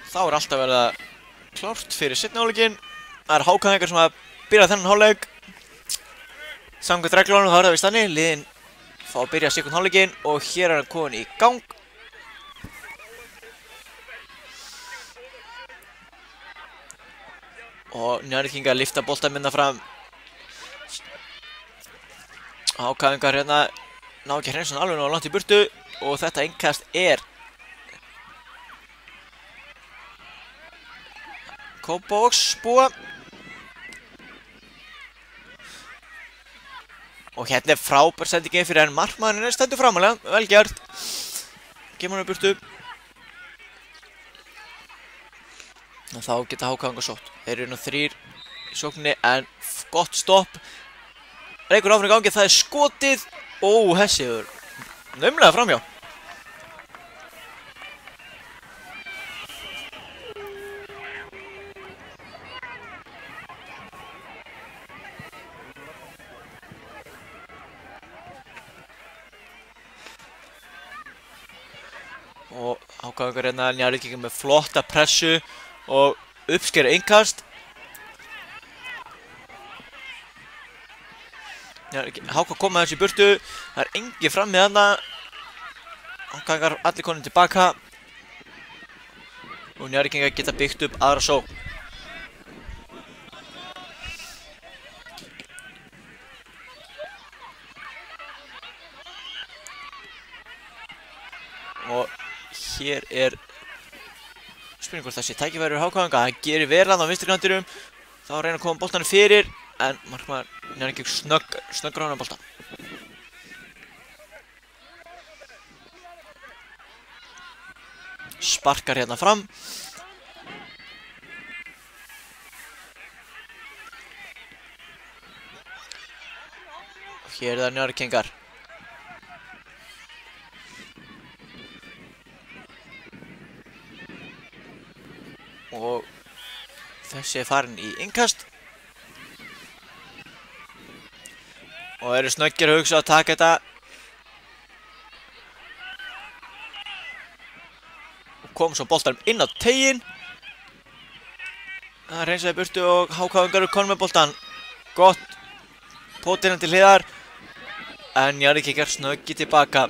Þá er alltaf verið að klárt fyrir seinni hálfleikinn. Það er HK-ingar sem að byrja þennan hálfleik. Samkvæmt reglunum þá er það víst þannig. Liðin fá að byrja sérkvæmt hálfleikinn og hér er hann komin í gang. Og Njarðvíkingar lyfta boltann minna fram. HK-ingar hérna ná ekki hreinsan alveg ná langt í burtu og þetta innkast er Kópavogsbúa. Og hérna er frábær sendingin fyrir en markmaðurinn stendur framalega, vel gert. Kemur hann í burtu. Og þá geta HK-ingar sótt. Þeir eru nú 3 í sókninni en gott stopp. Reykur áfram í gangi, það er skotið. Ó, þessi er naumlega framhjá. Og HK-ingar hérna Njarðvíkingar með flotta pressu og uppsker innkast. HK koma þessi í burtu, það er engi fram með hana. HK-ingar allir konum tilbaka og Njarðvíkingar geta byggt upp aðra sókn. Og hér er spurning hvort þessi tækifæri fyrir HK-ingar. Hann gerir vel hann á vinstri kantinum. Þá reyna að koma boltanum fyrir en markmaður Njarðvíkingar snöggur á hann bolta. Sparkar hérna fram. Og hér er það Njarðvíkingar. Og þessi er farin í innkast. og eru snöggir að hugsa að taka þetta. Og kom svo boltanum inn á teiginn. Það reynsaði burtu og HK-ingar eru konum með boltan. Gott. Pótirinn til hliðar. En Njarðvíkingar snöggi tilbaka.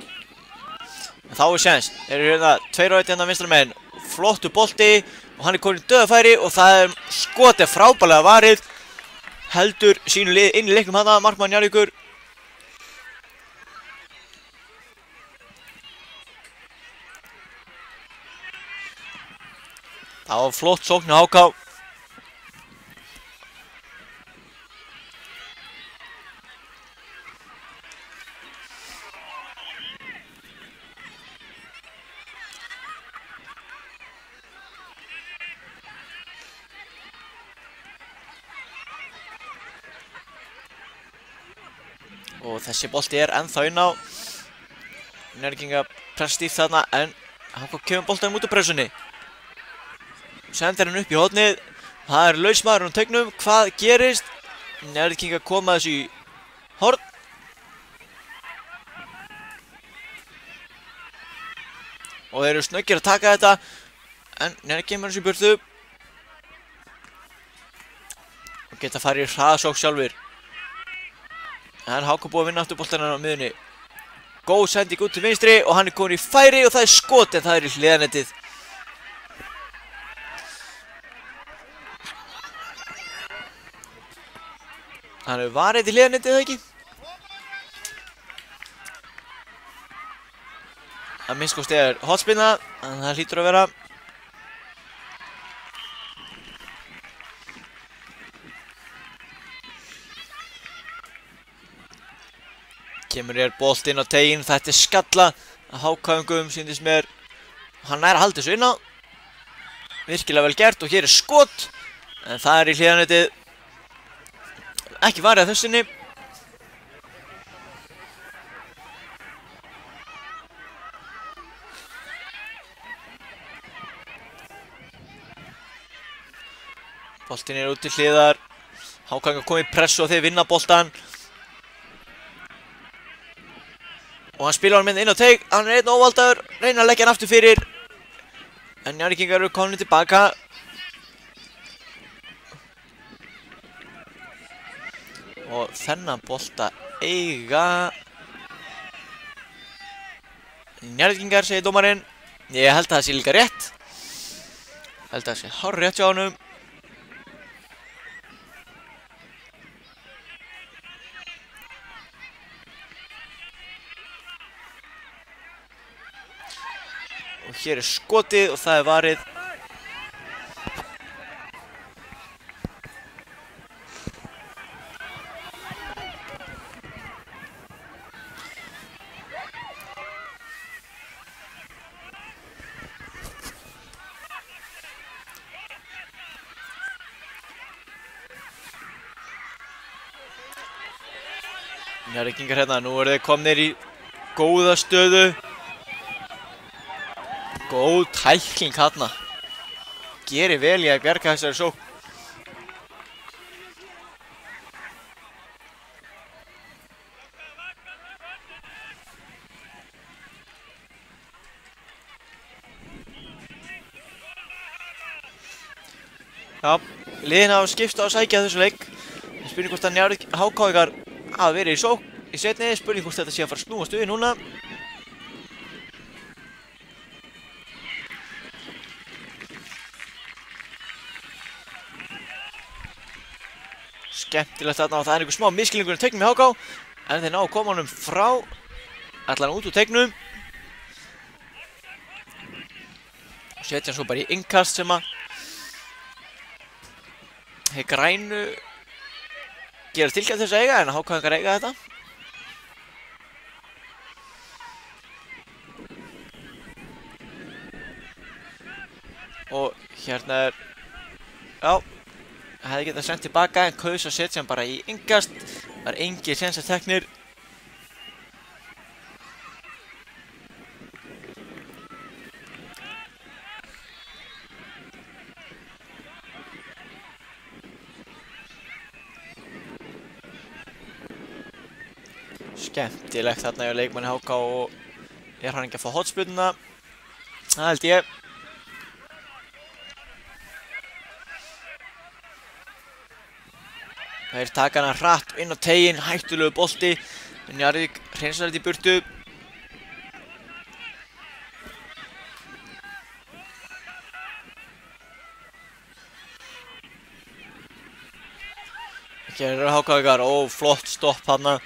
En þá er séns. Þeir eru hérna 2-1 hérna vinstra megin. Flottu bolti og hann er komin í döðafæri og það er skotið frábærlega varið. Heldur sínu lið inn í leiknum hana, markmann Njarðvíkur. Það var flott sókn á HK. Og þessi bolti er ennþá inn á. Njarðvíkingar pressa stíft þarna en HK kemur boltanum út úr pressunni. Sendir hann upp í hornið. Það er lausmaðurinn á teignum. Hvað gerist? Njarðvíkingar koma þessu í horn. Og þeir eru snöggir að taka þetta. En Njarðvíkingar kemur þessu í burtu. Og geta farið í hraðasókn sjálfur. En HK búið að vinna aftur boltann á miðunni. Góð sending út til vinstri og hann er komin í færi og það er skot en það er í hliðanettið. Hann er varið í hliðanettið eða ekki? Að minnst kosti er hotspinna en það hlýtur að vera. Kemur hér boltinn á teiginn, þetta er skalla að HK-ingum sýndist mér. Hann nær að halda þessu inn á. Virkilega vel gert og hér er skot. En það er í hliðanettið. Ekki varið að þessinni. Boltinn er út til hliðar. HK-ingar komið í pressu og þeir vinna boltan. Og hann spilar hann inn á teig, hann er einn óvaldaður, reynir að leggja hann aftur fyrir. En Njarðvíkingar eru komin tilbaka. Og þennan bolta eiga Njarðvíkingar, segir dómarinn. Ég held að það sé líka rétt. Held að það sé hárrétt hjá honum. Og hér er skotið og það er varið. Njarðvíkingar hérna, nú eru þeir komnir í góða stöðu. Góð tækling hérna. Gerir vel í að bjarga þessari sókn. Já, liðin hafa skipst á að sækja þessu leik. Spurning hvort að HK-ingar hafa verið í sókn í seinni. Spurning hvort þetta sé að fara að snúast við núna. Skemmtilegt þarna og það er einhver smá miskilningur í teignum í HK. En þeir ná að koma honum frá. Ætla hann út úr teignum. Og setja hann svo bara í innkast sem að þeir grænu gera tilkæmt þess að eiga en HK-ingar eiga þetta. Og hérna er, já, hefði getað sendt tilbaka en kaus að setja hann bara í innkast. Það er engir sénsar teknir. Skemmtilegt þarna hjá leikmanni HK og er hann ekki að fá hornspyrnuna? Það held ég. Þeir taka hana hratt inn á teiginn, hættulegu bolti. Njarðvík hreinsar þetta í burtu. Hér eru HK-ingar, flott stopp þarna.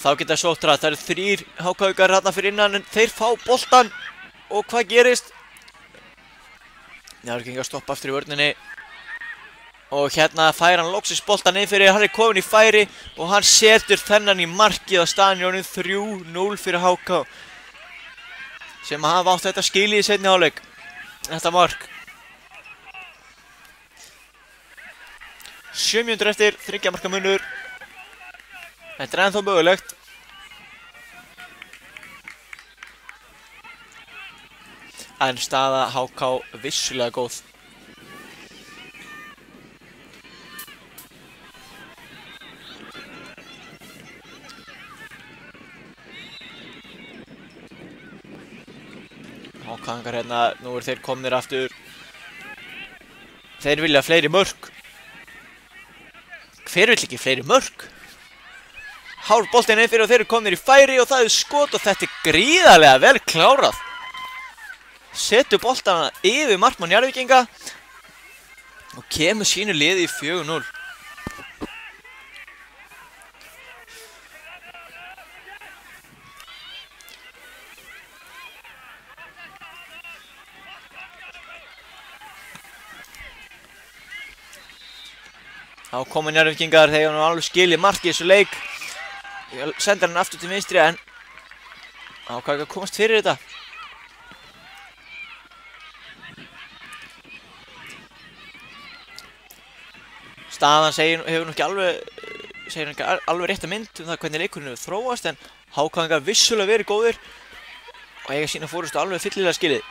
Þá geta sótt hratt, það eru 3 HK-ingar þarna fyrir innan en þeir fá boltan. Og hvað gerist? Njarðvíkingar stoppa aftur í vörninni. Og hérna fær hann loksins boltan inn fyrir, hann er komin í færi og hann setur þennan í markið á staðan í honum 3-0 fyrir HK. Sem hafa átt þetta skilið í seinni hálfleik. Þetta mark. 7 mínútur eftir, 3 marka munur. Þetta er ennþá mögulegt. En staða HK vissulega góð. HK-ingar hérna, nú eru þeir komnir aftur. Þeir vilja fleiri mörk. Hver vill ekki fleiri mörk? Hár boltinn inn fyrir og þeir eru komnir í færi og það er skot og þetta er gríðarlega vel klárað. Setur boltana yfir markmann Njarðvíkinga og kemur sínu liði í 4-0. Þá koma Njarðvíkingar, þeir hafa nú alveg skilið markið í þessu leik. Sendir hann aftur til vinstri en HK ekki að komast fyrir þetta. Staðan hefur nú ekki alveg rétta mynd um það hvernig leikurinn hefur þróast en HK vissulega verið góðir og eiga sína fórustu alveg fyllilega skilið.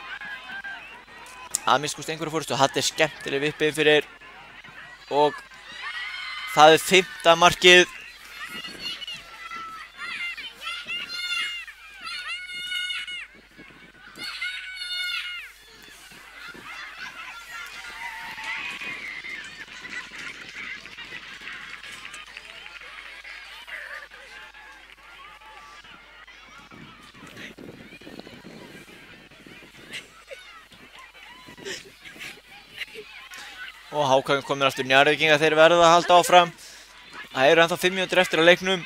Að minnst kosti einhverju fórustu, þetta er skemmtileg vippið fyrir og það er 5. markið. Og HK komir aftur Njarðvíkinga, þeir verða að halda áfram. Það eru ennþá 5 mínútur eftir á leiknum.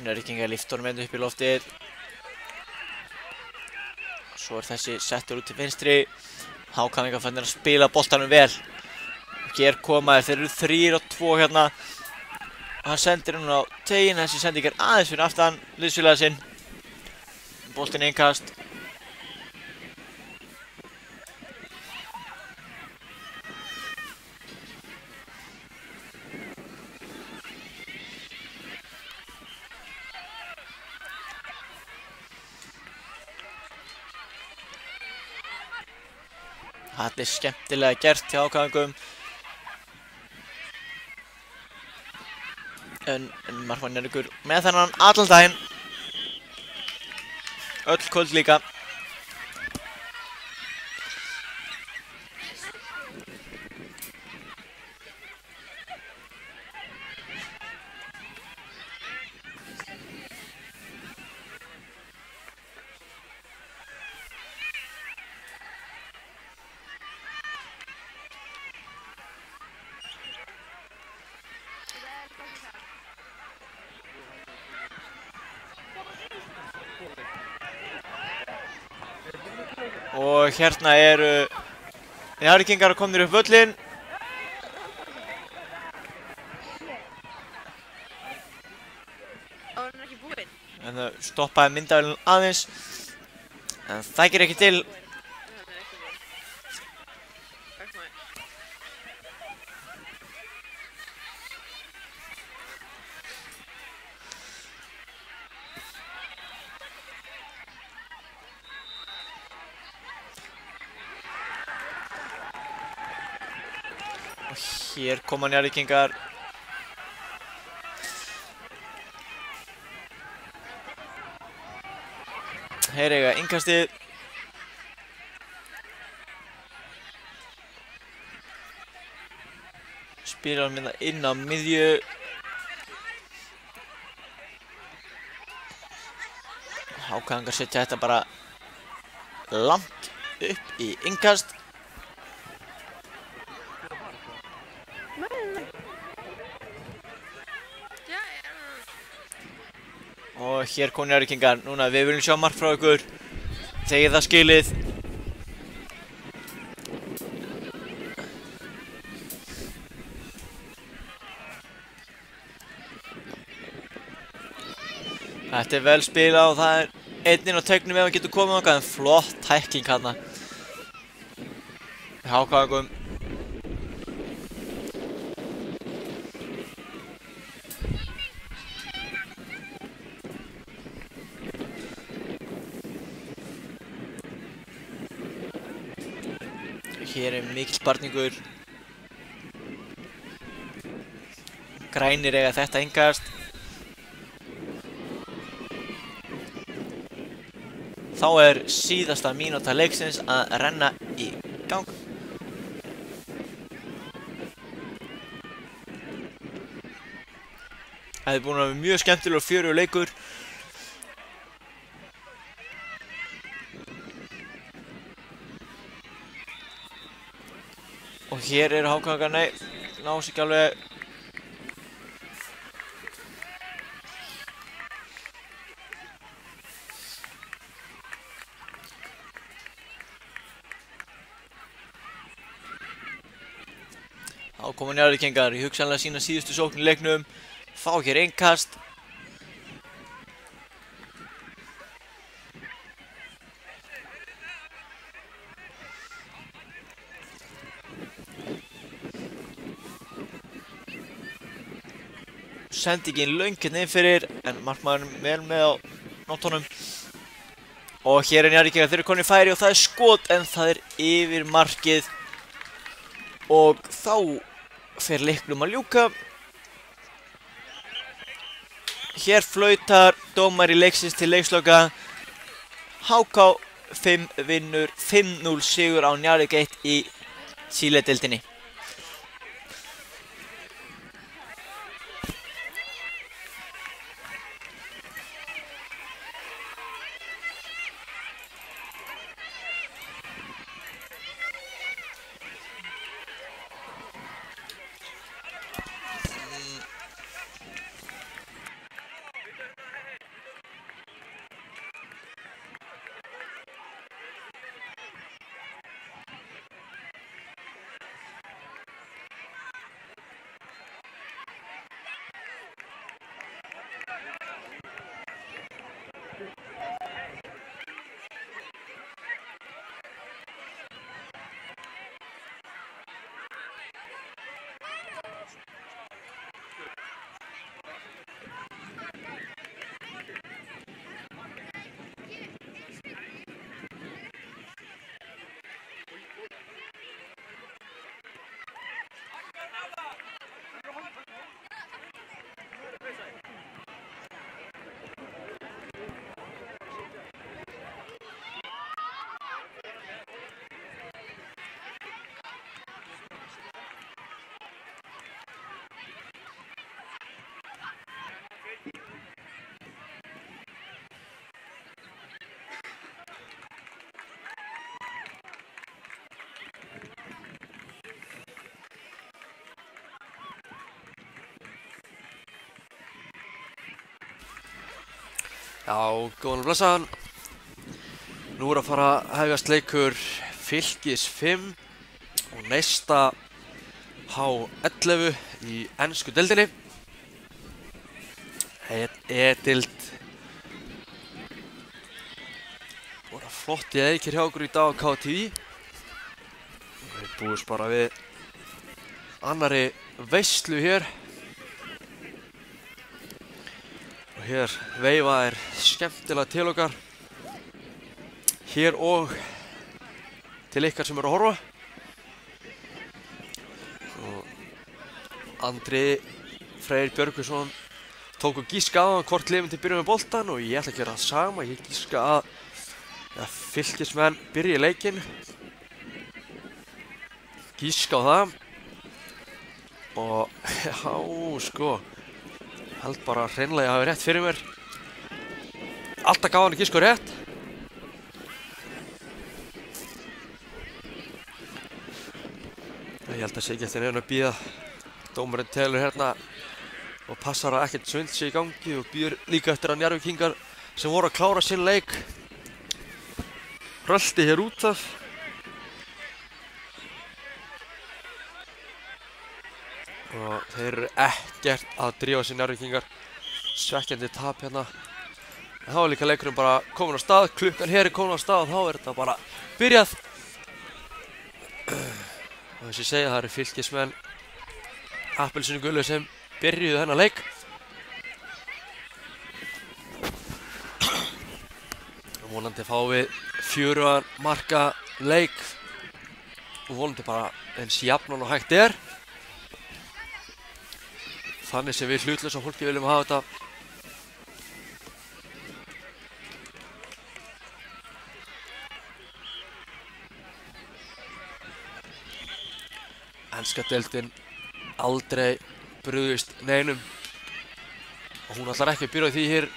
Njarðvíkingar lyfta honum upp í loftið. Svo er þessi settur út til vinstri. HK-ingar fannir að spila boltanum vel. Hér koma þeir eru 3-2 hérna. Hann sendir hann á teginn, þessi sending er aðeins fyrir aftan liðsfélaga sinn. Boltinn innkast. Þetta er skemmtilega gert hjá HK-ingum. En markmann er ykkur með þennan allan daginn. Öll kvöld líka. Og hérna eru Njarðvíkingar komnir upp völlinn. Hann er ekki búinn. En það stoppaði myndavélinn aðeins. En það gerir ekki til. Og hér koma Njarðvíkingar. Hér eiga innkastið. Spilar hann minna inn á miðju. Hákangar setja þetta bara langt upp í innkast. Og hér kom Njarðvíkingar. Núna við viljum sjá mark frá ykkur. Þegið það skilið. Þetta er vel spilað og það er einn inn á teignum ef hann getur komið þangað, en flott tækling þarna. Hákagum. Hér er mikill barningur. Grænir eiga þetta innkast. Þá er síðasta mínúta leiksins að renna í gang. Það er búin að vera mjög skemmtilegur og fjörugur leikur. Og hér eru Hákangar, nei, ná sér ekki alveg. Þá koma Njarðvíkingar í hugsanlega sína síðustu sókn í leiknum. Fá hér innkast. Sendingin löng hérna inn fyrir, en markmaðurinn vel með á nótunum. Og hér er Njarðvíkingar, þeir eru komin í færi og það er skot, en það er yfir markið. Og þá fer leiknum að ljúka. Hér flautar dómari leiksins til leiksloka. HK 5 vinnur 5-0 sigur á Njarðvík 1 í Síle-deildinni. Já, góðan og blessaðan. Nú er að fara að hefjast leikur Fylkis 5 og Neista H11 í ensku deildinni. E-deild flotti leikir hjá okkur í dag á KTV. Við búumst bara við annari veislu hér. Og hér veifa skemmtilega til okkar. Hér og til ykkar sem eru að horfa. Og Andri Freyr Björgvinsson tók gíska á hann hvort liðin til byrja með boltan og ég ætla að gera það sama. Ég gíska að Fylkismenn byrja í leikinn. Gíska á það. Og já, sko. Held bara hreinlega að hafa rétt fyrir mér. Alltaf gaf hann gíska rétt. Ég held að sé ekki eftir neina að bíða. Dómarinn telur hérna og passar að ekkert svindl sé í gangi og býður líka eftir að Njarðvíkingar sem voru að klára sinn leik rölti hér út af. Og þeir eru ekkert að drífa sér Njarðvíkingar. Svekkjandi tap hérna. En þá er líka leikurinn bara komin á stað. Klukkan hér er komin á stað og þá er þetta bara byrjað. Og þess að segja það eru Fylkismenn appelsínugulu sem byrjuðu þennan leik. Vonandi fáum við 4 marka leik og vonandi bara eins jafnan og hægt er. Þannig sem við hlutlausa fólki viljum hafa þetta. Enska deildin aldrei brugðist neinum og hún ætlar ekki að byrja því hér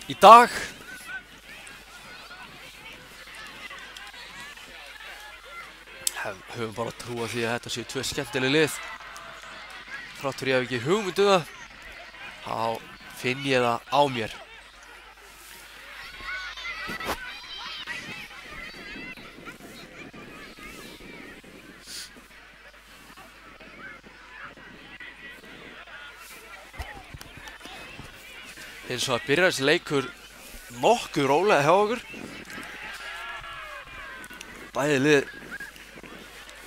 í dag. Höfum bara trú á því að þetta séu 2 skemmtileg lið. Þrátt fyrir ég hef ekki hugmynd það, þá finn ég það á mér. Eins og að byrja þessi leikur nokkuð rólega hjá okkur. Bæði lið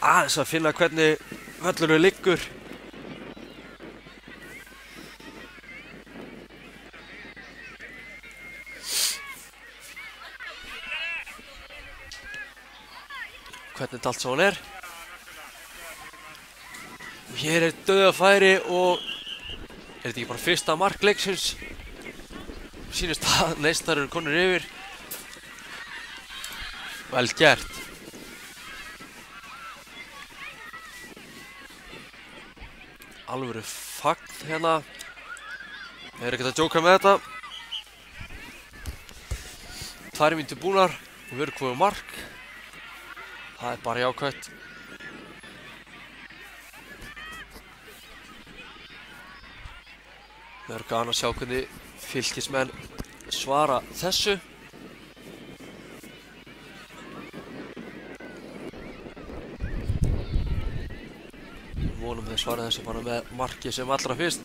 aðeins að finna hvernig völlurinn liggur. Hvernig þetta allt saman er. Og hér er dauðafæri og er þetta ekki bara fyrsta mark leiksins? Sýnist að neistar eru konur yfir. Vel gert. Alvöru fagn hérna. Ég er ekkert að djóka með þetta. 2 mínútur búnar og við erum komið á mark. Það er bara jákvætt. Það er gaman að sjá hvernig Fylkismenn svara þessu. Vonum þeir svara þessu bara með marki sem allra fyrst.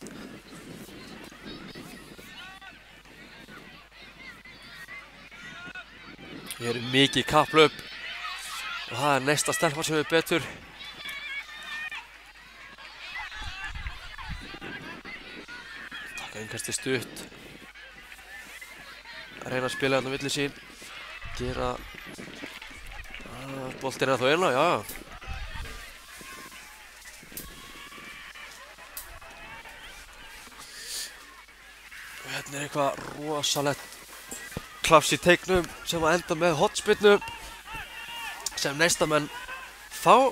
Hér er mikið kapplaup og það er næsta stelpa sem er betur. Taka einhversti stutt. Reyna að spila hérna á milli sín. Gera boltinn er þá einna, já. Og hérna er eitthvað rosalegt klaps í teiknum sem að enda með hotspinnu sem neistamenn fá.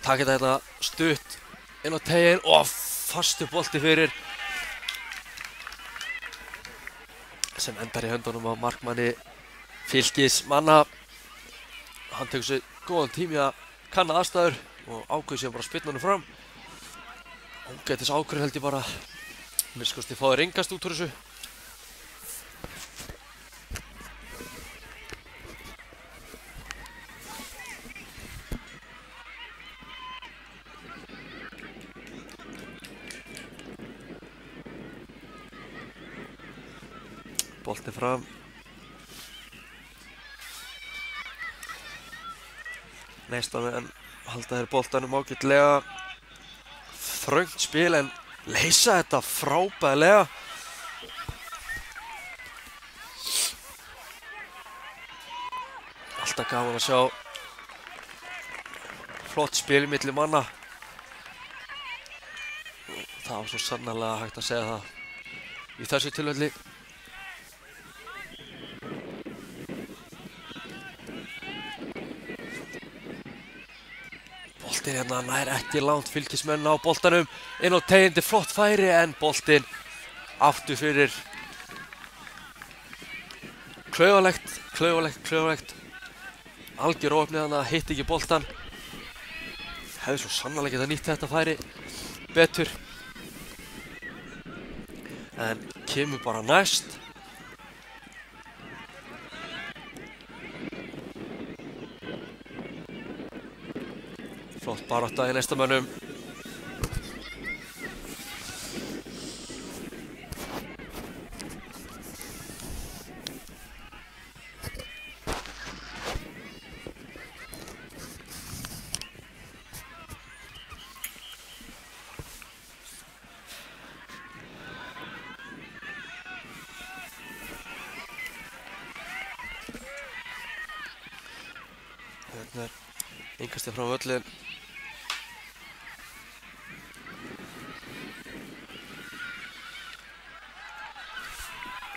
Takk þetta hérna stutt inn á teginn og fastu bolti fyrir sem endar í höndunum á markmanni Fylkismanna. Hann tekur sér góðan tími að kanna aðstæður og ákveður sér bara að spyrna honum fram. Ágætis ákveður held ég bara minnst fáið ringast út úr þessu. Bolti fram. Neistamenn halda þeir boltanum ágætlega. Þröngt spil en leysa þetta frábæðilega. Alltaf gaman að sjá flott spil milli manna. Það var svo sannarlega hægt að segja það í þessu tilfelli. Boltinn hérna nær ekki langt, Fylkismenn á boltanum inn á tegjandi, flott færi en boltinn aftur fyrir. Klaufalegt. Algjör óöfnið hann að hitta ekki boltan. Hefði svo sannarlega getað nýtt þetta færi betur. En kemur bara næst. Flott barátta í neistamönnum. Hérna er innkastið frá völlin.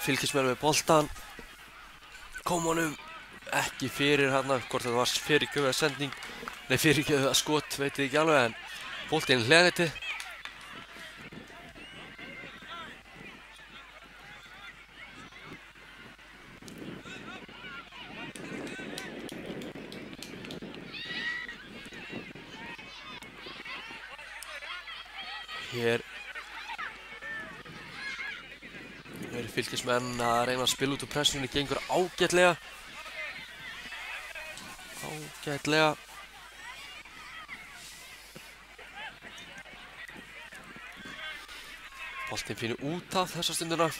Fylkismenn með boltan. Kom honum ekki fyrir hérna, hvort þetta var fyrirgjöfuð sending. Nei, fyrirgjöfuð skot, veit ég ekki alveg, en boltinn hliðanetti. Hér eru Fylkismenn að reyna að spila út úr pressunni, gengur ágætlega. Boltinn pínu út af þessa stundina.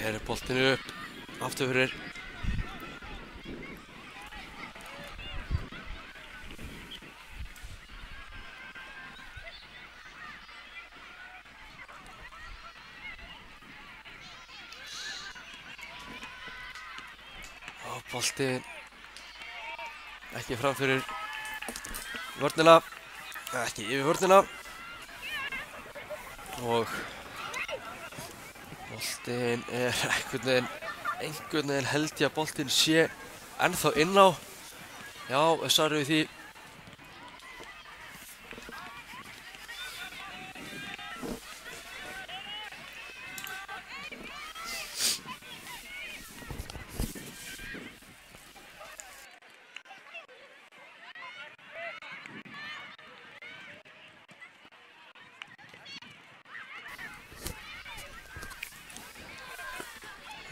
Hér er boltinn upp, aftur fyrir. Og boltinn ekki fram fyrir vörnina, ekki yfir vörnina. Og boltinn er einhvern veginn held ég að boltinn sé ennþá inn á. Já, svarið við því.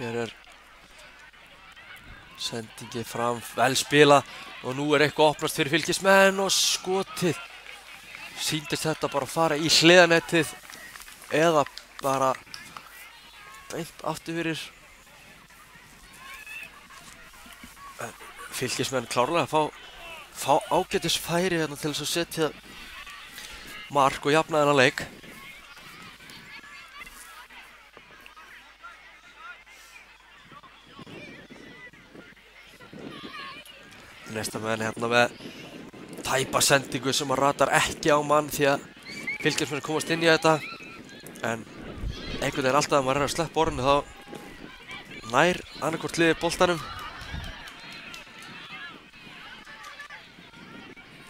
Hér er sendingið fram, vel spilað og nú er eitthvað opnast fyrir Fylkismenn og skotið. Sýndist þetta bara að fara í hliðanettið eða bara beint aftur fyrir. Fylkismenn klárlega að fá ágætis færi hérna til þess að setja mark og jafna þennan leik. Neistamenn hérna með tæpa sendingu sem að ratar ekki á mann því að Fylkismenn komast inn í þetta. En einhvern veginn alltaf að maður er að sleppa orðinu þá nær annarkvort liðið boltanum.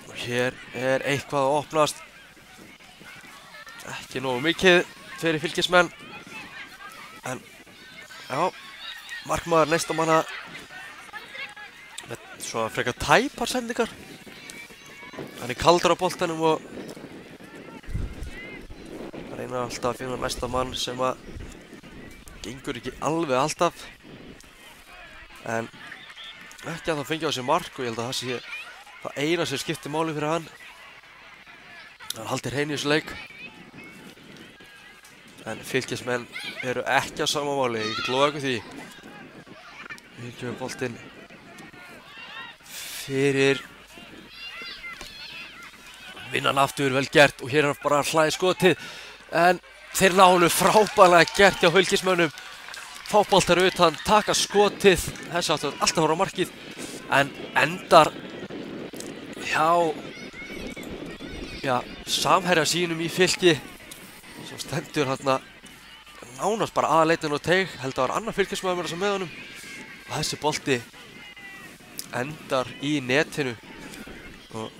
Og hér er eitthvað að opnast. Ekki nógu mikið fyrir Fylkismenn. En já, markmaður neistamanna með svo frekar tæpar sendingar. Hann er kaldur á boltanum og reyna alltaf að finna næsta mann sem að gengur ekki alveg alltaf en ekki að það fengi á sig mark og ég held að það sé það eina sem skiptir máli fyrir hann. Hann haldir hreinu í þessu leik. En Fylkismenn eru ekki á sama máli, ég get lofa ykkur því. Við kemur boltinn fyrir vinnan aftur, vel gert og hér er bara hlaði skotið en þeir ná honum frábærlega gert hjá Fylkismönnum. Fá boltar utan, taka skotið, þessi áttu alltaf að fara á markið en endar hjá samherja sínum í Fylki sem stendur hérna nánast bara aðleitin og teig, held að það var annar Fylkismaður sem með honum og þessi bolti endar í netinu og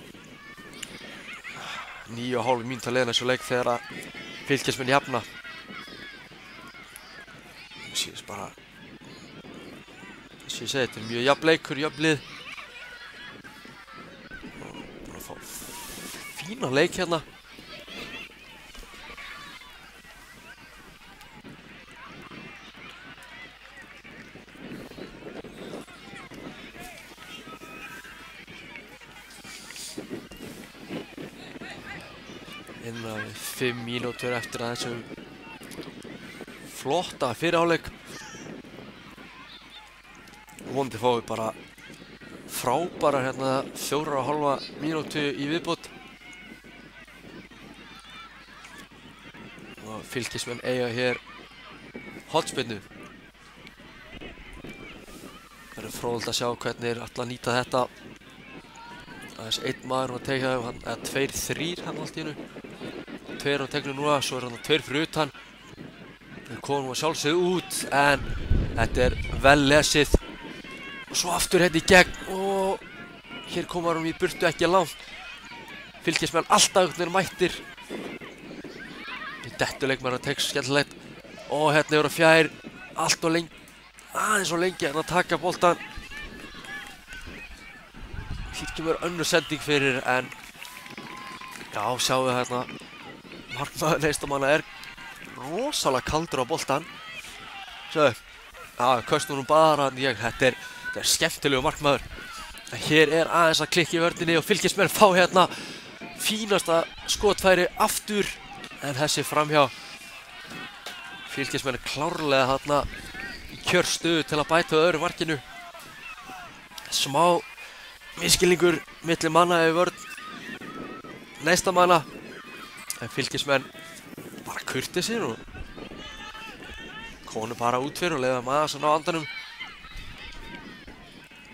9,5 mínútur að leiðina þessu leik þegar að Fylkismenn jafna. Sést bara þess að ég segi, þetta er mjög jafn leikur, jafn lið og bara að fá fína leik hérna. Innan 5 mínútur eftir að þessum flotta fyrirháleik og vonandi fáum við bara frábærar hérna 4,5 mínútu í viðbót og Fylkismenn eiga hér hornspyrnu. Það er fróðilegt að sjá hvernig þeir ætla að nýta þetta. Aðeins einn maður að teikja þeim, eða 2-3 hann allt í hennu. 2 á teiknu núna, svo er hann 2 fyrir utan. Við komum að sjálfsögðu út en þetta er vel lesið og svo aftur hérna í gegn og hér komar hann í burtu ekki langt. Fylkismenn alltaf einhvern veginn mættir. Dettuleikmaður að tekst skemmtilegt og hérna eru fjær allt og lengi, aðeins og lengi að taka boltan. Hér kemur önnur sending fyrir en já, sjáum við hérna markmaður neistamanna er rosalega kaldur á boltan. Svo, köstum hún bara þetta er skemmtilegu markmaður. Hér er aðeins að klikka í vörninni og Fylkismenn fá hérna fínasta skotfæri aftur en þessi framhjá. Fylkismenn er klárlega hérna í kjörstuðu til að bæta öðru markinu. Smá misskilningur milli manna í vörn neistamanna en Fylkismenn bara kurteisir og konu bara út fyrir og leiða maður svona á andanum.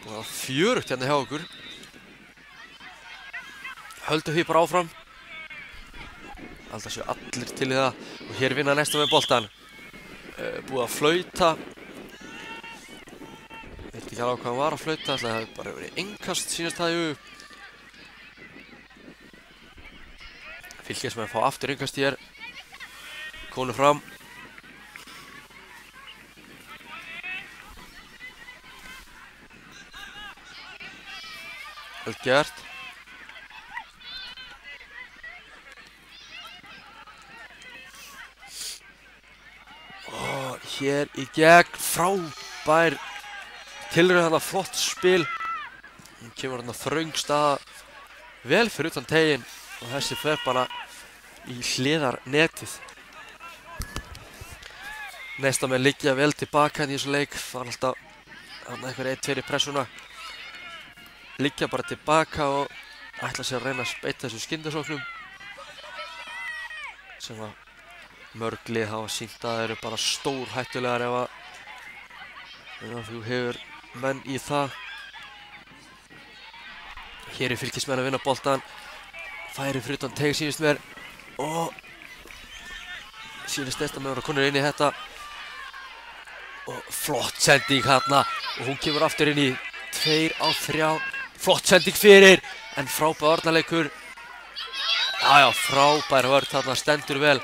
Og það fjörugt hérna hjá okkur. Höldum því bara áfram. Alltaf séu allir til í það og hér vinna næsta með boltan. Búið að flauta. Veit ekki alveg hvað hann var að flauta, það hefði bara verið innkast sínast það jú. Fylkismenn fá aftur innkast hér. Konu fram. Vel gert. Og hér í gegn frábær tilraun þarna, flott spil. Hún kemur þarna þröng staða vel fyrir utan teginn og þessi fer bara í hliðarnetið. Neistamenn liggja vel tilbaka í þessu leik, fara alltaf einhver 1-2 í pressuna. Liggja bara tilbaka og ætla sér að reyna að beita þessu skyndisóknum sem að mörg lið hafa sýnt að eru bara stórhættulegar ef þú hefur menn í það. Hér er Fylkismenn að vinna boltan. Færi fyrir utan teig sýnist mér og sýnist neistamenn að konur inn í þetta og flott sending hérna og hún kemur aftur inn í 2-3. Flott sending fyrir en frábær varnarleikur. Já, frábær vörn þarna, stendur vel.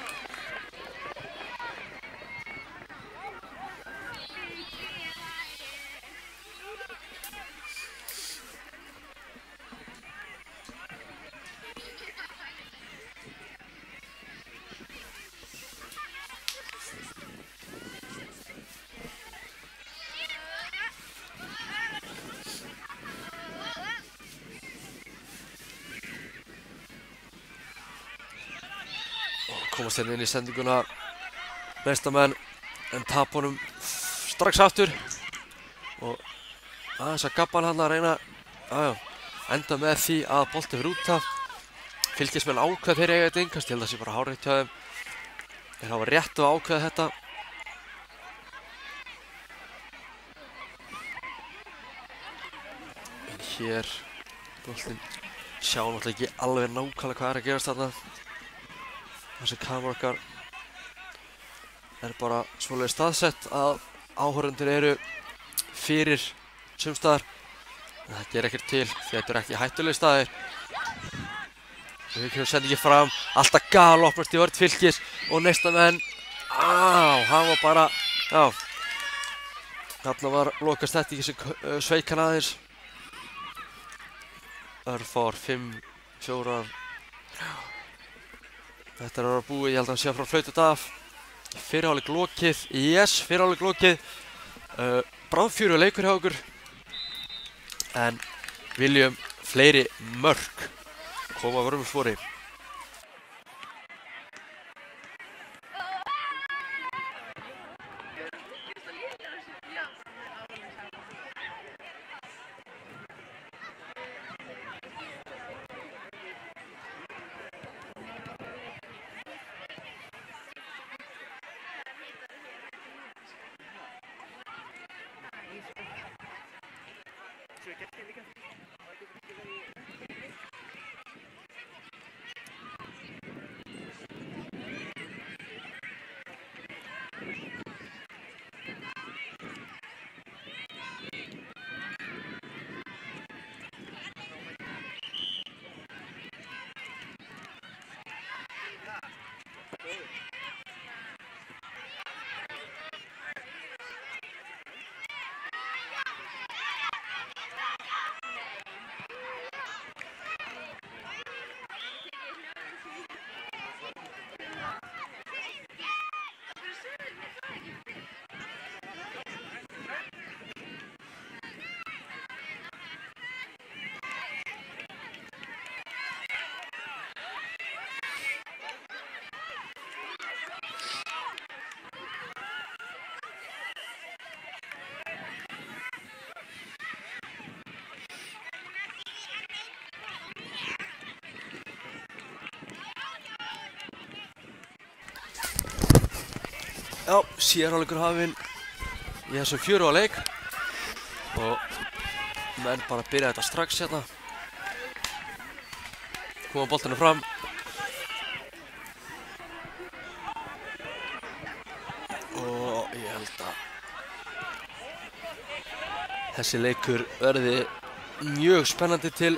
komast hérna inn í sendinguna Neistamenn en tap honum strax aftur og aðeins að Gabban hann að reyna enda með því að bolti fyrir út af. Fylkismenn ákveð þeir eiga þetta innkast, ég held að það sé bara hárrétt hjá þeim. Þeir hafa rétt að ákveða þetta. En hér boltinn sjá náttúrulega ekki alveg nákvæmlega hvað að gerast þarna. Þessi kamera okkar bara svoleiðis staðsett að áhorfendur eru fyrir sumstaðar. En það gerir ekkert til því þetta eru ekki hættulegir staðir. Við kemur sendingi fram, alltaf galopnast í vörn Fylkis og Neistamenn, hann var bara, þarna var lokast þetta ekki sem sveik hann aðeins. Örfár, 5, 4, þetta er að vera búið, ég held að hann sé að fara að flauta þetta af. Fyrri hálfleik lokið, fyrri hálfleik lokið, bráðfjörugur leikur hjá okkur, en viljum fleiri mörk koma að vörmsfóri. Já, sérháleikur hafinn í þessum fjöru á leik og menn bara byrja þetta strax hérna. Koma boltinu fram. Og ég held að þessi leikur verði mjög spennandi til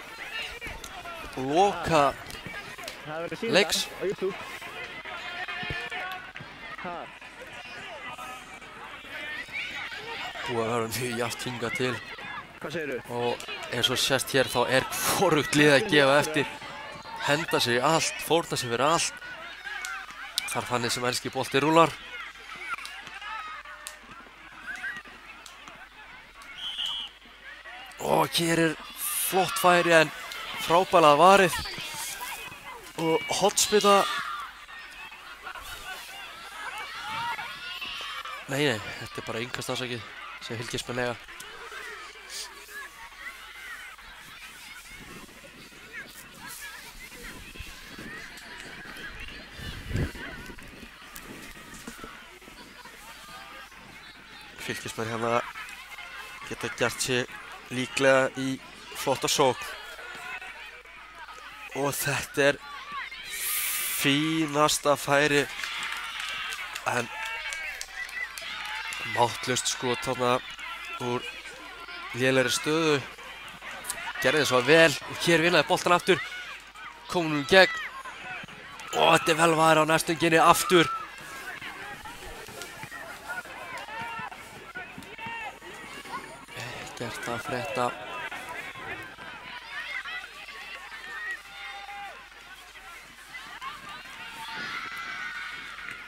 loka leiks. Búið að vera mjög jafnt hingað til. Hvað segirðu? Og eins og sést hér þá er hvorugt lið að gefa eftir. Henda sig í allt, fórna sig fyrir allt. Það er þannig sem enski bolti rúlar. Og hér er flott færi en frábælað varið. Og hornspyrna. Nei, þetta er bara innkastafsakið sem Fylkismenn eiga. Fylkismenn hérna geta gert sig líklega í flotta sókn. Og þetta er fínasta færi en máttlaust skot þarna úr lélegri stöðu. Gerði það svo vel og hér vinnaði boltan aftur. Komum í gegn. Og þetta er vel var á næstunginni aftur. Ekkert að frétta.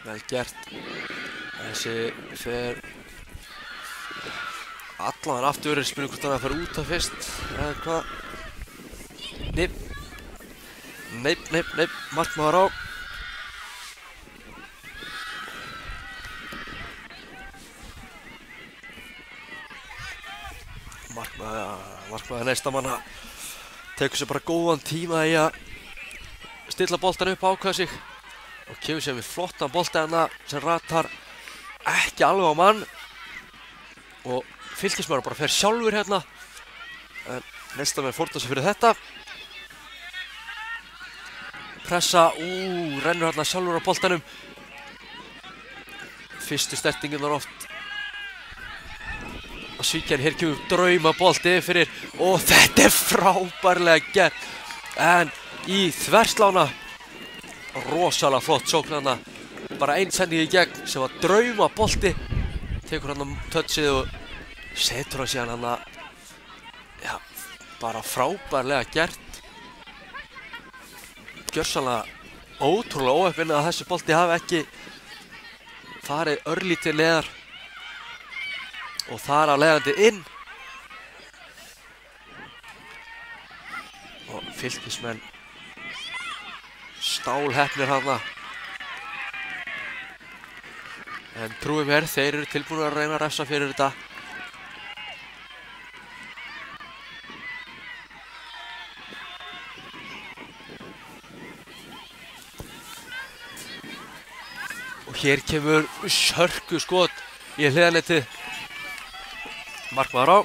Vel gert. Þessi fer allan aftur, spyrir hvort hann að fara út af fyrst eða hvað. Neip, markmaður á. Markmaður Neistamanna tekur sér bara góðan tíma í að stilla boltan upp, ákveða sig og kemur sér við flottan bolta hérna sem ratar ekki alveg á mann og Fylkismaður bara fer sjálfur hérna en Neistamenn fórnar sig fyrir þetta. Pressa, rennur hérna sjálfur á boltanum. Fyrstu stertingunar oft að svíkja en hér kemur draumabolti fyrir og þetta frábærlega gert en í þverslána rosalega flott sókn hérna, bara einn sending í gegn sem var draumabolti, tekur hann touchið og setur hann síðan hann já, bara frábærlega gert, gjörsamlega ótrúlega óheppinn að þessi bolti hafi ekki farið örlítið neðar og þar af leiðandi inn og Fylkismenn stálheppnir hana en trúið mér, þeir eru tilbúin að reyna að refsa fyrir þetta. Og hér kemur hörku skot í hliðarnetið. Markmaður á.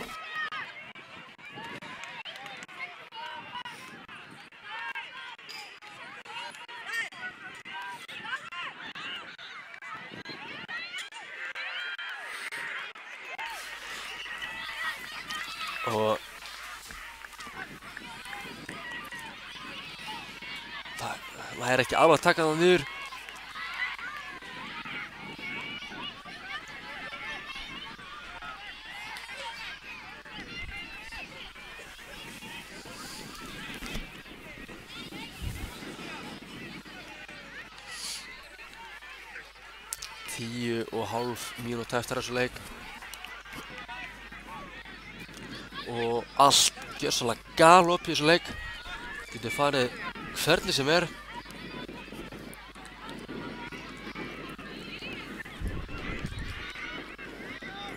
Og það er ekki alveg að taka það niður. og hálf mínúta eftir þessu leik og allt gjörsamlega galop í þessu leik. Getur farið hvernig sem er.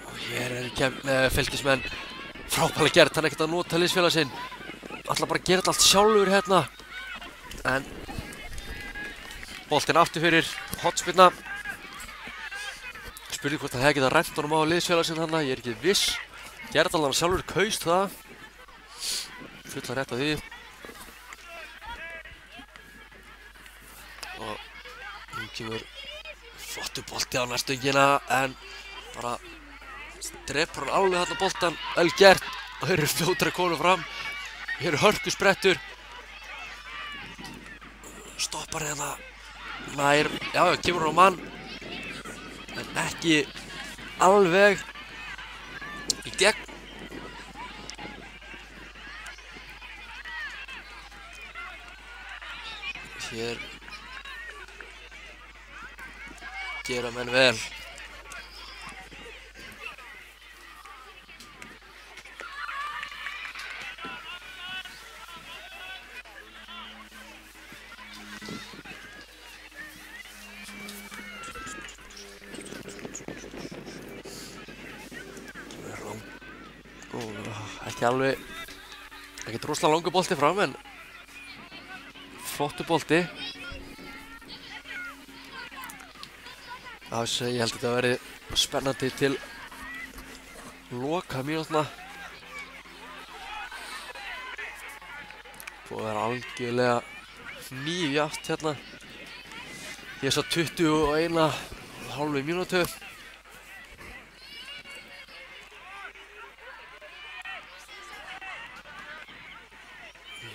Og hér er Fylkismenn frábærlega gert, hann er ekkert að nota liðsfélaga sinn. Ætla bara að gera þetta allt sjálfur hérna. En boltinn aftur fyrir hotspinna. Spurði hvort það hefði getað rænt honum á liðsfélaga sinn hann, ég er ekki viss. Gerðal hann sjálfur kaust það. Fulla rétt á því. Og nú kemur flottur bolti á nærstöngina en bara drepur hann alveg þarna boltan. Vel gert. Og þeir eru fljótari að koma fram. Hér eru hörkusprettur. Stoppar hérna nær. Já, kemur hann á mann. En ekki alveg í gegn. Hér gera menn vel. Ekki alveg, ekki droslega langur bolti fram en flottur bolti. Ég held að þetta verði spennandi til loka mínútna. Búið að vera algjörlega hnífjafnt hérna. Ég er svo 21,5 mínútu.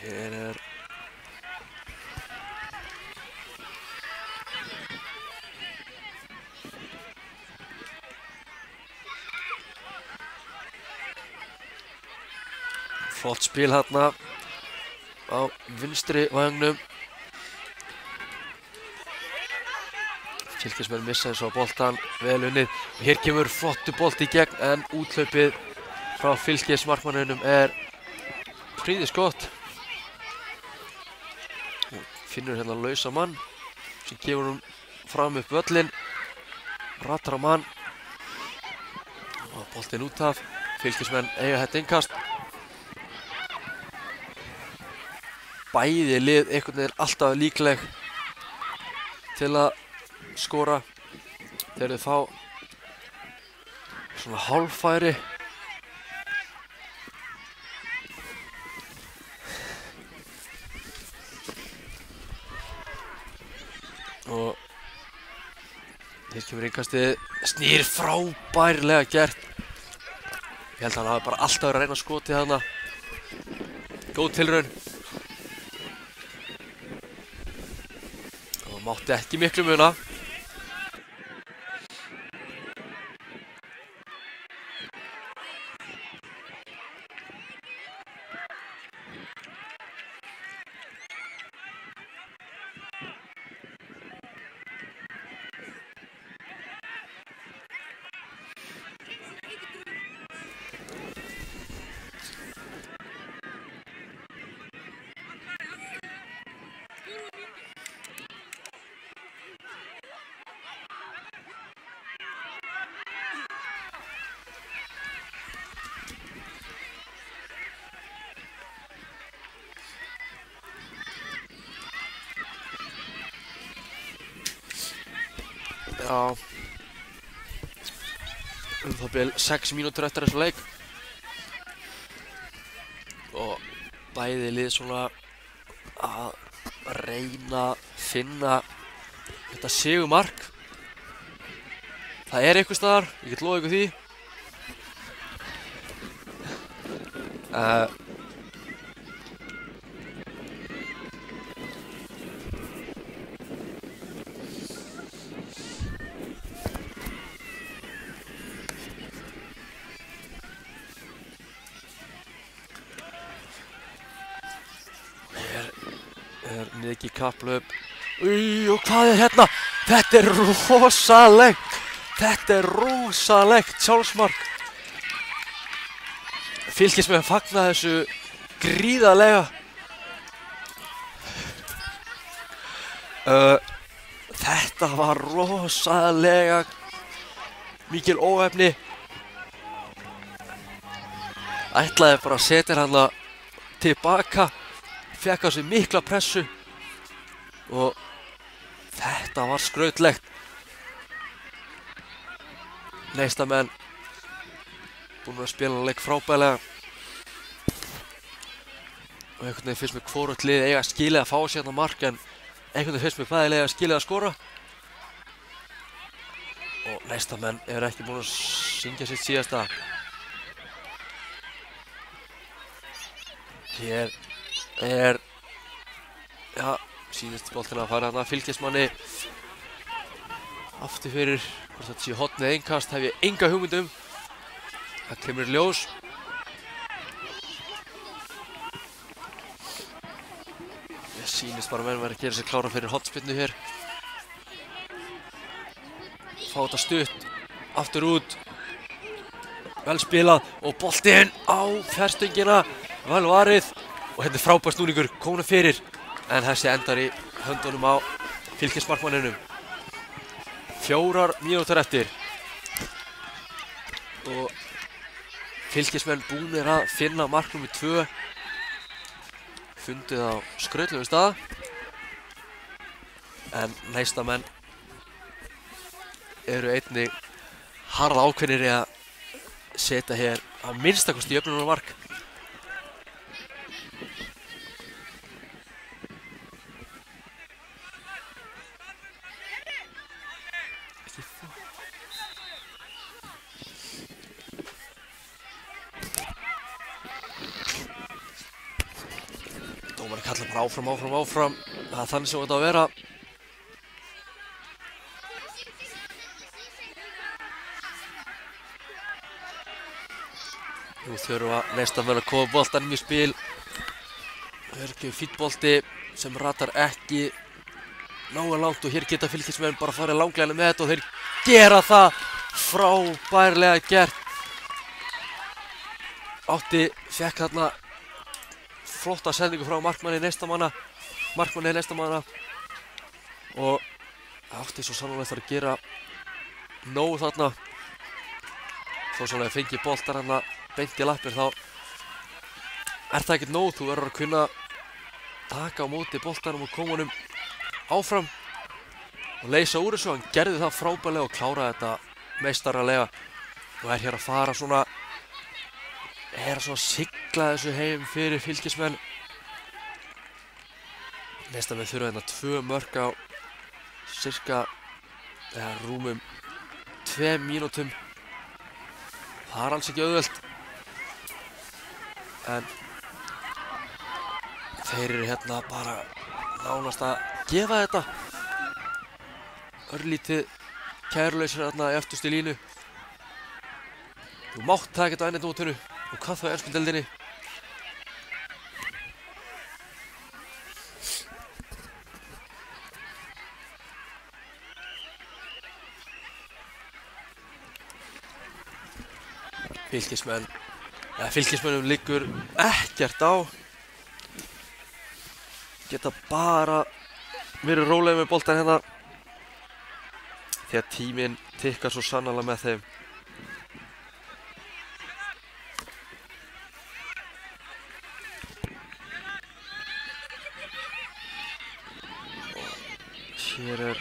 Hér er flott spil hérna á vinstri vægnum. Fylkismenn missa eins og boltan, vel unnið. Og hér kemur flottu bolti í gegn en úthlaupið frá Fylkismarkmanninum er prýðisgott. Finnur hérna lausa mann sem gefur hún fram upp völlinn, ratar á mann og boltinn út af. Fylkismenn eiga þetta innkast. bæði lið einhvern veginn alltaf líkleg til að skora þegar þau fá svona hálffæri. Og hér kemur innkastið, snýr frábærlega gert. Ég held að hann hafi bara alltaf verið að reyna skotið þarna. Góð tilraun. Og mátti ekki miklu muna. Já, það bil 6 mínútur eftir þessu leik og bæði lið svona að reyna að finna þetta sigurmark. Það einhvers staðar, ég get lofað ykkur því. Mikið kapphlaup. Og hvað hérna? Þetta rosalegt. Þetta rosalegt sjálfsmark. Fylkismenn fagna þessu gríðarlega. Þetta var rosalega mikil óheppni. Ætlaði bara að setja hana tilbaka. Fekk á sig mikla pressu og þetta var skrautlegt. Neistamenn búin að spila leik frábærlega og einhvern veginn finnst mér hvorugt lið eiga skilið að fá sér hérna mark en einhvern veginn finnst mér bæði lið eiga skilið að skora og neistamenn eru ekki búin að syngja sitt síðasta. Hér já, sýnist boltinn að fara þarna Fylkismanni aftur fyrir hvort þetta sé horn eða innkast hef ég enga hugmynd um. Það kemur í ljós. Ég sýnist bara menn verið að gera sér klára fyrir hornspyrnu hér. Fá þetta stutt aftur út. Vel spilað og boltinn á fjárstöngina. Vel varið og hérna er frábær snúningur komin fyrir en þessi endar í höndunum á Fylkismarkmanninum. 4 mínútur eftir og Fylkismenn búnir að finna mark númer 2. Fundið á skrautlegum stað en neistamenn eru einnig harða ákveðnir í að setja hér að minnstakosti jöfnunarmark. Dómarinn kallar bara áfram. Það er þannig sem þetta á að vera. Nú þurfa neistamenn að koma boltanum í spil. Það er ekki fínn bolti sem ratar ekki nógu langt og hér geta Fylkismenn bara farið langlega með þetta og þeir gera það frábærlega gert. Fekk þarna flotta sendingu frá markmanni neistamanna og átti svo sannlega eftir að gera nóg þarna. Þó sannlega fengi boltar hann beint í lappir þá er það ekkert nóg. Þú verður að kunna taka á móti boltanum og koma honum áfram og leysa úr þessu. Hann gerði það frábærlega og kláraði þetta meistaralega og hér að fara svona sigla þessu heim fyrir Fylkismenn. Neistamenn þurfa hérna 2 mörk á sirka rúmum 2 mínútum. Það er alls ekki auðvelt en þeir eru hérna bara nánast að gefa þetta. Örlítið kærulausir hérna í eftustu línu. Þú mátt taka þetta á ennetmótinu og hvað þá í ensku deildinni. Fylkismönnum liggur ekkert á. Geta bara verið rólegir með boltan hérna þegar tíminn tikkar svo sannarlega með þeim. Hér er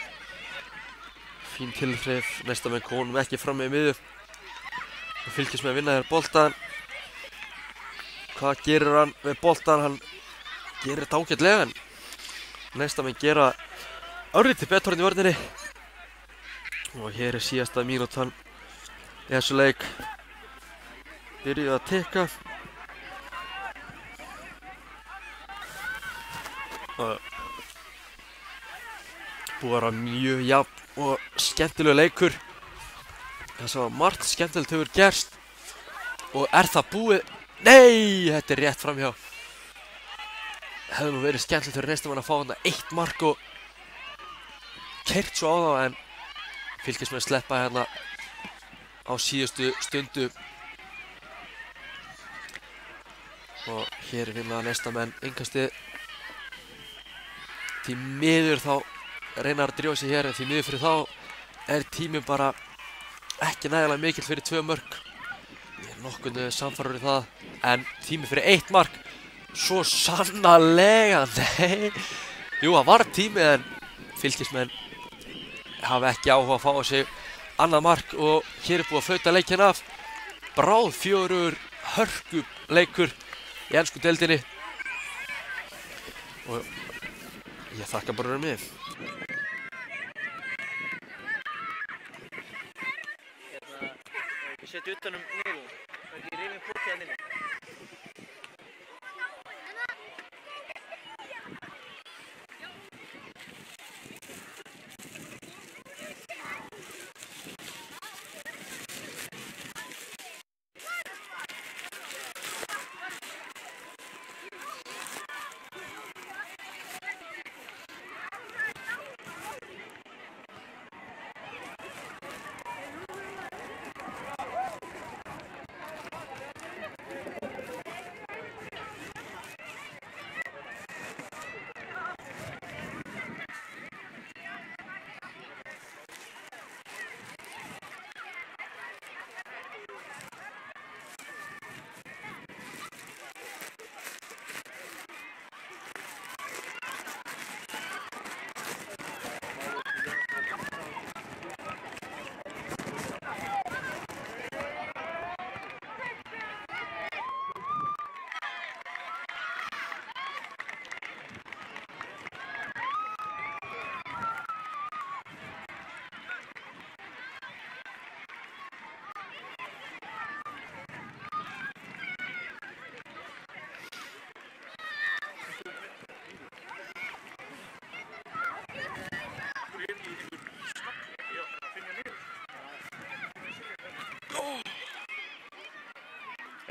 fín tilþrif, neistamenn komum ekki fram með miðju. Fylkismenn vinna hér boltan. Hvað gerir hann með boltan? Hann gerir þetta ágætlega en neistamenn gera örlítið betur í vörninni. Og hér er síðasta mínútan í þessu leik. Byrjuðu að tikka. Búið að vera mjög jafn og skemmtilegu leikur. Það var margt skemmtilegt hefur gerst. Og er það búið? Nei, þetta er rétt framhjá. Hefði nú verið skemmtilegt fyrir neistamenn að fá þarna 1 mark og keyrt svo á þá en Fylkismenn sleppa hérna á síðustu stundu. Og hér vinna neistamenn innkastið. Því miður þá reynar að drífa sig hér en því miður fyrir þá er tíminn bara ekki nægilega mikill fyrir 2 mörk. Ég er nokkuð samfærður í það. En tími fyrir 1 mark. Svo sannarlega, nei. Jú, það var tími en Fylkismenn hafa ekki áhuga að fá á sig annað mark og hér er búið að flauta leikinn af. Bráðfjörugur hörku leikur í ensku deildinni. Og ég þakka bara mig. Ég seti utan niðurinn. Það er ekki rifin póki að inni.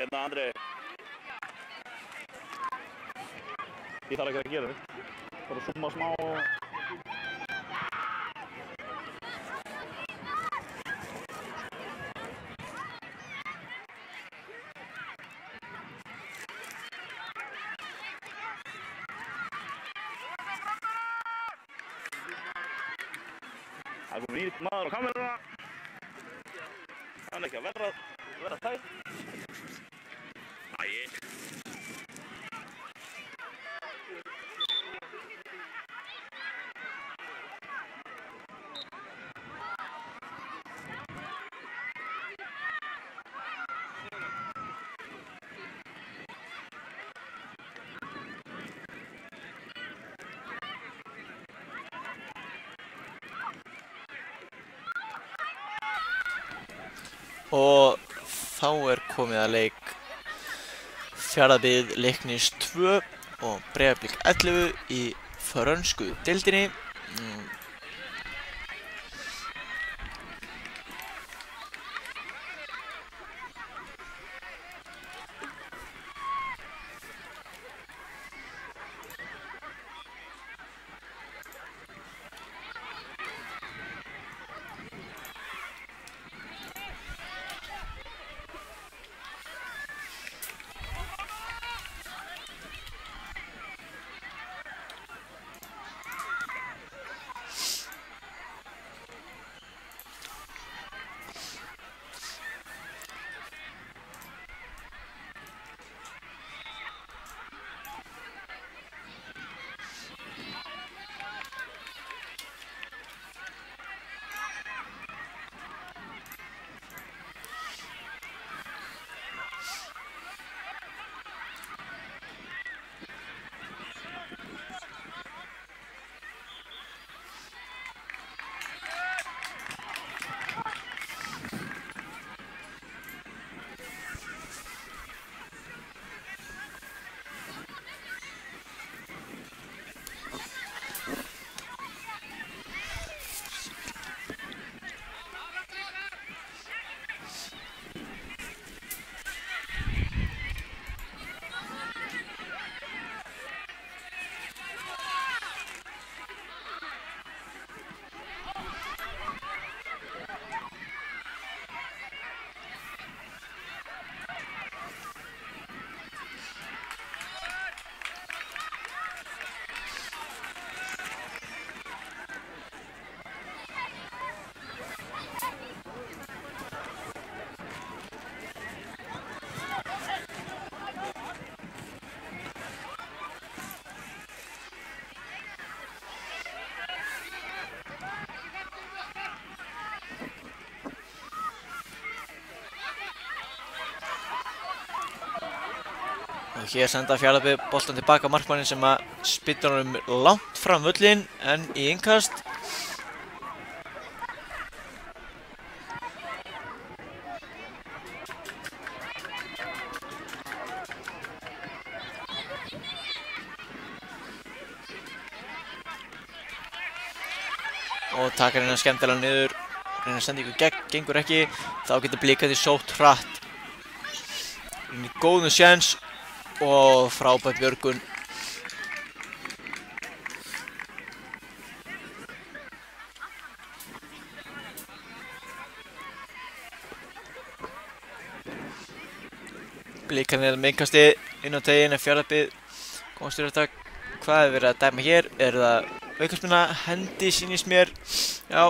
Hérna Andri, ég þarf ekki að gera þetta. Bara að summa smá og... Það kom nýtt maður á kameruna. Hann ekki að vera tætt. Æi. Og þá komið að leik Fjarðabyggð Leiknis 2 og Breiðablik 11 í frönsku deildinni. Og hér senda Fjarðabyggð boltan tilbaka á markmanninn sem að spýtur honum langt fram völlinn en í innkast. Og takar hérna skemmtilega niður, reyna að senda ykkur gegn, gengur ekki, þá getur Blikarnir sótt hratt. Inn í góðum séns og frábær björgun. Blikarnir með innkasti inn á teginn en Fjarðabyggð komast yfir þetta. Hvað verið að dæma hér? Er það aukaspyrna? Hendi sýnist mér. Já.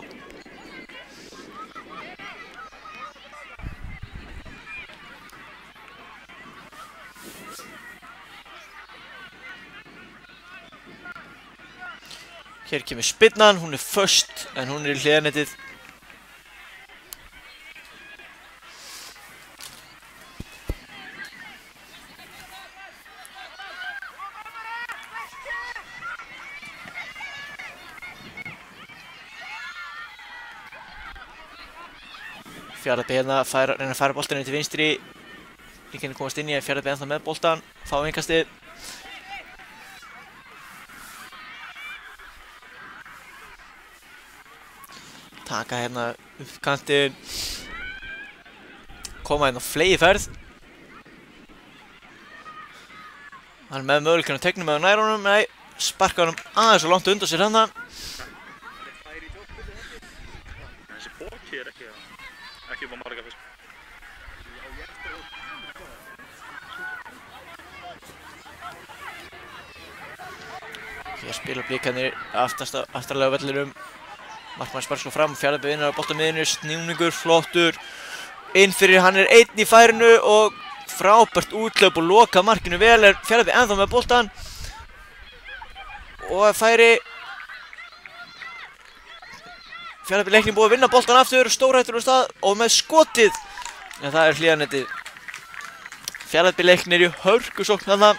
Hér kemur spyrnan, hún föst en hún í hliðarnetið. Fjarðabyggð hérna reyna að færa boltanum til vinstri. Líkinn komast inn í að Fjarðabyggð ennþá með boltan, fá innkastið. Taka hérna upp kantinn, koma hérna á fleygiferð. Hann er með möguleikann á tegnum með nær honum, nei, sparka honum aðeins og langt undan sér hérna. Þessi póki ekki upp á marga fyrst. Hér spila Blikarnir aftarlega vellinum. Markmann sparkar svo fram, Fjarðabyggð vinnur á boltamiðinu, snúningur, flottur. Inn fyrir, hann er einn í færinu og frábært útlaup og loka markinu vel. Er Fjarðabyggð ennþá með boltan. Og færi. Fjarðabyggð Leiknir búið að vinna boltan aftur, stórhættur á stað og með skotið. En það er hliðarnetið. Fjarðabyggð Leiknir í hörkusókn þarna.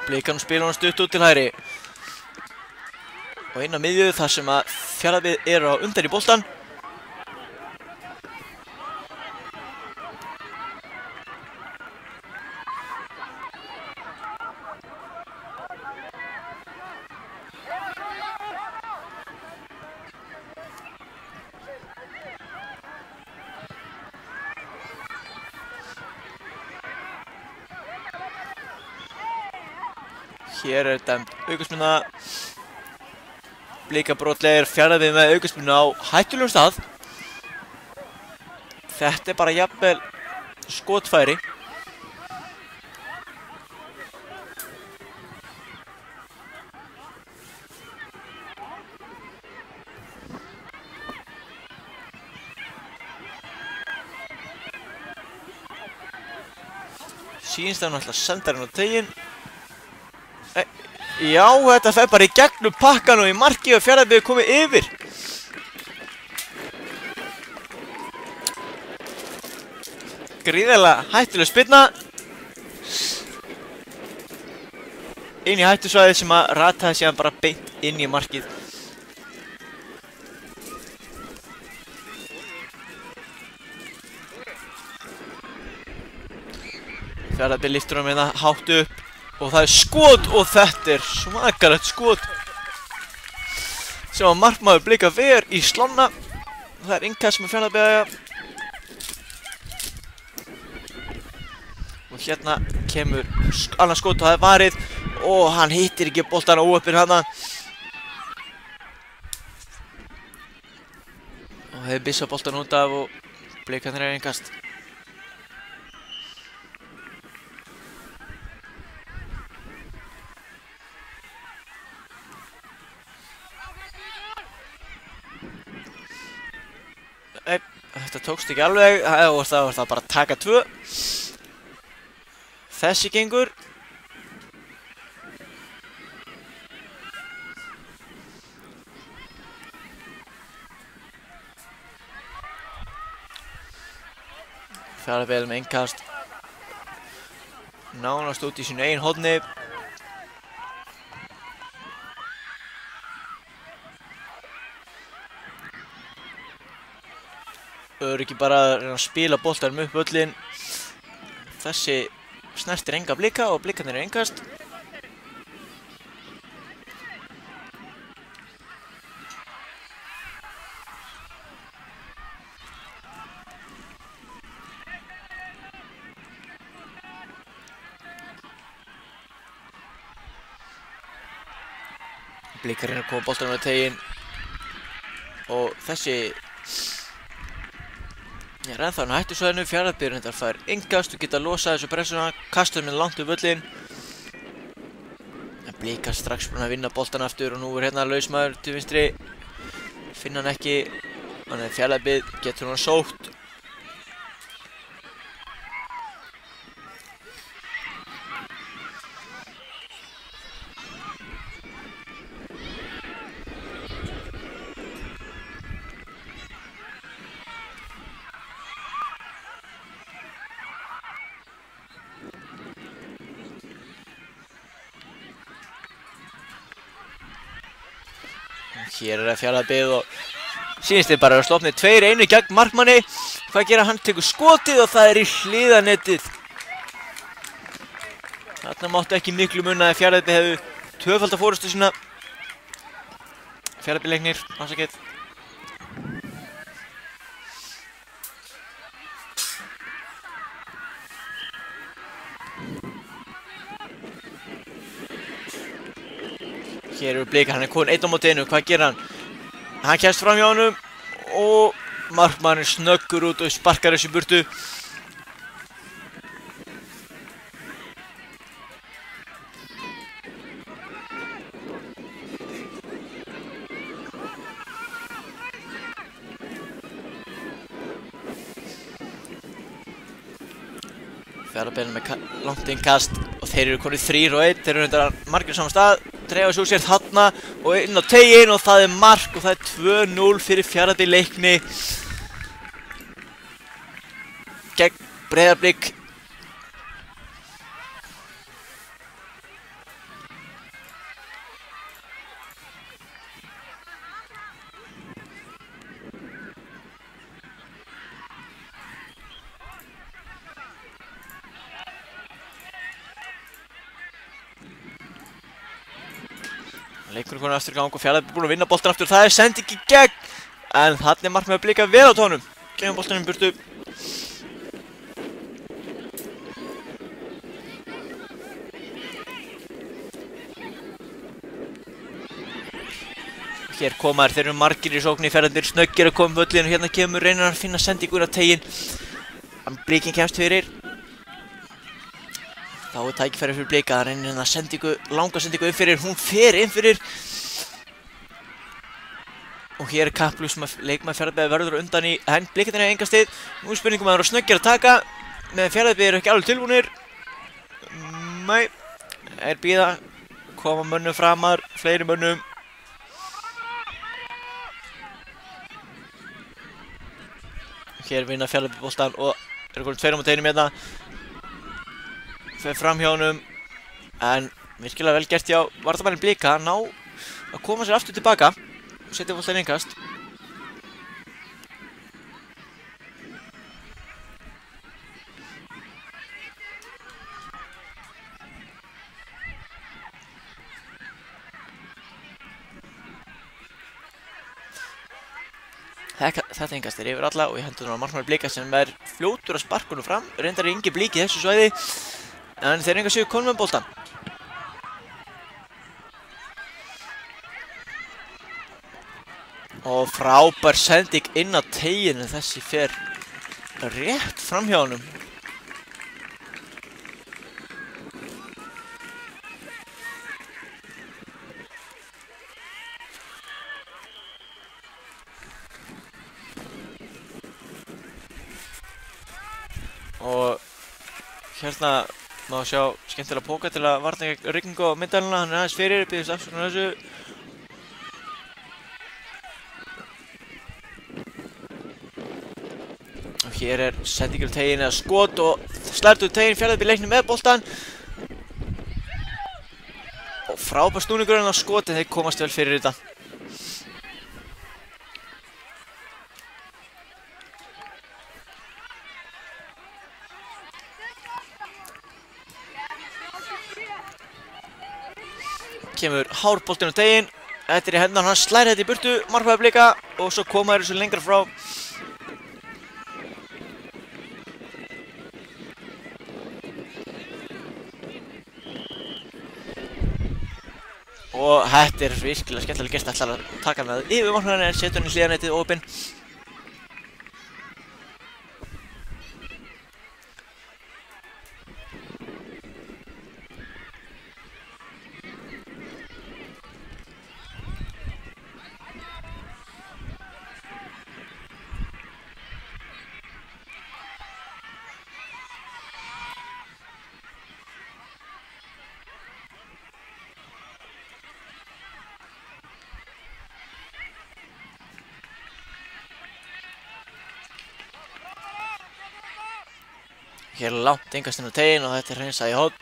Blikarnir spila hann stutt út til hægri. og inn á miðju þar sem að Fjarðabyggð eru á undan í boltan. Hér dæmd aukaspyrna. Blikabrotlegir, Fjarðabyggð með aukaspyrnu á hættulegum stað. Þetta bara jafnvel skotfæri. Sýnstafn ætla að senda hann á teginn. Já, þetta fer bara í gegnum pakkan og í marki og Fjarðabyggð komið yfir. Gríðarlega hættuleg spyrna. Inn í hættusvæðið sem að rataði síðan bara beint inn í markið. Fjarðabyggð lyftur hann hérna hátt upp. Og það skot og þetta svakalegt skot sem að markmaður Blika ver í slánna. Það innkast með Fjarðabyggð. Og hérna kemur annað skot og það varið og hann hittir ekki boltan óöppin hana. Og þeir byssa boltan út af og Blikarnir innkast. Þetta tókst ekki alveg og það var það bara að taka 2. Þessi gengur. Fjarðabyggð með innkast. Nánast út í sínu eigin horni. Öryggi bara að reyna að spila boltanum upp völlinn. Þessi snertir enga Blika og Blikarnir eru innkast. Blikar reyna að koma boltanum á teginn. Og þessi ég er ennþá á hættusvæðinu, Fjarðabyggð reyndar fær innkast og geta losað þessu pressuna, kastur með langt um völlinn. En Blikar strax búin að vinna boltan aftur og nú er hérna lausmaður til vinstri. Finna hann ekki, þannig að Fjarðabyggð getur hann sótt. Hér er Fjarðabyggð og sýnist þeir bara að slopnið 2-1 gegn markmanni. Hvað gera hann? Tekur skotið og það er í hliðanettið. Þarna máttu ekki miklu munna að Fjarðabyggð hefðu tvöfalda fórustu sína. Fjarðabyggð leiknir, afsakið. Hér eru Blika, hann er komin 1 á móti 1, hvað gerir hann? Hann kemst fram hjá honum og markmaðurinn snöggur út og sparkar þessu burtu. Fjarðabyggð með langt innkast og þeir eru konið 3-1, þeir eru hundar margir á sama stað. Dreifa sig úr sér þarna og inn á teginn og það er mark og það er 2-0 fyrir Fjarðabyggð leikni gegn Breiðablik. Leikurinn konar aftur í gang og Fjarðabyggð búinn að vinna boltan aftur. Það sending í gegn. En þarna markmaður Blika vel á tónum. Kemur boltanum í burtu. Hér koma þeir eru margir í sókn í Fjarðabyggð, snöggir að koma völlin og hérna kemur reynir að finna sendingur á teginn. Blíkin kemst fyrir. Þá tækifæri fyrir Blika, það reynir hérna sendingu, langa sendingu inn fyrir, hún fer inn fyrir. Og hér kapplu sem að leikmaður Fjarðabyggðar verður undan í henn Blikarnir eiga enga stig. Nú er spurningum að það eru snöggir að taka, meðan Fjarðabyggðar eru ekki alveg tilbúnir. Nei, bíða, koma mönnum framar, fleiri mönnum. Hér vinna Fjarðabyggð boltan og eru komin 2 á móti 1 hérna. Fer fram hjá honum. En virkilega vel gert hjá varnarmanninn Blika að ná að koma sér aftur tilbaka og setja boltan í innkast. Þetta engast yfir alla og ég hendur núna markmaður Blika sem fljótur að sparkunum fram. Reyndar Ingi Bliki þessu svæði. En þeir enga séu konum með boltan. Og frábær sending inn á teginu. Þessi fer rétt fram hjá honum. Og hérna má sjá skemmtilega póka til að varna gegn rigningu á myndalina. Hann aðeins fyrir, biðjast afsökunar á þessu. Og hér sendingur tegin eða skot og slært út tegin Fjarðabyggð leiknum með boltan. Og frábær snúningur á skot en þeir komast vel fyrir þetta. Kemur hárboltinn á teginn. Þetta í hendan, hann slær þetta í burtu, markmaður Blika og svo koma þeir þessu lengra frá. Og þetta virkilega skemmtilega gert, ætlar að taka hann að yfir markmaðurinn en setur hann í hliðarnetið opinn. Hér langt engast inn á teginn og þetta hreinsað í horn.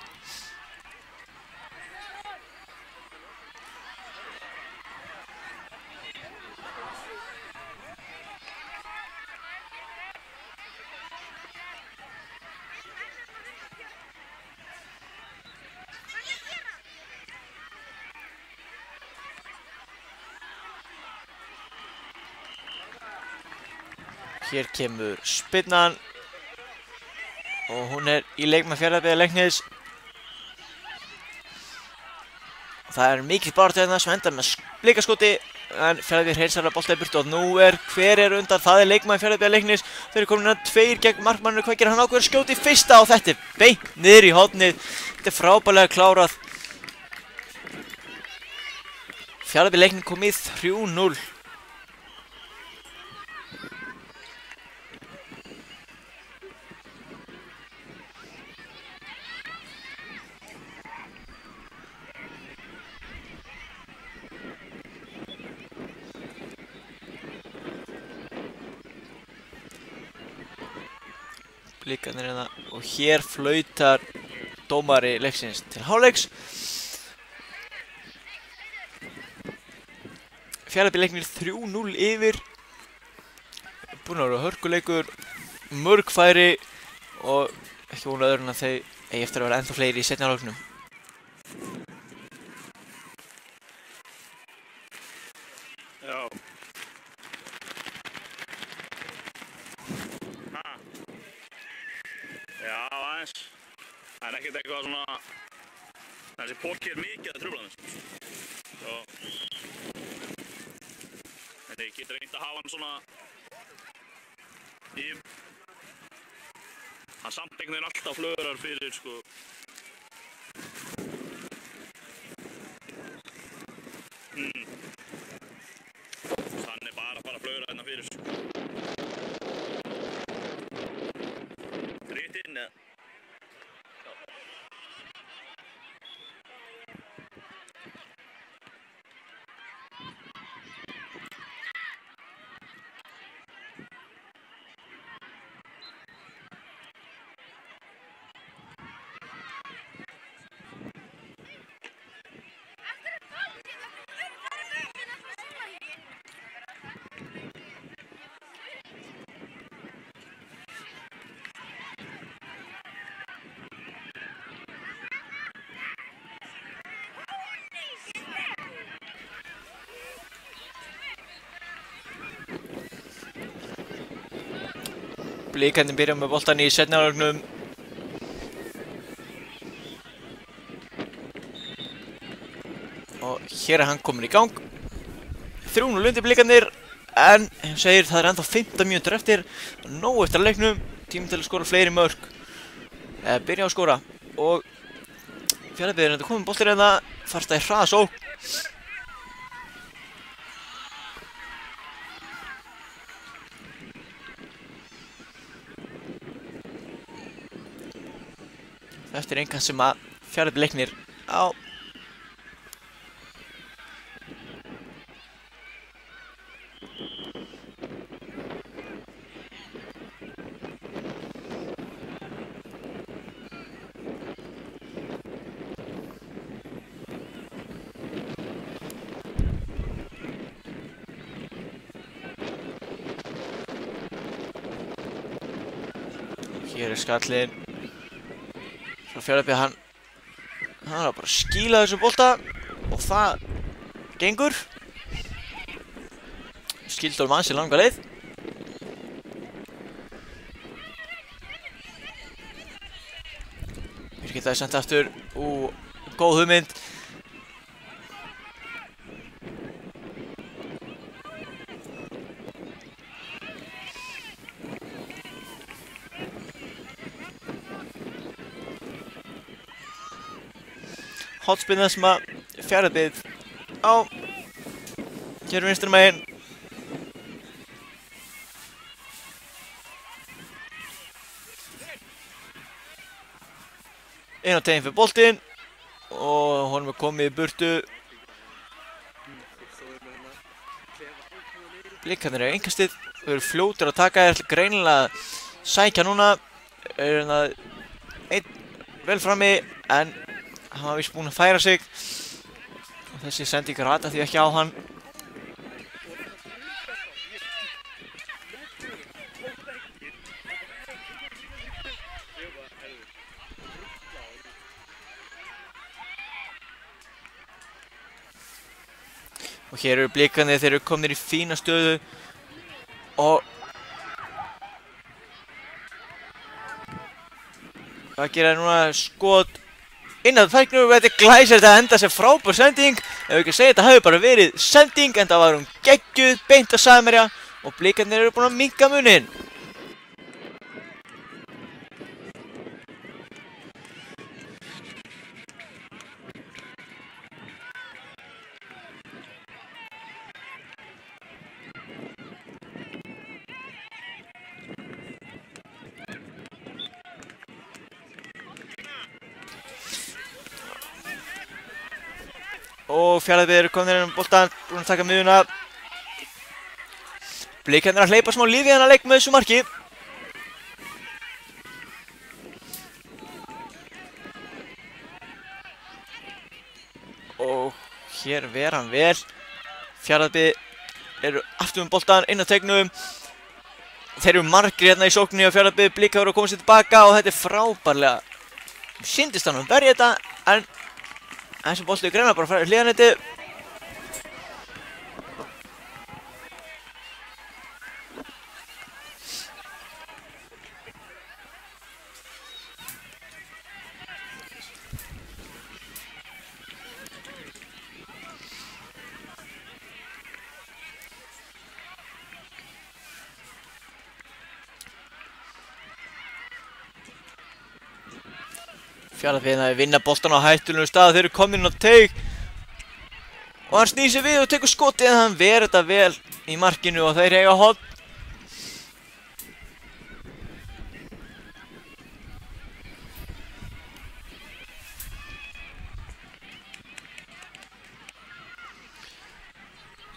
Hér kemur spyrnan. Og hún í leikmann Fjarðabyggðar leiknis. Það mikil baráttu hérna sem endar með Blikaskoti. En Fjarðabyggð hreinsar að bolta í burtu og nú hver undan, það leikmann Fjarðabyggðar leiknis. Þeir eru komin að 2 gegn markmanninu, hvað gerir hann ákveður að skjóta í fyrsta og þetta beint niður í hornið. Þetta frábærlega klárað. Fjarðabyggð leiknin kom í 3-0. Blikarnir hérna og hér flautar dómari leiksins til hálfleiks. Fjarðabyggð leiknir 3-0 yfir. Búinn að vera hörkuleikur, mörg færi og ekki vonað öðru en að þeir eigi eftir að vera ennþá fleiri í seinni hálfleiknum. Það ekkert eitthvað svona... Þessi póki mikið að trufla hann. En ég get reynt að hafa hann svona... Hann samt einhvern veginn alltaf flögrar fyrir, sko... Hann bara að flögra hérna fyrir, sko. Rétt inn, eða? Blikarnir byrja með boltan í seinni hálfleiknum. Og hér hann kominn í gang. 3-0 undir Blikarnir, en segir það ennþá 15 mínútur eftir. Nóg eftir að leiknum, tími til að skora fleiri mörk. Byrja á að skora. Og Fjarðabyggð þetta kominn boltir hérna, fannst það í hraða sókn. Eftir engan sem að Fjarðabyggð leiknir á. Hér skallinn. Fjarðabyggð hann var bara að skýla þessu bolta og það gengur. Skildólum ansi langa leið. Virkið það er sendt aftur. Góð hugmynd. Hotspinna sem að Fjarðabyggð á. Hér vinstra megin. Inn á teginn fyrir boltinn og honum er komið í burtu. Blikarnir eru einkastið, þau eru fljótir að taka, ætla greinilega að sækja núna. Einn vel frammi, en hann var víst búinn að færa sig og þessi sending rata því ekki á hann. Og hér eru Blikarnir, þeir eru komnir í fína stöðu og hvað gera þeir núna? Skot inn að fæknum, þetta er glæsilegt að enda sem frábær sending. Ef við ekki að segja þetta hafi bara verið sending, en það var hún geggjuð, beint að Samherja og Blikarnir eru búin að minnka muninn. Og Fjarðabyggð eru komnir inn á boltann, búin að taka miðjuna. Blikarnir að hleypa smá lífi í þennan leik með þessu marki. Og hér ver hann vel. Fjarðabyggð eru aftur með boltann inn á teignum. Þeir eru margir hérna í sókninni og Fjarðabyggð. Blikar voru að koma sér tilbaka og þetta er frábærlega. Syndist hann berja þetta, en þessi bolti greina bara að fara í hliðanetti. Fjarðabyggðin vinna boltan á hættulegum stað. Þeir eru komin inn á teig. Og hann snýr sig við og tekur skotið en hann ver þetta vel í markinu og þeir eiga horn.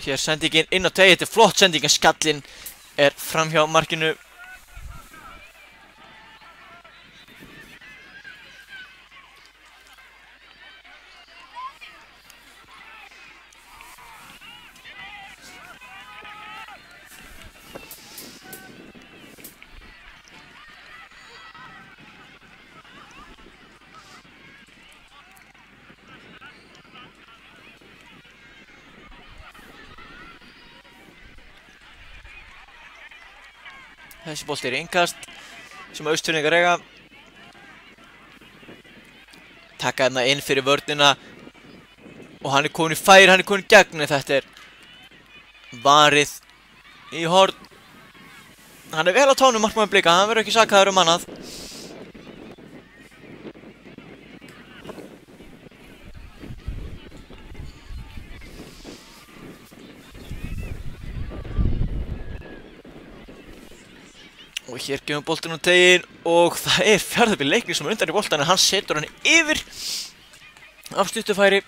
Hér sendingin inn á teig, þetta er flott sending en skallinn er framhjá markinu. Þessi bolti er innkast sem Austfirðingar eiga. Taka hérna inn fyrir vörnina og hann er komin í færi, hann er komin í gegn en þetta er varið í horn. Hann er vel á tónum markmaður Blika, hann verður ekki sakaður annað. Og hér gefum boltinn á teginn og það er Fjarðabyggð Leiknir sem er undan í boltan en hann setur hann yfir af stuttufæri.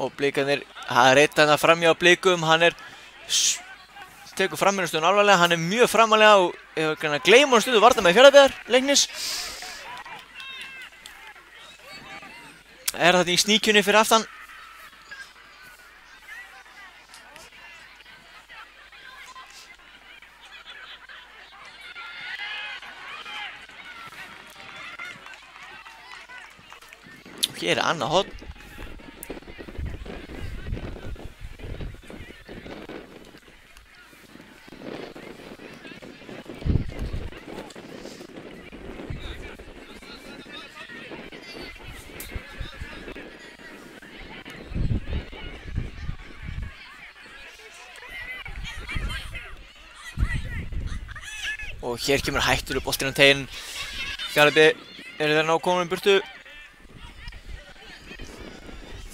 Og Blikarnir, það er eitt hann framhjá Blikum, hann er tekur framhjá alvarlega, hann er mjög framalega og ef hann gleymur hann stundu varta með Fjarðabyggðar Leiknis. Er þetta í sníkjunni fyrir aftan. Og hér er annað horn. Og hér kemur hættulegur boltinn á teginn. Fjarðabyggð eru þeir ná komin burtu.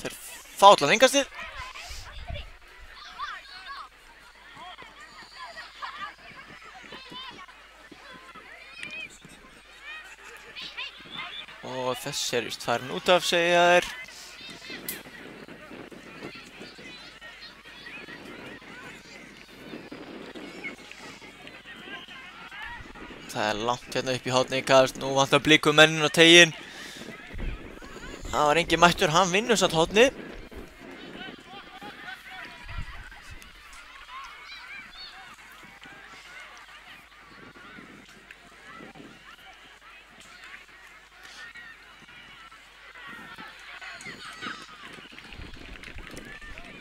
Þeir fá allan innkastið. Og þessi er just farin út af, segja þeir. Það er langt hérna upp í horni í kast, nú vantar Blikum mennin á teginn. Það var engin mættur, hann vinnur samt horni.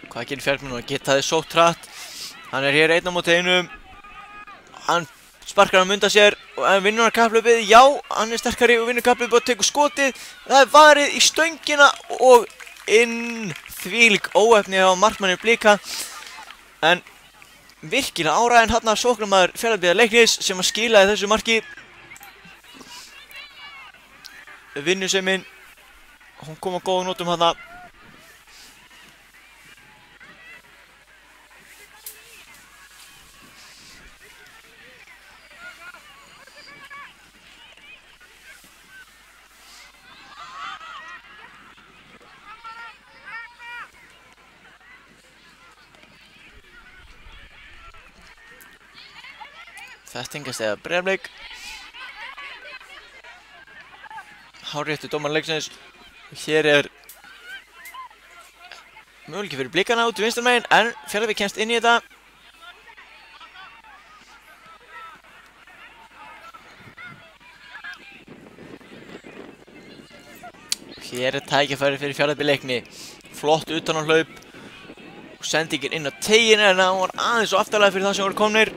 Hvað gerir Fjarðabyggð nú? Geta þið sótt hratt. Hann er hér einn á móti einum. Hann sparkar hann undan sér og vinnur hann kapphlaupið. Já, hann er sterkari og vinnur kapphlaupið og tekur skotið. Það er varið í stöngina og inn. Þvílík óheppni á markmanni Blika. En virkilega áræðin hann af sóknarmaður Fjarðabyggðar Leiknis sem að skilaði þessu marki. Vinnusemin, hún kom á góðum nótum hann. Þettingast eða Breiðablik. Hárréttur dómari leiksins. Hér er möguleiki fyrir Blikana út í vinstra megin en Fjarðabyggð kemst inn í þetta. Hér er tækifæri fyrir Fjarðabyggð Leikni. Flott utan á hlaup. Sendingin inn á teginn en það var aðeins og aftarlega fyrir það sem voru komnir.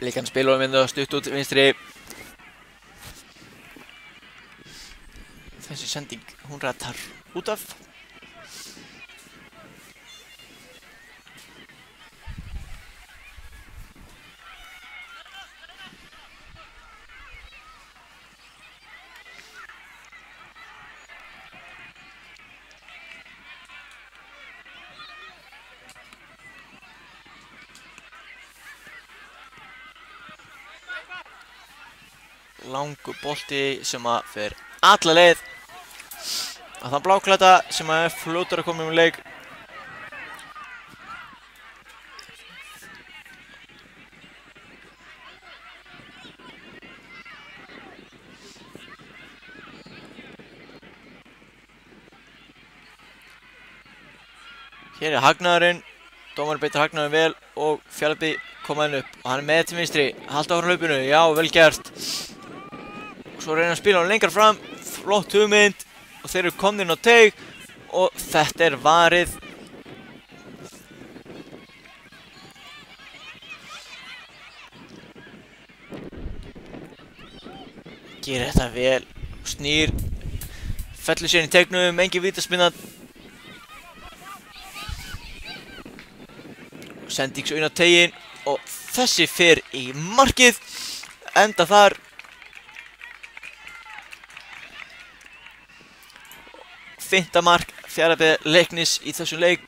Blikan spilur hann mynda stutt út vinstri. Þessi sending, hún ratar út af. Langur bolti sem að fer alla leið að það bláklædda sem að er fljótur að koma leik. Hér er hagnaðurinn, dómarinn beitir hagnaðurinn vel og Fjarðabyggð koma inn upp og hann er með til vinstri, halda áfram hlaupinu, já vel gert. Svo reyna að spila hann lengra fram, flott hugmynd og þeir eru komnir inn á teig og þetta er varið. Gerir þetta vel, snýr, fellur sér í teignum, engin vítaspinna. Sending svo inn á teiginn og þessi fer í markið, enda þar. Fimmta mark Fjarðabyggðar Leiknis í þessum leik.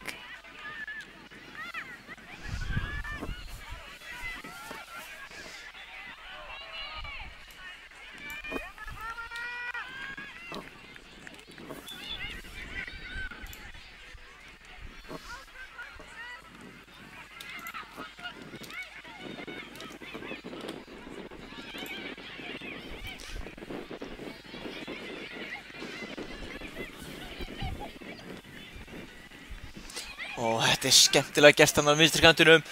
Og þetta er skemmtilega gert hann á vinstri kantinum.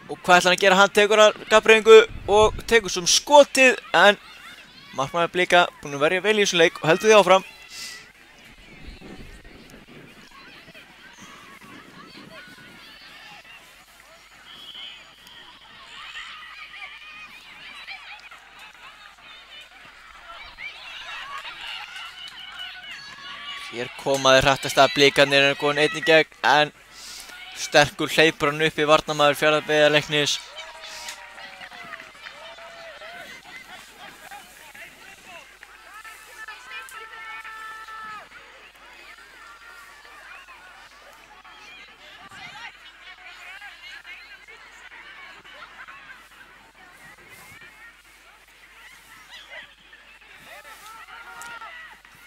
Og hvað ætlar hann að gera? Hann tekur hann gafbreyðingu og tekur sem skotið, en markmaður Blika búinn að verja vel í þessum leik og heldur því áfram. Hér komaði hrattast að Blikarnir er góðan einn í gegn, en sterkur hleypur hann upp í varnarmaður Fjarðabyggðar Leiknis.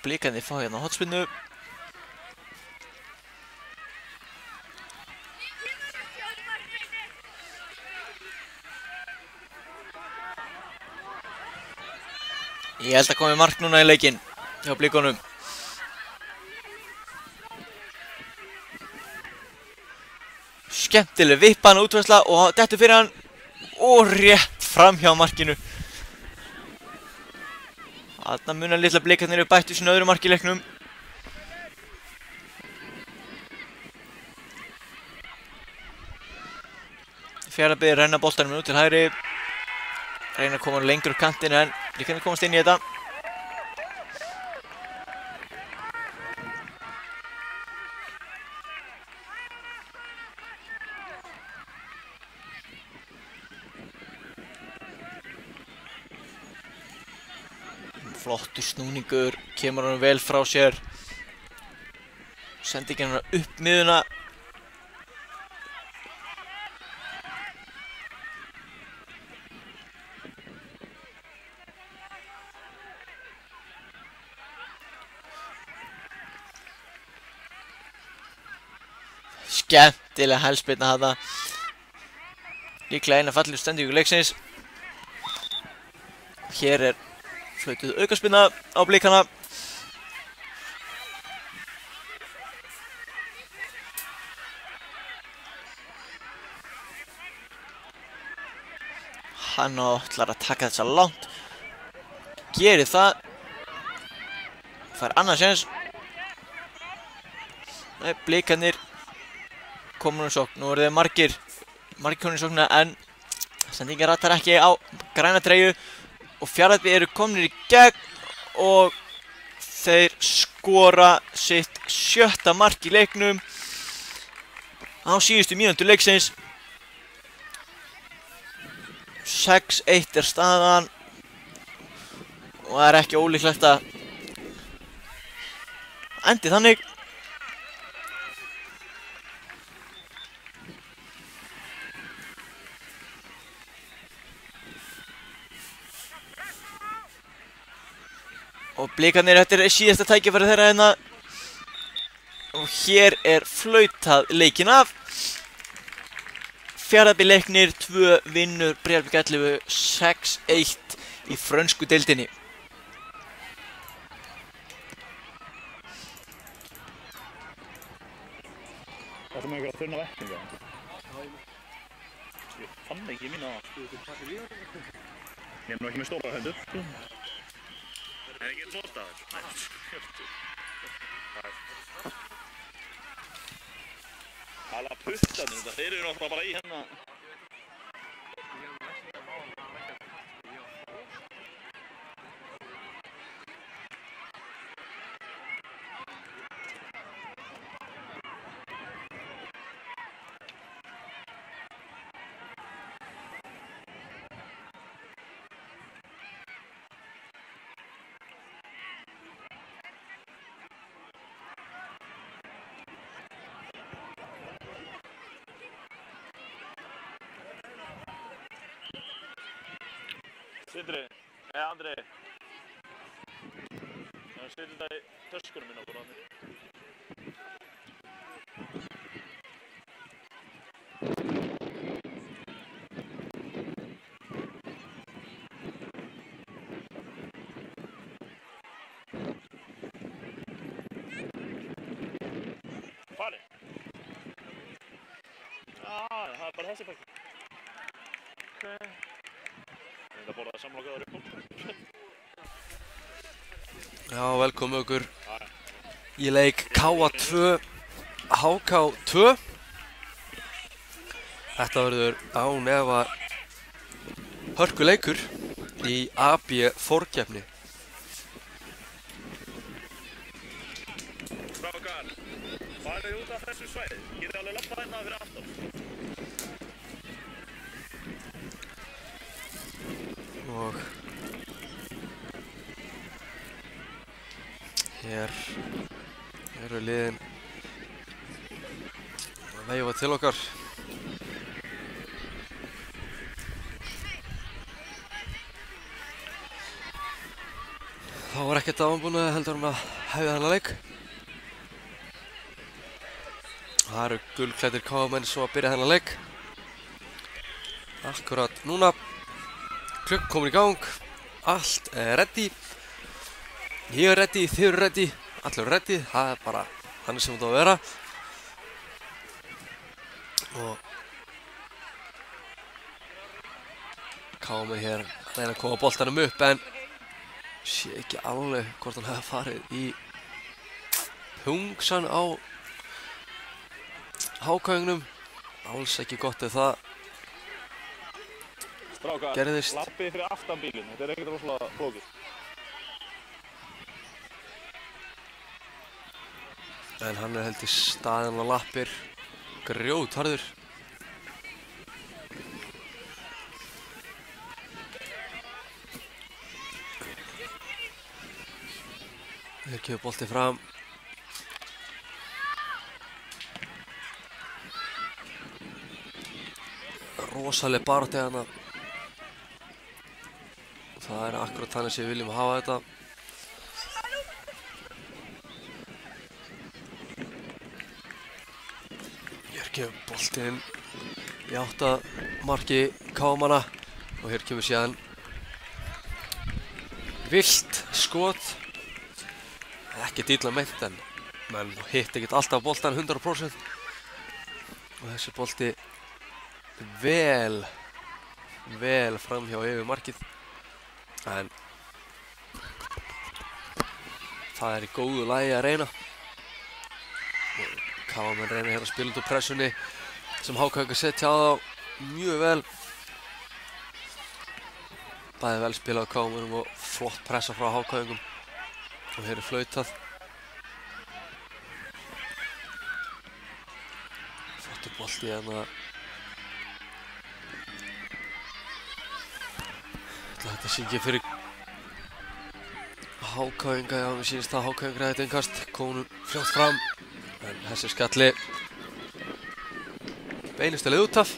Blikarnir fá hérna hornspyrnu. Ég held að komi mark núna í leikinn hjá Blikunum. Skemmtileg vippan útværsla og dettur fyrir hann og rétt fram hjá markinu. Þarna munar litla Blikarnir eru bættu sínu öðru marki í leiknum. Fjarðabyggð renna boltanum út til hægri. Reyna að koma lengur upp kantinn, en Blikarnir komast inn í þetta. Flottur snúningur, kemur hann vel frá sér. Sendingin hann upp miðuna. Skemmtilega hælspyrna þarna. Líklega eina fallegustu sendingu leiksins. Hér er flautuð aukaspyrna á Blikana. Hann ætlar að taka þessa langt. Gerir það. Fær annað séns. Nei, Blikarnir komur í sókn. Nú eru þeir margir konur í sóknina, en Sendingin ratar ekki á græna treyju og Fjarðabyggð eru komnir í gegn og þeir skora sitt 7. mark í leiknum á síðustu mínútu leiksins. 6-1 er staðan og það er ekki ólíklegt að endi þannig. Og Blikarnir, þetta er síðasta tækifæri þeirra hérna og hér er flautað leikinn af. Fjarðabyggð Leiknir 2 vinnur Breiðablik 11 6-1 í frönsku deildinni. Það er einhverja þunna vettinga. Ég fann ekki mína. Ég er nú ekki með stóra hendur. Er ekki notaður? Alla puttarnir, þeir eru náttúrulega bara í hérna. Sindri, Andri. Það setur þetta í töskunum minna bara Andri. Fari. Það er bara þessi pakki. Ok. Það borðaði samlokaður upp á. Já, velkomin okkur í leik KA2 HK2. Þetta verður án efa hörkuleikur í AB forkeppni. Strákar, farið út af þessu svæði. Getið alveg labbað hérna fyrir aftan. Og hér eru liðin að veifa til okkar. Það var ekkert áanbúið heldur að hefja þennan leik. Það eru gulklæddir KA-menn svo að byrja þennan leik. Akkurat núna. Klukkan komin í gang, allt er ready. Ég er ready, þið eru ready, allir eru ready. Það er bara þannig sem þetta á að vera. Og KA-menn hér að reyna að koma boltanum upp en sé ekki alveg hvort hann hefði farið í pungsan á hákvæðingnum. Alls ekki gott ef það Strákar, gerðist. lappið fyrir aftan bílinn, þetta er ekkert rosalega flókið. En hann er held í staðinn á lappir, grjótharður. Hér kemur boltinn fram. Rosaleg barátta hérna. Það er akkurat þannig sem við viljum hafa þetta. Hér kemur boltinn í átt að marki KA-manna og hér kemur síðan villt skot. Ekki illa meint en menn hitt ekkert alltaf boltan 100% og þessi bolti vel framhjá yfir markið. En það er í góðu lagi að reyna. KA-menn reyna hér að spila út úr pressunni sem HK setja á þá mjög vel. bæði vel spilað á KM-unum og flott pressa frá HK-ingum. Og hér flautað. Flottur bolti hérna. Þetta sé ekki fyrir HK-inga, já, mér sýnist að HK-inga ræði þetta innkast. Komum fljótt fram, en þessi skalli beinist til út af.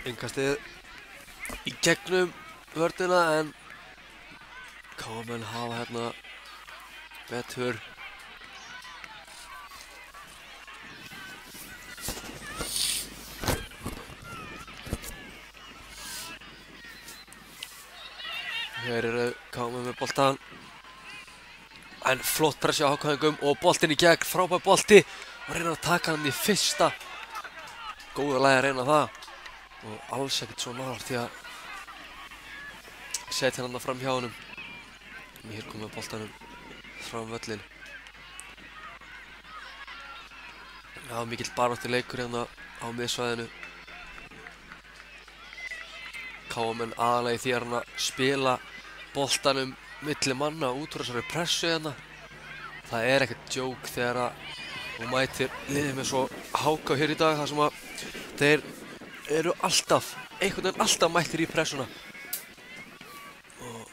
Innkastið í gegnum vörnina en KM hafa hérna betur. Hér eru KM með boltan en flott pressi á HK-ingum og boltinn í gegn, frábær bolti og reyna að taka hann í fyrsta. Góða lagi að reyna það. Og alls ekkert svo nálægt því að setja hann fram hjá honum. Hér komið boltanum fram völlin. Já, mikill baráttu leikur hérna á miðsvæðinu. KM aðalega í því að hann spila boltanum milli manna út úr þessari pressu hérna. Það er ekkert djók þegar að hún mætir liðið með svo HK hér í dag þar sem að þeir eru alltaf, einhvern veginn alltaf mættir í pressuna. Og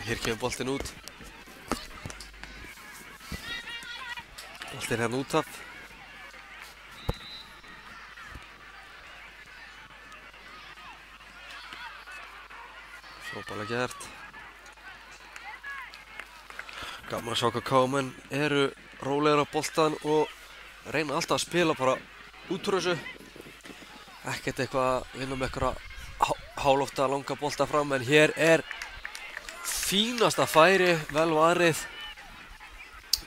hér kemur boltinn út. Boltinn hérna út af. Frábærlega gert. Gaman að sjá hvað KM eru rólegir á boltan og reyna alltaf að spila bara út úr þessu. Ekkert eitthvað að vinna með eitthvað hálofta langa bolta fram en hér er fínasta færi, vel varið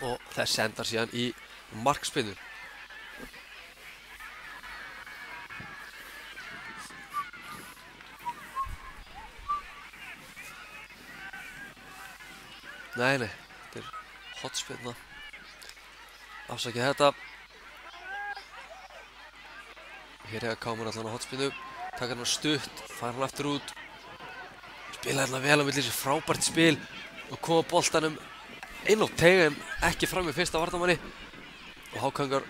og þess endar síðan í markspyrnu. Nei, þetta er hotspyrna. Afsakið þetta. Hér hefur KM allan á hotspyrnu. Taka hann stutt, fær hann aftur út. Spila hérna vel á milli þessi frábært spil og koma boltanum inn á teigum, ekki fram í fyrsta varnarmanni. Og HK-ingar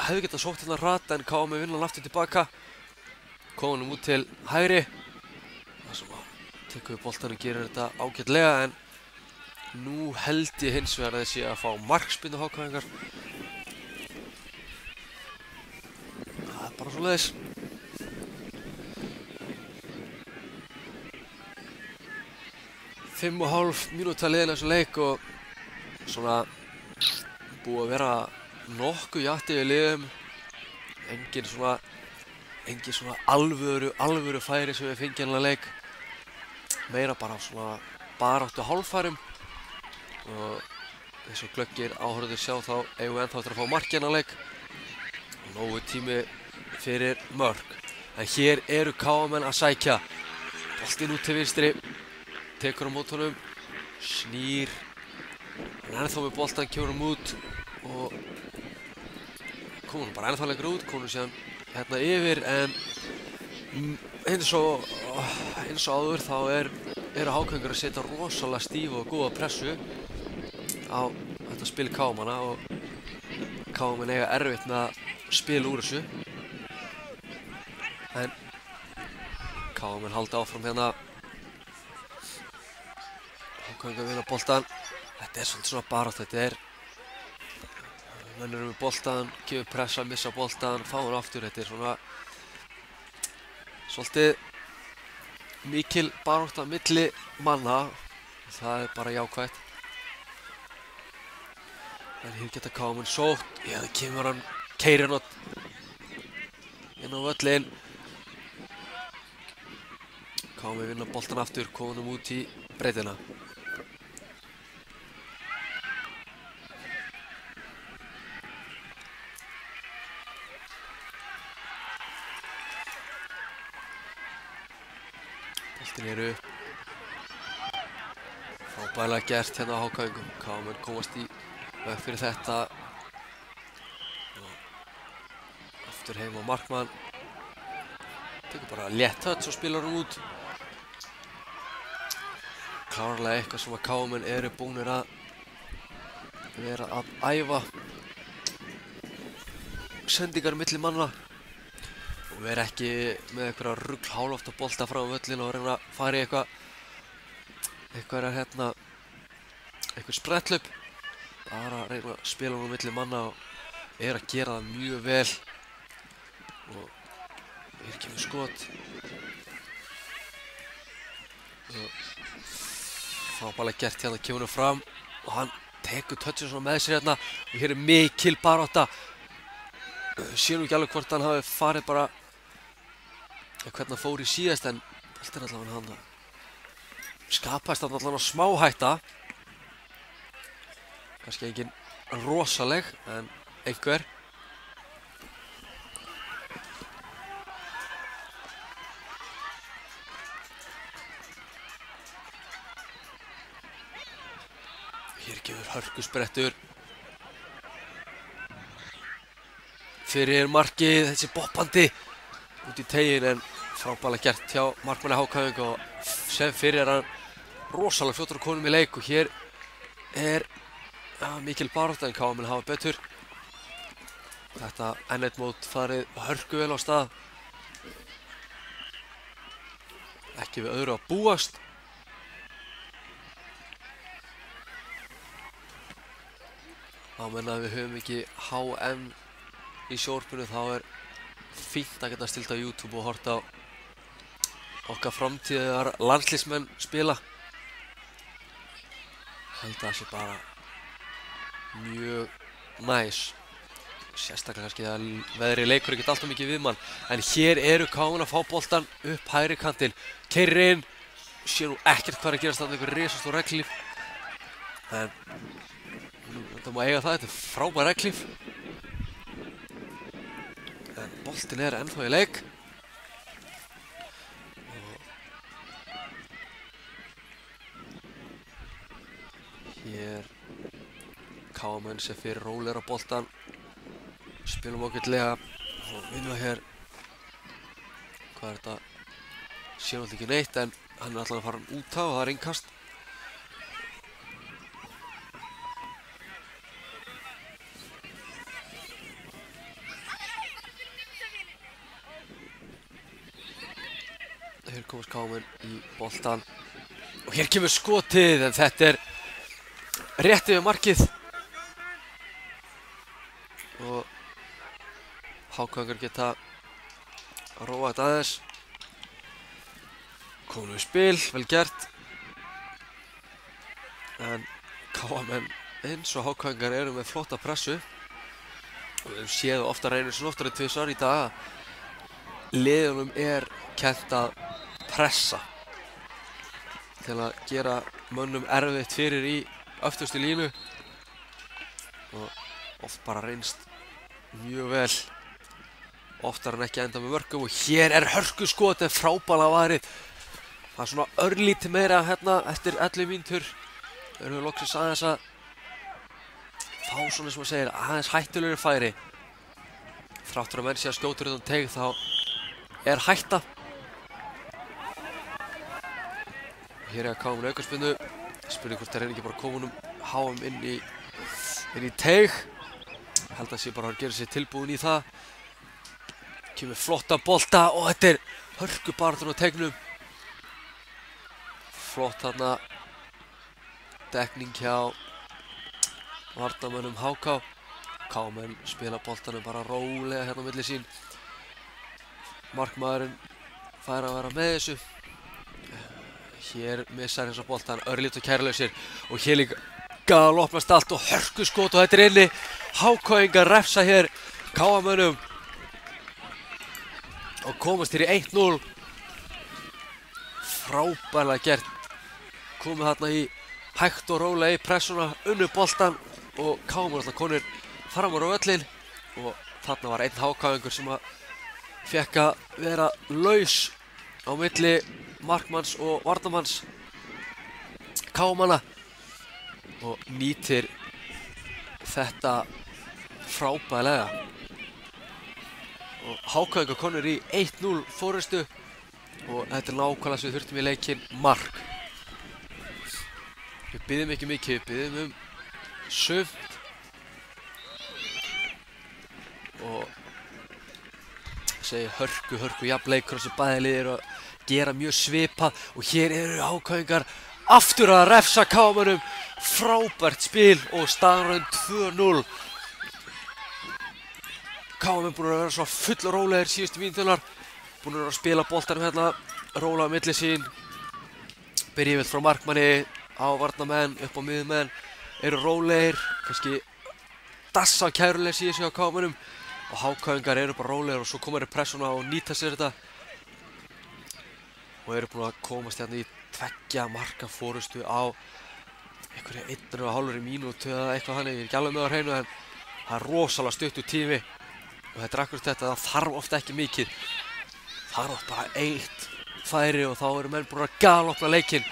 hefðu getað sótt hérna rat en KM vinna hann aftur tilbaka. Koma hann út til hægri. Það sem að tekur við boltanum gerir þetta ágætlega en nú held ég hins vegar að þessi að fá markspyrnu HK-ingar. Það er bara svoleiðis. Fimm og hálf mínúta liðin þessu leik og svona búið að vera nokkuð jafnt yfir liðum. Engin svona alvöru færi sem við fengið hennar leik. Meira bara svona baráttu hálffærum. Og eins og glöggir áhorfendur sjá þá eigum við ennþá eftir að fá mark í þennan leik. Nógu tími fyrir mörk. En hér eru KM að sækja. Boltinn út til vinstri. Tekur á mót honum. Snýr. Hann er ennþá með boltan, kemur hann út. Og komur hann bara ennþá lengur út. Komur hann síðan hérna yfir. En eins og áður þá eru HK-ingar að setja rosalega stífa og góða pressu á þetta spil KM-ana og KM eiga erfitt með að spila úr þessu. En KM halda áfram hérna. HK-ingar vinna boltan. Þetta er svolítið svona barátt, þetta er menn eru með boltan, gefur pressa, missa boltan, fá hann aftur. Þetta er svona svolítið mikil barátta milli manna. Það er bara jákvætt. En hér geta KM sótt. Já, það kemur hann, keyrir hann inn á völlinn. KM vinna boltan aftur, komum út í breiddina. Boltin eru frábærlega gert hérna á HK-ingum. KM komast í veg fyrir þetta. Og aftur heim á markmann. Tekur bara létt touch og spilar hann út. Klárlega eitthvað sem að KM eru búnir að vera að æfa. Sendingar milli manna. Og vera ekki með einhverja rugl hálofta bolta frá völlin og reyna að fara í einhver spretthlaup. Bara að reyna að spila hann á milli manna og að gera það mjög vel. Og hér kemur skot. Frábærlega gert hérna, kemur hann fram og hann tekur touchið svona með sér hérna og hér mikil barátta. Sé nú ekki alveg hvort hann hafi farið bara hvernig hann fór í síðast en boltinn allavega hann skapaðist allavega smá hætta. Kannski engin rosaleg en einhver. Hér kemur hörkusprettur fyrir markið, þessi boppandi út í tegin en frábærlega gert hjá markmanni HK og sem fyrir hann rosalega fljótur og konum í leik og hér mikil barátta en KM hafa betur. Þetta N1 mót farið hörku vel á stað. Ekki við öðru að búast. Menn að við höfum ekki HM í sjónvarpinu þá fínt að geta stilt á YouTube og horft á okkar framtíðar landsliðsmenn spila. Held að það sé bara mjög næs. Sérstaklega kannski að veðri leikur ekkert alltaf mikið við mann. En hér eru KM að fá boltan upp hægri kantinn. Keyrir inn. Sé nú ekkert hvað að gerast þarna einhver risastór reglíf. En þetta má eiga það, þetta frábær reglíf. En boltinn ennþá í leik. Hér KM sem fyrir rólegur á boltan. Spilum ágætlega og vinna hér. Hvað þetta? Sé náttúrulega ekki neitt en hann alltaf að fara út á og það innkast. Hér komast KM í boltan og hér kemur skotið en þetta rétt yfir markið og HK geta róa þetta aðeins. Komum við spil, vel gert. En KM eins og HK eru með flotta pressu og við séum oftar einu sem oftar en tvisvar í dag að liðunum kennt að pressa til að gera mönnum erfitt fyrir í öftustu línu og oft bara reynst mjög vel oftar en ekki enda með mörkum og hér hörkuskot en frábærlega varið. Það svona örlítið meira hérna eftir 11 mínútur erum við loksins aðeins að fá svona sem maður segir aðeins hættulegri færi. Þráttur að menn sé að skjótur utan teig þá hætta. Hér að KM aukaspyrnu. Spurning hvort það reyni ekki bara að koma honum HM inn í teig. Held að sé bara að gera sér tilbúin í það. Kemur flotta bolta og þetta hörkubaráttan á teignum. Flott þarna dekning hjá varnarmönnum HK. KM spila boltanum bara rólega hérna á milli sín. Markmaðurinn fær að vera með þessu. Hér missar eins og boltan örlítið og kærlausir og hér líka galopnast allt og hörkuskot og þetta inni. HK-ingar refsa hér KM-mönnum og komast hér í 1-0. Frábærlega gert. Komið þarna í hægt og rólega í pressuna, unnu boltan og KM alltaf konur framar á völlinn og þarna var einn HK-ingur sem að fekk að vera laus á milli markmanns og varnarmanns KM-manna og nýtir þetta frábærlega og HK-ingar konur í 1-0 forystu og þetta er nákvæmlega sem við þurftum í leikinn, mark. Við biðum ekki mikið, við biðum sumt og segi hörku jafnleikur sem bæði lið eru að gera mjög svipað og hér eru HK-ingar aftur að refsa KM-mönnum. Frábært spil og staðan 2-0. KM búin að vera svo full og rólegir síðustu mínúturnar, búin að spila boltanum hérna rólega á milli sín, byrja yfirleitt frá markmanni á varnarmenn, upp á miðjumenn, eru rólegir, kannski dassa kærulegs í þessu á KM-mönnum og HK-ingar eru bara rólegir og svo koma þeir pressuna og nýta sér þetta og eru búin að komast hérna í 2 marka forystu á einhverju 1,5 mínútu eða eitthvað þannig, ég er ekki alveg með á hreinu en það er rosalega stuttur tími og þetta er akkurat þetta, það þarf ofta ekki mikið, það þarf bara 1 færi og þá eru menn búin að galopna leikinn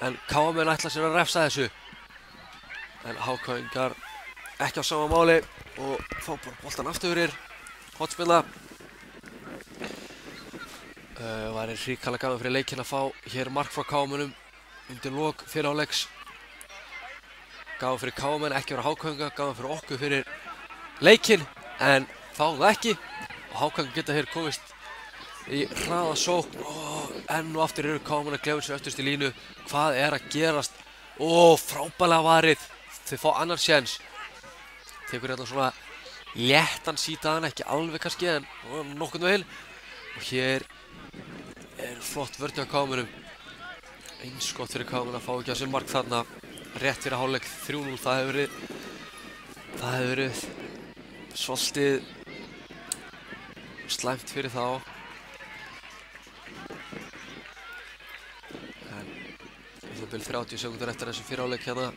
en KM-menn ætla sér að refsa þessu en HK-ingar ekki á sama máli og fá bara boltan aftur yfir hotspilla. Væri hrikalega gaman fyrir leikinn að fá hér mark frá KM-mönnum undir lok fyrri hálfleiks. Gaman fyrir KM-menn, ekki vera HK-ingar, gaman fyrir okkur fyrir leikinn en fáum það ekki og HK-ingar geta hér komist í hraða sókn og enn og aftur eru KM-menn að glefa sér öftust í línu. Hvað er að gerast? Frábærlega varið, þau fá annar séns. Tekur hérna svona léttan sítaðan, ekki alveg kannski en nokkurn veginn og hér er flott vörn hjá KM-mönnum. Eins gott fyrir KM-menn að fá ekki að sér mark þarna rétt fyrir hálfleik 3-0. Það hefur verið svolítið slæmt fyrir þá en það byrjum 30 sekúndur eftir þessu fyrir hálfleik hérna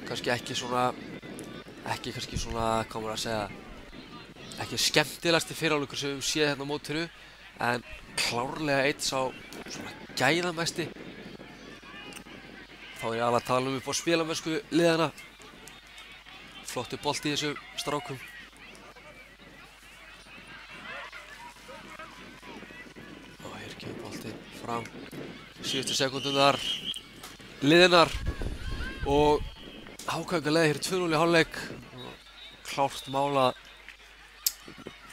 kannski ekki svona, hvað maður að segja, ekki skemmtilegasti fyrirhálfleikur sem við höfum séð hérna á mótinu en klárlega eitt sá svona gæðamesti. Þá er ég alveg að tala upp á spilamennsku liðana. Flottur bolti í þessum strákum. Og hér kemur boltinn fram síðustu sekúndurnar liðinar og HK-ingar leiða hér 2-0 í hálfleik og klárt mála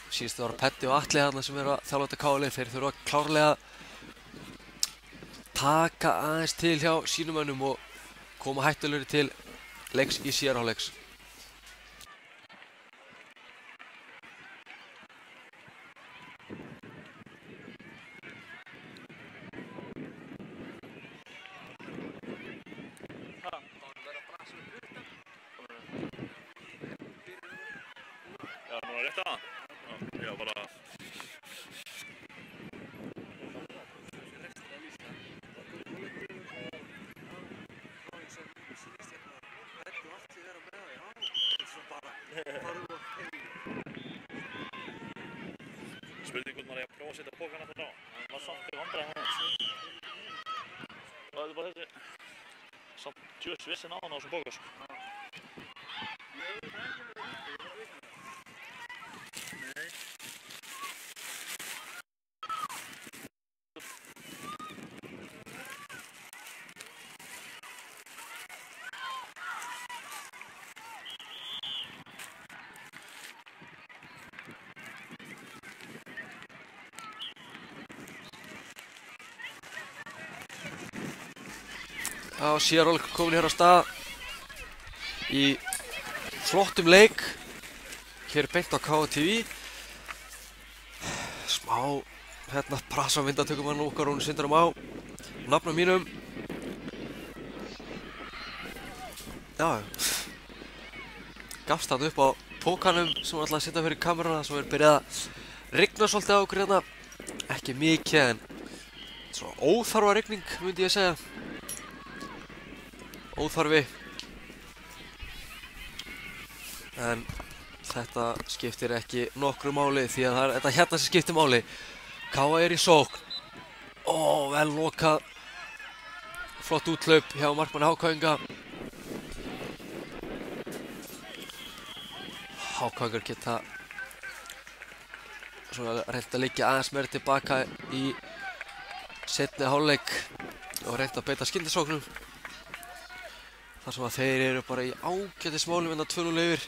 síðust það var Petti og Atli þarna sem eru að þjálfa þetta KL-lið. Þeir þurfa klárlega að taka aðeins til hjá sínum mönnum og koma hættulegri til leiks í síðari hálfleiks. Spurning hvort maður er að prófa að setja pókan aftur á. Það var samt í vandræðum aðeins. Það er bara þessi samt vissin á hann á þessum póka sko. Nei. Já, síðar hálfleikur komin hér á stað í flottum leik. Hér er beint á KTV. Smá hérna prasa myndatökum hann okkar og hún syndarum á nafnum mínum. Já, gafst hann upp á pókanum sem var alltaf að setja fyrir kameruna, svo byrjað að rigna svolítið á okkur hérna. Ekki mikið en svona óþarfa rigning myndi ég segja. Óþarfi. En þetta skiptir ekki nokkru máli því að það þetta hérna sem skiptir máli. Káa í sókn. Ó, vel lokað. Flott úthlaup hjá markmanni HK-inga. HK-ingar geta svona reynt að liggja aðeins meira tilbaka í seinni hálfleik og reynt að beita skyndisóknum. Þar sem að þeir eru bara í ágætismálum en að 2-0 yfir.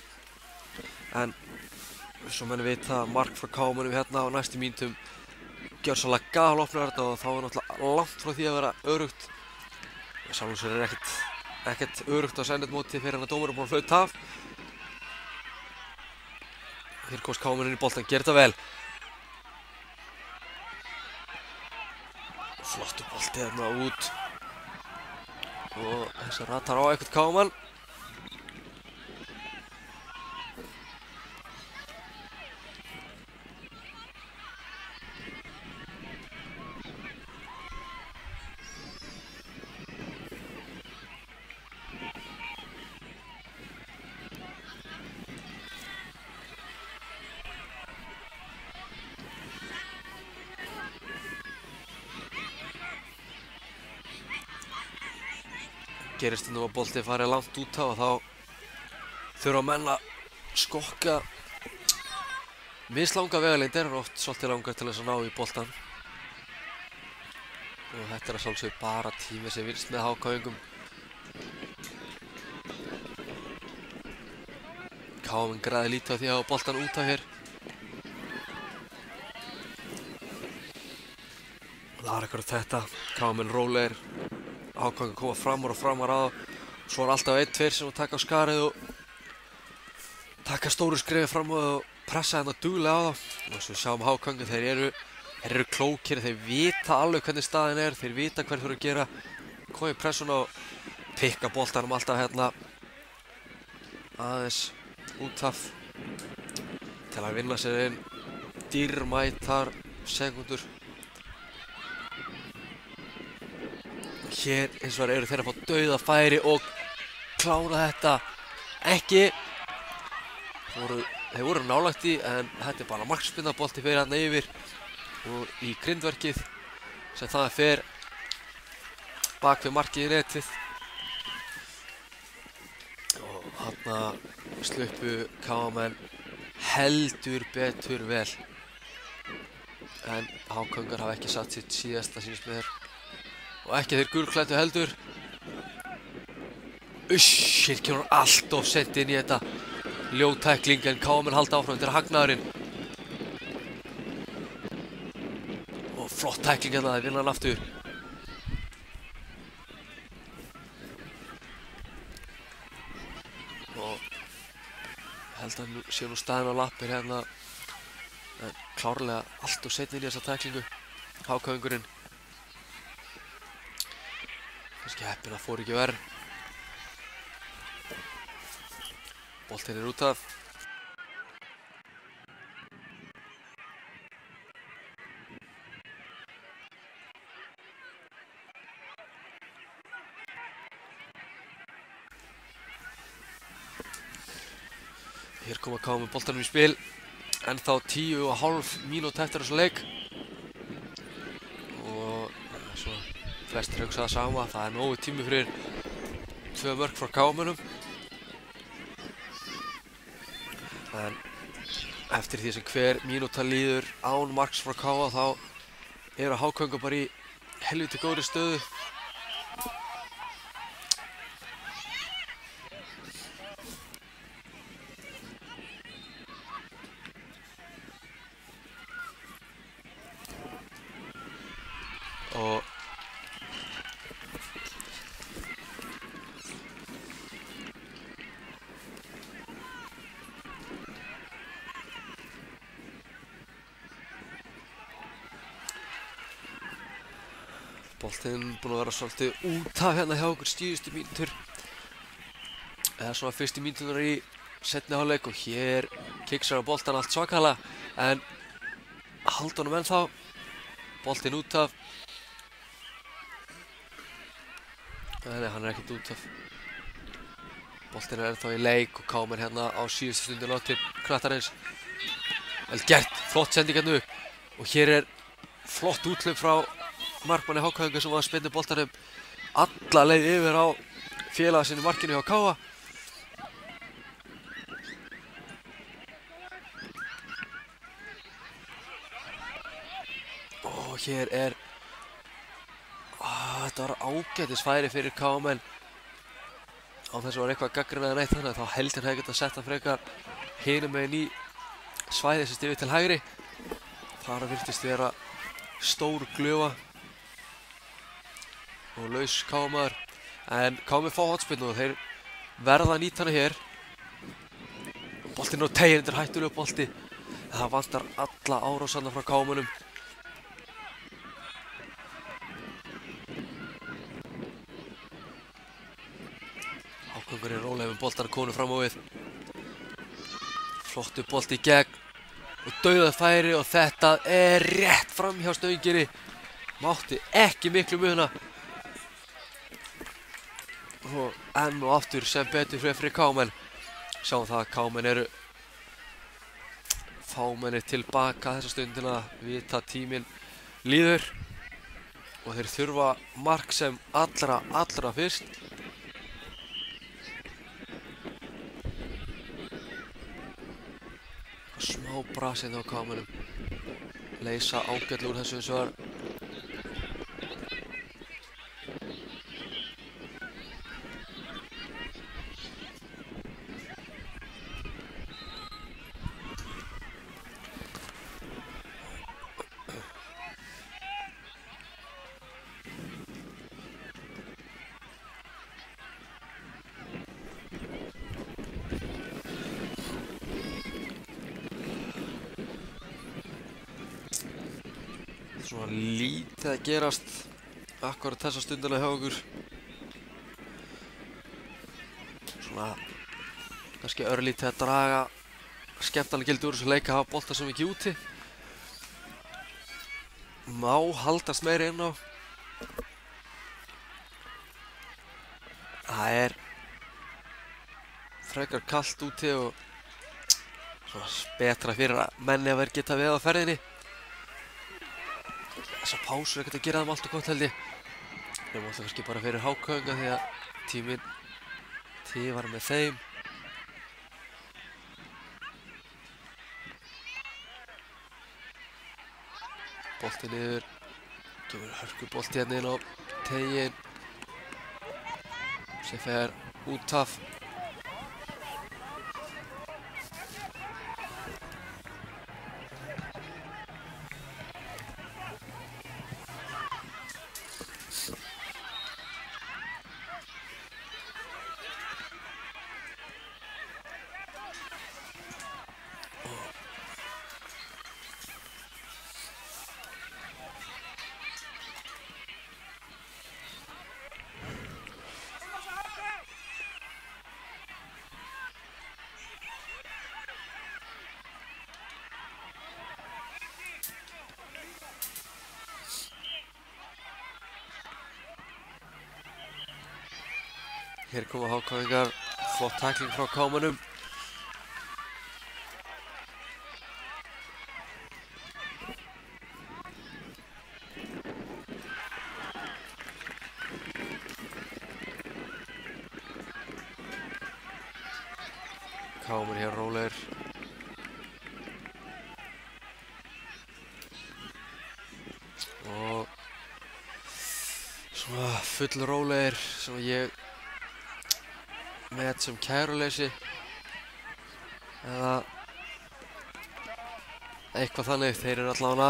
En svo menn vita mark frá Káamönnum hérna á næstu mínútum gjörsamlega galopnar þetta og þá er náttúrulega langt frá því að vera örugt. Sjálfum sér ekkert örugt á sendinmóti fyrir hann að dómarinn búinn að flauta af. Hér komst Káamönnum inn í boltann, gerir þetta vel. Flottur bolti hérna út. Og þessi ratar á eitthvað Káamann. Gerist stundum að bolti farið langt út á og þá þurfa menn að skokka mislanga vegalengdir og oft svolítið langar til þess að ná í boltan. Og þetta er að sjálfsögðu bara tími sem virðist með HK-ingum. Káamenn græði lítið á því að hafa boltan út á hér. Og það er ekkert þetta. Káamenn rólegir. HK koma framar og framar að svo er alltaf 1-2 sem að taka á skarið og taka stóru skrefi fram og pressa hérna duglega á það. Og svo við sjáum HK, þeir eru klókir, þeir vita alveg hvernig staðin er, þeir vita hvað þeir þurfa að gera. Koma í pressuna og pikka boltanum alltaf hérna aðeins út af til að vinna sér inn dýrmætar sekúndur. Hér eins og eru þeir að fá dauðafæri og klára þetta ekki. Þeir voru nálægt í en þetta er bara markspyrnabolti fyrir hann yfir og í grindverkið sem það fer bak við markið í netið. Og þarna sluppu Káamenn heldur betur vel. En HK-ingar hafa ekki satt sitt síðasta sínst með þér. Og ekki þeir gulklæddu heldur. Hér kemur hann allt of sent inn í þetta. Ljót tækling en Káamenn halda áfram, þetta er hagnaðurinn. Og flott tækling hérna, þeir vinna hann aftur. Og held að sé nú staðinn á lappir hérna. En klárlega allt of sent inn í þessa tæklingu. HK-ingurinn. Kannski heppinn að fór ekki verð. Boltinn er út af. Hér koma Káamenn með boltanum í spil. Ennþá 10,5 mínútur eftir þessu leik. Og svo flestir hugsa það sama, það er nógu tími fyrir 2 mörk frá Káamönnum. En eftir því sem hver mínúta líður án marks frá Káa þá eru HK-ingar bara í helviti góðri stöðu. Og boltinn búinn að vera svolítið út af hérna hjá okkur síðustu mínútur. eða svona fyrstu mínúturnar í seinni hálfleik og hér kiksar á boltan allt svakalega en halda honum ennþá boltinn út af nei, hann ekkert út af boltinn ennþá í leik og Kámen hérna á síðustu stundina til knattarins vel gert, flott sending hérna upp og hér flott úthlaup frá markmanni HK sem var að spinna boltanum alla leið yfir á félaga sinni markinu hjá Káa og hér þetta var ágætis færi fyrir Kámen á þess að var eitthvað gagnrýnað neitt þannig að þá held hann hefði getað sett hann frekar hinum megin í svæði sem yfir til hægri þar virtist vera stór glufa og laus Kámaður en Kámi fá hotspinnu og þeir verða að nýta hana hér boltinn á teginn, þetta hættulegur bolti það vantar alla árásanna frá Kámanum Hákongur rólega með boltana konu fram á við flottu bolti í gegn og dauðað færi og þetta rétt fram hjá Stöngiri mátti ekki miklu muna og enn og aftur sem betur fyrir Kámen sjáum það að Kámen eru fámennir tilbaka þessa stundina vita tíminn líður og þeir þurfa mark sem allra fyrst smá brasinn á Kámenum leysa ágætlega úr þessu eins og var svona lítið að gerast akkurat þessa stundina hjá okkur svona kannski örlítið að draga skemmtanlega gildi úr þessu leik að hafa bolta sem ekki úti má haldast meira inn á það frekar kalt úti og svona betra fyrir að menni að vera geta við á ferðinni þessar pásur ekkert að gera þeim alltaf gott held ég nema alltaf kannski bara fyrir HK því að tíminn var með þeim bolti niður gefur hörku bolti hérna inn á teginn sem fer út af Hér koma HK-ingar, flott tackling frá Kámanum. Káman hér rólegir. Og svona full rólegir sem ég met sem kæruleysi eða eitthvað þannig. Þeir eru allavega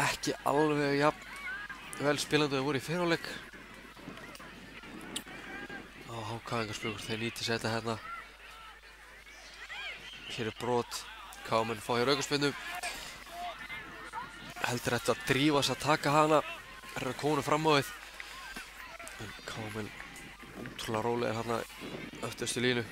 ekki alveg jafn vel spilandi þeir voru í fyrrháleik. Og HK-ingarsplugur, þeir nýti sér þetta hérna. Hér er brot, Kámen fá hér aukaspinnu. Heldur þetta að drífast að taka hana. Það er að koma fram á við. En Kámen Ótrúlega rólegir hérna öftustu línu.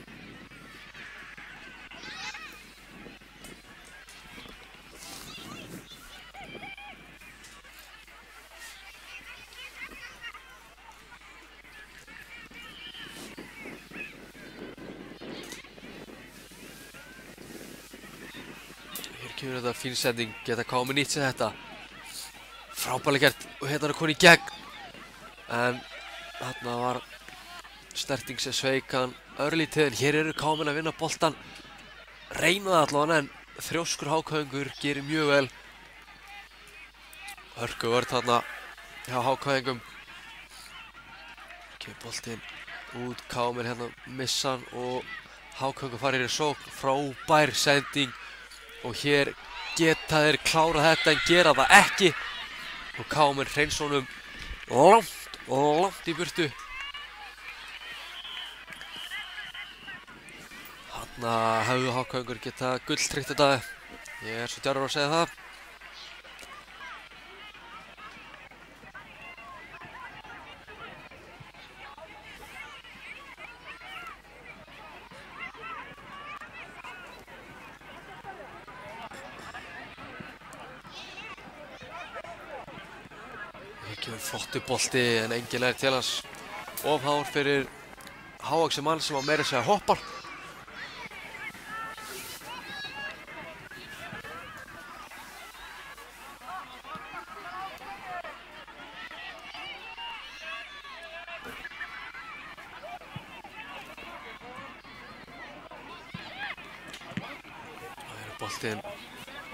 Hér kemur þetta fín sending, geta komið nýtt sér þetta. Frábærlega gert og hérna er konið í gegn. En þarna var snerting sem sveik hann örlítið, en hér eru KM að vinna boltan. Reyna það allavega, en þrjóskur HK-ingur gerir mjög vel. Hörku vörð þarna hjá HK-ingum. Kemur boltinn út, KM hérna missa hann og HK-ingur farir í sókn. Frábær sending og hér geta þeir klárað þetta en gera það ekki. Og KM hreinsa honum langt í burtu. Þarna hefðu HK-ingur geta gulltryggt þetta. Ég er svo djarfur að segja það. Hér kemur flottur bolti en enginn er til hans. Of hár fyrir hávaxinn mann sem að meira segja hoppar. Boltinn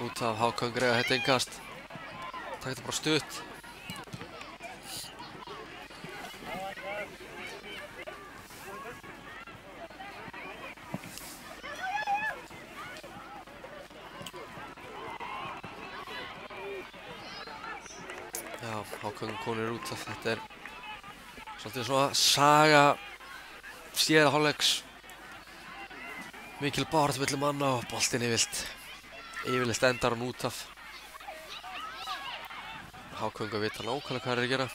út af HK-ingur eða þetta innkast. Takk þetta bara stutt. Já, HK-ingur konur út af þetta er svolítið svona saga síðara hálfleiks. Mikil baráttu milli manna og boltinn yfirleitt endar hann út af. HK-ingur vita nákvæmlega hvað er að gera.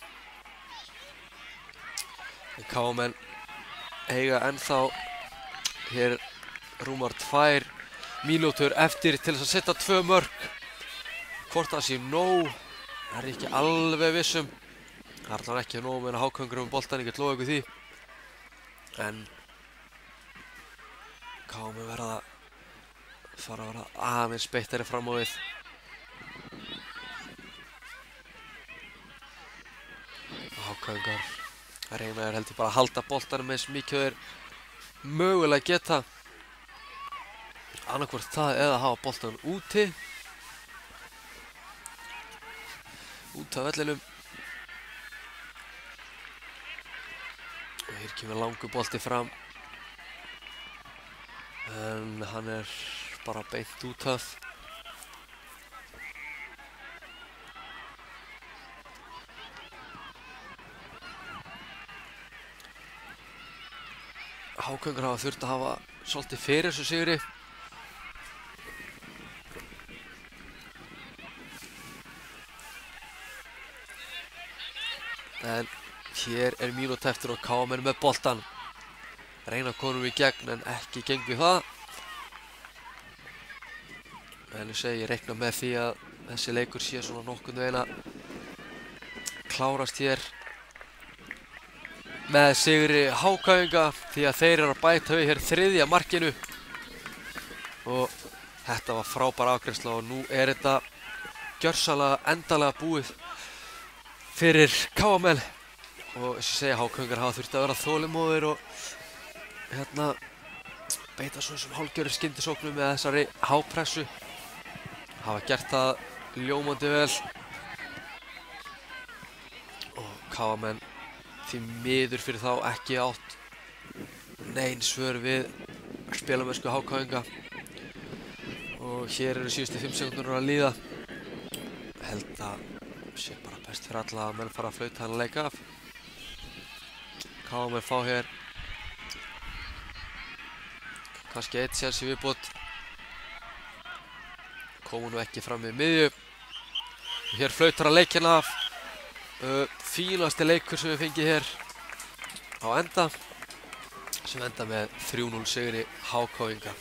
En KM eiga ennþá hér rúmar 2 mínútur eftir til þess að setja 2 mörk. Hvort það sé nóg er ég ekki alveg vissum. Það er allavega ekki nóg meðan HK-ingur boltann, ég get lofa ykkur því. En KM verða að fara að vera aðeins beittari fram á við. HK-ingar reyna heldur bara að halda boltanum eins mikið þeir mögulega geta. Annarkvort það eða hafa boltanum úti. Út af vellinum. Og hér kemur langur bolti fram. En hann er bara beint út af. HK-ingar hafa þurft að hafa svolítið fyrir þessu sigri. En hér er mínúta eftir og KM er með boltan. Reyna konum í gegn en ekki geng við það. En ég reikna með því að þessi leikur sé svona nokkurn veginn að klárast hér með sigri HK-inga því að þeir eru að bæta við hér 3. markinu. Og þetta var frábær afgreiðsla og nú er þetta gjörsamlega endanlega búið fyrir KM. Og HK-ingar hafa þurft að vera þolinmóðir og beita svo sem hálfgerðum skyndisóknum með þessari hápressu. Hafa gert það ljómandi vel. Og KM því miður fyrir þá ekki átt nein svör við spilamennsku HK-inga. Og hér eru síðustu 5 sekúndur að líða. Held að sé bara best fyrir alla að menn fara að flauta hann að leika af. KM fá hér kannski 1 séns í viðbót. Komu nú ekki fram við miðju. Og hér flautar að leikina af. Fínasti leikur sem við fengið hér á enda. sem enda með 3-0 sigri HK-inga.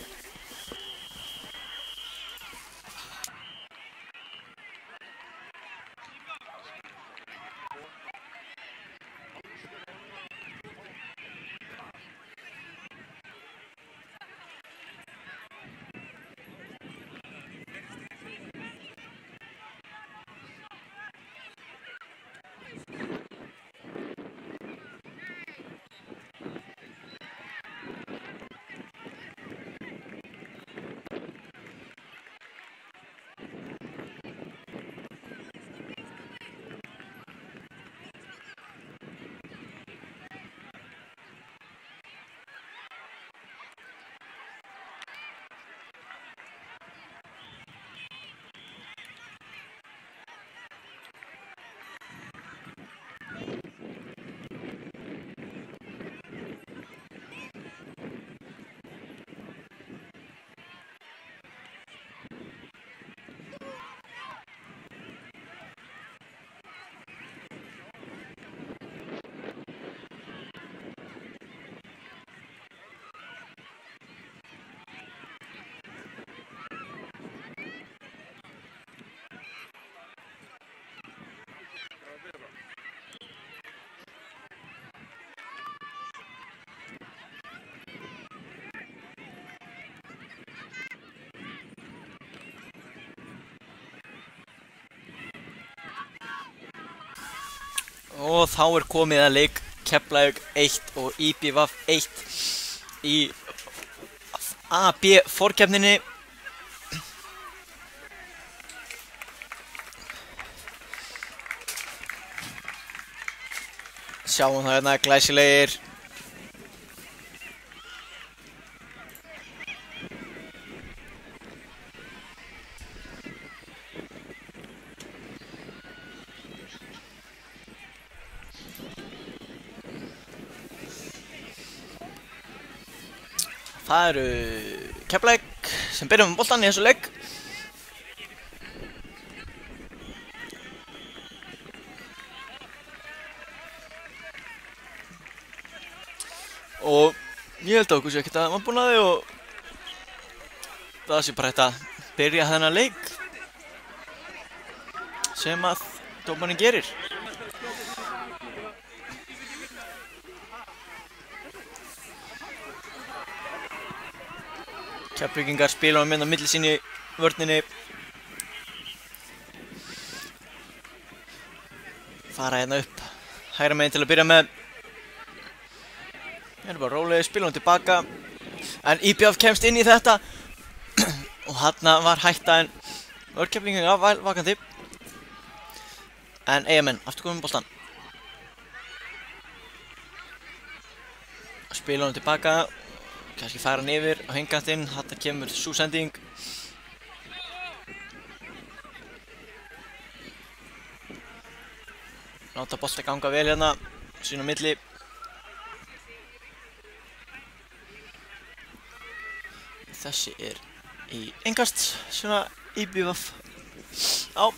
Og þá komið að leik Keflavík 1 og IBVF 1 í AB forkeppninni. Sjáum það hérna glæsilegir. Það eru Keflavík sem byrjum með boltann í þessu leik. Og ég held að okkur sé ekkert að maður búin að þau og það sé bara hægt að byrja þennan leik sem að dómarinn gerir. Keflvíkingar spila á milli sín í vörninni. Fara hérna upp hægra megin til að byrja með. Við erum bara rólegir, spilum tilbaka. En IBVF kemst inn í þetta. Og þarna var hætta en Keflvíkingar vakandi. En Eyjamenn aftur komið með boltann. Spila tilbaka. Kannski fara hann yfir á hingkantinn, þarna kemur sú sending. Láta bolta ganga vel hérna, sín á milli. Þessi í innkast, svona IBVF á.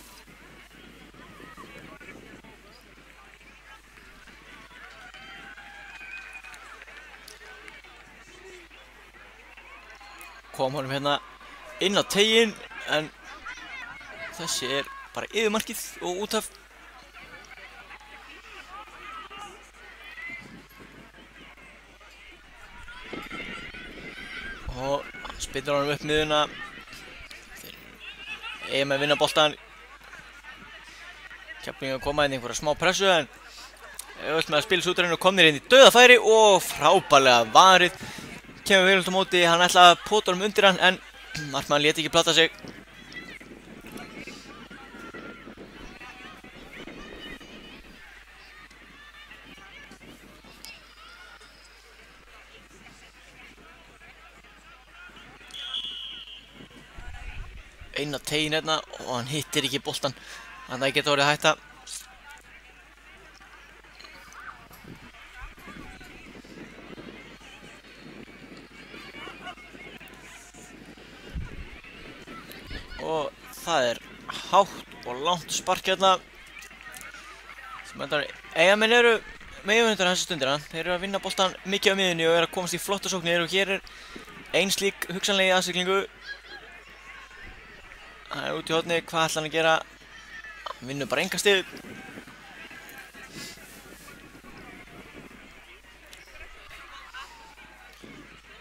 Kom honum hérna inn á teiginn en þessi bara yfir markið og út af. Og spillir honum upp miðuna. Eyjamenn vinna boltann. Keflvíkingar koma inn í einhverja smá pressu en öll með að spila súturinn og komnir inn í dauðafæri og frábærlega varið. Kemur vel út á móti, hann ætlaði að pota honum undir hann en markmaðurinn lét ekki plata sig. Inn á teiginn hérna og hann hittir ekki boltann. Þannig að það geta orðið hætta. Og það hátt og langt spark hérna sem endar Eyjamenn eru meðvöndur þessa stundina. Þeir eru að vinna boltan mikið á miðjunni og eru að komast í flotta sóknir og hér er ein slík hugsanlega aðsiglingu. Það er út í horni, hvað ætlar hann að gera? Hann vinnur bara enga stig.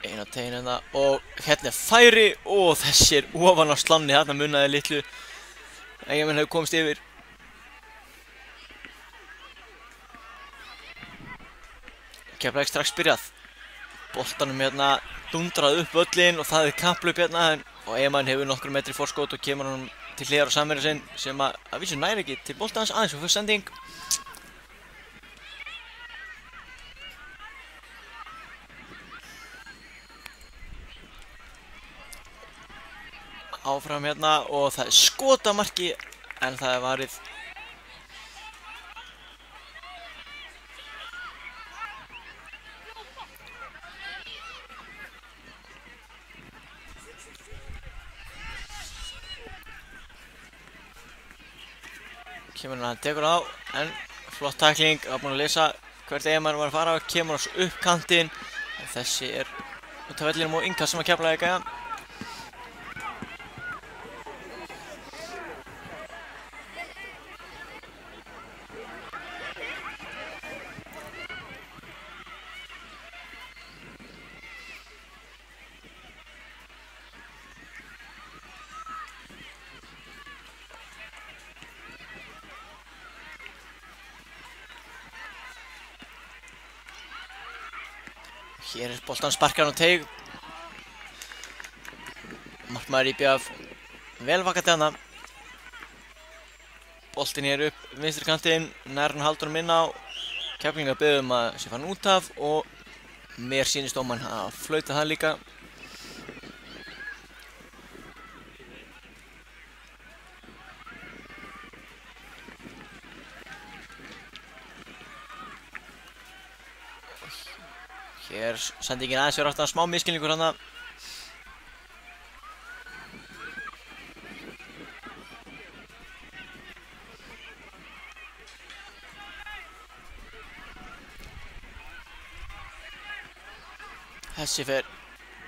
Einn á tegin hérna og hérna er færi og þessi er ofan á slanni, þarna munnaði litlu. Eyjamenn hefur komist yfir. Keflavík strax byrjað. Boltanum hérna dundrað upp völlin og það er kapphlaup hérna og Eyjamenn hefur nokkur metri forskot og kemur hann til hliðar á samherja sinn sem að vísu næri ekki til boltans aðeins og fyrir sending. Áfram hérna og það er skotamarki en það er varið. Kemur hann að tekur á en flott tækling, var búinn að lesa hvert Eyjamenn var að fara og kemur hans upp kantinn. Þessi er út af vellinum og innkast sem að Keflavík eiga. Hér er boltan sparkar á teig. Markmaður IBF vel vakandi hana. Boltin hér upp vinstri kantinn, nær hann haldur hann inn á. Keflingar biður að sé farin út af og mér sýnist dómarinn að flauta það líka. Hér sendingin aðeins fyrir aftan smá misskilningur hana. Þessi fer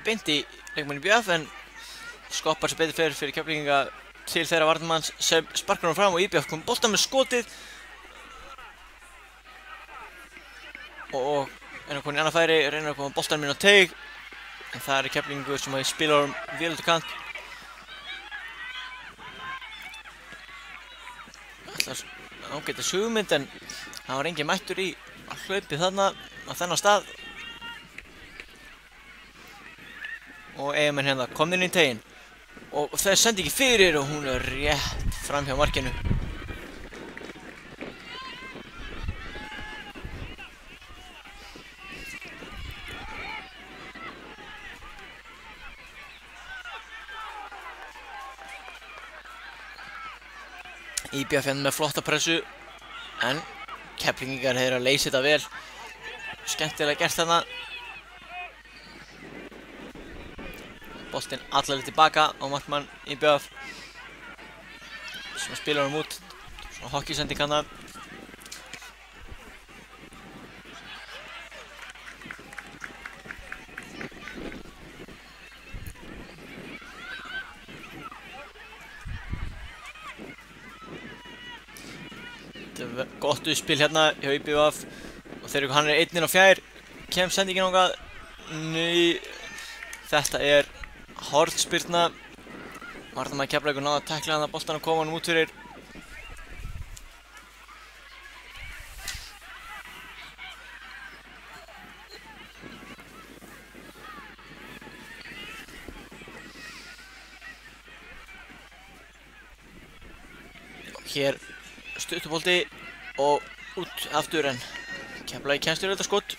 beint í leikmann IBF en skoppar sem betur fyrir Keflvíkinga til þeirra varnarmanns sem sparkar hann fram og IBF kom boltan með skotið. Og er komin í annað færi, reynir að koma boltanum inn á teig en það er Keflvíkingur sem spilar vel út á kant. Ætlar ágætis hugmynd en það var engin mættur í hlaupið þarna á þennan stað. Og Eyjamenn hérna kominn inn í teginn og það sendi ekki fyrir og hún er rétt fram hjá markinu. IBF hérna með flotta pressu en Keflvíkingar hefur að leysa þetta vel. Skemmtilega gert þarna. Boltinn allaveg tilbaka á markmann IBF sem spilar hann út. Svona hockeysending hana. Gott uppspil hérna hjá IBF og þegar hann er einninn á fjær kem sendingin ángað. Nei, þetta er hornspyrna. Varnarmaður Keflavíkur náði að tækla hann að boltanum koma hann út fyrir. Hér stuttubolti og út aftur en Keflavík kemst yfir þetta skot.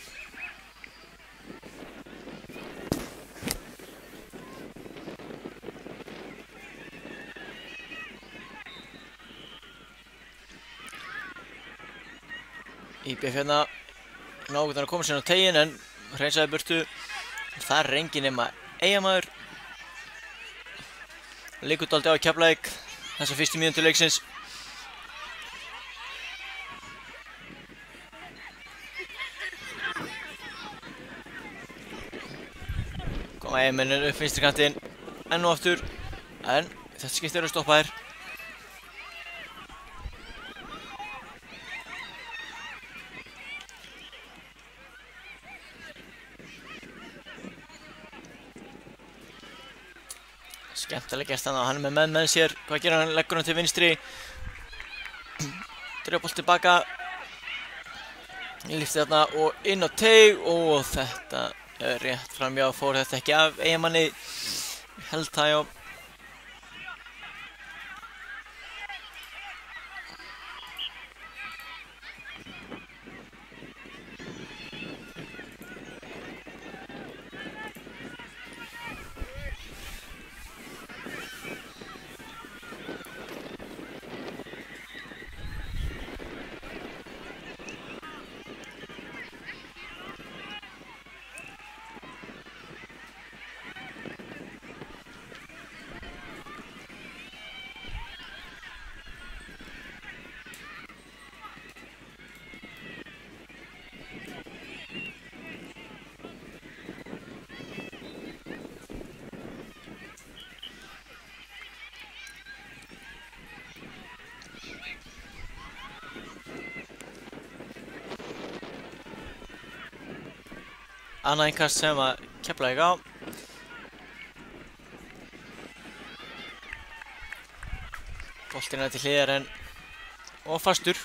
IBF hérna nákvæmlega að koma sér á teginn en hreinsaði burtu. Það er engin nema Eyjamaður. Liggur dálítið á Keflavík þessa fyrstu mínútu leiksins. Koma Eyjamenn upp vinstri kantinn enn og aftur, en þetta skiptir eru stoppaðir. Skemmtileg gest hann og hann er með sér. Hvað gerir hann? Leggur hann til vinstri. Dregur bolt tilbaka. Lyfti þarna og inn á teig og þetta er rétt framjá. Fór þetta ekki af Eyjamanni. Held það já. Annað innkast sem að Keflavík á. Boltinn er til hliðar en og fastur.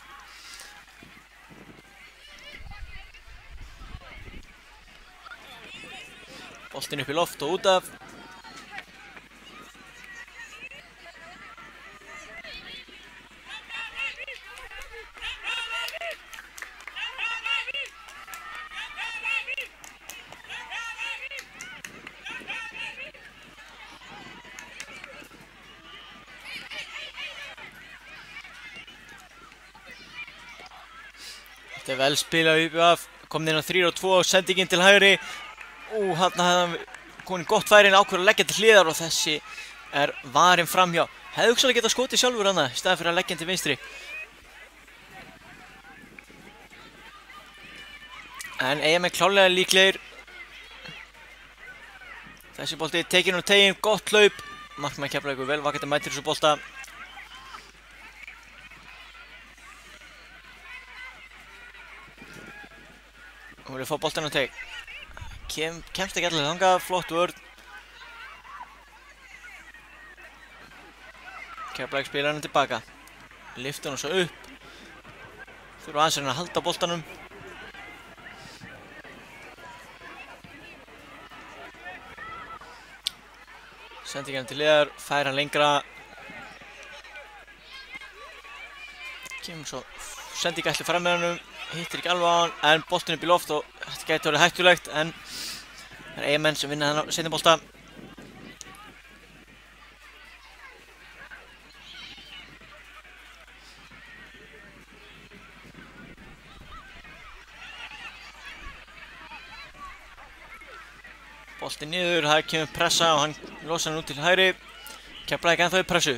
Boltinn upp í loft og út af. Þetta er vel spilað upp af, komið inn á 3-2 og sendingin til hægri. Þarna hefði hann komið gott færi en ákveður að leggja til hliðar og þessi er varinn framhjá. Hefði hugsanlega getað skotið sjálfur hana í staðinn fyrir að leggja hann til vinstri. En Eyjamenn klárlega líklegir. Þessi bolti tekinn úr teginn, gott hlaup. Markmann Keflavíkur vel vakandi mætir þessu bolta. Hún vilja fá boltan á teig. Kemst ekki allir þangað, flott vörn. Keflavík spilar hann tilbaka. Lyftir hann svo upp. Þurfa aðeins að halda boltanum. Sendi hann til hliðar, fær hann lengra. Kemur svo sendi ekki allir fram með honum. Hittir ekki alveg á hann, en boltinn upp í loft og þetta gæti orðið hættulegt, en það er Eyjamenn sem vinna þennan seinni bolta. Boltinn niður, það kemur pressa og hann losar hann út til hægri. Keflavík ennþá í pressu.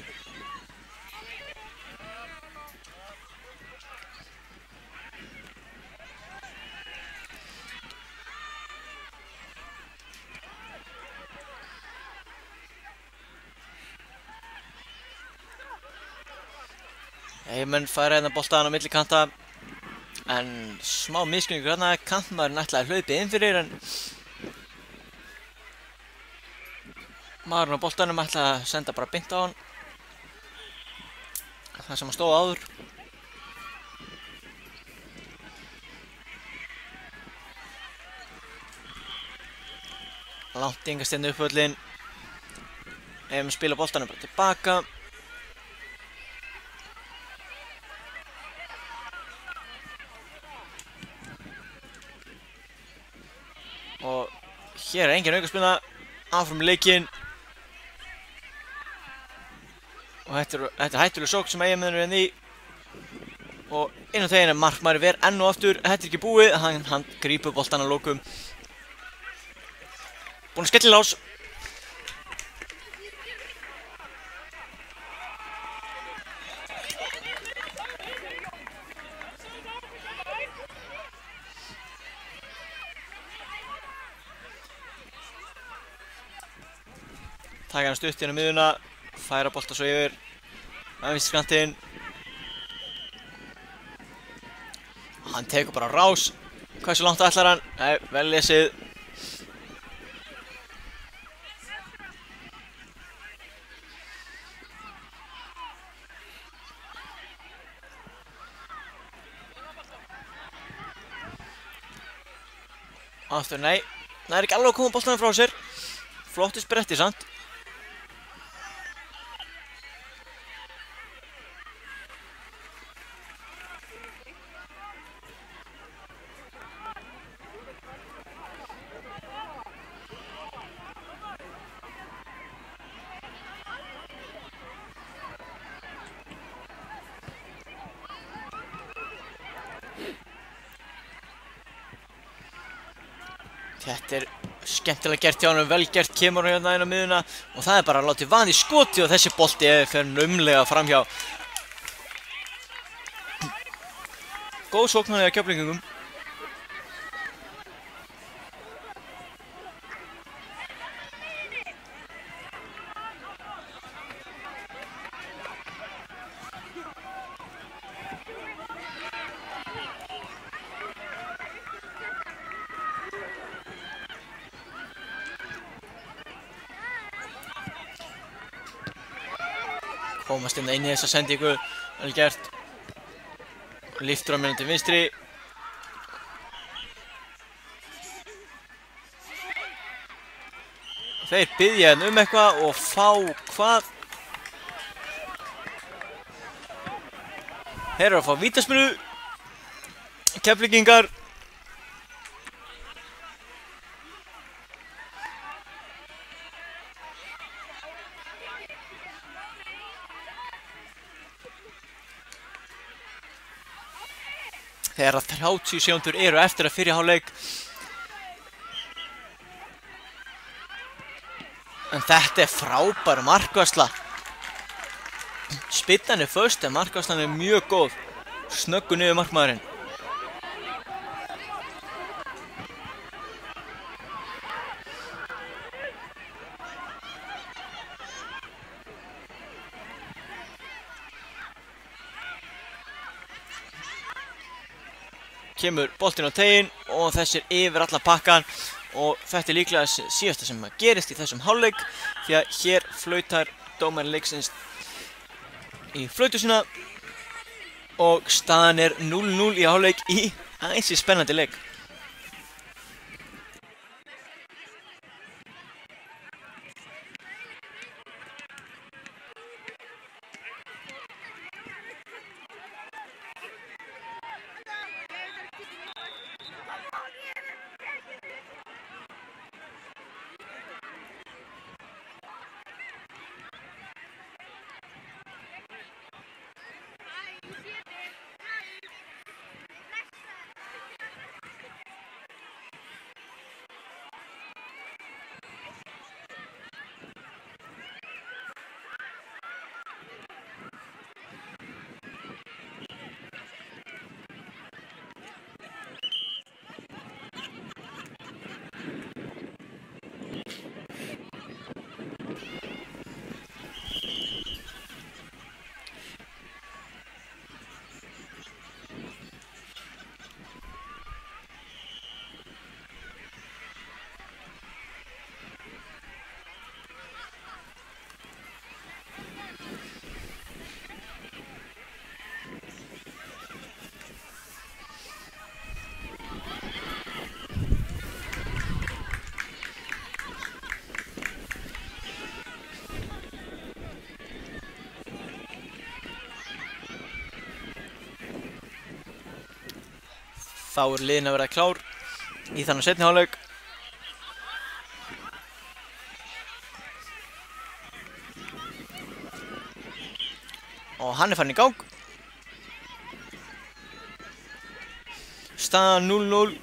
Eyjamenn færa hérna boltaðan á milli kanta, en smá misskilningur hérna. Kantmaðurinn ætlaði að hlaupa inn fyrir, en maðurinn á boltanum ætlaði að senda bara beint á hann. Það sem hann stóð áður. Langt í enga steinu uppvöllin. Eyjamenn spila boltanum bara tilbaka. Og hér er engin aukaspyrna, áfram í leikinn. Og þetta er hættuleg sókn sem Eyjamenn eru í. Og inn á teginn er markmaður ver enn og aftur. Þetta er ekki búið, hann grípur boltann að lokum. Búinn að skella lás. taka hann stutt inn á miðjuna, færa bolta svo yfir á vinstri kantinn. Hann tekur bara rás. Hversu langt ætlar hann? Nei, vel lesið. Aftur, nei, það er ekki alveg að koma boltanum frá sér. Flottu spretti samt. Þetta er skemmtilega gert hjá hann, vel gert, kemur hann hérna inn á miðjuna og það er bara að láta vaðið í skoti og þessi bolti fer naumlega framhjá. Góð sókn hann hjá Keflvíkingum. Komast inn í þessa sendingu, vel gert. Lyftur á mér til vinstri. Þeir biðja henn eitthvað og fá hvað? Þeir eru að fá vítaspyrnu. Keflvíkingar. Þegar 30 sekúndur eru eftir að fyrri hálfleik. En þetta er frábær markvarsla. Spyrnan er föst en markvarslan er mjög góð. Snöggur niður markmaðurinn. Kemur boltinn á teginn og þessir yfir allan pakkan og þetta er líklega síðasta sem gerist í þessum hálfleik því að hér flautar dómari leiksins í flautu sína og staðan er 0-0 í hálfleik í æsi spennandi leik. Þá er liðin að vera klár í þannig seinni hálfleik. Og hann er farin í gang. Staðan 0-0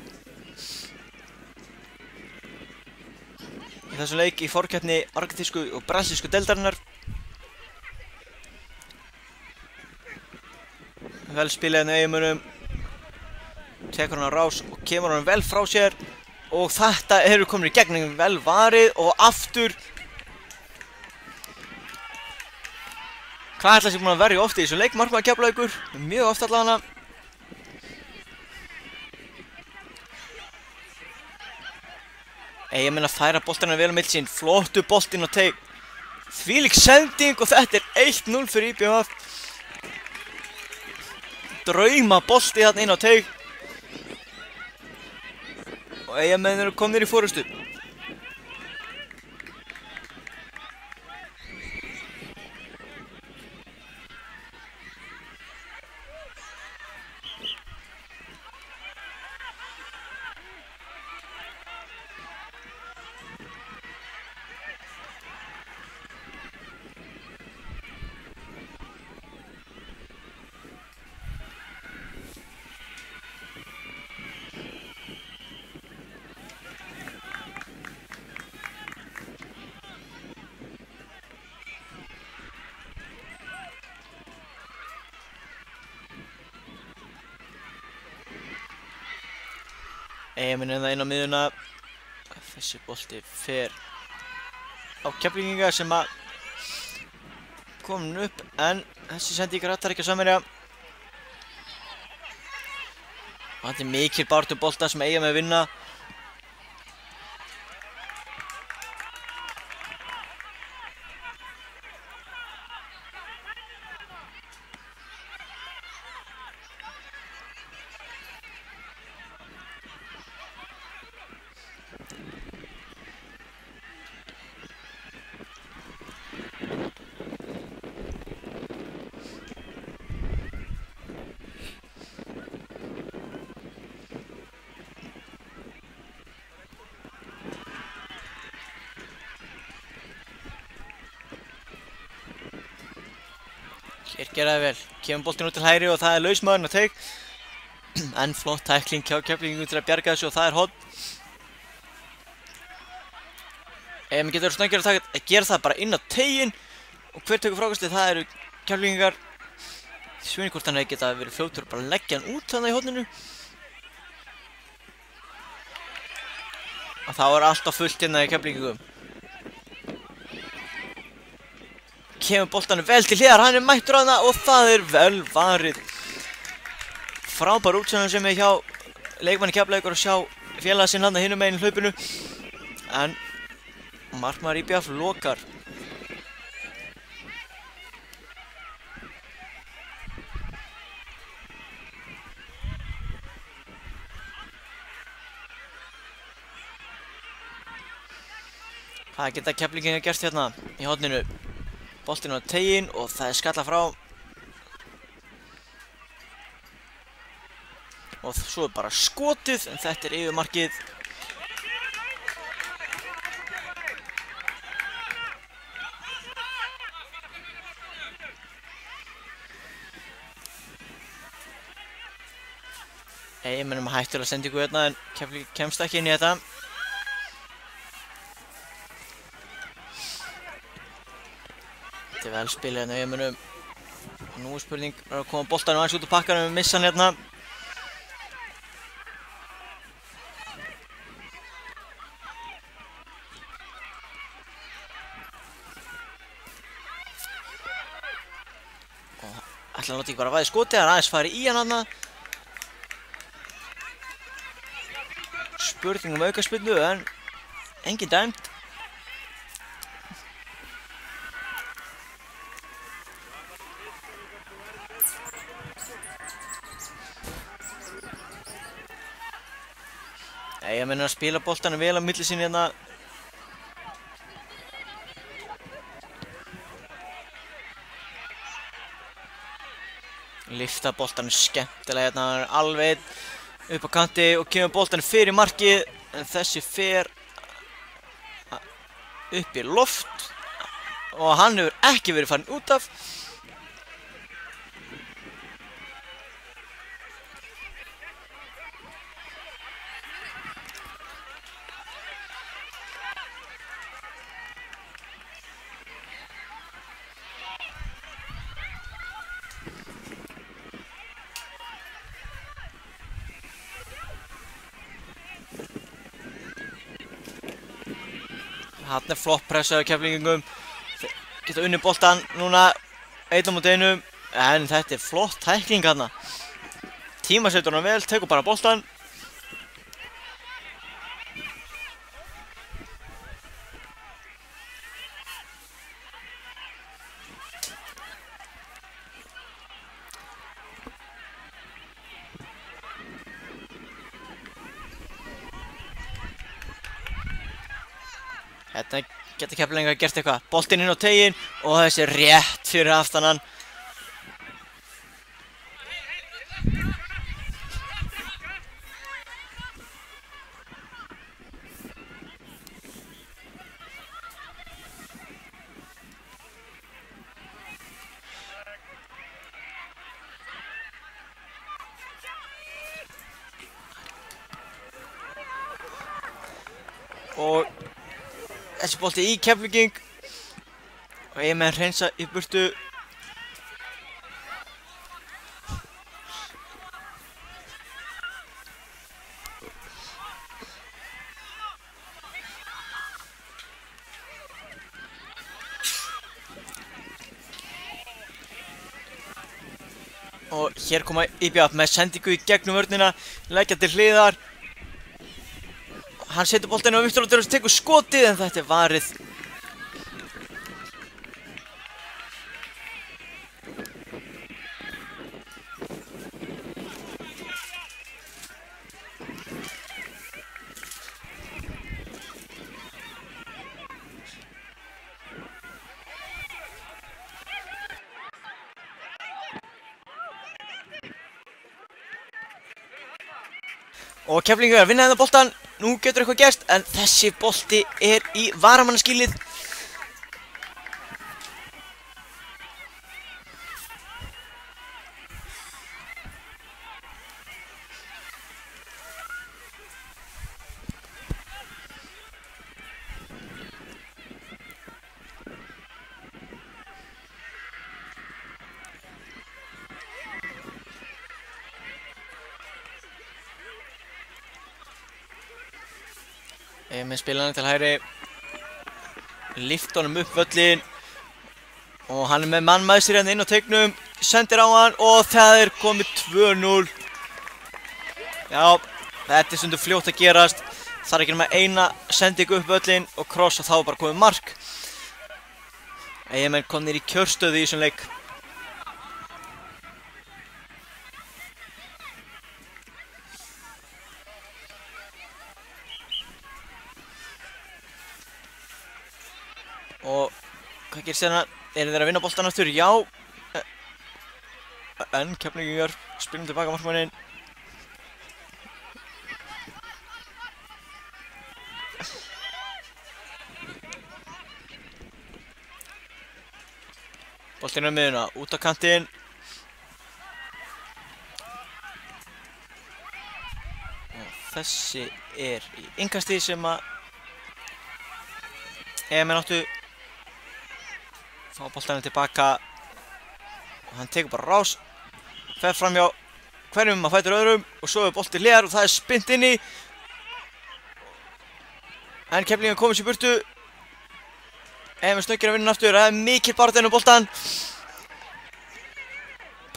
í þessum leik í forkeppni argentísku og brasilísku deildarinnar. Vel spilað inn á eiginmönnum. Tekur hann á rás og kemur hann vel frá sér og þetta eru komin í gegnum vel varið og aftur Hvað ætla sér búin að verja oft í þessu leik, markmaður Keflavíkur, mjög oft allavega. Eyjamenn að færa boltana vel á milli sín, flottu boltinn á teig. Þvílík sending og þetta er 1-0 fyrir IBVF. Drauma bolti þarna inn á teig. Og Eyjamenn eru komnir í forystu. Eyjamenn er það inn á miðjuna. Þessi bolti fer á Keflvíkinga sem að komin upp en þessi sending rattar ekki að samverja. Og þetta er mikil baráttu bolta sem Eyjamenn vinna. Hér gera það vel, kemur boltinn út til hægri og það er lausmaðurinn á teig. En flott tækling hjá Keflvíkingum til að bjarga þessu og það er horn. Eyjamenn getur snöggir að gera það bara inn á teiginn. Og hver tekur frákastið, það eru Keflvíkingar. Svini hvort hann hefði getað verið fljótur og bara leggja hann út þannig í horninu. Og þá er allt á fullt hérna í Keflvíkingum. Kemur boltanum vel til hliðar, hann er mættur á hana og það er vel varið. Frábær útsending sem er hjá leikmanni Keflavíkur að sjá félaga sinn hann hinum megin í hlaupinu. En markmaður IBVF lokar. Hvað geta Keflvíkingar gert hérna í horninu? Boltinn á teiginn og það er skallað frá. Og svo er bara skotið en þetta er yfir markið. Eyjamenn er hættur að senda ykkur hérna en Keflavík kemst ekki inn í þetta. Þetta er vel spilið hérna Eyjamönnum. Nú er spurning að koma boltanum aðeins út úr pakkanum og missa hann hérna. Og ætla að nota ekki bara að væði skoti, það er aðeins farið í hann hérna. Spurning um aukaspyrnu en engin dæmt. Eyjamenn er að spila boltanum vel á milli sín hérna. Lyfta boltanum skemmtilega hérna, hann er alveg upp á kanti og kemur boltanum fyrir markið. En þessi fer upp í loft og hann hefur ekki verið farin út af. Hann er flott pressa á Keflvíkingum. Geta unnið boltan núna einn á móti einum, en þetta flott tækling þarna. Tímasetur hann vel, tekur bara boltan. Þetta geta Keflavíkingar gert eitthvað. Boltinn inn á teiginn og þessi rétt fyrir aftan hann. Og þessi bolti í Keflavíking og Eyjamenn hreinsa í burtu. Og hér koma IBF með sendingu í gegnum vörnina, leggja til hliðar. Hann setur boltinu á Viktor og tekur skotið, en þetta varið. Og Keflavíkingar vinna þennan boltan. Nú getur eitthvað gerst, en þessi bolti í varamannaskýlið. Með spilanum til hægri, lyft honum upp völlin og hann með mannmæðsir hérna inn á teignum, sendir á hann og það komið 2-0. Já, þetta stundum fljótt að gerast, þarf ekki með eina sendingu upp völlin og kross og þá bara komið mark. Eyjamenn komnir í kjörstöðu í þessum leik. Og hvað gerist hérna? Eru þeir að vinna boltan aftur? Já. En Keflavíkingar spilum tilbaka markmanninn. Boltinn á miðjuna, út á kantinn. Og þessi í innkasti sem að Eyjamenn áttu. Fá boltanum tilbaka og hann tekur bara rás, fer fram hjá hverjum að fætur öðrum og svo bolti hliðar og það spint inni. En Keflavíkingar komið sér burtu. Eyjamenn snöggir að vinna aftur, það mikil baráttu um boltan.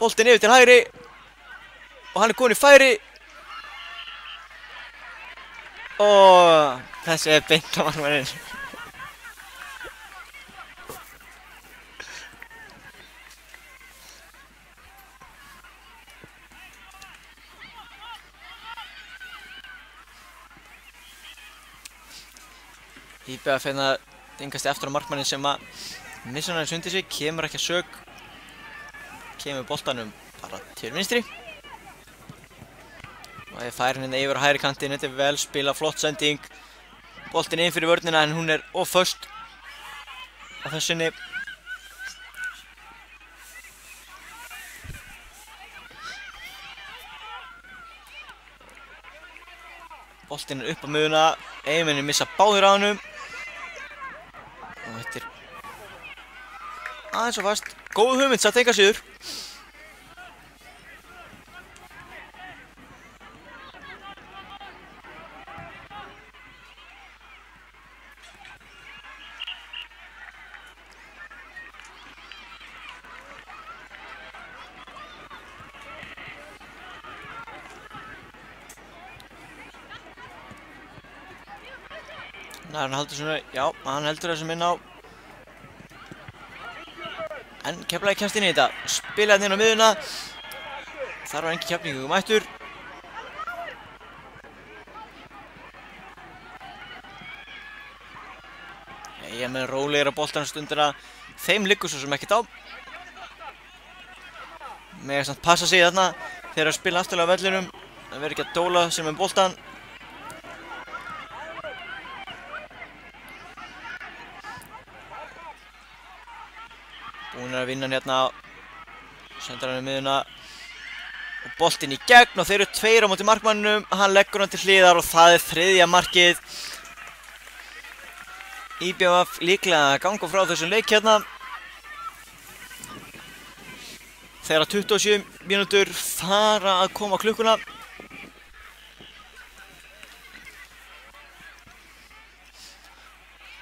Boltinn yfir til hægri og hann komin í færi. Og þessi beint á markmanninn. IBF hérna dingast eftir á markmannin sem að missa hann undir sig, kemur ekki að sök, kemur boltanum bara til vinstri og þeir færa hérna yfir á hægri kantinn. Þetta vel spila, flott sending, boltinn inn fyrir vörnina en hún of föst á þessunni. Boltinn upp á miðjuna, Eyjamenn missa báðir á honum. Og þetta aðeins og fast. Góð hugmynd satt enga síður. Hann heldur svona, já, hann heldur þessum inn á. En Keflavík kemst inn í þetta. Spila hérna inn á miðuna. Þar var engin Keflvíkingur mættur. Ég með rólegir á boltanum stundina. Þeim liggur svo sem ekkert á. Mega samt passa sig þarna þegar að spila afturlega á vellinum. Það verður ekki að dóla sem með boltan. Búinn að vinna hann hérna. Sendar hann í miðuna. Og boltinn í gegn og þeir eru tveir á móti markmanninum. Hann leggur hann til hliðar og það er þriðja markið. IBF líklega að ganga frá þessum leik hérna. Þegar 27 mínútur fara að koma á klukkuna.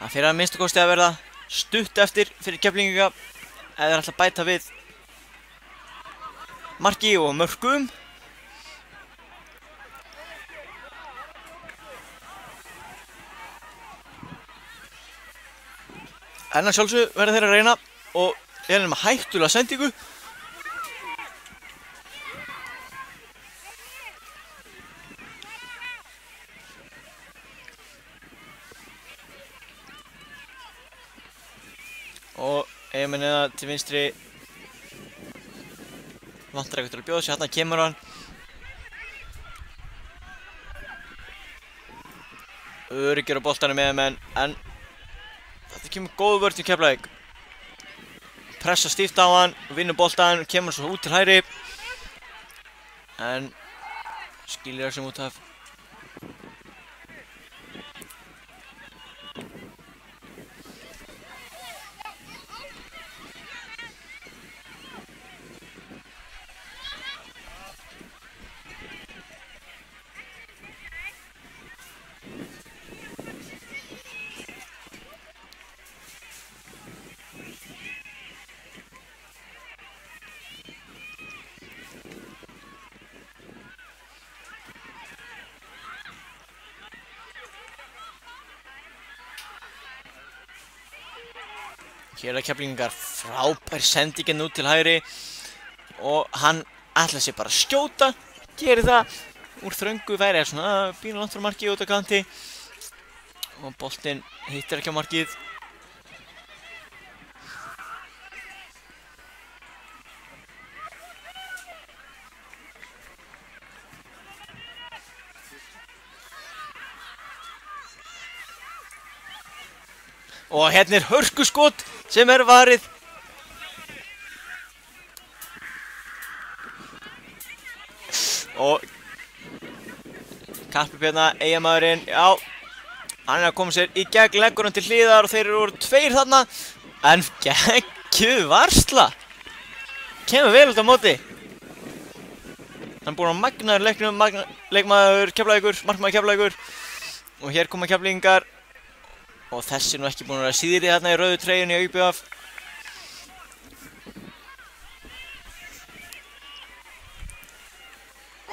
Það fyrir að minnstu kosti að verða stutt eftir fyrir Keflvíkinga ef þeir ætla að bæta við marki og mörkum. En að sjálfsögðu verða þeir að reyna og er með hættulega sendingu. Og með neða til vinstri vantar eitthvað til að bjóða sig, hérna kemur hann. Öryggir á boltanum með menn, en þetta kemur góð vörn til Keflavík. Pressa stíft á hann, vinnur boltan, kemur svo út til hægri. En skilir þessum út af. Hér er Keflvíkingar frábær sendingin út til hægri og hann ætlar sér bara að skjóta, gerir það úr þröngu væri, er svona bínu langt frá markið út á kanti og boltinn hittir ekki á markið. Og hérna er hörkuskot sem er varið. Og kappið hérna, Eyjamaðurinn, já, hann er að koma sér í gegn, leggur hann til hliðar og þeir eru tveir þarna. En geggjuð varsla. Kemur vel út á móti. Hann er búinn að magnaður leiknum, leikmaður Keflavíkur, markmaður Keflavíkur. Og hér koma Keflvíkingar. Og þessi nú ekki búinn að vera síðri þarna í rauðu treyjunni á IBF.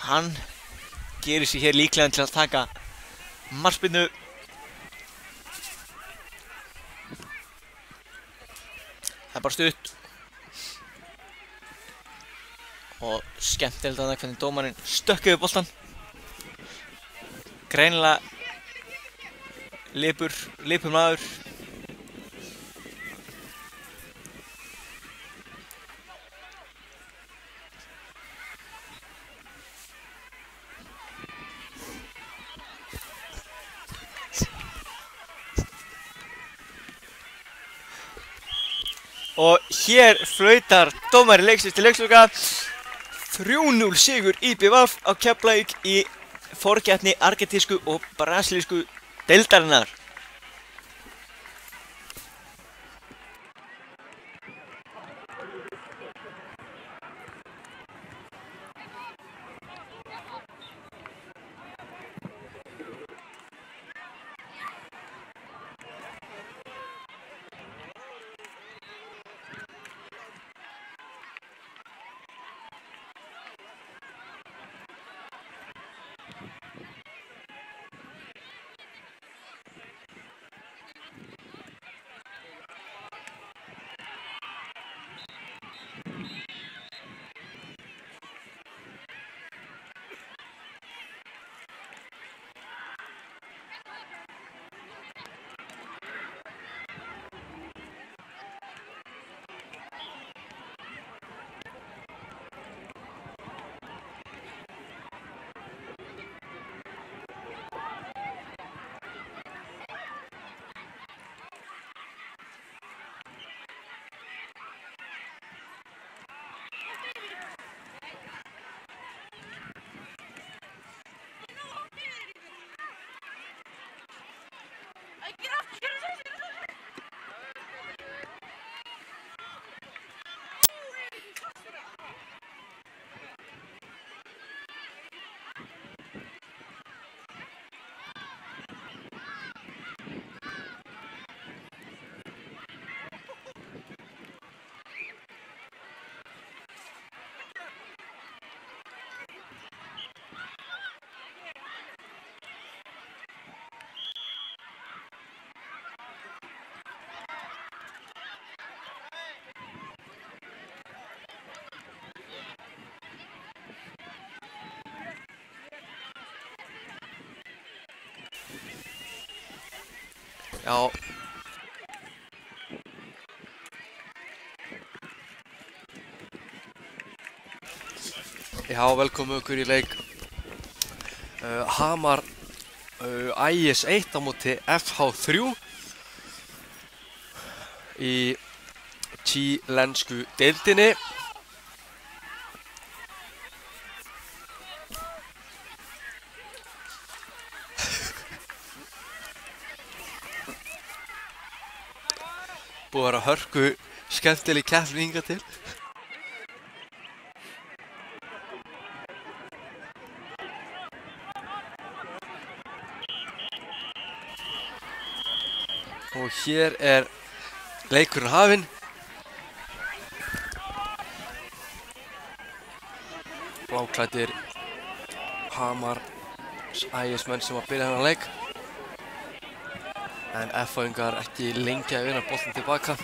Hann gerir sig hér líklegan til að taka markspyrnu. Það er bara stutt. Og skemmtilegt þarna hvernig dómarinn stökk yfir boltann. Greinilega lipur maður. Og hér flautar dómari leiksins til leiksloka. 3-0 sigur IBF á Keflavík í forkeppni argentísku og brasilísku deildarinnar. Já, velkomin okkur í leik Hamar IS 1 á móti FH3 í chilensku deildinni. Búið að vera hörku skemmtileg keppni hingað til. Og hér er leikurinn hafinn. Bláklæddir Hamar IS menn sem að byrja þennan leik. En F-fáingar ekki lengi að vinna boltan tilbaka.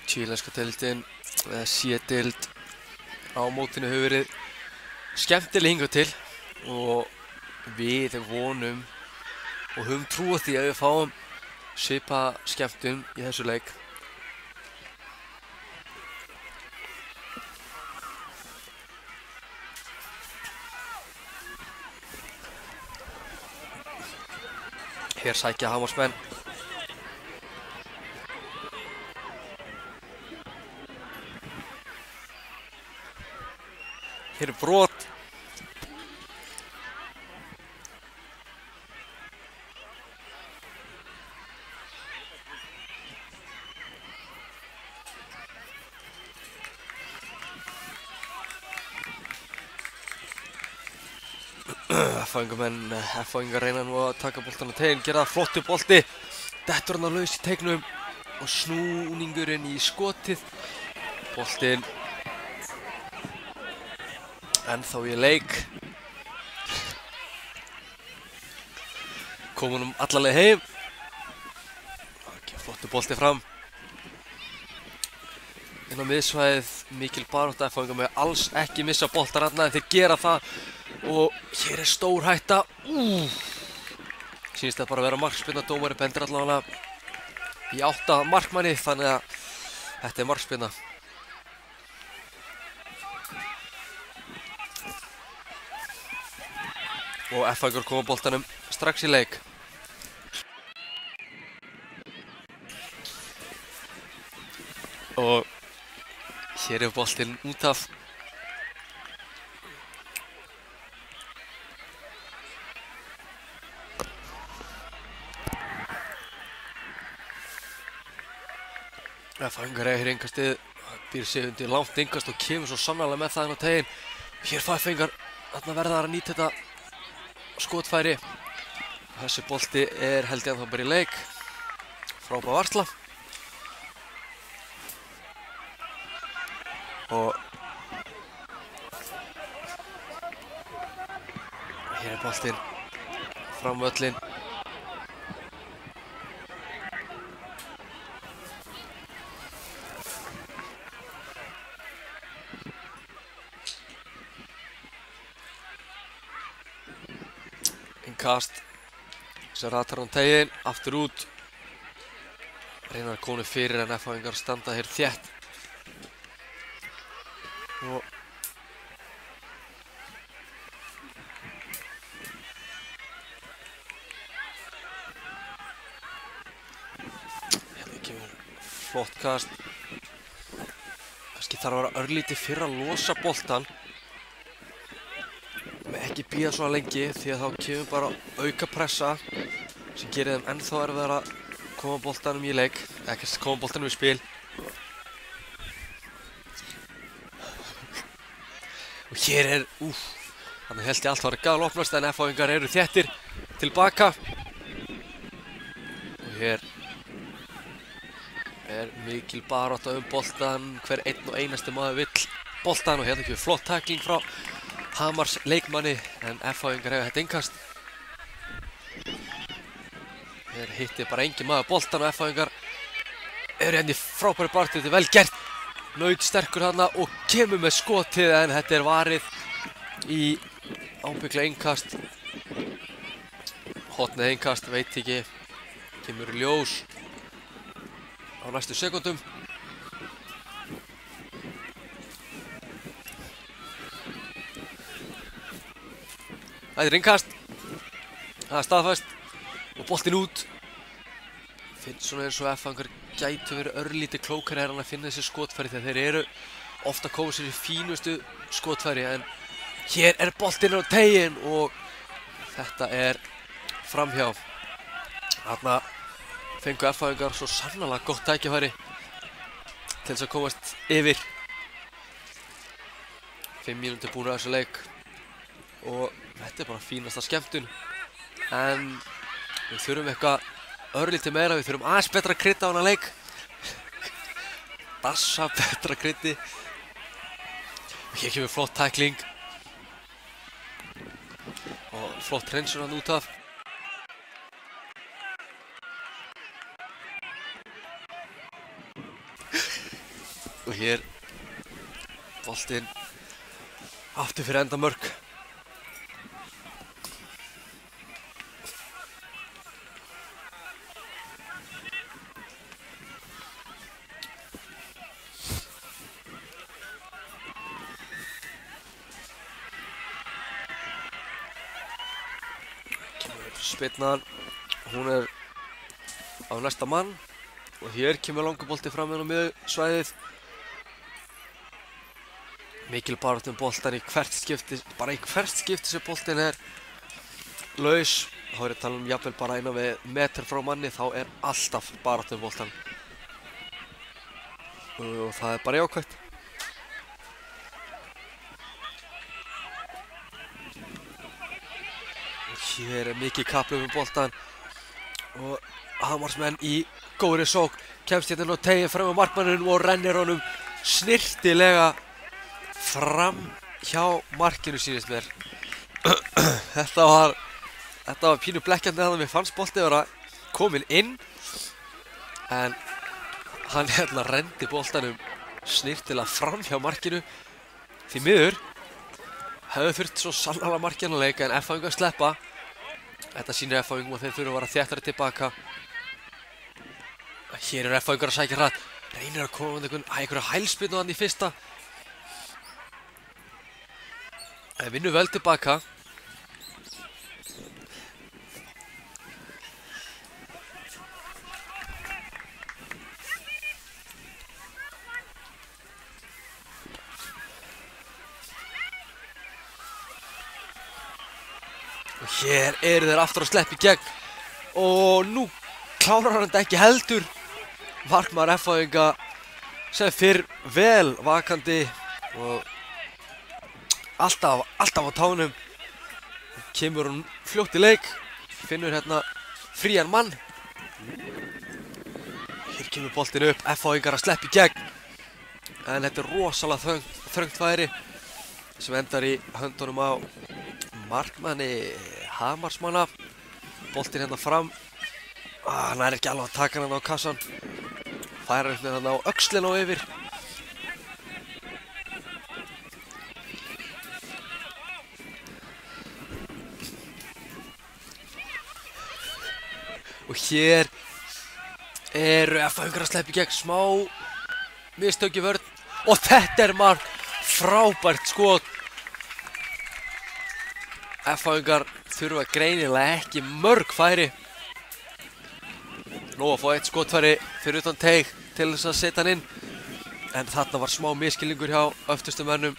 Chilenska deildin, eða C-deild á mótinu hefur verið skemmtileg hingað til og við vonum og höfum trú á því að við fáum svipaða skemmtun í þessu leik. Hér sækja Hamarsmenn. Hér er brot. F-fáingar reyna nú að taka boltan á teginn, gera það flottu bolti. Dettur hann á laus í teignum og snúningurinn í skotið. Boltinn ennþá í leik. Komum honum alla leið heim. Flottu bolti fram. Inn á miðsvæðið, mikil barátta. F-fáingar með alls ekki missa boltar þarna en þeir gera það. Og hér er stór hætta. Sýnist það bara að vera markspyrna. Dómari bendir allavega í átt að markmanni, þannig að þetta er markspyrna. Og F-fáingar koma boltanum strax í leik. Og hér er boltinn út af. F-fáingar eiga innkastið, býr sig undir langt innkast og kemur svo sannarlega með það inn á teginn. Hér F-fáingar þarna verða að nýta þetta skotfæri. Þessi bolti er held ég ennþá bara í leik. Frábær varsla. Og hér er boltinn fram völlinn. Kast sem ratar hann teginn, aftur út. Reynar að koma fyrir en F-fáingar standa hér þétt. Og hérna kemur flott kast. Kannski þarf að vera örlítið fyrr að losa boltan. Ekki bíða svo lengi því að þá kemur bara auka pressa sem gerir þeim ennþá erfiðara að koma boltanum í leik, ekki koma boltanum í spil. Og hér er, þannig held ég allt var galopnast en F-fáingar eru þéttir tilbaka. Og hér er mikil barátta boltan, hver einn og einasti maður vill boltan og hérna ekki flott tackling frá Hamars leikmanni en FH-ingar hefur þetta innkast. Hér hitti bara engin maður boltan og FH-ingar eru hérna í frábæri baráttu, þetta er vel gert. Naut sterkur þarna og kemur með skotið en þetta er varið í ábyggla innkast. Hotnið innkast, veit ekki, kemur í ljós á næstu sekundum. Það er innkast, það er staðfæst og boltinn út. Finnst svona eins og FH-ingar gætu verið örlítið klókari að finna þessi skotfæri þegar þeir eru ofta að koma sér í fínustu skotfæri en hér er boltinn á teiginn og þetta er framhjá. Þarna fengu FH-ingar svo sannarlega gott tækifæri til þess að komast yfir. 5 mínútur búin að þessu leik og þetta er bara fínasta skemmtun en við þurfum eitthvað örlítið meira, við þurfum aðeins betra krydd á hana leik. Dassa betra kryddi. Og hér kemur flott tackling og flott hreinsun hann út af. Og hér boltinn aftur fyrir endamörk. Spyrnan, hún er á næsta mann og hér kemur langabolti fram inn á miðsvæðið. Mikil baráttu boltan í hvert skipti, bara í hvert skipti sem boltin er laus. Þá er ég að tala jafnvel bara innan við metr frá manni, þá er alltaf baráttu boltan. Og það er bara jákvætt. Hér er mikið kapphlaup boltan og Hamarsmenn í góðri sókn. Kemst hérna á teiginn fram á markmanninum og rennir honum snyrtilega fram hjá markinu sýnist mér. Þetta var pínu blekkjandi þannig að mér fannst boltið vera kominn inn en hann hérna renndi boltanum snyrtilega fram hjá markinu. Því miður hefði þurft svo sannarlega markinu að leika en FH-ingar sleppa. Þetta sýnir FH-ingum að þeir þurfa að vera þéttari tilbaka. Hér er FH-ingar að sækja hratt. Reynir að koma með einhverja hælspyrnu þarna í fyrsta. Þeir vinnu vel tilbaka. Og hér eru þeir aftur að sleppa í gegn og nú klárar hann þetta ekki heldur. Markmaður FH-inga sem fyrr vel vakandi og alltaf á tánum. Kemur hún fljótt í leik, finnur hérna frían mann. Hér kemur boltinn upp, FH-ingar að sleppa í gegn en þetta er rosalega þröngt færi sem endar í höndunum á markmanni Hamarsmanna. Boltinn hérna fram. Hann er ekki alveg að taka hann á kassan. Færa hann á öxlina og yfir. Og hér eru FH-ingar að sleppa í gegn. Smá mistök í vörn. Og þetta er mark. Frábært skot. FH-ingar þurfa greinilega ekki mörg færi. Nú að fá eitt skotfæri fyrir utan teig til þess að setja hann inn. En þarna var smá miskilningur hjá öftustu mönnum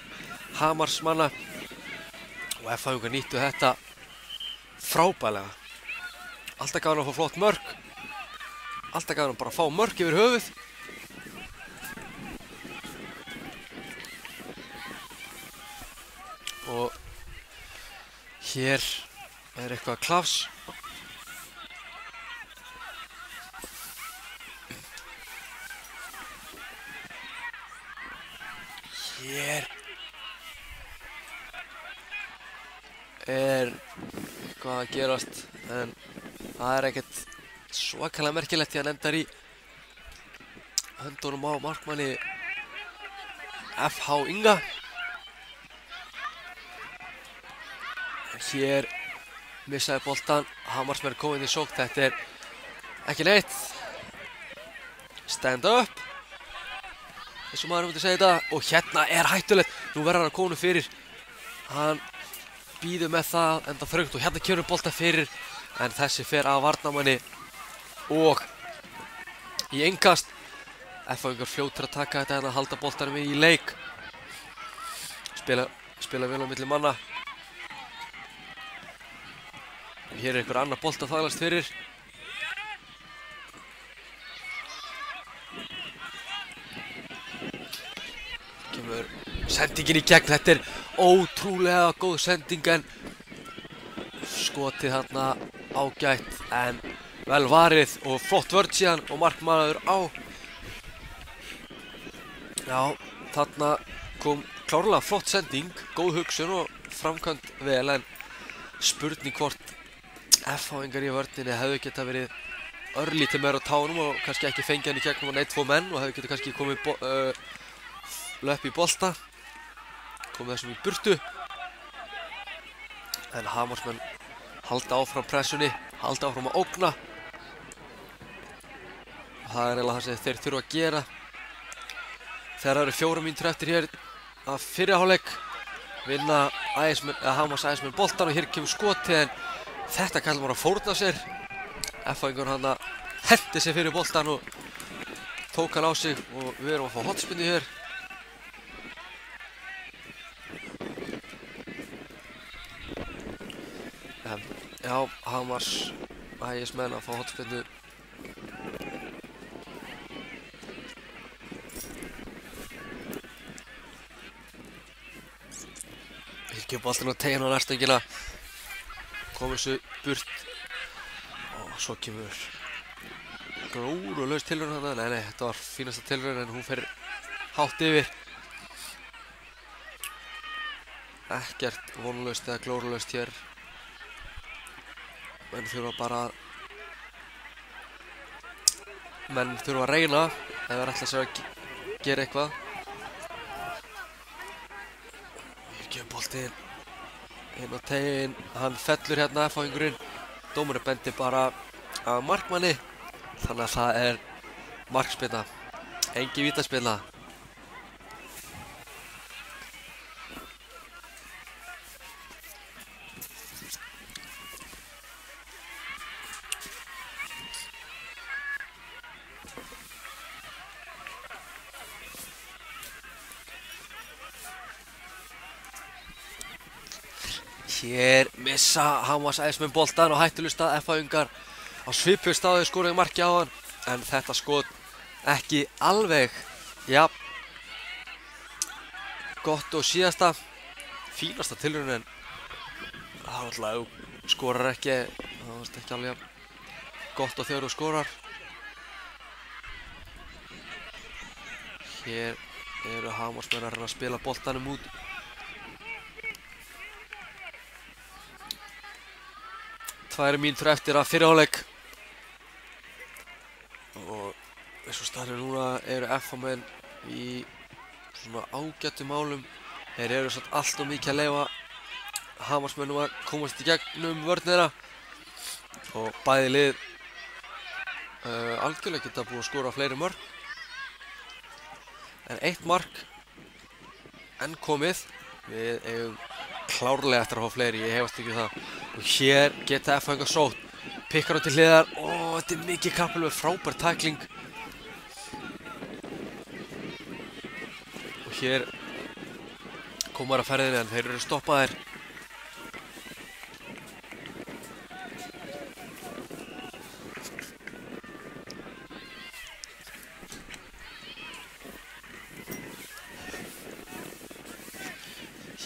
Hamarsmanna. Og FH-ingar nýttu þetta frábælega. Alltaf gaf hann að fá flott mörg. Alltaf gaf hann bara að fá mörg yfir höfuð. Og hér er eitthvað klafs. Hér eitthvað að gerast, en það er ekkert svakalega merkilegt því hann endar í höndunum á markmanni FH Inga. Hér missaði boltan, Hamarsmenn komið í sókn, þetta er ekki neitt. Stand up, eins og maður myndi segja þetta, og hérna er hættulegt. Nú verður hann að koma fyrir, hann býður með það enda þröngt og hérna kemur bolta fyrir, en þessi fer af varnarmanni og í innkast. FH-ingar fljótir að taka þetta hérna, halda boltanum í leik, spila vel á milli manna. Hér er einhver annar bolt að þvælast fyrir. Kemur sendingin í gegn, þetta er ótrúlega góð sending, en skotið þarna ágætt en vel varið og flott vörn síðan og markmaður á. Já, þarna kom klárlega flott sending, góð hugsun og framkvæmt vel, en spurning hvort FH-ingar í vörninni hefðu geta verið örlítið meira á tánum og kannski ekki fengið hann í gegnum á 1-2 menn og hefðu geta kannski komið löpp í bolta, komið þessum í burtu. En Hamarsmenn halda áfram pressunni, halda áfram að ógna. Það er eiginlega það sem þeir þurfa að gera. Þegar það eru 4 mínútur eftir hér af fyrri hálfleik, vinna Hamars Ægismenn boltan og hér kemur skotið, en þetta kallar maður að fórna sér. FH-ingar hann að hendi sér fyrir boltan og tók hann á sig og við erum að fá hotspinnu hér. Já, Hamars Ægismenn að fá hotspinnu. Hilkjum boltan á tegin á nærstöngina, komur þessu burt og svo kemur glórulaus tilraun þarna. Nei, þetta var fínasta tilraun en hún fer hátt yfir. Ekkert vonlaust eða glórulaust hér. Menn þurfa að reyna ef þeir ætla sér að gera eitthvað. Hér kemur boltinn inn á tegin, hann fellur hérna FH-ingurinn. Dómarinn bendir bara að markmanni, þannig að það er markspyrna, engin vítaspyrna. Hér missa Hamars Ægismenn boltan og hættulust að FH-ingar á svipuðu staði skoruðu marki á hann, en þetta skot ekki alveg gott og síðasta. Fínasta tilraun, en það var alltaf ef þú skorar ekki, það var ekki alveg gott og þegar þú skorar. Hér eru Hamarsmenn að reyna að spila boltanum út. Það eru mínútur eftir að fyrri hálfleik og eins og staðan er núna eru FH-menn í svona ágætum málum. Þeir eru samt allt of mikið að leyfa Hamarsmönnum að komast í gegnum vörnina og bæði lið algjörlega geta búið að skora fleiri mörk. En eitt mark enn komið, við eigum klárlega eftir að fá fleiri, ég hefast ekki það. Og hér geta FH-ingar sótt, pikkar hann til hliðar, þetta er mikið kappalög, frábær tækling. Og hér komar að ferðinni, en þeir eru stoppaðir.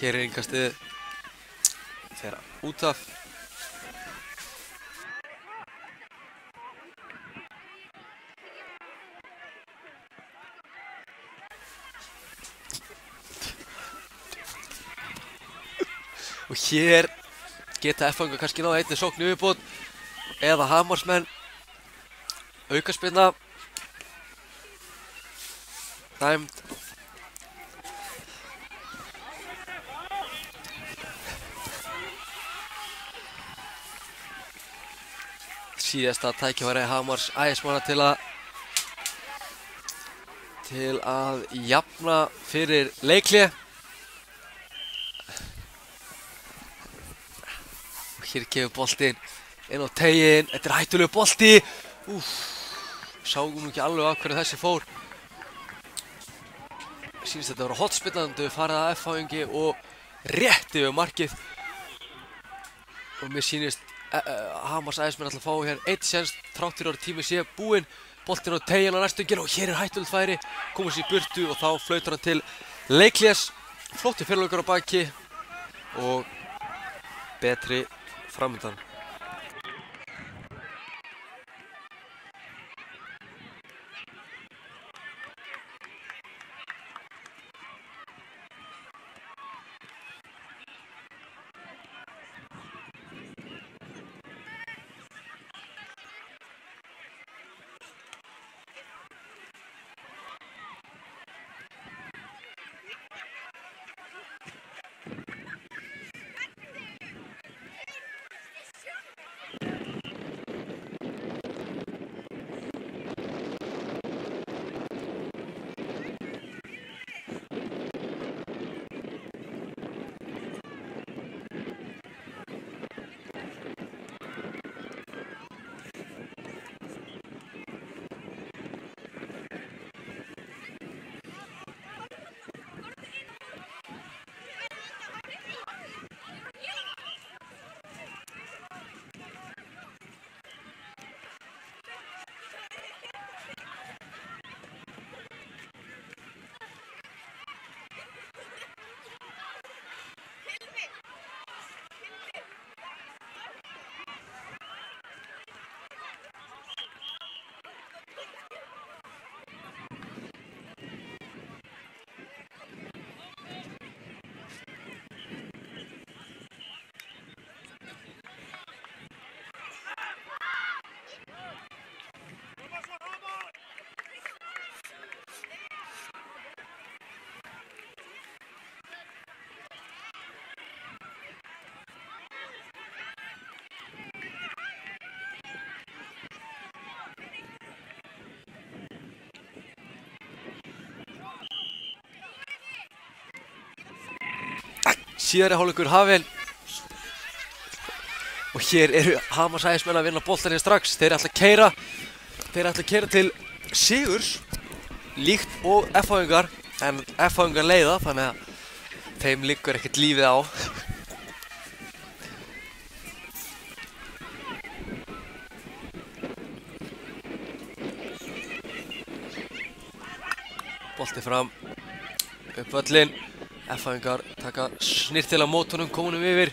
Hér er innkastið, fer út af. Og hér geta F-fangar kannski náða einni sókn í viðbót eða Hamarsmenn. Aukaspyrna dæmd. Síðasta tækifæri Hamars Ægismanna til að jafna fyrir leikhlé. Og hér kemur boltinn inn á teiginn. Þetta er hættulegu bolti. Sáum nú ekki alveg af hverju þessi fór. Sýnist þetta að vera hotspyrna, þau farið að F-fangi og rétt yfir markið. Og mér sýnist Hamars Ægismenn ætla að fá hér eitt séns þrátt fyrir að tími sé búinn. Boltinn á teiginn á næstöngin og hér er hættulegt færi. Komur sér í burtu og þá flautar hann til leikhlés. Flottur fyrirleikur á baki og betri framundan. Síðari hálfleikur hafinn. Og hér eru Hamars Ægismenn að vinna boltaninn strax. Þeir ætla að keyra til sigurs líkt og F-fangar, en F-fangar leiða þannig að þeim liggur ekkert lífið á. Bolti fram upp völlinn. F-fangar taka snirtilega mót honum, komunum yfir.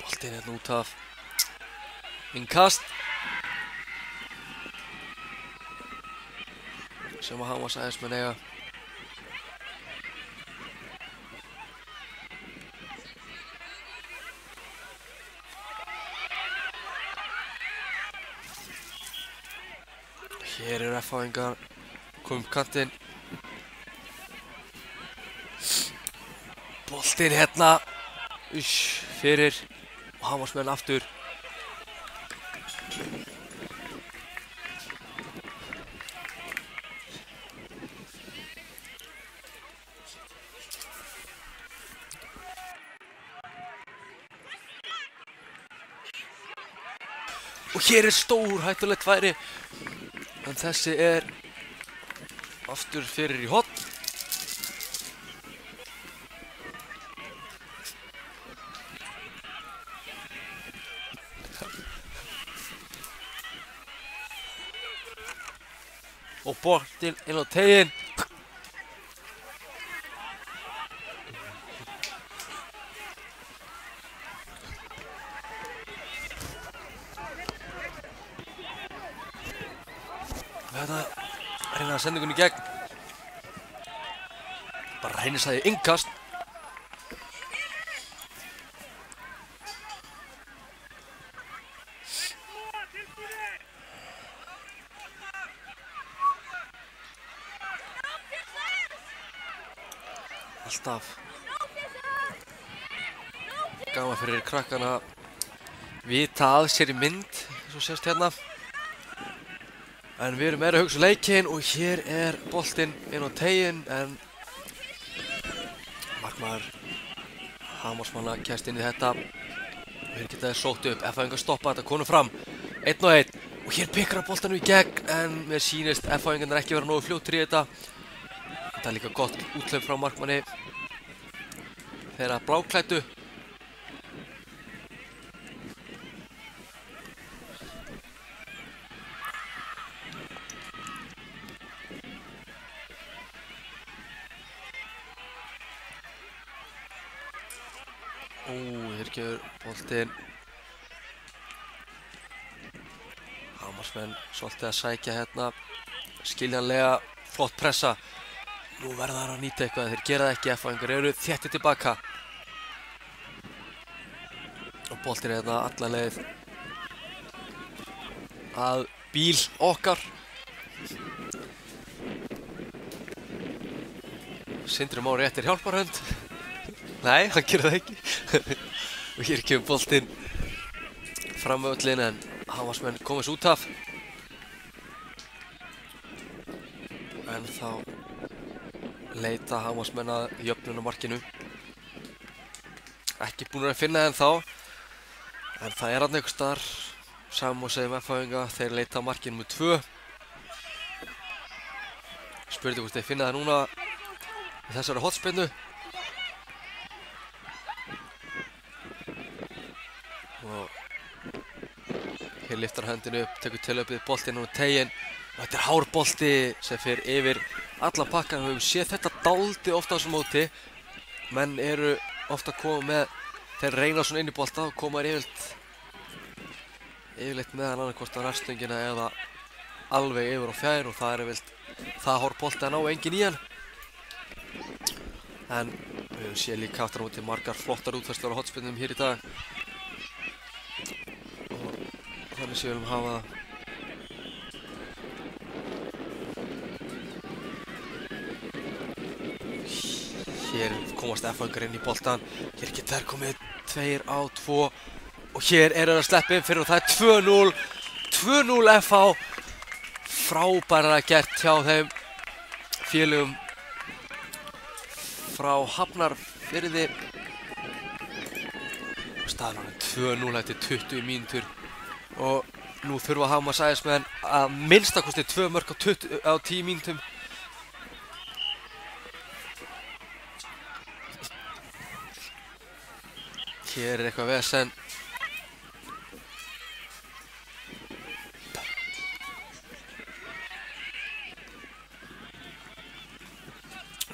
Boltinn hérna út af innkast sem að Hamars Ægismenn eiga. Hér eru F-fangar komið kantinn. Boltinn hérna fyrir og Hamarsmenn aftur. Og hér er stór hættulegt færi. En þessi er aftur fyrir í horn. Og boltinn inn á teiginn. Þetta reyna að senda ykkur í gegn. Bara Reynisæði innkast. Alltaf gaman fyrir krakkana að vita að sér í mynd, eins og sést hérna. En við erum meira að hugsa leikinn og hér boltinn inn á teiginn en markmaður Hamarsmanna kemst inn í þetta. Hér geta þeir sótt upp, F-fæðingar stoppa þetta, konum fram, 1-1 og hér pikkar að boltanum í gegn en mér sýnist F-fæðingarnir ekki vera nógu fljóttir í þetta. Þetta líka gott úthlaup frá markmanni þeirra bláklæddu. Hér kemur boltinn. Hamarsmenn svolítið að sækja hérna. Skiljanlega flott pressa. Nú verða þær að nýta eitthvað, þeir gera það ekki, F-fæðingar eru þéttir tilbaka. Og boltinn hérna alla leið að bíl okkar. Sindri Már réttir hjálparhönd. Nei, hann gerir það ekki. Og hér kemur boltinn fram með völlinn en Hamarsmenn komast út af. En þá leita Hamarsmenn að jöfnunarmarkinu. Ekki búin að finna það ennþá. En það þarna einhvers staðar. Sama og segjum F-fæðinga, þeir leita að markinu með 2. Spurði hvort þeir finna það núna í þessari hornspyrnu. Og hér lyftar hendinu upp, tekur tilöpið boltinn og teiginn. Og þetta hár bolti sem fer yfir allan pakkan. Við höfum séð þetta dálítið ofta á þessu móti. Menn eru ofta að koma með, þeir reyna svona inn í bolta og koma yfirleitt með hann annarkvort á nærstöngina eða alveg yfir á fjær og það yfirleitt það hár bolti að ná enginn í hann. En við höfum séð líka aftur á móti margar flottar útfærslur á hornspyrnum hér í dag. Og þannig séum við hafa það. Hér komast F-fæðingar inn í boltan. Hér geta þær komið 2-2 og hér þeir að sleppa inn fyrir og það 2-0. 2-0 FH. Frábærlega gert hjá þeim félögum frá Hafnarfirði. Staðan 2-0 eftir 20 mínútur og nú þurfa Hamarsæðismenn að minnstakosti 2 mörk á 10 mínútum. Hér eitthvað vesen.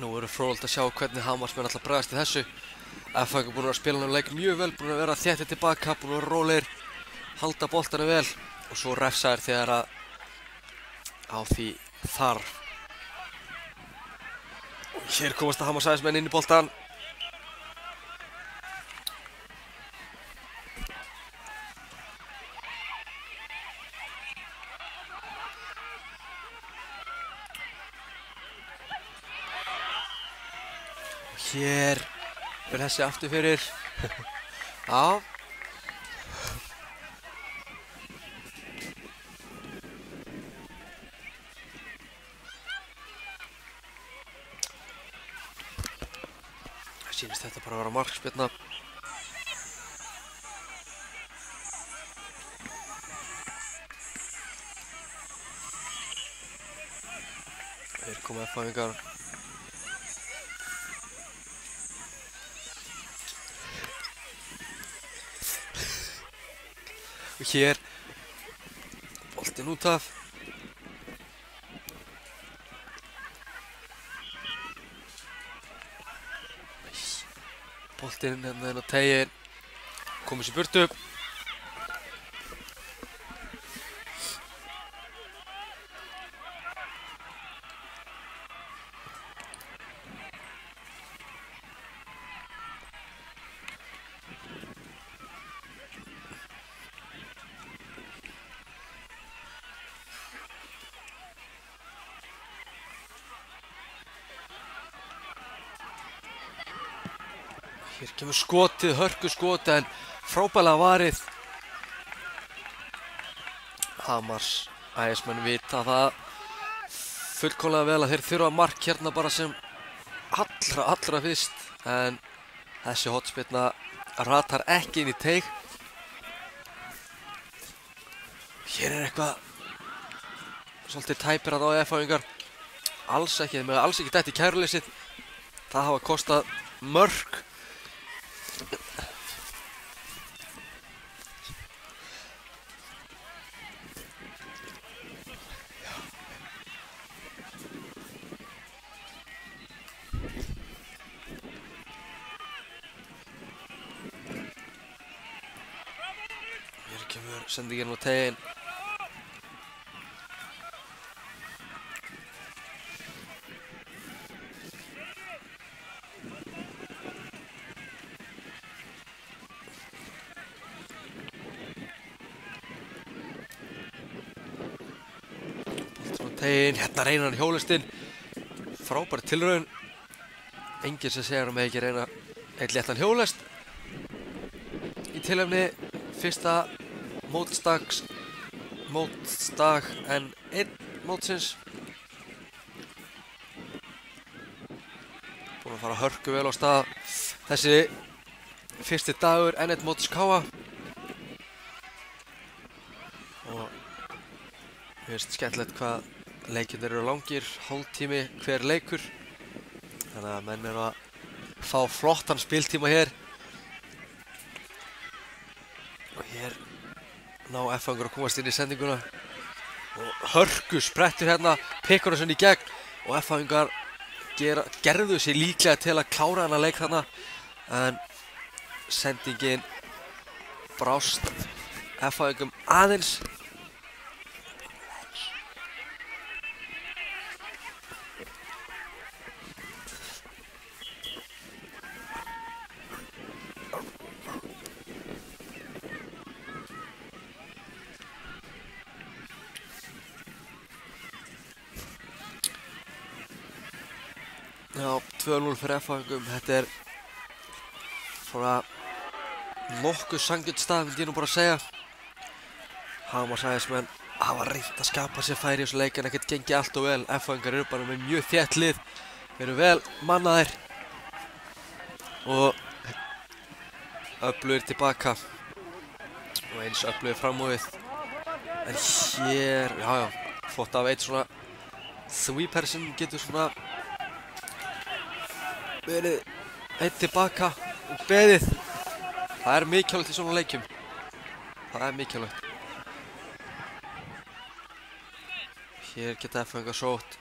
Nú verður fróðlegt að sjá hvernig Hamarsmenn ætla að bregðast í þessu. F-fæðingar búin að spila hann leik mjög vel, búin að vera þéttir tilbaka, búin að vera rólegir, halda boltana vel og svo refsa þeir þegar að á því þarf. Og hér komast að Hamarsæðismenn inn í boltan. Hér verður þessi aftur fyrir. Já. Það sýnist þetta bara að vera markspyrna. Hér koma F-fæðingar. Og hér boltinn út af. Boltinn hérna inn á teiginn. Komið sér burtu. Hér kemur skotið, hörku skotið en frábælega varið. Hamars ægismenn vita það fullkomlega vel að þeir þurfa mark hérna bara sem allra fyrst. En þessi hornspyrna ratar ekki inn í teig. Hér eitthvað svolítið tæpir að á F-fáingar. Alls ekki, þeir með alls ekki dætt í kæruleysið. Það hafa kostað mörk. Hér kemur sendingin á tegin. Hérna reynar hann hjólestinn. Frábær tilraun. Enginn sem segir hann með ekki reyna eitt léttan hjólest. Í tilefni fyrsta mótsdag en einn mótsins. Búin að fara hörku vel á stað. Þessi fyrsti dagur enn einn móts Káa. Og mér finnst skemmtilegt hvað leikirnir eru langir, hálftími hver leikur. Þannig að menn eru að fá flottan spiltíma hér. Og hér ná F-fangur að komast inn í sendinguna. Og hörku sprettur hérna, pikkur þessu í gegn. Og F-fangar gerðu sér líklega til að klára hana leik þarna. En sendingin brást F-fangum aðeins. Já, 2-0 fyrir F-fangum. Þetta er svona nokkuð sanngjörn stað, myndi ég nú bara að segja. Hamars ægismenn hafa reynt að skapa sér færi í þessu leik en ekkert gengi allt og vel. F-fangar eru bara með mjög þétt lið, eru vel mannaðir og öflugir tilbaka og eins öflugir fram á við. En hér, já, flott af eitt svona sweeper sem getur svona verið eitt tilbaka og beðið. Það er mikilvægt í svona leikjum. Það er mikilvægt. Hér geta F-fangar sótt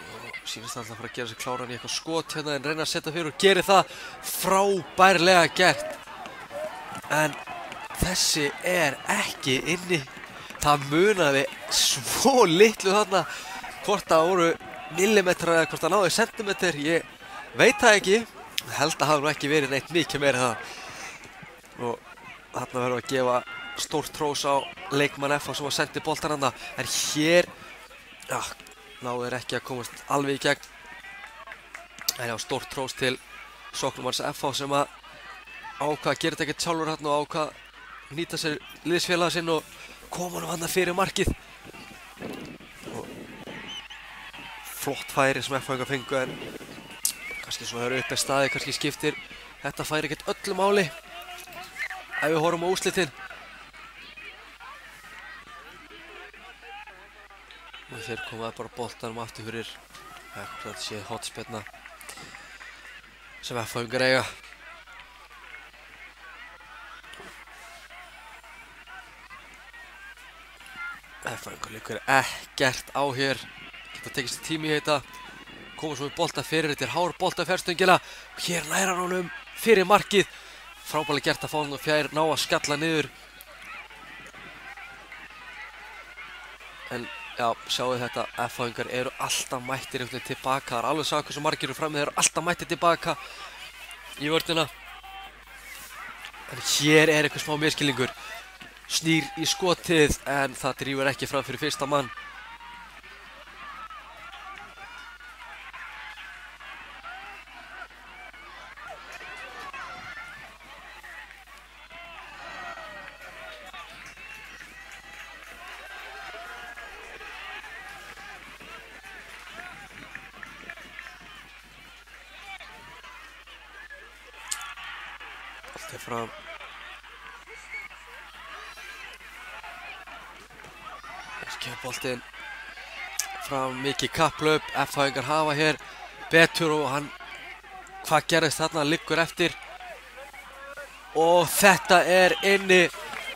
og sýnist alltaf að fara að gera sér kláran í eitthvað skot hérna en reyna að setja fyrir og gerir það frábærlega gert. En þessi er ekki inni. Það munaði svo litlu þarna. Hvort það voru millimetrar eða hvort það náði sentimeter, ég veit það ekki. Ég held að það hafi nú ekki verið neitt mikið meira það. Og þarna verðum við að gefa stórt hrós á leikmann F sem var sendið boltan hana. En hér, já, náðu þeir ekki að komast alveg í gegn. En já, stórt hrós til sóknarmanns F sem að ákvað að gera þetta ekkert sjálfur hérna og ákvað að nýta sér liðsfélaga sinn og koma nú hana fyrir markið. Og flott færi sem F-fangar fengu en kannski svona þeir eru uppi staði, kannski skiptir þetta færi ekkert öllu máli ef við horfum á úrslitin. Og þeir komaði bara boltanum aftur fyrir þetta sé hotspyrna sem F-fangar eiga. F-fangar líkur ekkert á hér. Geta tekið sér tími í þetta. Koma svo með bolta fyrir, þetta er hár bolta fjárstöngina. Hér næra hann honum fyrir markið. Frábælega gert að fá hann og fjær ná að skalla niður. En já, sjáu þetta, F-fangar eru alltaf mættir einhvern veginn tilbaka. Það er alveg saman hversu margir eru frammi, þeir eru alltaf mættir tilbaka í vörnina. En hér er eitthvað smá miskilningur. Snýr í skotið en það drífur ekki fram fyrir fyrsta mann. Bolti fram. Kemur boltinn fram, mikið kapplaup, F-fáingar hafa hér betur og hann, hvað gerðist þarna, liggur eftir og þetta inni,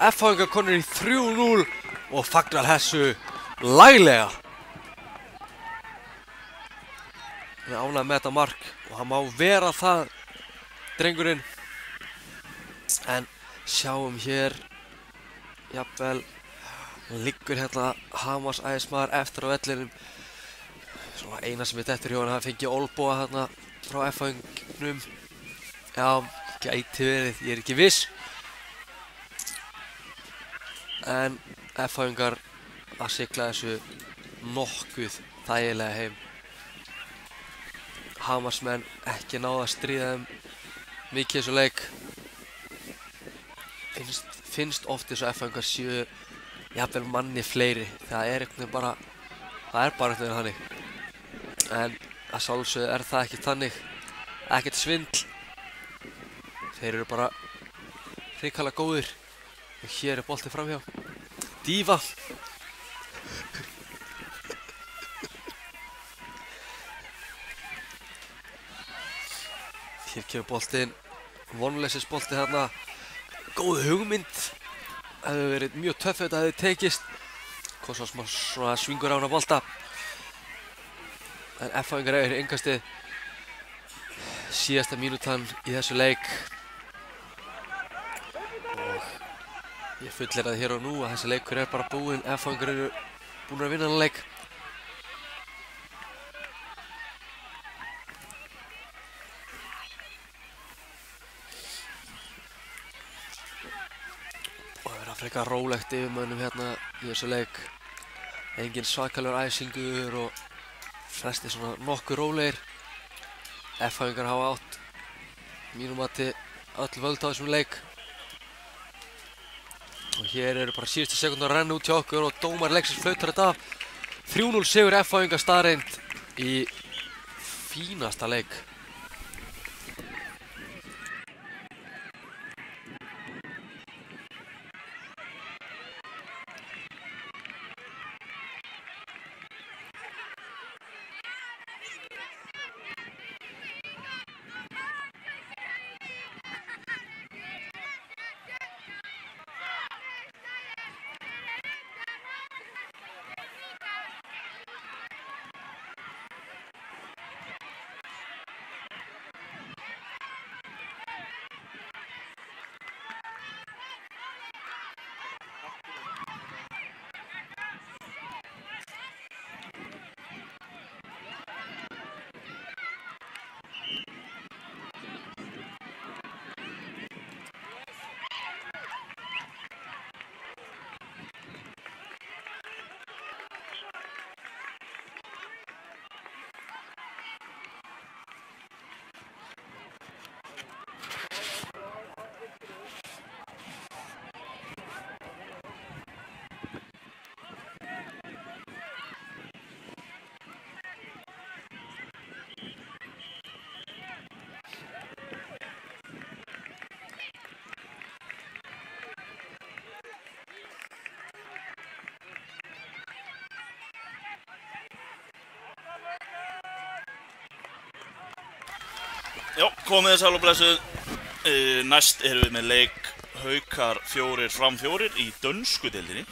F-fáingar konur í 3-0 og fagnar þessu laglega. Hann ánægður með þetta mark og hann má vera það, drengurinn, en sjáum hér, jafnvel, liggur hérna Hamars æðismaður eftir á vellinum. Svo eina sem eftir hjá hann hafi fengið olbúa hérna frá F-fáingnum. Já, gæti verið, ég ekki viss. En F-fáingar að sigla þessu nokkuð þægilega heim. Hamarsmenn ekki náða að stríða þeim mikið í þessu leik. Finnst oft eins og F-fáingar séu jafnvel manni fleiri, það er bara einhvern veginn þannig. En að sjálfsögðu það ekki þannig, ekkert svindl. Þeir eru bara hrikalega góðir. Og hér bolti framhjá. Díva. Hér kemur boltinn, vonleysisbolti þarna. Góð hugmynd. Það hefur verið mjög töff ef þetta hefði tekist. Kom svo smá svona svingur á hana bolta. En F-fáingar eru innkastið. Síðasta mínútan í þessu leik. Og ég fullyrði hér og nú að þessi leikur bara búinn. F-fáingar eru búin að vinna þennan leik. Frekar rólegt yfir mönnum hérna í þessu leik. Engin svakalegur æsingur og flestir svona nokkuð rólegir. F-fáingar hafa átt mínum mati öll völd á þessum leik. Og hér eru bara síðustu sekúndar að renna út hjá okkur og dómari leiksins flautar þetta af. 3-0 sigur F-fáingar staðreynd í fínasta leik. Já, komið sæl og blessuð. Næst erum við með leik Haukar 4 fram 4 í dönsku deildinni.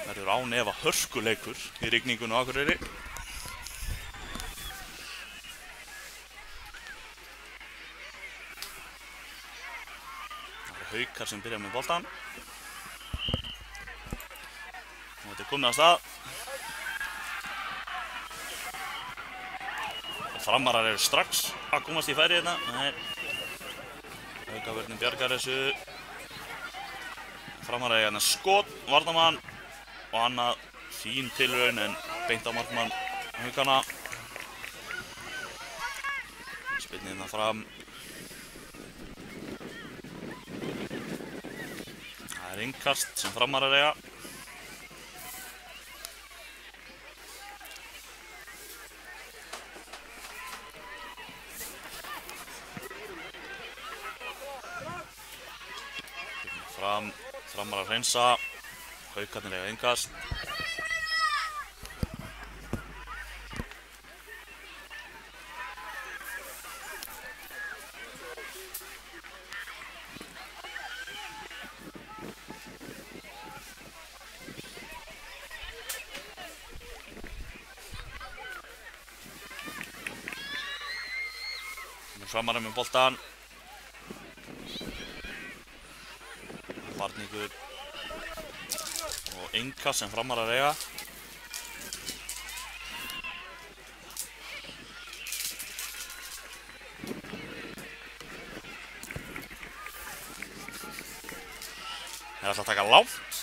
Verður án efa hörkuleikur í rigningunni á Akureyri. Það eru Haukar sem byrja með boltan. Og þetta er komið af stað. Framarar eru strax að komast í færi hérna. Nei. Haukavörðin bjargar þessu. Framarar eru hérna skot, varnarmann og annað fín tilraun en beint á markmann Haukana. Spilni hérna fram. Það er innkast sem Framarar eiga. Framar að hreinsa. Haukarnir eiga innkast. Framar með boltan. Varningur og innkast sem Framar að eiga. Þeir ætla að taka langt.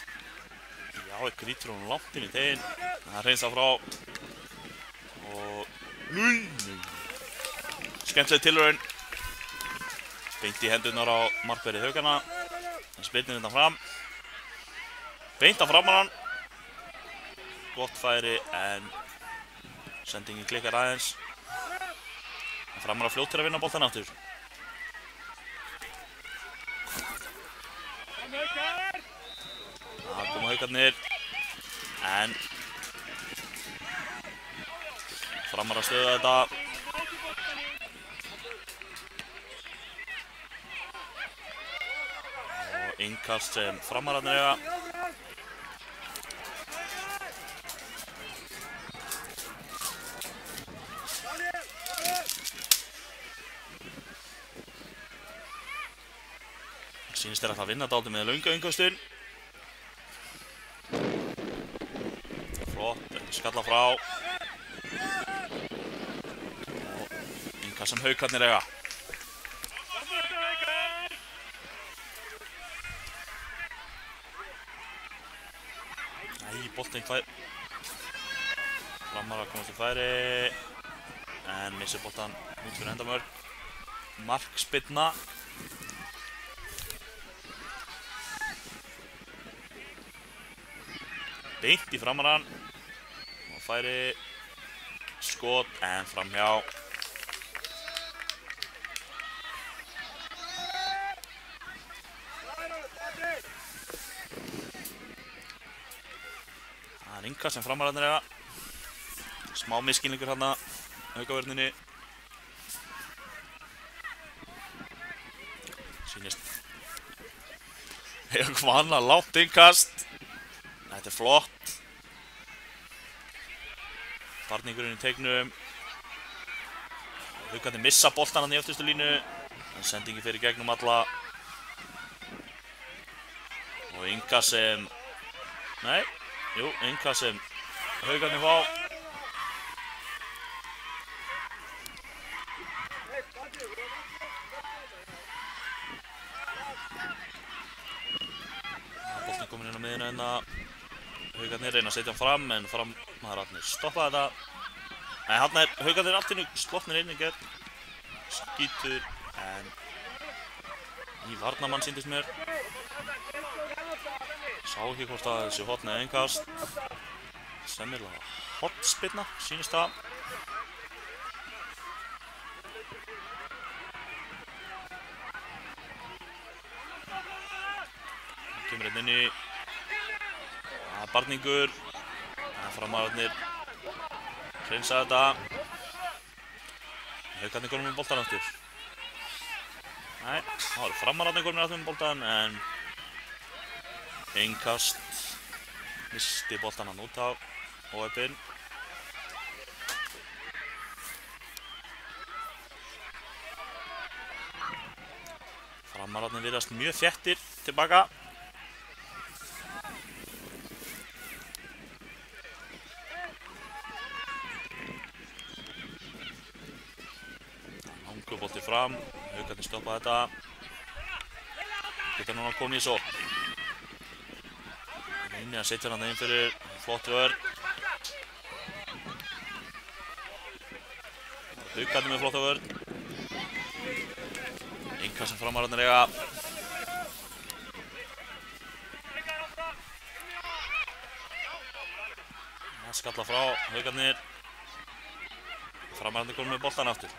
Já, grítur hún langt inn í teginn. Það hreinsa frá. Og skemmtileg tilraun. Beint í hendurnar á markverði Haukana. Það spilnir þetta fram. Beint á Framarann. Gott færi en sendingin klikkar aðeins. Framar að fljótt til að vinna boltan aftur. Það koma Haukarnir. En Framar að stöða þetta. Innkast sem Framararnir eiga. Sýnist þeir að vinna dálítið með löngu innkastun. Flott, skalla frá. Og innkast sem Haukarnir eiga. Boltinn fær. Framar að komast í færi. En missir boltan út fyrir endamörk. Markspyrna. Beint í Framarann. Og færi. Skot en framhjá. Innkast sem Framararnir eiga. Smá misskilningur hérna Haukavörninni. Sýnist eiga hvaðna lágt innkast. Þetta er flott. Varningurinn í teignum. Haukarnir missa boltan hann í öftustu línu. En sendingi fyrir gegnum alla. Og innkast sem... Nei. Jú, innkast sem Haukarnir fá. Boltinn kominn inn á miðjuna hérna. Haukarnir reyna að setja hann fram en Framararnir stoppa þetta. Nei, hann er Haukarnir allt innu slottnir inn í gegn. Skítur en í varnarmann sýndist mér. Sá ekki hvort að þessi hotn eða innkast. Sennilega hotspinna, sýnist það. Það kemur hérna inn í. Það er barningur. Framararnir hreinsa þetta. Haukarnir komið með boltan aftur. Nei, það eru Framararnir komið aftur með boltan en innkast. Misti boltan hann út á óöpinn. Framararnir virðast mjög þéttir tilbaka. Langur bolti fram. Haukarnir stoppa þetta. Geta núna komið í sókn. Inni að setja hann inn fyrir flott vörn. Haukarnir með flotta vörn. Innkast sem Framararnir eiga. Það skalla frá Haukarnir. Framararnir komið með boltan aftur.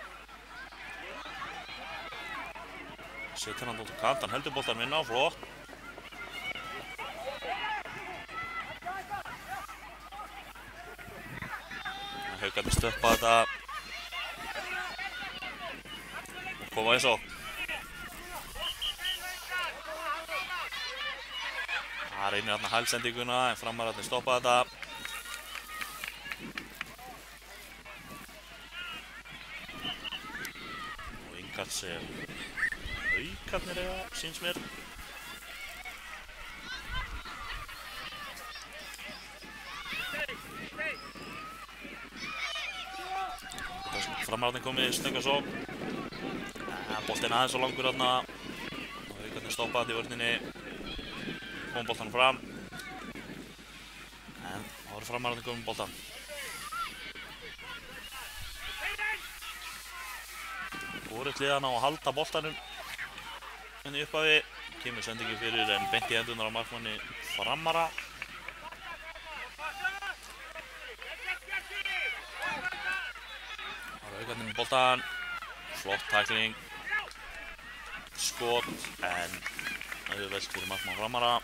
Setja hann út á kant, hann heldur boltan minna á flott. Haukarnir stöppa þetta og koma eins og það reynir þarna hælsendinguna en Framararnir stoppa þetta og Ingars sem Haukarnir eiga, síns mér. Framararnir komið snögga svo. Boltinn aðeins svo langur þarna og Haukarnir stoppa þetta í vörninni. Komum boltanum fram. En þá eru Framararnir komið með boltan. Hvorugt liðan á að halda boltanum henni upphafi. Kemur sendingi fyrir en beint í hendunar á markmanni Framara. Það eru Haukarnir með boltan. Flott tækling. Skot en auðvelt fyrir markmann Framara.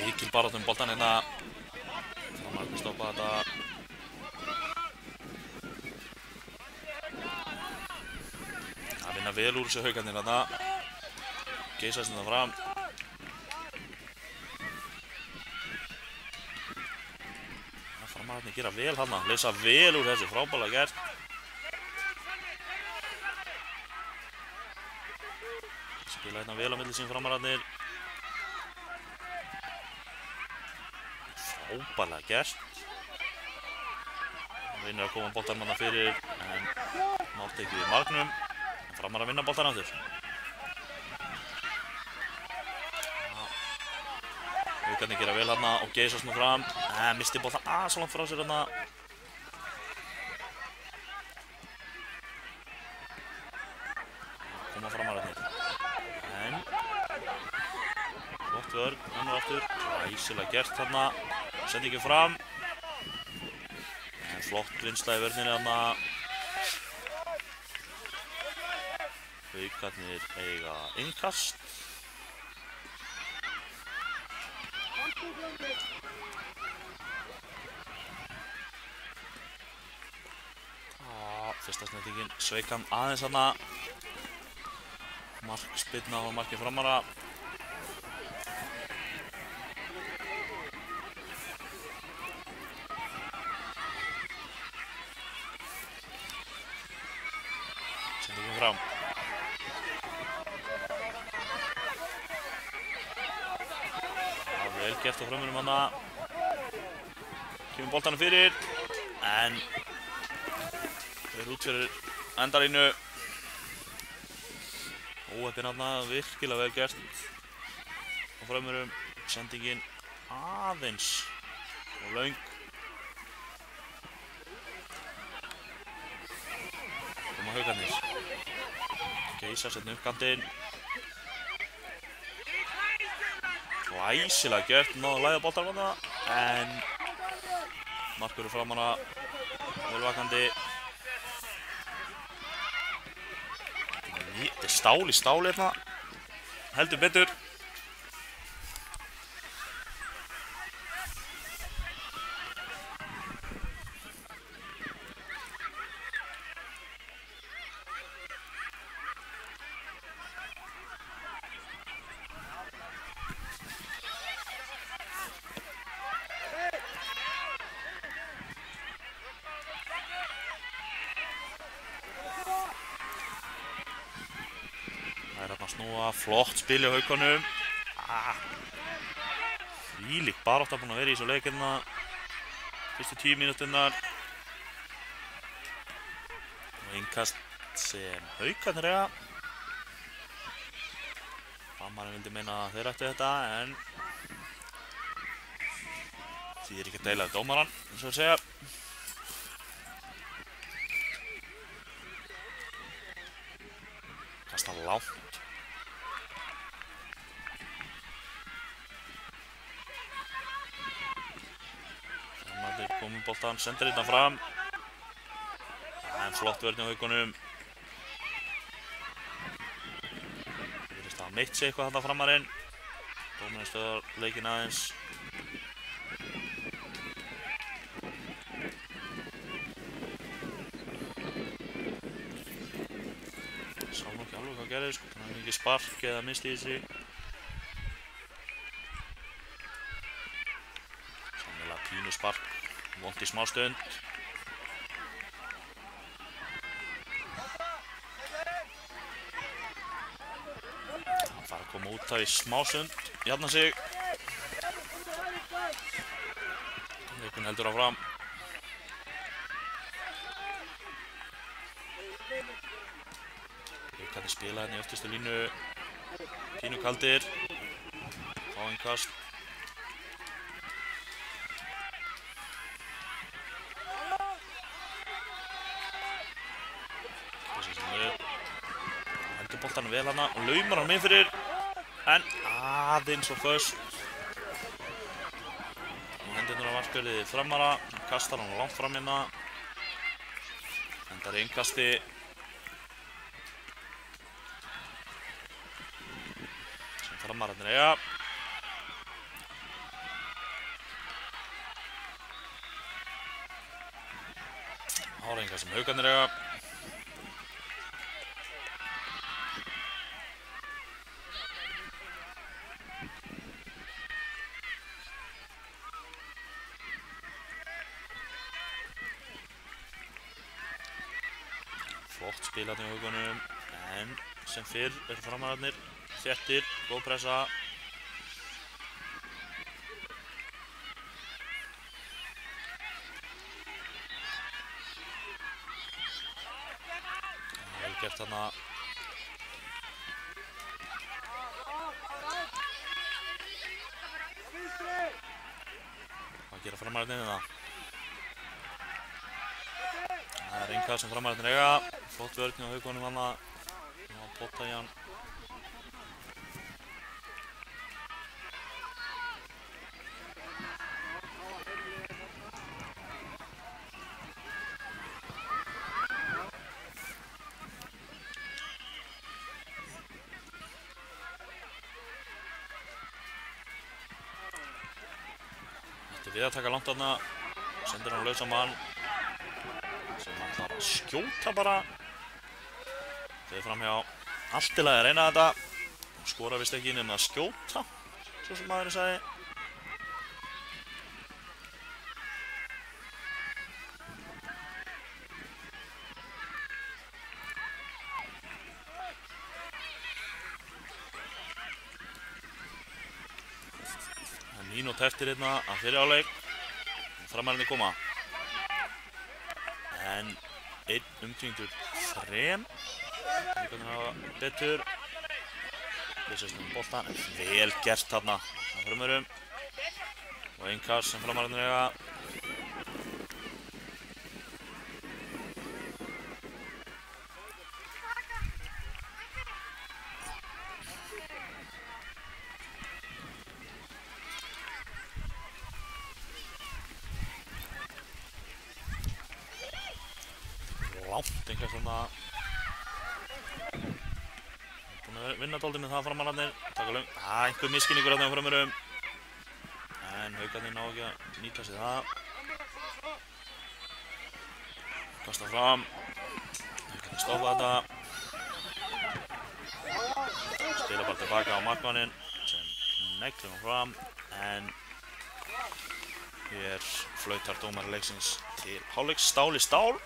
Mikil barátta boltan hérna. Framararnir stoppa þetta. Það vinna vel úr þessu Haukarnir þarna. Geysast þetta fram. Framararnir gera vel þarna. Leysa vel úr þessu. Frábærlega gert. Spila hérna vel á milli sín Framararnir. Frábærlega gert. Reynir að koma boltanum þarna fyrir en mátti ekki við marknum. Framar að vinna boltan aftur. Haukarnir gera vel þarna og geysast nú fram. Misti boltan svo langt frá sér þarna. Koma Framararnir. En flott vörn, önnur aftur. Glæsilega gert þarna. Sendi ekki fram. En flott vinnsla í vörninni þarna. Haukarnir eiga innkast. Fyrsta snertingin sveik hann aðeins þarna. Markspyrna á marki Framara. Sendingin fram. Vel gert á framunum hana. Kemur boltanum fyrir en fer út fyrir endarínu. Óheppinn hana, virkilega vel gert á framunum. Sendingin aðeins og löng. Koma Haukarnir. Geysast hérna upp kantinn. Glæsilega gert, náðu að læða boltanum hana en markur er fram hana velvakandi. Þetta er stál í stál hérna, heldur betur. Snúa, flott spil í Haukunum. Þvílík barátta búin að vera í þessu leik hérna fyrstu 10 mínúturnar. Og innkast sem Haukarnir eiga. Framarinn vildi meina að þeir ættu þetta en því er ekki að deila við dómarann, eins og að segja. Kasta langt. boltan, sendir hérna fram. En flott vörn hjá Haukunum. Virðist hafa meitt sig eitthvað þarna framarinn. Dómarinn stöðvar leikinn aðeins. Sá nú ekki alveg hvað gerði, sko. Þannig að mikið spark eða misti í sig. Sannlega pínu spark. Vont í smá stund. Hann fara að koma út það í smá stund. Jafna sig. Leikinn heldur áfram. Haukarnir spila hérna í öftustu línu. Pínu kaldir. Fá innkast. Hendur boltanum vel hana og laumar hann með fyrir. En aðeins og föst. Hendurnar á Markverði framara. Kastar hann langt fram hérna. Hendar innkasti. Sem framararnir eiga. Áreiningar sem Haukarnir eiga. Flott spilað í Haukunum, en sem fyrr eru framararnir þéttir, góð pressa. Vel gert þarna. Hvað gera framararnir það? Það er innkast sem framararnir eiga. Flott vörn hjá Haukunum hana. Nú að potta í hann. Þetta er við að taka langt þarna. Sendir hann lausan mann. Sem hann þarf að skjóta bara. Þeir framhjá. Allt til að reyna þetta. Skora vist ekki nema að skjóta. Svo sem maðurinn sagði. Það er mínúta eftir hérna að fyrri áleik. Framararnir koma. En einn umkringdur þrem. Haukarnir hafa betur. Vissast boltan. Vel gert þarna á framarum. Og innkast sem framararnir eiga. Langt einhvers svona. Búin að vinna dálítið með það framararnir. Taka löng. Einhver misskilningur þarna á framarum. En Haukarnir ná ekki að nýta sér það. Kasta fram. Haukarnir stoppa þetta. Spila bara tilbaka á markmanninn sem neglir hann fram. En hér flautar dómari leiksins til hálfleiks. Stál í stál.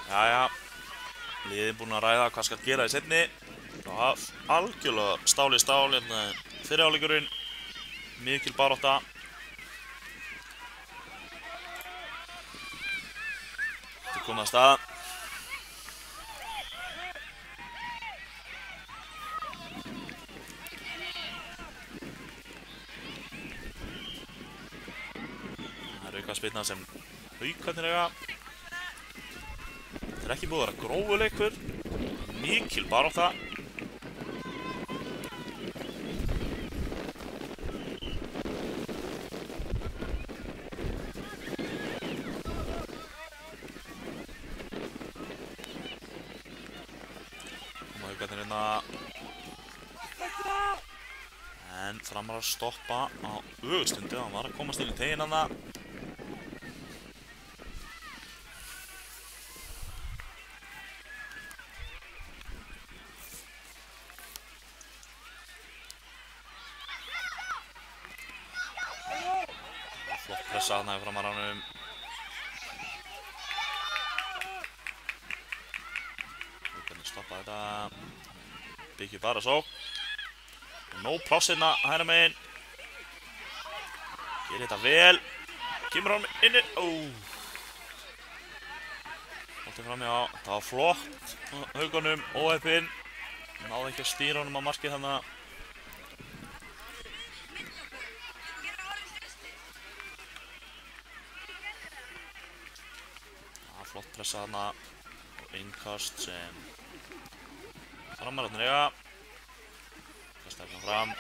Jæja, liðin búin að ræða hvað skal gera í seinni. Það var algjörlega stál í stál hérna fyrri hálfleikurinn. Mikil barátta. Þetta er komið að stað. Það er aukaspyrna sem Haukarnir eiga. Þetta er ekki búið að vera grófuleikur. Mikil barátta. Haukarnir hérna. En Framar að stoppa á ögustundi. Hann var að komast inn í teginn hann. Flott pressa hann hefur Framaranum. Haukarnir stoppa þetta. Byggir bara sókn. Nó pláss hérna hægra megin. Gerir þetta vel. Kemur hann inni. Boltinn fram hjá. Það var flott. Haukunum óheppinn. Náði ekki að stýra honum á markið þarna. Það var flott pressa þarna. Og innkast sem Framararnir eiga. Stefna fram.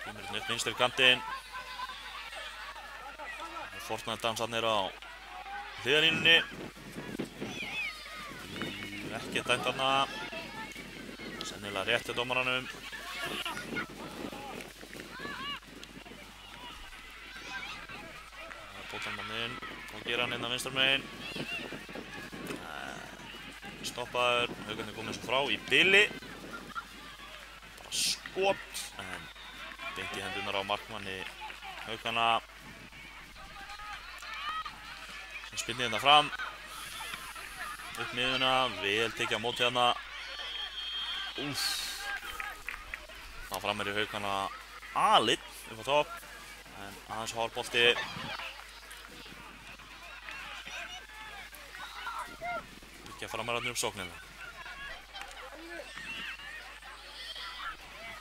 Kemur hérna upp vinstri kantinn. Fortnite dansarnir á hliðarlínunni. Ekki dæmt þarna. Sennilega rétt hjá dómaranum. Boltanmann inn. Hvað gerir hann inn á vinstra megin? Stoppaður. Haukarnir komið svo frá í bili. Skot, en beint í hendunar á markmanni Haukana sem spilnir hérna fram upp miðuna, vel tekið á móti hérna. Það fram í Haukana alinn upp á topp, en aðeins hárbolti. Byggja Framararnir upp sóknina.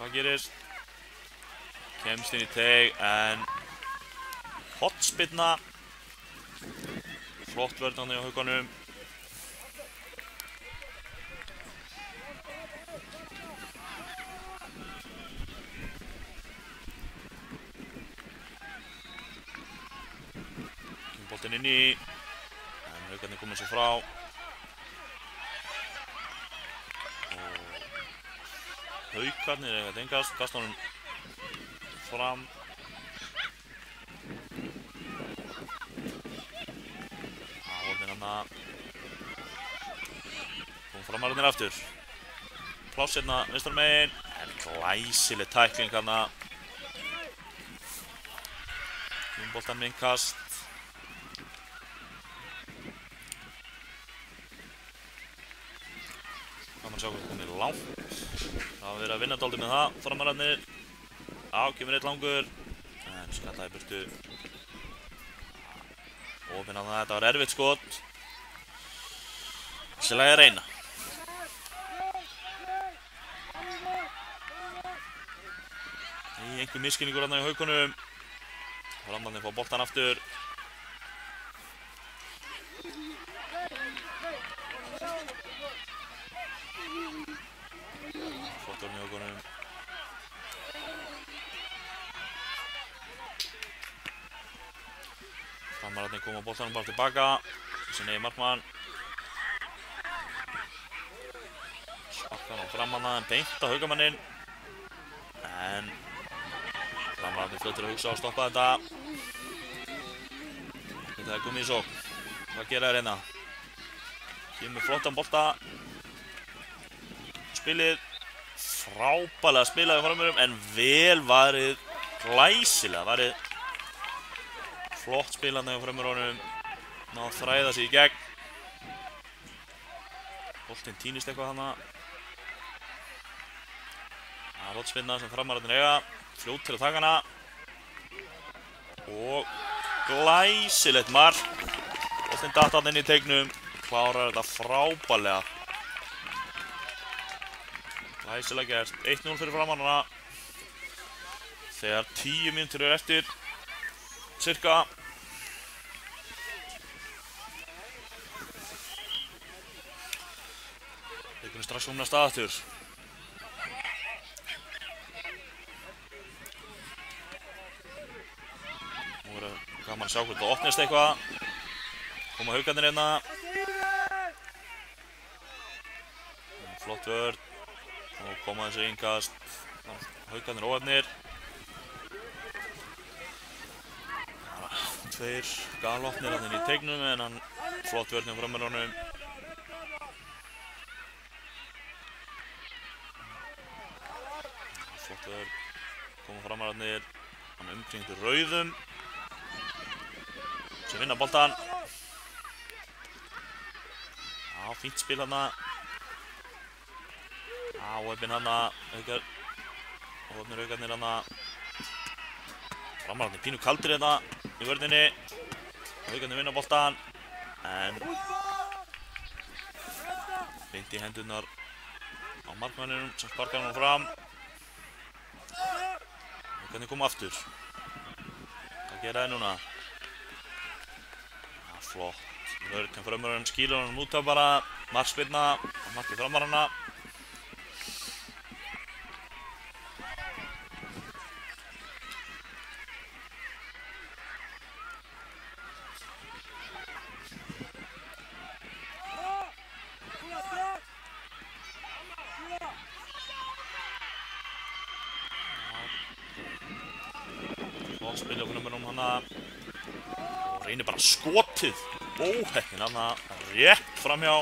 Hvað gerist? Kemst inn í teig, en hotspinna. Flott vörn á Haukunum. Kemur boltinn inn í, en Haukarnir komið svo frá. Haukarnir eiga tengast, kasta honum fram. Boltinn hérna. Kom Framararnir aftur. Pláss hérna vinstra megin, en glæsileg tækling hérna. Boltan með innkast. Gaman að sjá hvað komið langt. Það hafa verið að vinna dálítið með það, Framararnir. Kemur eitt langur, en skallaði burtu. Opinn að þetta var erfitt skot. Sérlega að reyna. Einhver misskilningur hérna í Haukunum. Framararnir fá boltan aftur. Flottur í Haukunum. Framararnir koma boltanum bara tilbaka. Þessi negi markmann. Sparkan á framanna en beint á Haukamanninn. En Framararnir fljótur að hugsa og stoppa þetta. Þetta er komið í sókn. Hvað gera þær hérna? Kemur flottan bolta. Spilið frábælega spilaði Framurum, en vel varið, glæsilega varið. Flott spilandi á Framurunum. Náðu að þræða sig í gegn. Boltinn týnist eitthvað þarna. Það er hornspyrna sem Framararnir eiga. Fljót til að taka hana. Og glæsilegt mark. Boltinn datt þarna inn í teignum. Klárar þetta frábærlega. Glæsilega gert. 1-0 fyrir Framararna. Þegar 10 mínútur eru eftir. Cirka. Leikurinn strax kominn af stað aftur. Nú verður gaman að sjá hvort það opnist eitthvað. Koma Haukarnir hérna. Flott vörn. Og koma þessi innkast. Haukarnir óefnir. Tveir galopnir að þinn í teignum en hann flott vörn hjá Framararnum. Flott vörn. Koma Framararnir. Hann umkringdur rauðum. Sem vinna boltan. Já, fínt spil hana. Já, óefnin hana. Óefnir Haukarnir hana. Framararnir pínu kaldir hérna í vörninni. Haukarnir vinna boltan. En beint í hendurnar á markmanninum sem sparkar hann fram. Haukarnir koma aftur. Hvað gera þeir núna? Ja, flott. Vörn hjá Framararnum skýlur hann út af bara. Markspyrna á marki Framararna. Spilja okkur nummer hana og reynir bara skotið óheppnin hana rétt framhjá.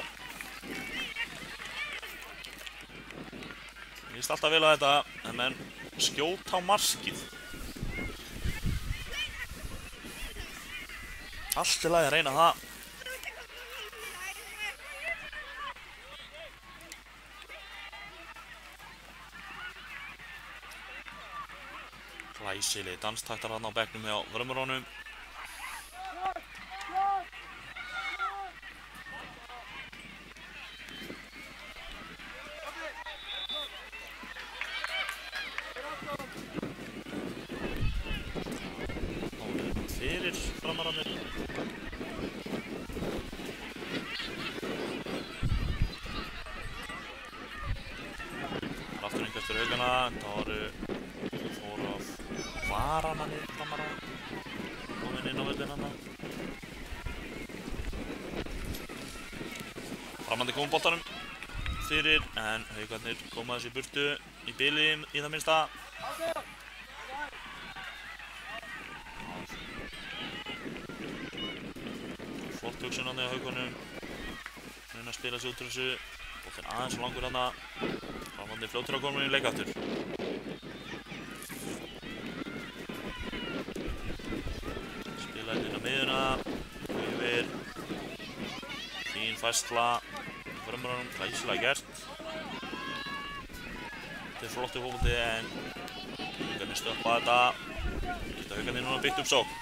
Ég veist alltaf vel að þetta en menn skjóta á markið. Allt í lagi að reyna það. Glæsilegi danstaktar hann á bekknum hjá Framararnum. Fyrir Framararnir. Aftur einhvers fyrir Haugana. Það voru Varana niður Framara. Komin inn á völlinn hana. Framandi komum boltanum fyrir en Haukarnir koma þessi burtu í bili í það minnsta. Flott hugsun hann á Haukarnum. Reyna að spila sig út úr þessu. Boltinn aðeins langur hana. Framandi fljótur á konunum í leik aftur. Yfir fín færsla Framararnum, glæsilega gert. Þetta er flottur fótbolti en Haukarnir stöppa þetta. Geta Haukarnir núna byggt upp sókn.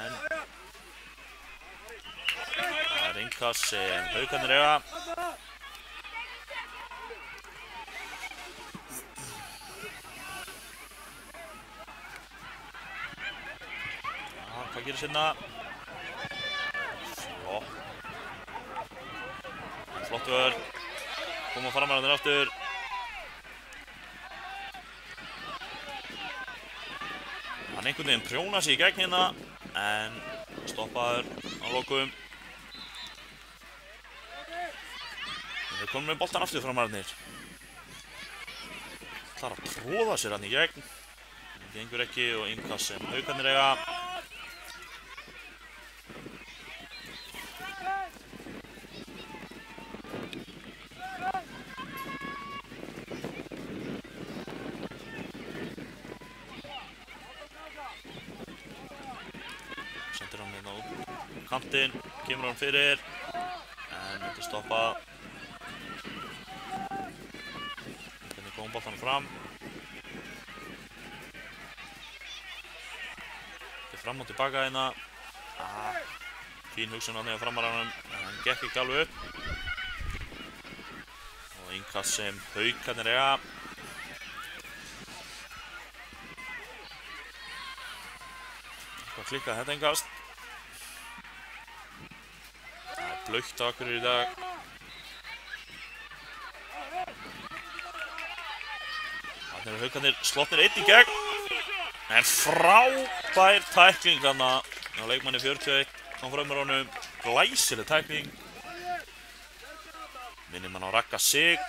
En það er innkast sem Haukarnir eiga. Hvað gerir sérna? Flott vörn. Koma Framararnir aftur. Hann einhvern veginn prjónar sig í gegn hérna en stoppaður á lokum. Þeir komum með boltan aftur Framararnir. Ætlar að tróða sér hann í gegn. Það gengur ekki og innkast sem Haukarnir eiga. Sendir hann hérna út kantinn, kemur hann fyrir Ekki stoppað. Hvernig kom boltanum fram. Þetta er fram og tilbaka hérna. Fín hugsun á framaranum, en hann gekk ekki alveg upp. Og innkast sem Haukarnir eiga. Eitthvað klikkað þetta innkast. Það er blautt á Akureyri í dag. Þannig eru Haukarnir sloppnir einn í gegn. En frábær tækling þarna á leikmanni 41 á frömmurunum. Glæsileg tækling. Minnir mann á Ragga Sig.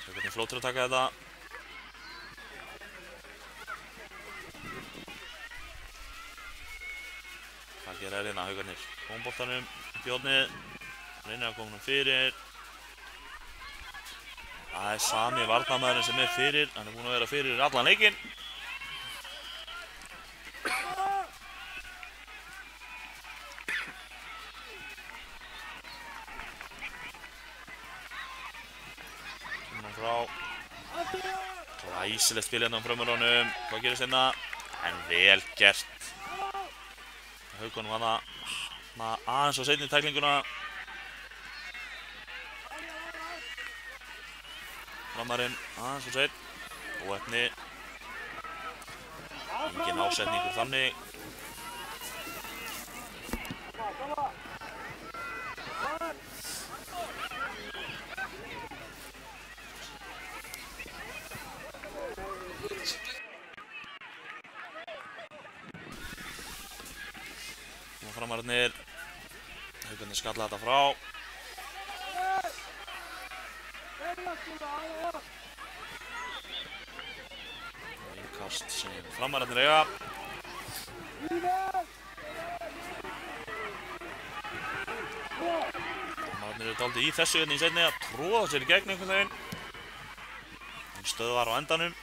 Haukarnir fljótir að taka þetta. Hvað gera hérna Haukarnir? Komboltanum upp í hornið. Reynir að koma hann fyrir. Það er sami varnarmaðurinn sem er fyrir. Hann er búinn að vera fyrir allan leikinn. Kemur hann frá. Glæsilegt spil hérna á frömmurunum. Hvað gerist hérna? En vel gert. Haukunum var það aðeins á seinni tæklinguna. Framarinn aðeins og seitt. Óefni. Engin ásetningur þannig. Og framararnir. Haukarnir skalla þetta frá. Innkast sem framararnir eiga. Framararnir eru dálítið í þessu hérna í seinni að tróða sér í gegn einhvern veginn. En stöðvar á endanum.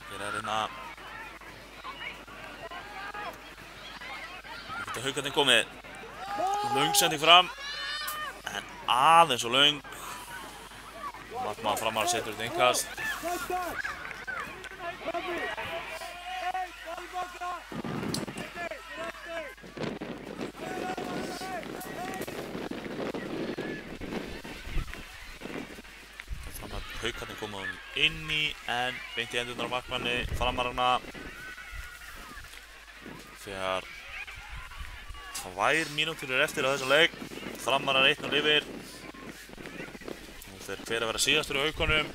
Hér er hérna Þetta Haukarnir komið. Löng sending fram. En aðeins og löng. Markmaður framar setur þetta innkast. Haukarnir koma hún inn í en beint í endurnar á markmanni framarana. Þegar 2 mínútur eru eftir á þessa leik. Framarar 1-0 yfir. Nú fer hver að vera síðastur á Haukunum.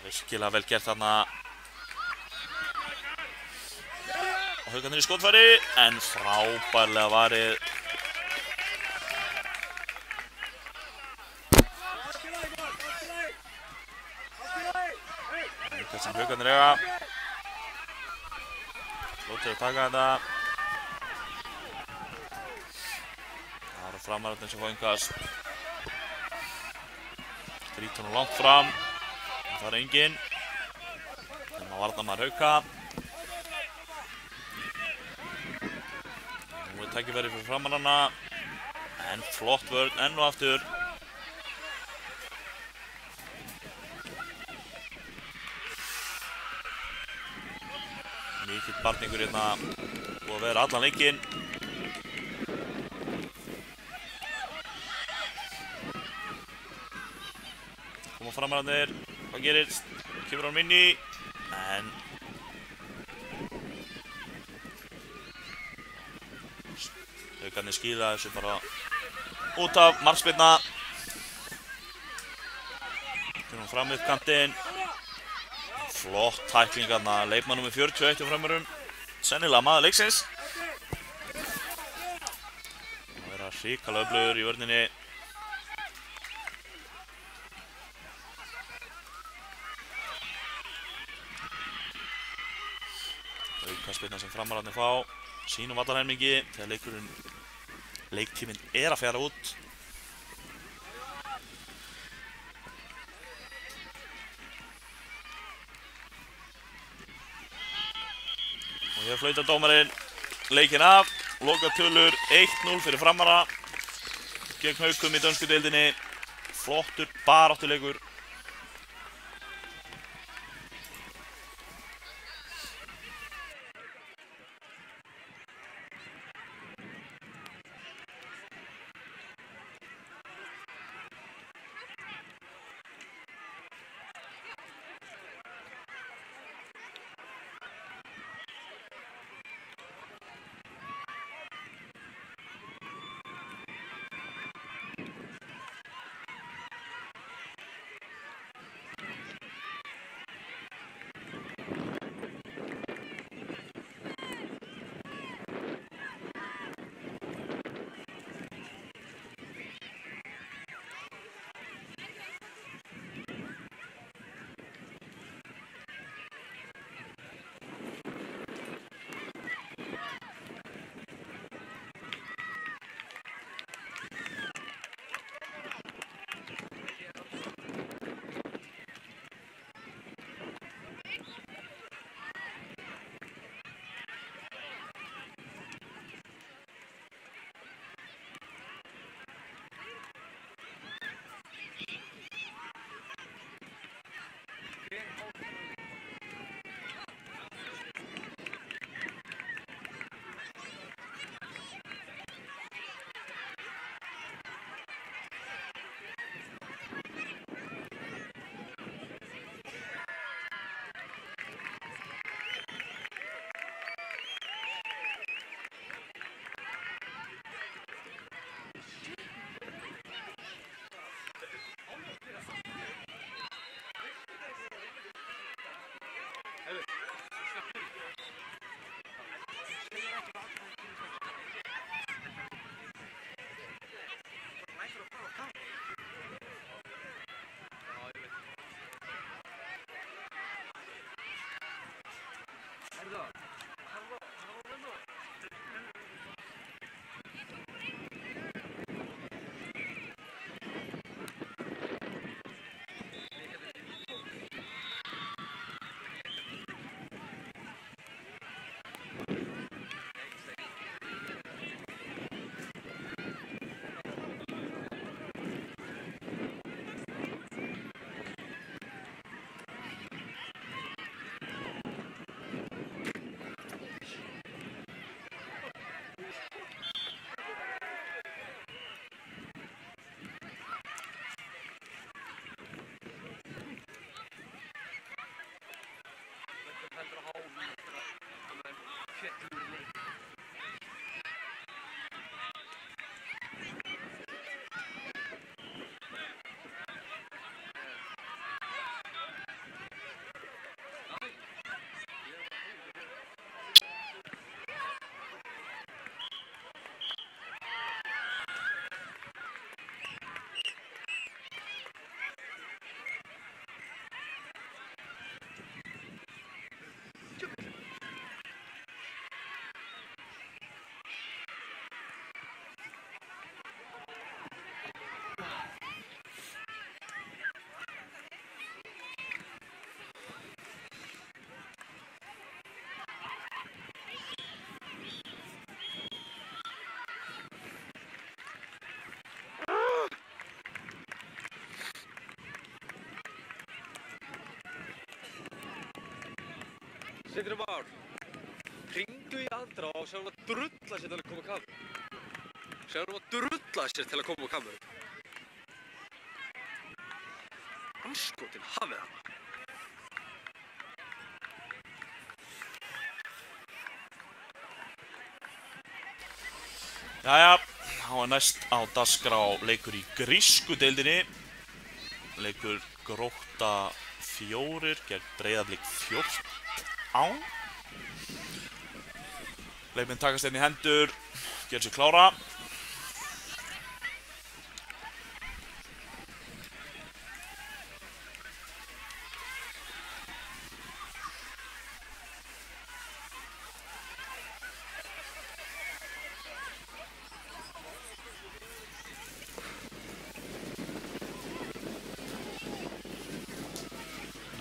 Virkilega vel gert þarna. Og Haukarnir í skotfæri, en frábærlega varið. Eitthvað sem Haukarnir eiga. Fljótir að taka þetta. Það eru framararnir sem fá innkast. Drýtur nú langt fram. Það er enginn. Þeim að varnarmaður Hauka. Nú er tækifæri fyrir framarana. En flott vörn enn og aftur. Mikill barningur hérna og að vera allan leikinn. Koma framararnir. Hvað gerist? Kemur hann inn í. En Haukarnir skýla þessu bara út af markspyrna. Kemur hann fram upp kantinn. Flott tækling þarna, leikmann númer 41 á framarum. Sennilega maður leiksins. Það vera hrikalega öflugur í vörninni. Aukaspyrna sem framararnir fá. sínum vallarhelmingi þegar leiktíminn er að fjara út. Og hér flautar dómarinn leikinn af, lokatölur 1-0 fyrir Framara gegn Haukum í dönsku deildinni. Flottur baráttuleikur. Sindri Már, hringdu í Andra og sjá hann að drulla sér til að koma á kameru. Sjá hann að drulla sér til að koma á kameru. Andskotinn hafið hann. Jæja, þá næst á dagskrá leikur í grísku deildinni. Leikur Grótta 4 gegn Breiðablik 14. Leikmenn takast inn í hendur, gera sig klára.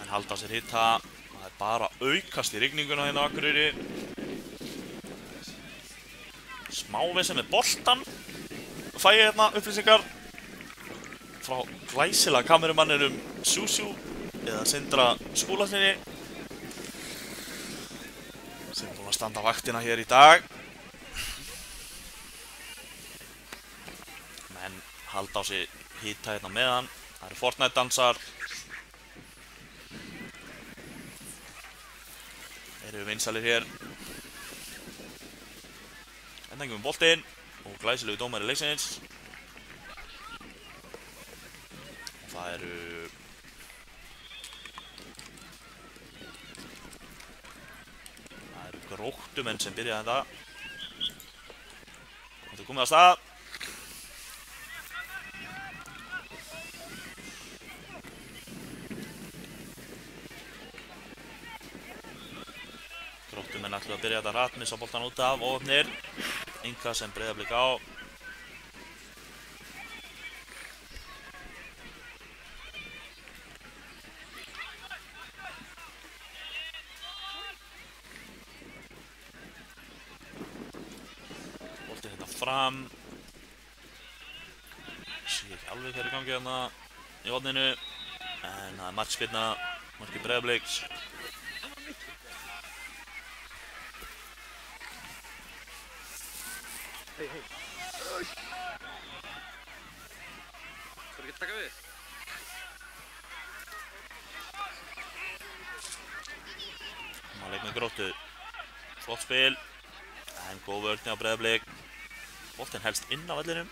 Menn halda á sér hita. Það bara aukast í rigninguna hérna á Akureyri. Smávesen með boltan. Fæ ég hérna upplýsingar frá glæsilega kamerumanninum Sjúsjú eða Sindra Skúlasinni sem búinn að standa vaktina hér í dag. Menn halda á sig hita hérna meðan. Það eru Fortnite-dansar. Eru vinsælir hér. En það kemur boltinn og glæsilegu dómari leiksins. Og það eru Gróttumenn sem byrjaði þetta. Þetta er komið af stað. Gróttumenn ætluðu að byrja þetta hratt, missa boltan út af og opnir. Inga sem Breiðablik á. Boltinn hérna fram. Sé ekki alveg hvað er í gangi hérna í horninu. En það er markspyrna, marki Breiðabliks. Hei. Þú ekki að taka við? Maður leik með Gróttu. Flott spil. En góð vörn á Breiðablik. Boltinn helst inn á vellinum.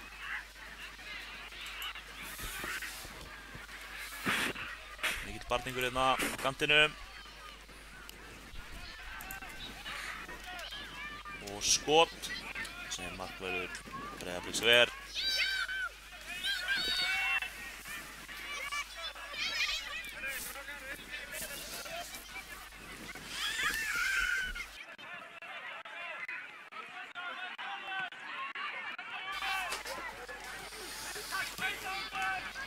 Mikill barningur hérna á kantinum. Og skot sem markvörður Breiðabliks ver.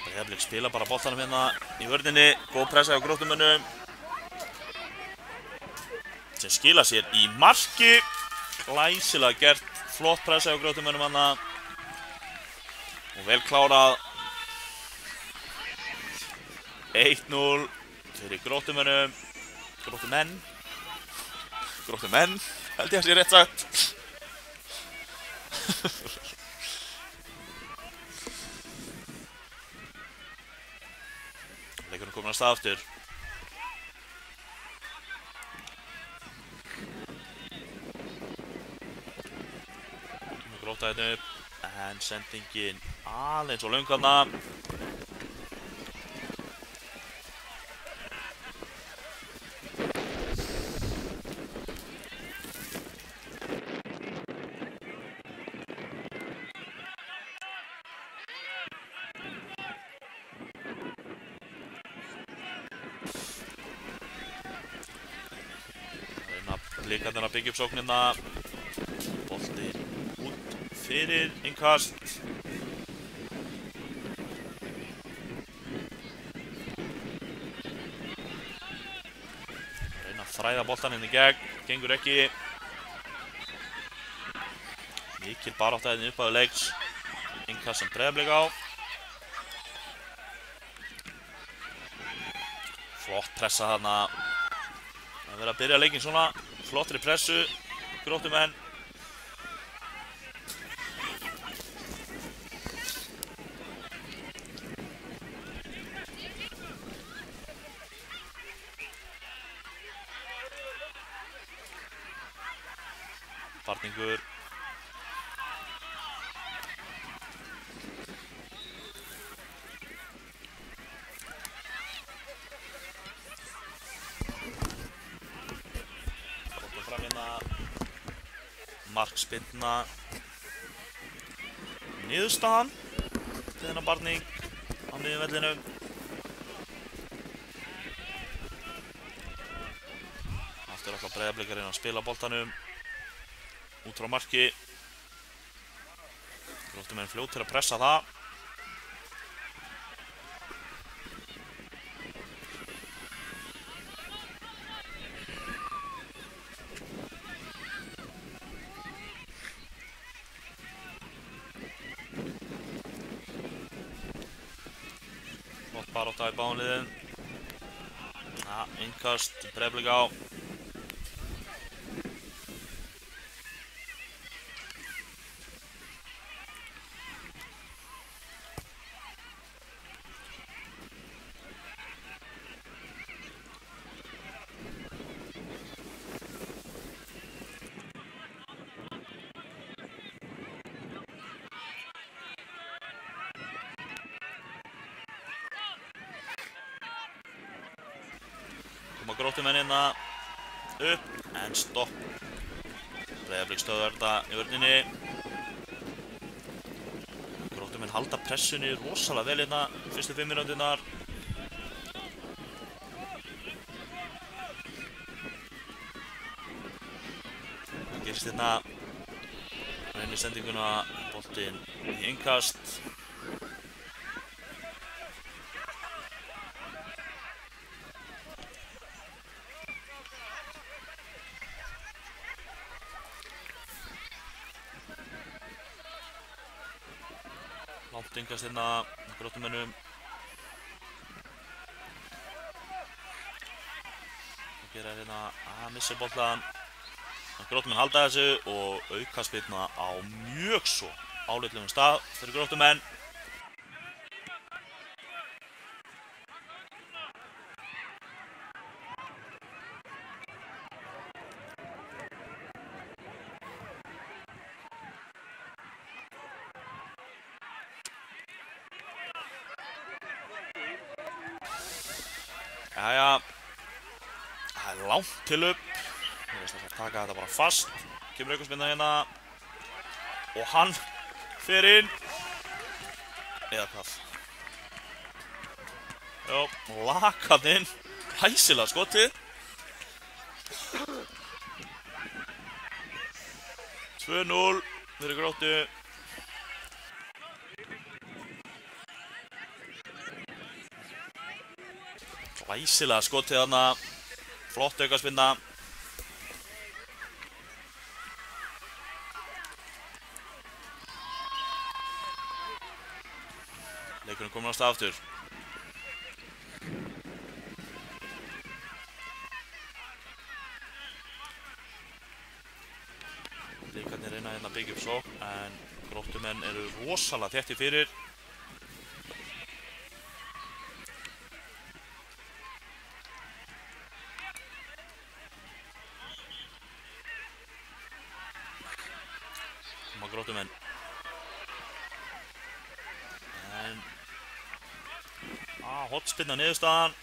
Breiðablik spila bara boltanum hérna í vörninni. Góð pressa á Gróttumönnum sem skila sér í marki. Glæsilega gert. Flott pressa á Gróttumönnum hana og vel klárað. 1-0 fyrir Gróttumönnum. Gróttumenn held ég að sé rétt sagt. Leikurinn komin að stað aftur. Gróta hérna upp, en sendingin aðeins og löng þarna. Blikarnir að byggja upp sóknina. Bolti út fyrir innkast. Reyna að þræða boltan inn í gegn. Gengur ekki. Mikil barátta hérna upp að leiks. Innkast sem Breiðablik á. Flott pressa þarna. Það verður að byrja leikinn svona. Flottri pressu, Gróttumenn. Barningur. Markspyrna. Niðurstaðan til þennan barning á miðjum vellinum. Aftur alltaf Breiðablikar inn að spila boltanum út frá marki. Gróttumenn fljót til að pressa það. barátta í báðum liðum. Innkast, Breiðablik á. Gróttumenn hérna upp, en stopp. Breiðablik stöðvar þetta í vörninni. Gróttumenn halda pressunni rosalega vel hérna fyrstu 5 mínúturnar. Það gerist hérna reynir sendinguna, boltinn í innkast. Langt innkast hérna Gróttumönnum. Það gera hérna að missa boltan. Gróttumenn halda þessu og aukaspyrna á mjög svo álitlegum stað fyrir Gróttumenn. Jæja, það er langt til upp. Ég veist að taka þetta bara fast. Kemur aukaspyrna hérna. Og hann fer inn. Eða hvað? Já, lakað inn. Hæsilega skotið. 2-0 fyrir Gróttu. Glæsilega skotið þarna, flott aukaspyrna. Leikurinn kominn á stað aftur. Blikarnir reyna hérna að byggja upp sókn, en Gróttumenn eru rosalega þéttir fyrir. Gróttumenn. En hornspyrna niðurstaðan.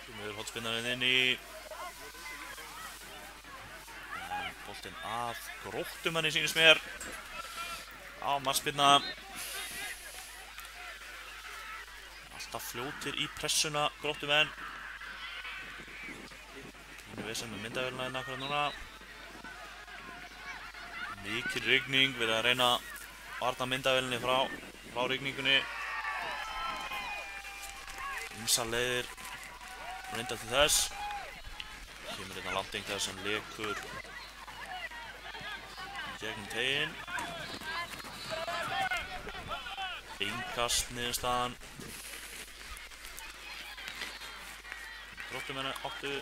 Kemur hornspyrnarinn inn í boltinn að Gróttumanni sýnist mér. Á markspyrna. Alltaf fljótir í pressuna Gróttumenn. Pínu vesen með myndavélina hérna akkurat núna. Mikil rigning, verið að reyna að varna myndavélinni frá rigningunni. Ýmsar leiðir reynda til þess. Kemur hérna langt innkast sem lekur gegnum teginn. Innkast niðurstaðan. Gróttumenn áttu.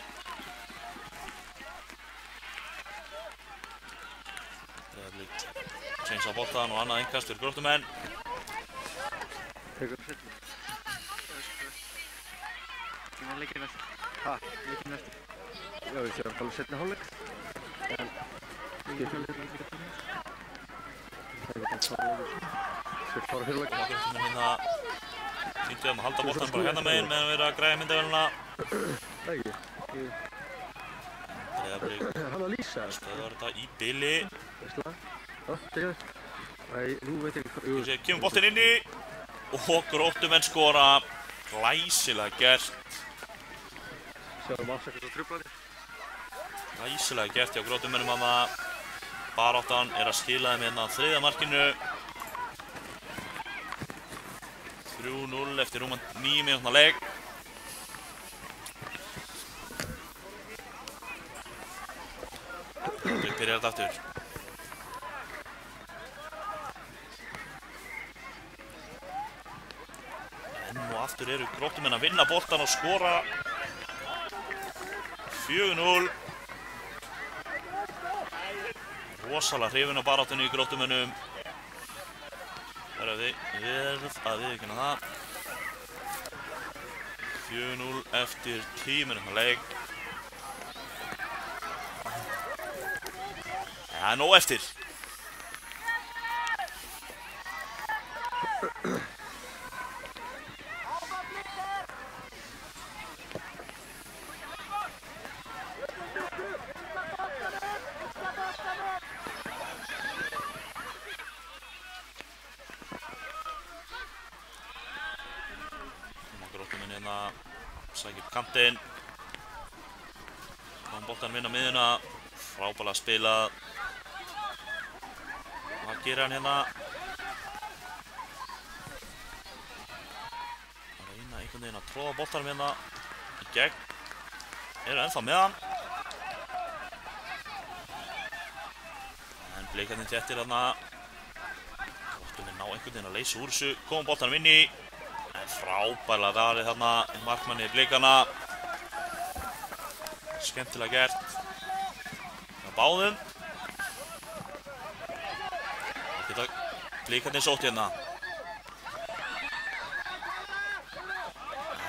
Breiðablik change á boltan og annað innkast fyrir Gróttumenn. Tekur seinna. Tíma leikinn eftir. Leikinn eftir. Já, við séum alveg seinni hálfleik. En ekki Gróttumenn hérna sýndu að halda boltan bara hérna meginn meðan við erum að græja myndavélina. Það ekki. Breiðablik stöðvar þetta í bili. Nú veit ég ekki. Kemur boltinn inn í og Gróttumenn skora. Glæsilega gert. Sjáum afsakast á truflanir. Glæsilega gert hjá Gróttumennum að baráttan er að skila þeim hérna að 3. markinu. 3-0 eftir rúman 9 mínútna leik. Við byrjar þetta aftur. Enn og aftur eru Gróttumenn að vinna boltan og skora 4-0. Rosalega hrifin á baráttunni í Gróttumönnum. Það er verð að viðurkenna það. 4-0 eftir 10 mínútna leik. Það er nóg eftir. Gróttumenn hérna sækir upp kantinn. Kom boltan vinna miðjuna. Frábærlega spilað. Hvað gerir hann hérna? Að reyna einhvern veginn að tróða boltanum hérna í gegn. Eru ennþá með hann. En blikarnir þéttir hérna. Gróttumenn ná einhvern veginn að leysa úr þessu. Kom boltanum inn í. En frábærlega varið þarna markmanni blikarna. Skemmtilega gert. Það báðum. Geta blikarnir sótt hérna.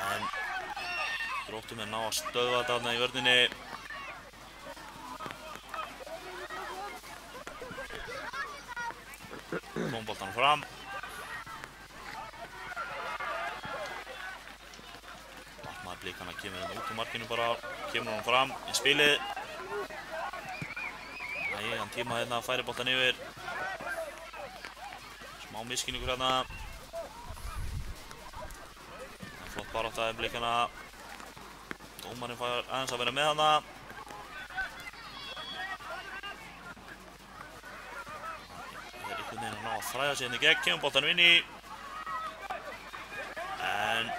En Gróttumenn ná að stöðva þetta þarna í vörninni. Kom boltanum fram. Blikarna kemur hérna út úr markinu bara. Kemur hann fram í spilið. Nei, hann tíma hérna að færi boltan yfir. Smá misskilningur hérna. Flott barátta í blikarna. Dómarinn fær aðeins að vera með hana. Það er einhvern veginn að ná að þræða sig hérna í gegn. Kemur boltanum inn í. En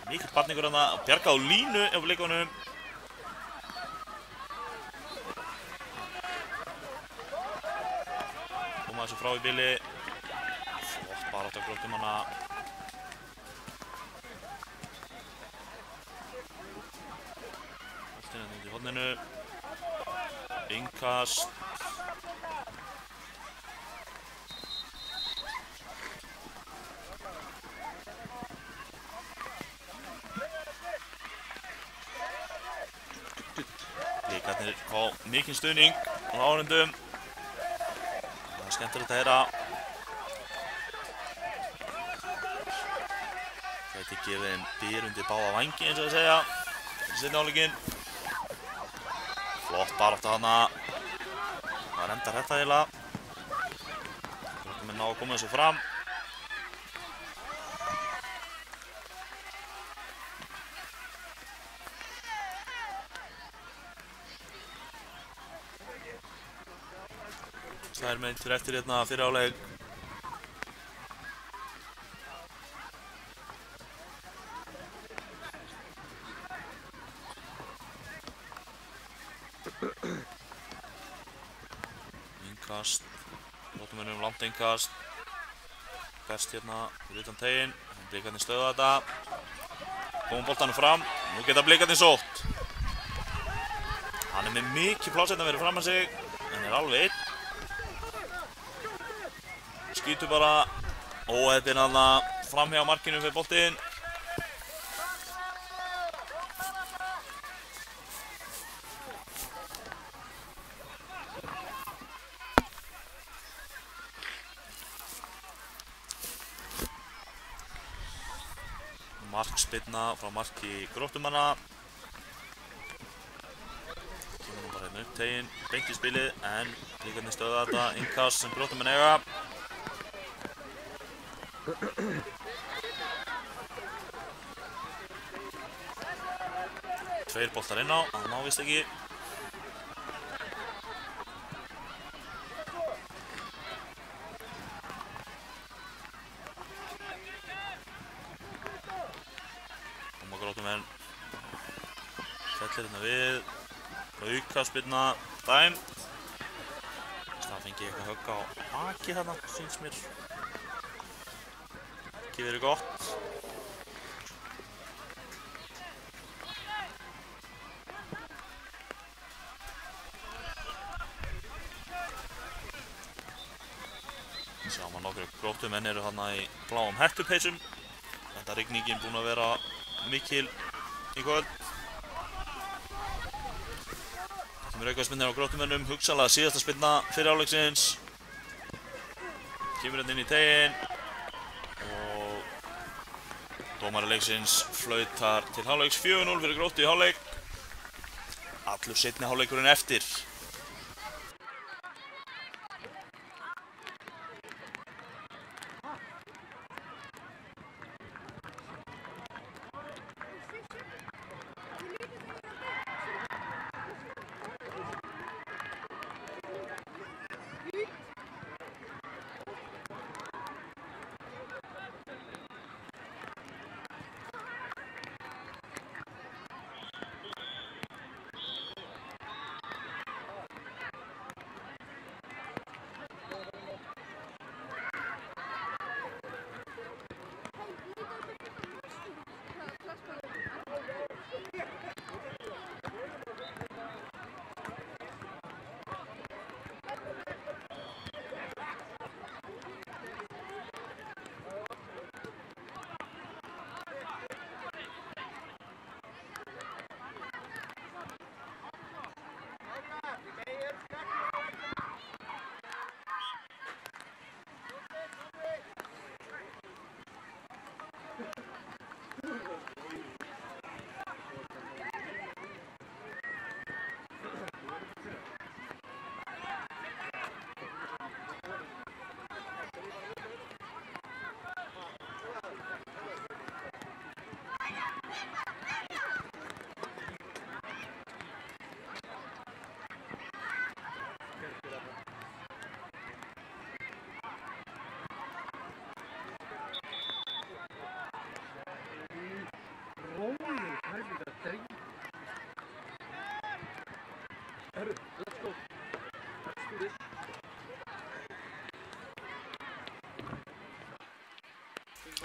mikill barningur hérna að bjarga á línu af blikunum. Koma þessu frá í bili. Flott barátta Gróttumanna. Boltinn hérna út í horninu. Innkast. Blikarnir fá mikinn stuðning á áhorfendum. Það er skemmtilegt að heyra. Gæti gefið þeim byr undir báða vængi eins og það segja. Þetta er seinni hálfleikinn. Flott barátta þarna. Það endar þetta eiginlega. Gróttumenn ná að koma þessu fram. Það er meint fyrir eftir hérna fyrir áleik. Innkast. Gróttumönnum langt innkast. Best hérna fyrir utan teginn. Blikarnir stöða þetta. Komum boltanum fram. Nú geta blikarnir sótt. Hann er með mikið pláss hérna verið fram að sig. En er alveg einn. Skýtur bara. Þetta er þarna framhjá markinu fyrir boltinn. Markspyrna frá marki Gróttumanna. Kemur nú bara hérna upp teginn, beint í spilið, en blikarnir stöða þetta innkast sem Gróttumenn eiga. Tveir boltar inn á, það ná vist ekki. Gróttumenn fellir hérna við. Aukaspyrna dæmd. Það fengi ég eitthvað högg á haki þarna, syns mér. Ekki verið gott. Sjáum að nokkru Gróttumenn eru þarna í bláum hettupeysum. Þetta rigningin búin að vera mikil í kvöld. Það er aukaspyrnir á Gróttumennum, hugsanlega síðasta spyrna fyrir hálfleiksins. Kemur hérna inn í teginn og dómari leiksins flautar til hálfleiks 4-0 fyrir Gróttu í hálfleik. Allur seinni hálfleikurinn eftir.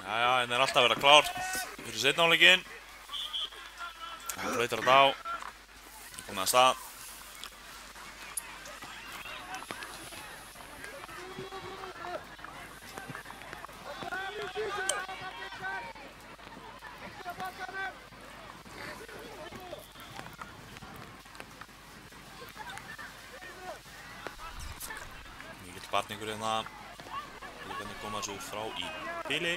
Jæja, hérna alltaf að vera klárt fyrir seinni hálfleikinn. Það flautar þetta á. Komið að stað. Mikill barningur hérna. Leikarnir koma svo frá í bili.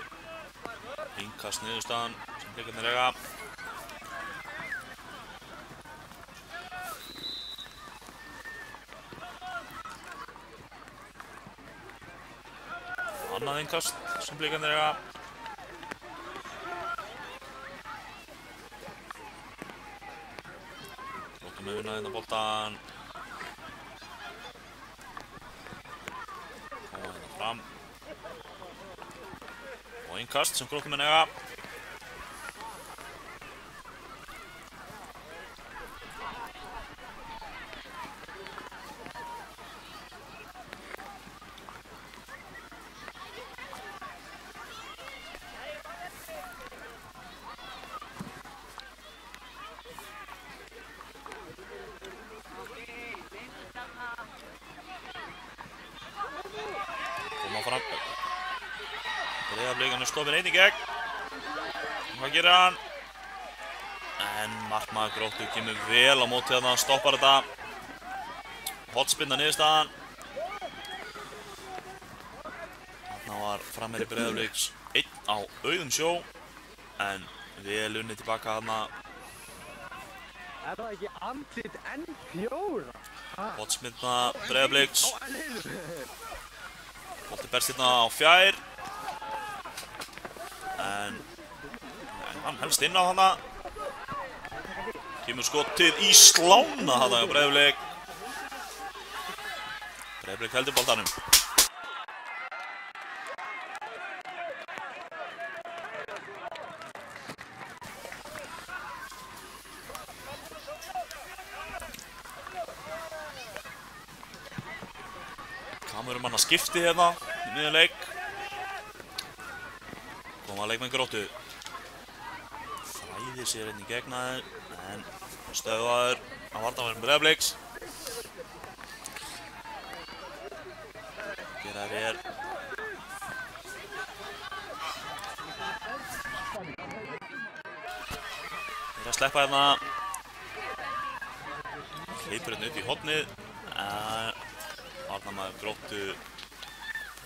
Innkast niðurstaðan sem leikarnir eiga. Annað innkast sem leikarnir eiga. Gróttumenn vinna hérna boltan. Koma hérna fram. Og innkast sem Gróttumenn eiga. Koma fram. Breiðablik er stoppinn einn í gegn. Hvað gerir hann? En markmaður Gróttu kemur vel á móti þarna, stoppar þetta. Hornspyrna niðurstaðan. Þarna var framherji Breiðabliks einn á auðum sjó. En vel unnið tilbaka þarna. Er það ekki andlit N4? Hornspyrna Breiðabliks. Bolti berst hérna á fjær. En hann helst inn á hana. Kemur skotið í slána hana á Breiðablik. Breiðablik heldur boltanum. manna skipti hérna í miðjum leik. Koma leikmenn Gróttu. Þræðir sér inn í gegnaði en stöðvaður á varnarmönnum Breiðabliks. Gera hér. Þeir að sleppa hérna. Hleypur hérna upp í hornið. Varnarmaður Gróttu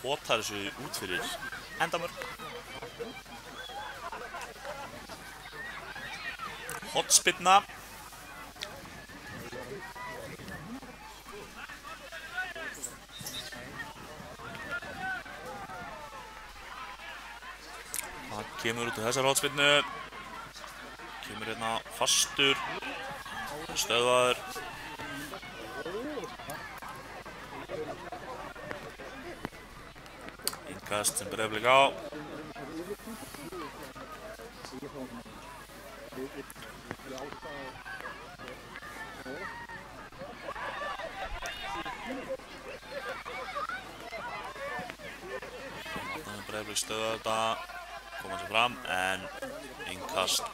potar þessu út fyrir endamörk. Hornspyrna. Það kemur út úr þessar hornspyrnu. Kemur hérna fastur. Stöðvaður. Innkast sem Breiðablik á. Breiðablik stöðvaði þetta, koma sér fram en innkast.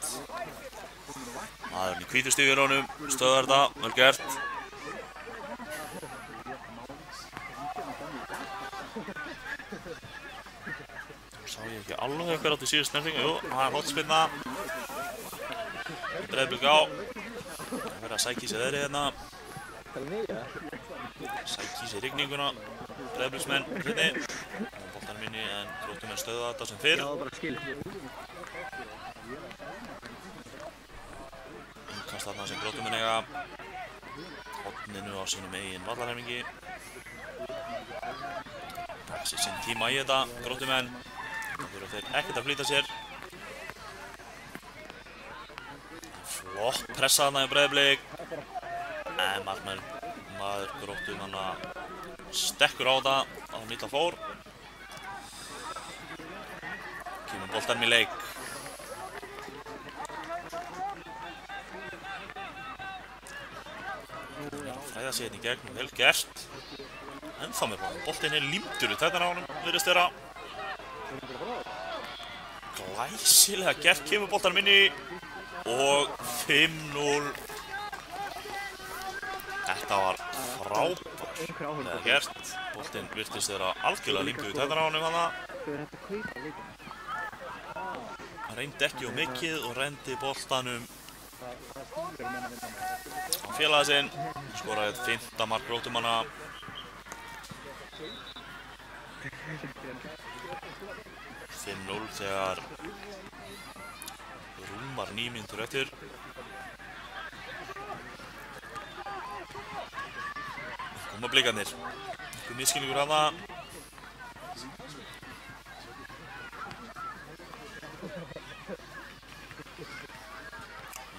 Maðurinn í hvítu stígvélunum stöðvaði þetta, vel gert. Sá ég ekki alveg hver átti síðust snertingu, jú, það er hornspyrna. Breiðablik á. Það verður að sækja í sig þeirri hérna. Sækja í sig rigninguna. Breiðabliksmenn hrinni. Boltanum inni en Gróttumenn stöðva þetta sem fyrr. Innkast þarna sem Gróttumenn eiga. Horninu á sínum eigin vallarhelmingi. Taka sér sinn tíma í þetta, Gróttumenn. Það þurfa þeir ekkert að flýta sér. Flott pressa þarna í Breiðablik. En maður Gróttumanna stekkur á þetta á nýta fór. Kemur boltanum í leik. Fræða sig hérna í gegn, vel gert. Ennþá með boltinn er límdur í tætana á honum, virðist vera. Glæsilega gert, kemur boltanum inn í og 5-0. Þetta var frábært gert. Boltinn virtist vera algjörlega límdur í tætana á honum hana. Hann reyndi ekki of mikið og rendi boltanum á félaga sinn. Skoraði 5. mark Gróttumanna. 5-0 þegar rúmar 9 mínútur eftir. Koma blikarnir. Einhver misskilningur hana.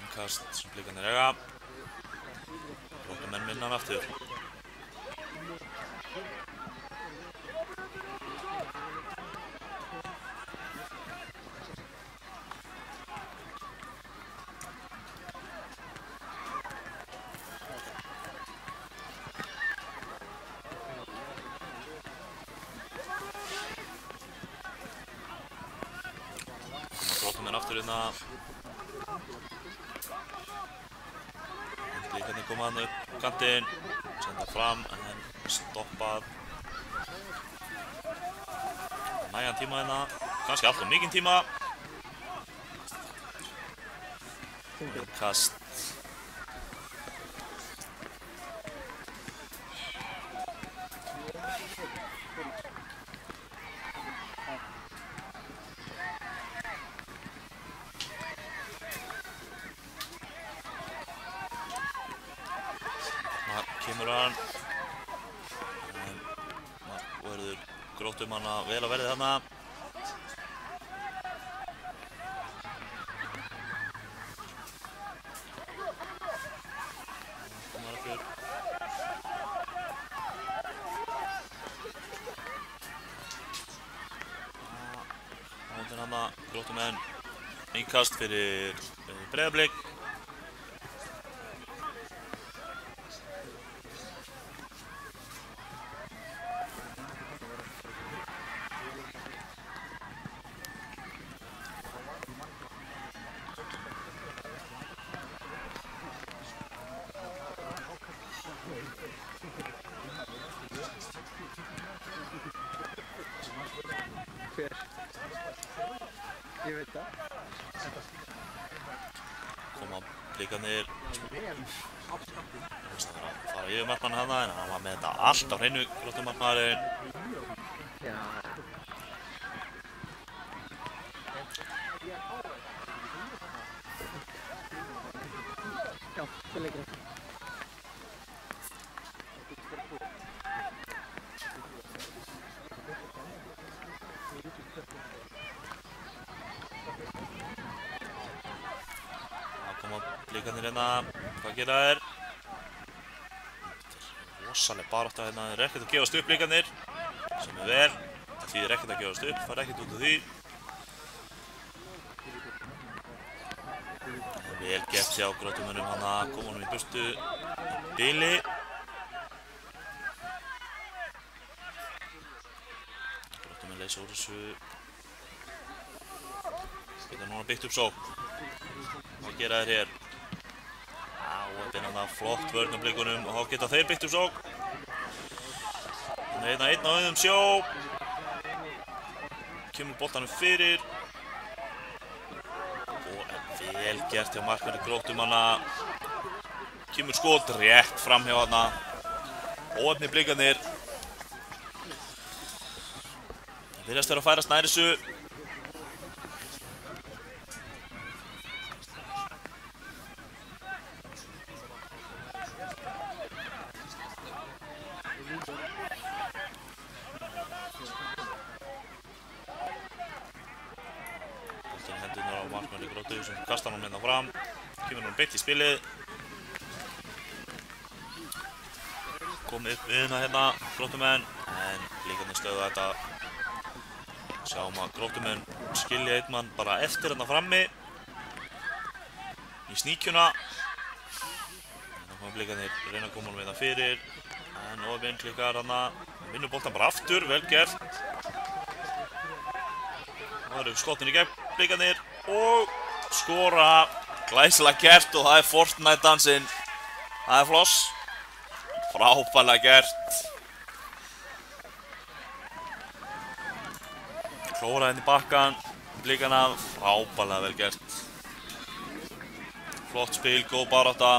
Innkast sem blikarnir eiga. Gróttumenn vinna hann aftur. Gróttumenn aftur hérna. Blikarnir koma hann upp kantinn, senda fram en stoppað. Nægan tíma hérna, kannski alltaf mikinn tíma. Kast. Kemur hann. Verður Gróttumanna vel að verði þarna. Komar aftur. Hóndin hana, Gróttumenn. Innkast fyrir Breiðablik. Ég veit það. Koma blikarnir. Það var að fara yfir markmann hana en hann var með þetta allt á hreinu Gróttumarkmaðurinn. Já. Já, það leikur þetta. Blikarnir hérna, hvað gera þeir? Rosaleg barátta hérna, þeir eru ekkert að gefast upp blikarnir sem vel, það þýðir ekkert að gefast upp, fara ekkert út af því. Vel gert hjá Gróttumönnum hana, koma honum í burtu í bili. Gróttumenn leysa úr þessu. Geta núna byggt upp sókn. Hvað gera þeir hér? Óöppin hann að flott vörn á blikunum og þá geta þeir byggt upp sókn. Einn á auðum sjó. Kemur boltanum fyrir. Og vel gert hjá markverði Gróttumanna. Kemur skot rétt fram hjá hana. Óöppni blikarnir. Það virðast vera að færast nær þessu. Kastar hann hérna fram, kemur hann beint í spilið. Komið upp við hérna Gróttumenn, en blikarnir stöðu þetta. Sjáum að Gróttumenn skilja einn mann bara eftir hérna frammi í sníkjuna. Þá koma blikarnir reyna að koma hann við það fyrir, en Óðinn klikkar hana, vinnur boltan bara aftur, vel gert. Það eru skotin í gegn blikarnir og skora, glæsilega gert og það er Fortnite dansinn. Það er floss. Frábærlega gert. Klóra henni í bakkan, blikana, frábærlega vel gert. Flott spil, góð barátta.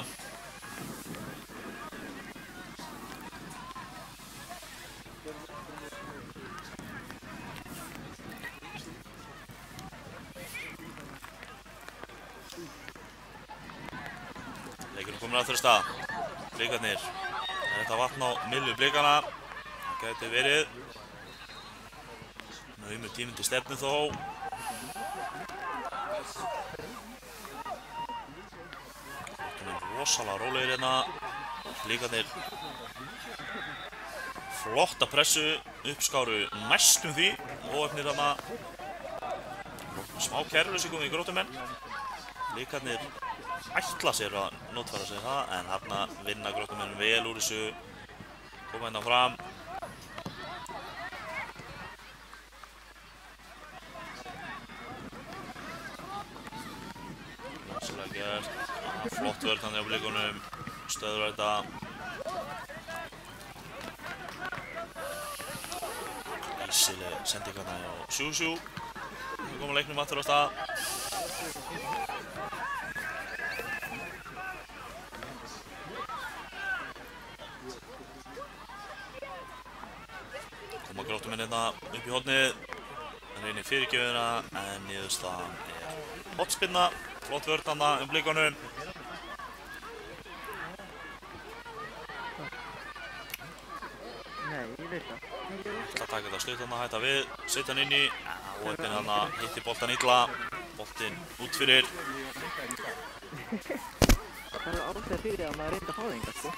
Aftur af stað, blikarnir, þetta vatn á millu blikana, það gæti verið, naumur tíminn til stefnu þó. Gróttumenn rosalega rólegir hérna, blikarnir flotta pressu, uppskáru næstum því, óöfnir hérna, smá kerfleysi komið í Gróttumenn, blikarnir ætla sér að notfæra sig það, en hérna vinna Gróttumenn vel úr þessu, koma hérna fram. Glæsilega gert, flott vörn hann á blikunum, stöður þetta. Glæsileg sending hérna á Sjúsjú, við komum leiknum aftur á stað. Gróttumenn hérna upp í hornið, hann reynir fyrirgjöfuna, en niðurstaðan er hotspinna, flott vörn hana blikunum. Nei, ég veit það. Það taka þetta stutt hana, hætta við, setja hann inn í, óöppin hana, hitti boltan illa, boltinn út fyrir. Það er ástæð fyrir að maður reynda að fá það enga, sko.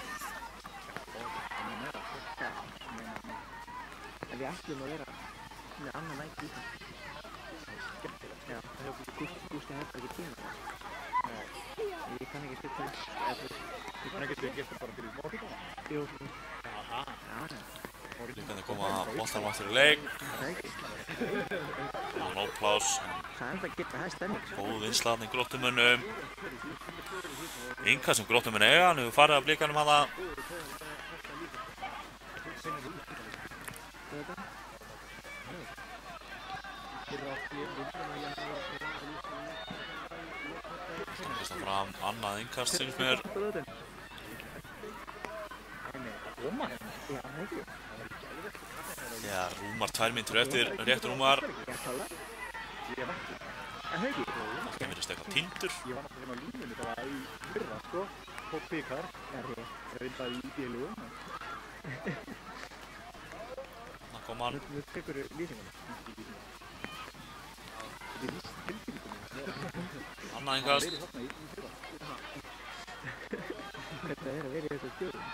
En við ætlum að vera með annan nætt í það. Skemmtilegt. Já, það hefur Gústi hefði ekki tíma það. Nei. Ég kann ekki styrta þess. Ég kann ekki styrta bara fyrir mótið? Jú. Aha. Já. Blikarnir koma boltanum aftur í leik. No pláss. Það er það geta hægt stemning. Góð vinnsla í Gróttumönnum. Innkast sem Gróttumenn eiga, hann hefur farið af blikanum hana. Kristján fram, annað innkast finnst mér. Já, rúmar 2 mínútur eftir, rétt rúmar. Það virðist eitthvað týndur. Ég var náttúrulega á línunni, það var í fyrra, sko. Tók bikar, reyndaði í bílugum. Það kom hann. Þú tekur lýsinguna. Þetta er víst tilbyggjum. Annað innkast. Þetta er að vera í þessu stjórnum.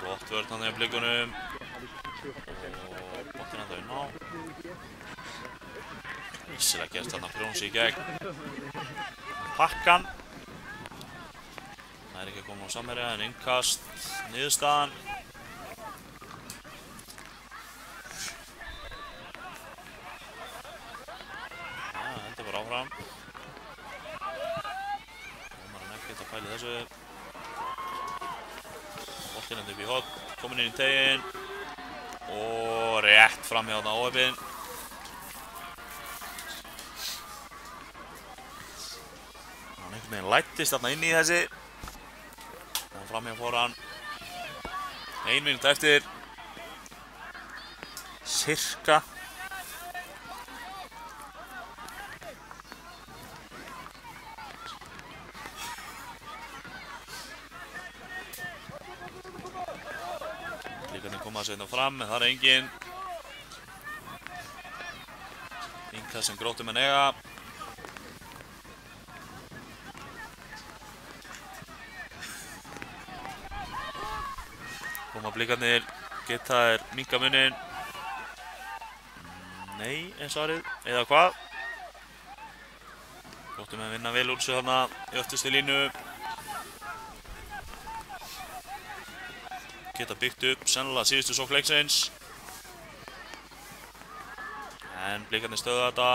Flott vörn hann í blikunum. Og bóttina þau ná. Ísilega gerst þarna Prjónsi í gegn. Pakkan. Það er ekki að koma á samherja en innkast. Niðurstaðan. Það heldur bara áfram. Komar hann ekkert að pæla þessu. Boltinn upp í horn, komin inn í teginn og rétt fram hjá þarna óheppinn. Hann einhvern veginn læddist þarna inn í þessi. Og fram hjá fór hann. 1 mínúta eftir. Sirka. Koma sér fram, en það er engin. Innkast sem Gróttumenn eiga. Koma blikarnir, geta þær minnka munin. Nei, er svarið, eða hvað? Gróttumenn vinna vel úr sig þarna í öftustu línu. Geta byggt upp sennilega síðustu sókn leiksins. En blikarnir stöða þetta.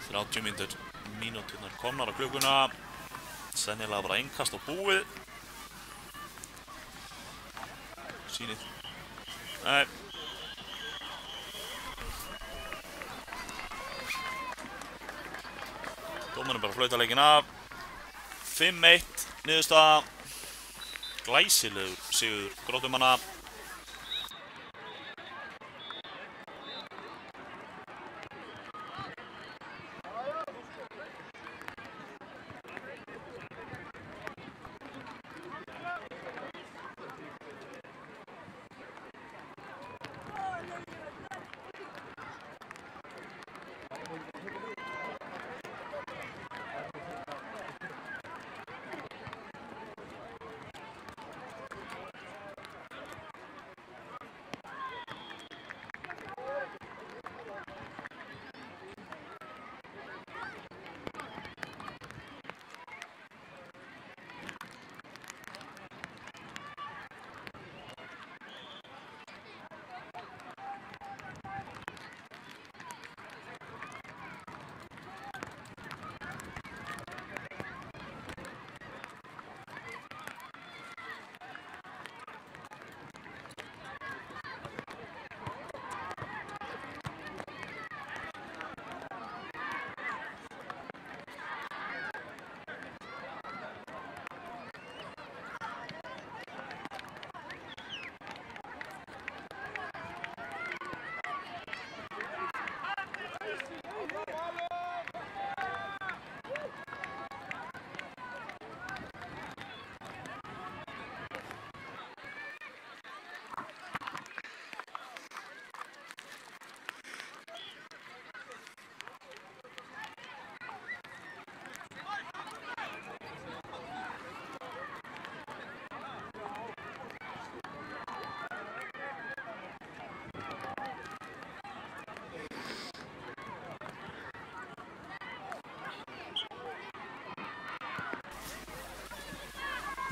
30 mínúturnar komnar á klukkuna. Sennilega bara innkast og búið. Sýnið. Nei. Dómarinn bara flauta leikinn af. 5-1 niðurstaða. Glæsilegur sigur Gróttumanna.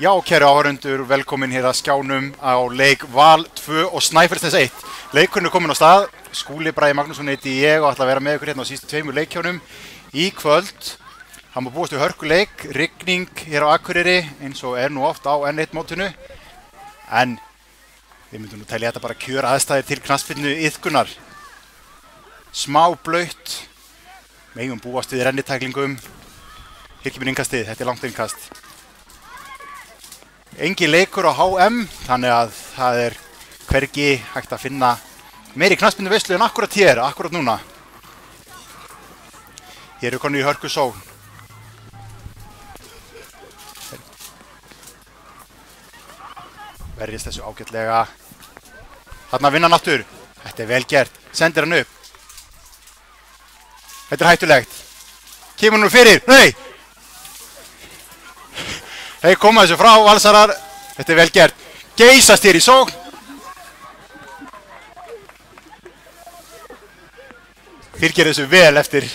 Já, kæru áhorfendur, velkomin hér að skjánum á leik Val 2 og Snæfellsnes 1. Leikurinn er komin á stað, Skúli Bragi Magnússon heiti ég og ætla að vera með ykkur hérna á síðustu 2 leikjunum í kvöld. Hann má búast við hörkuleik, rigning hér á Akureyri eins og nú oft á N1 mótinu. En við myndum nú telja þetta bara kjör aðstæðir til knattspyrnu iðkunar. Smá blautt, megum búast við rennitæklingum. Hér kemur innkastið, þetta langt innkast. Engin leikur á HM, þannig að það hvergi hægt að finna meiri knattspyrnu veislu en akkurat hér, akkurat núna. Hér konur í hörkusókn. Verjast þessu ágætlega. Þarna vinna hann aftur. Þetta vel gert. Sendir hann upp. Þetta hættulegt. Kemur hann fyrir. Nei! Hei, koma þessu frá, valsarar. Þetta vel gert. Geysast hér í sókn. Fylgir þessu vel eftir.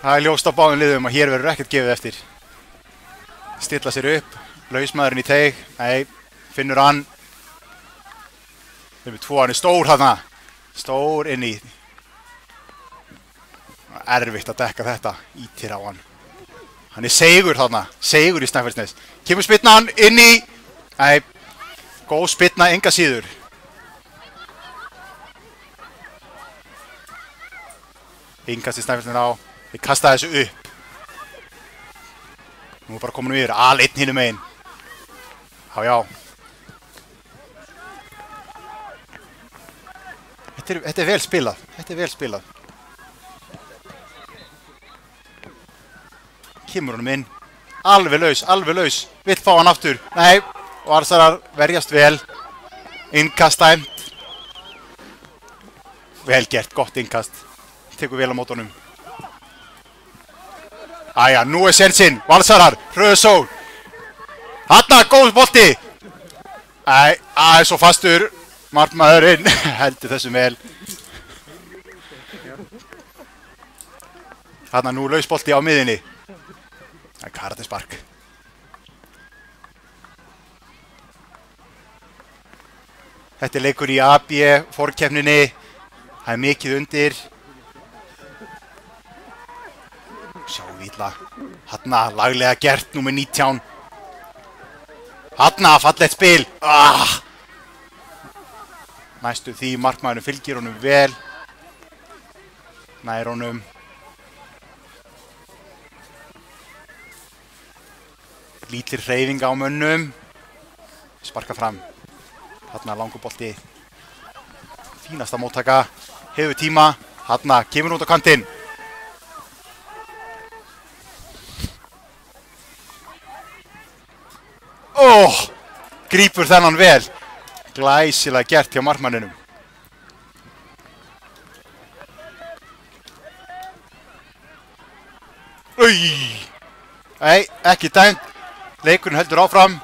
Það ljóst á báðum liðum að hér verður ekkert gefið eftir. Stilla sér upp, lausmaðurinn í teig, nei, finnur hann. Þeim tvo, hann stór þarna, stór inn í. Erfitt að dekka þetta, ítir á hann. Hann seigur þarna, seigur í Snæfellsnes. Kemur spyrnan inn í, nei, góð spyrna enga síður. Innkast í Snæfellsnes á. Við kasta þessu upp. Nú bara komin við yfir, einn hinum megin. Já. Þetta vel spilað. Kemur honum inn. Alveg laus. Vill fá hann aftur. Nei, valsarar verjast vel. Innkast dæmt. Vel gert, gott innkast. Tekur vel á mótunum. Æja, nú sénsinn, valsarar, hröðsól. Þarna, góð bolti. Svo fastur. Markmaðurinn heldur þessum vel. Þarna, nú laus bolti á miðinni. Það karatispark. Þetta leikur í AB fórkeppninni. Það mikið undir. Sjáum við illa. Þarna, laglega gert, númer 19. Þarna, fallegt spil. Næstu því, markmaðurinn fylgir honum vel. Nær honum. Lítil hreyfing á mönnum. Sparka fram. Þarna, langur bolti. Fínasta móttaka. Hefur tíma. Þarna, kemur út á kantinn. Grípur þennan vel. Glæsilega gert hjá markmanninum. Nei, ekki dæmt. Leikurinn heldur áfram.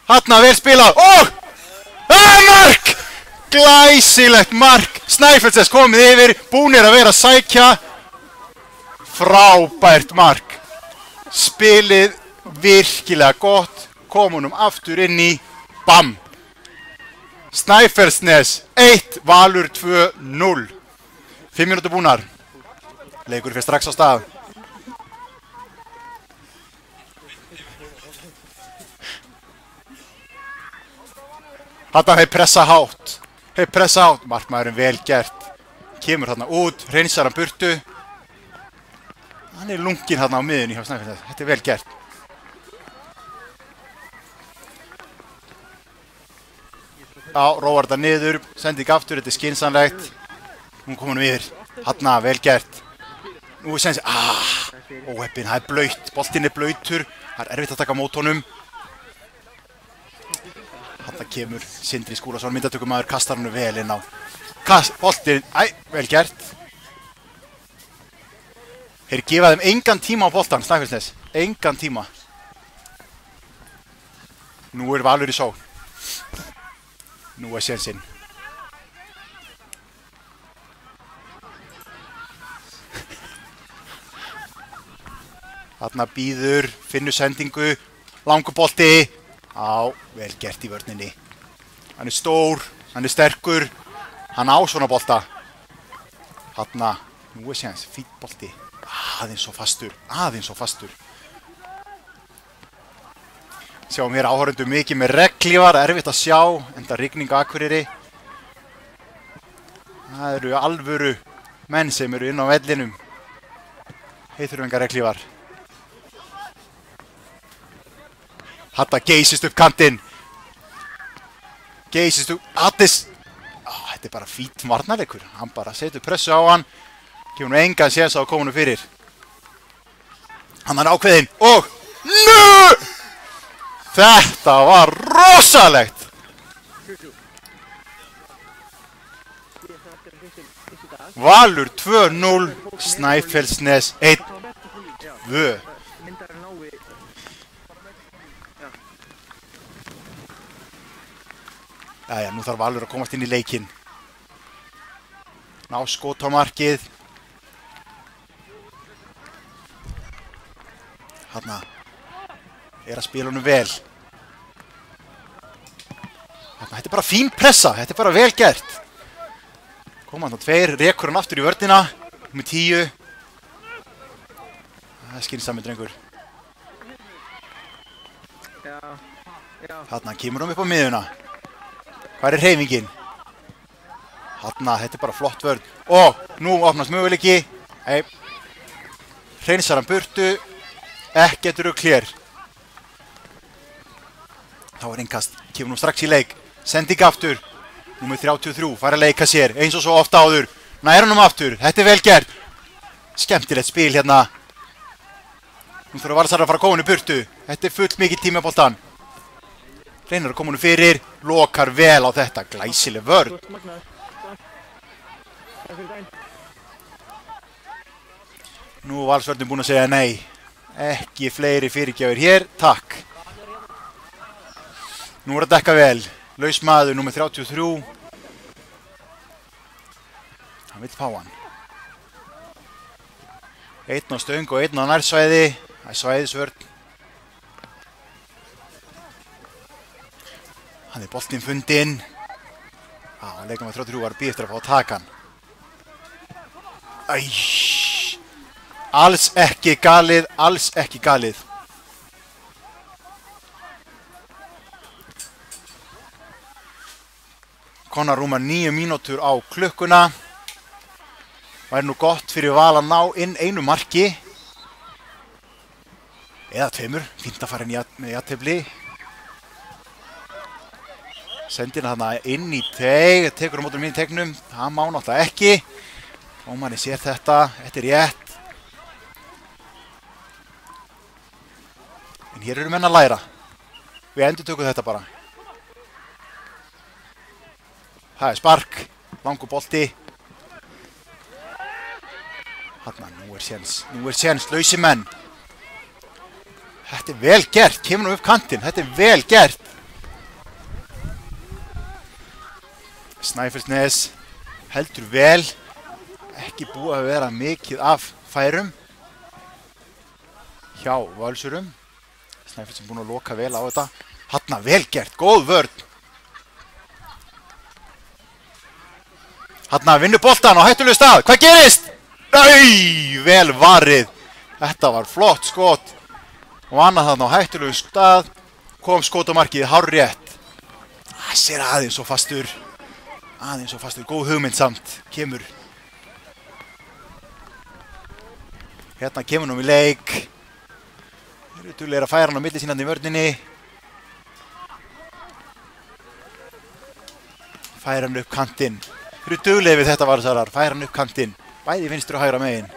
Þarna vel spilað. Mark! Glæsilegt mark. Snæfellsnes komið yfir. Búnir að vera að sækja. Frábært mark. Spilið virkilega gott. Kom honum aftur inn í. Bam! Snæfellsnes 1, Valur 2, 0. 5 mínútur búnar. Leikur fyrir strax á stað. Þarna þeir pressa hátt. Markmaðurinn vel gert. Kemur þarna út, hreinsar hann burtu. Hann lunginn þarna á miðunni hjá Snæfellsnes. Þetta vel gert. Róar þetta niður, sendi ekki aftur, þetta skynsamlegt. Nú komum við yfir. Þarna, vel gert. Nú senst, óheppinn, það blautt. Boltinn blautur, það erfitt að taka mót honum. Þarna kemur Sindri Skúlason, myndatökumaður, kastar hann vel inn á. Boltinn, vel gert. Þeir gefa þeim engan tíma á boltan, Snæfellsnes. Engan tíma. Nú Valur í sókn. Nú sénsinn. Þarna býður, finnur sendingu, langur bolti, Á, vel gert í vörninni. Hann stór, hann sterkur, hann á svona bolta. Þarna, nú séns, fínn bolti. Aðeins og fastur. Sjáum hér áhorfendur mikið með regnhlífar, erfitt að sjá, enda rigning á Akureyri. Það eru alvöru menn sem eru inn á vellinum. Heiðurvengar regnhlífar. Hatta geysist upp kantinn. Attis. Þetta bara fínn varnarleikur. Hann bara setur pressu á hann. Gefur nú engan séns á að koma nú fyrir. Hann er ákveðinn og NÚ! Þetta var rosalegt! Valur 2-0, Snæfellsnes 1-2. Jæja, nú þarf Valur að komast inn í leikinn. Ná skot á markið. Þarna er að spila honum vel. Þarna, þetta er bara fín pressa, þetta er bara vel gert. Koma hann á 2, rekur hann aftur í vörnina, með 10. Það er skynsamur drengur. Þarna kemur hann upp á miðuna. Hvað er hreyfingin? Þarna, þetta er bara flott vörn. Og nú opnast möguleiki. Hreinsar hann burtu. Ekkert rugl hér. Þá er innkast. Kemur nú strax í leik. Sending aftur. Númer 33. Fær að leika sér. Eins og svo ofta áður. Nær hann aftur. Þetta er vel gert. Skemmtilegt spil hérna. Nú þurfa Valsarar að fara að koma hann í burtu. Þetta er full mikið tími á boltan. Reynar að koma hann fyrir. Lokar vel á þetta. Glæsileg vörn. Nú er Valsvörðin búin að segja nei. Ekki fleiri fyrirgjafir hér. Takk. Nú er að dekka vel. Laus maður, númer 33. Hann vill fá hann. Einn á stöng og einn á nærsvæði. Það er svæðisvörn. Hann er boltinn fundinn. Leiknum með 33 var að býða eftir að fá að taka hann. Alls ekki galið, alls ekki galið. Konar rúma 9 mínútur á klukkuna. Það er nú gott fyrir Val að ná inn einu marki. Eða 2. Fínt að fara inn með jafntefli. Sendir hann inn í teig. Tekur á mótum mín tegnum. Það má náttúrulega ekki. Ómanni sér þetta. Þetta er rétt. En hér eru menn að læra. Við endurtökum þetta bara. Það er spark. Langur bolti. Þarna, nú er séns. Lausi menn. Þetta er vel gert. Kemur nú upp kantinn. Þetta er vel gert. Snæfellsnes heldur vel. Ekki búið að vera mikið af færum hjá Valsurum. Snæfellsnes er búin að loka vel á þetta. Þarna vel gert, góð vörn. Þarna vinnur boltan á hættulegu stað. Hvað gerist? Vel varið. Þetta var flott skot. Og annað þarna á hættulegu stað. Kom skot á markið hárrétt. Það sér aðeins og fastur. Góð hugmynd samt. Kemur. Hérna kemur nú í leik. Þeir eru duglegir að færa hann á milli sínandi í vörninni. Færa hann upp kantinn. Þeir eru duglegir við þetta Valsarar. Færa hann upp kantinn. Bæði vinstri og hægra megin.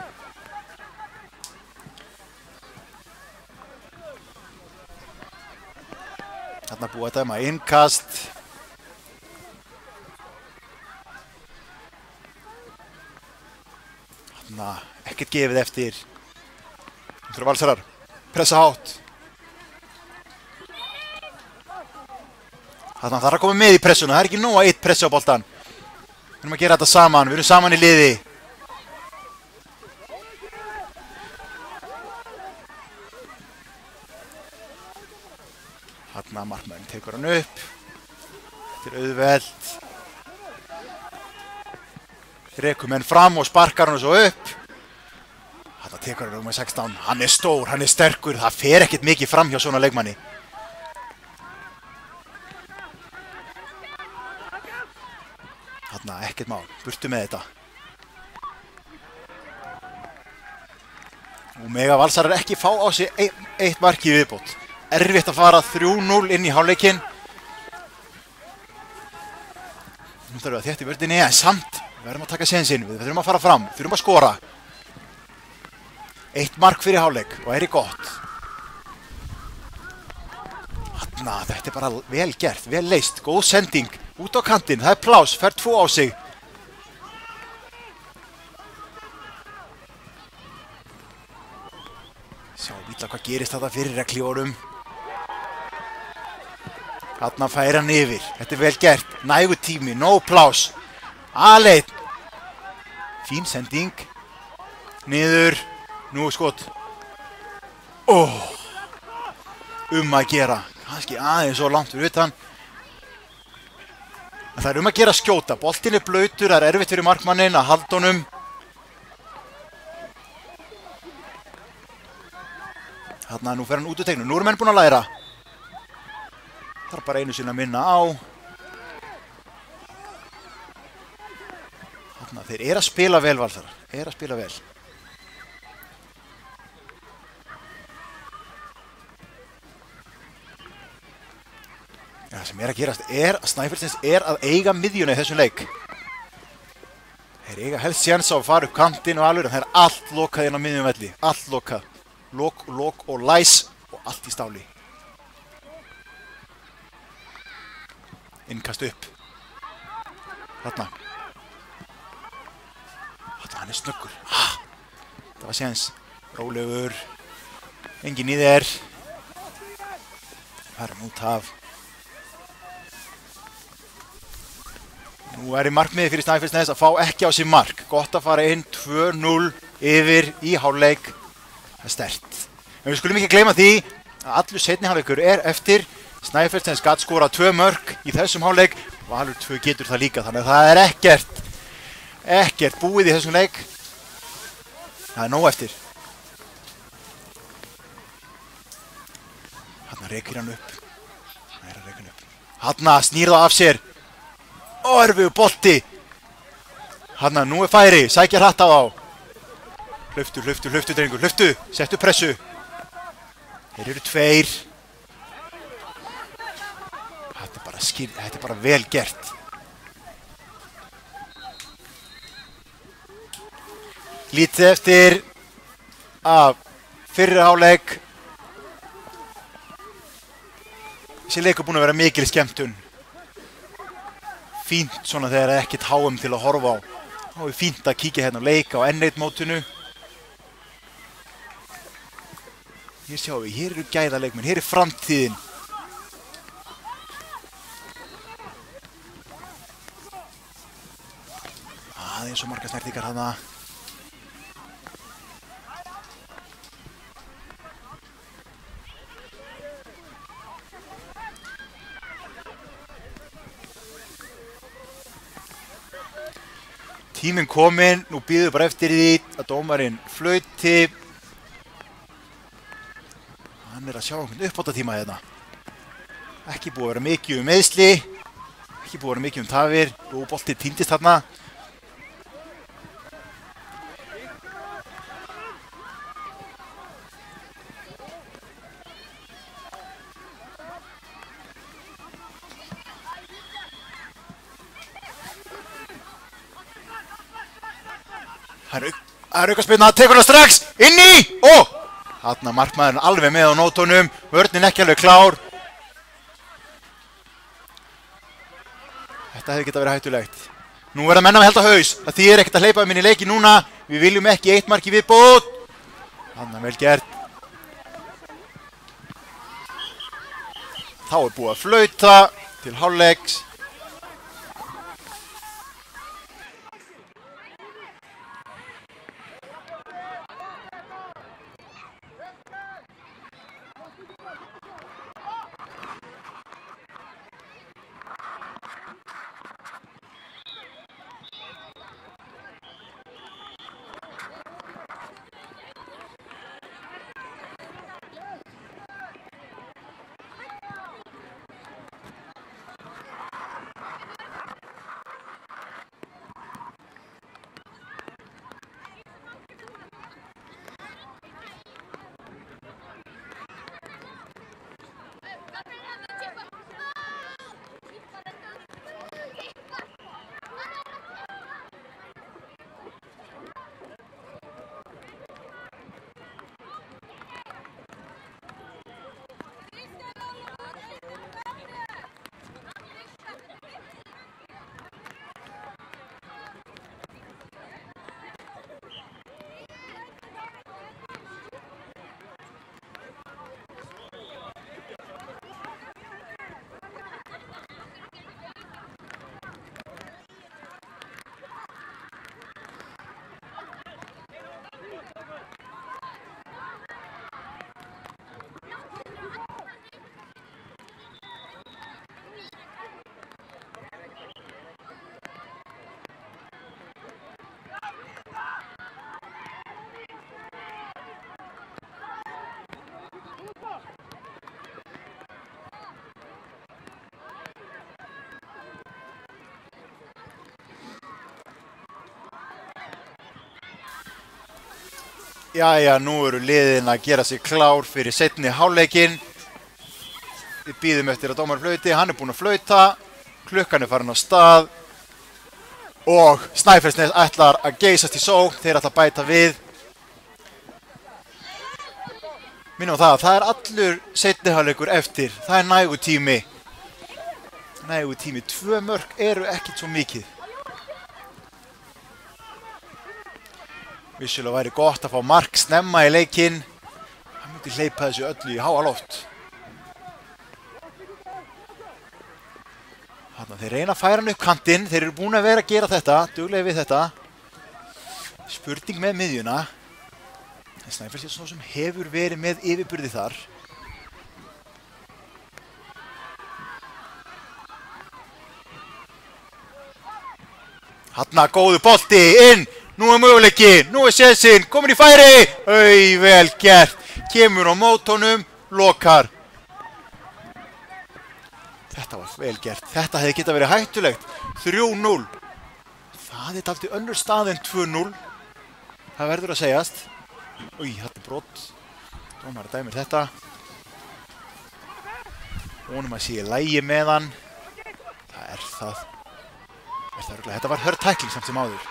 Þarna búið að dæma innkast. Þarna ekkert gefið eftir. Nú þurfa Valsarar. Pressa hátt. Þarna þarf að koma með í pressuna. Það er ekki nóg að eitt pressu á boltan. Við erum að gera þetta saman. Við erum saman í liði. Þarna markmaðurinn tekur hann upp. Þetta er auðvelt. Rekur menn fram og sparkar hann svo upp. Þarna tekur hann með 16. Hann er stór, hann er sterkur. Það fer ekkert mikið fram hjá svona leikmanni. Þarna ekkert mál, burtu með þetta. Og mega Valsarar ekki fá á sig eitt mark í viðbót. Erfitt að fara 3-0 inn í hálfleikinn. Nú þarfum við að þétta í vörninni, en samt við verðum að taka sénsinn, við þurfum að fara fram, við þurfum að skora. Eitt mark fyrir hálfleik og er í gott. Þarna, þetta er bara vel gert, vel leist, góð sending. Út á kantinn, það er plás, fer 2 á sig. Sjá illa hvað gerist þetta fyrir reglíórum. Þarna fær hann yfir, þetta er vel gert, nægur tími, nóg plás. Aleinn. Fín sending. Niður, nú skot. Að gera, kannski aðeins svo langt fyrir utan. En það er að gera skjóta, boltinn er blautur, það er erfitt fyrir markmanninn að halda honum. Þarna, nú fer hann út úr teiknum, nú eru menn búin að læra. Það er bara einu sinni að minna á. Þarna, þeir eru að spila vel, Valsarar, eru að spila vel. Það sem er að gerast er að Snæfellsnes er að eiga miðjuna í þessum leik. Þeir eiga helst séns á að fara upp kantinn og alveg, en það er allt lokað inn á miðjum velli. Allt lokað. Lok og læs og allt í stáli. Innkast upp. Þarna. Þarna, hann er snöggur. Það var séns. Rólegur. Enginn í þér. Það er út af. Nú er í markmiði fyrir Snæfellsnes að fá ekki á sig mark. Gott að fara inn 2-0 yfir í hálfleik. Það er sterkt. En við skulum ekki gleyma því að allur seinni hálfleikur er eftir. Snæfellsnes gat skorað 2 mörk í þessum hálfleik. Valur 2 getur það líka, þannig að það er ekkert búið í þessum leik. Það er nóg eftir. Þarna rekir hann upp. Þarna snýr það af sér. Erfiður bolti. Þarna, nú er færi, sækja hratt á þá. Hlöftu drengur, hlöftu, settu pressu. Þeir eru 2. Þetta er bara vel gert. Lítið eftir af fyrri hálfleik. Þessi leikur búinn að vera mikil skemmtun. Fínt svona þegar það er ekkert HM til að horfa á. Þá er fínt að kíkja hérna og leika á N1 mótinu. Hér sjáum við, hér eru gæðaleikmenn, hér er framtíðin. Aðeins og marga snertingar þarna. Tíminn kominn, nú bíðum við bara eftir því að dómarinn flauti. Hann er að sjá einhvern uppbótartíma hérna. Ekki búið að vera mikið meiðsli, ekki búið að vera mikið tafir. Boltinn týndist þarna. Það er aukaspyrna, tekur það strax inn í! Þarna markmaðurinn alveg með á nótunum, vörnin ekki alveg klár. Þetta hefði getað verið hættulegt. Nú verða menn að halda haus, það þýðir ekkert að hleypa inn í leiki núna. Við viljum ekki 1 mark í viðbót. Þarna vel gert. Þá er búið að flauta til hálfleiks. Jæja, nú eru liðin að gera sig klár fyrir seinni hálfleikinn. Við bíðum eftir að dómar flauti, hann búinn að flauta, klukkan farin á stað og Snæfellsnes ætlar að geysast í sókn, þeir ætla að bæta við. Minnum á það allur seinni hálfleikur eftir, það nægur tími. Nægur tími, 2 mörk eru ekkert svo mikið. Vissulega væri gott að fá mark snemma í leikinn. Hann myndi hleypa þessu öllu í háa loft. Þarna þeir reyna að færa hann upp kantinn. Þeir eru búin að vera að gera þetta, duglega við þetta. Spurning með miðjuna. En Snæfellsnes svo sem hefur verið með yfirburði þar. Þarna góðu bolti inn. Nú möguleiki, nú sénsinn, komin í færi. Vel gert. Kemur á mótónum, lokar. Þetta var vel gert. Þetta hefði getað verið hættulegt. 3-0. Það dálítið önnur stað en 2-0. Það verður að segjast. Þetta brot. Dómari dæmir þetta. Vonum að sé lægi með hann. Það það. Þetta var hörð tækling samt sem áður.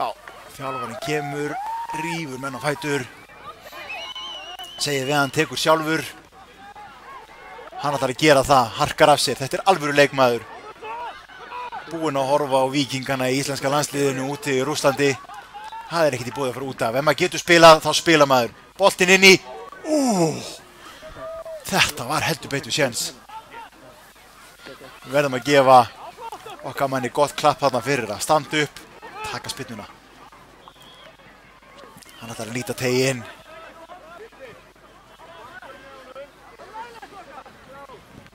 Já, þjálfarinn kemur, rífur menn á fætur. Segir við hann, tekur sjálfur. Hann ætlar að gera það, harkar af sér. Þetta alvöru leikmaður. Búinn að horfa á víkingana í íslenska landsliðinu úti í Rússlandi. Það ekkert í boði að fara út af. Ef maður getur spilað, þá spila maður. Boltinn inn í. Þetta var heldur betur séns. Við verðum að gefa okkar manni gott klapp þarna fyrir að standa upp, taka spyrnuna. Hann ætlar að nýta teginn.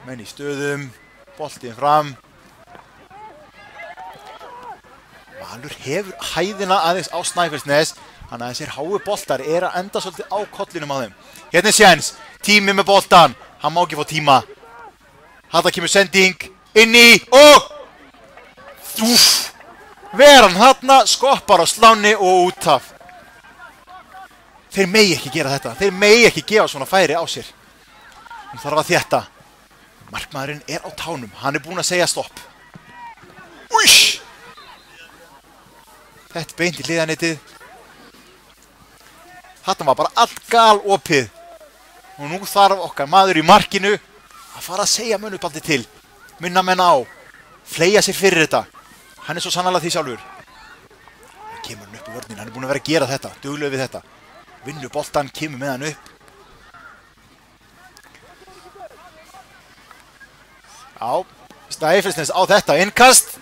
Menn í stöðum, boltinn fram. Valur hefur hæðina aðeins á Snæfellsnes, þannig að þessir háu boltar að enda svolítið á kollinum á þeim. Hérna séns, tími með boltan, hann má ekki fá tíma. Þarna kemur sending, inn í og veran þarna, skoppar á sláni og út af. Þeir megi ekki gera þetta, þeir megi ekki gefa svona færi á sér. Hún þarf að þétta. Markmaðurinn á tánum, hann búinn að segja stopp. Þetta beint í hliðanettið. Þarna var bara allt gal opið. Og nú þarf okkar maður í markinu að fara að segja mönnum dálítið til. Minna menn á, fleygja sér fyrir þetta. Hann svo sannarlega því sjálfur. Það kemur hann upp í vörnina, hann búinn að vera að gera þetta, duglegur við þetta. Vinnur boltan, kemur með hann upp. Já, Snæfellsnes á þetta, innkast.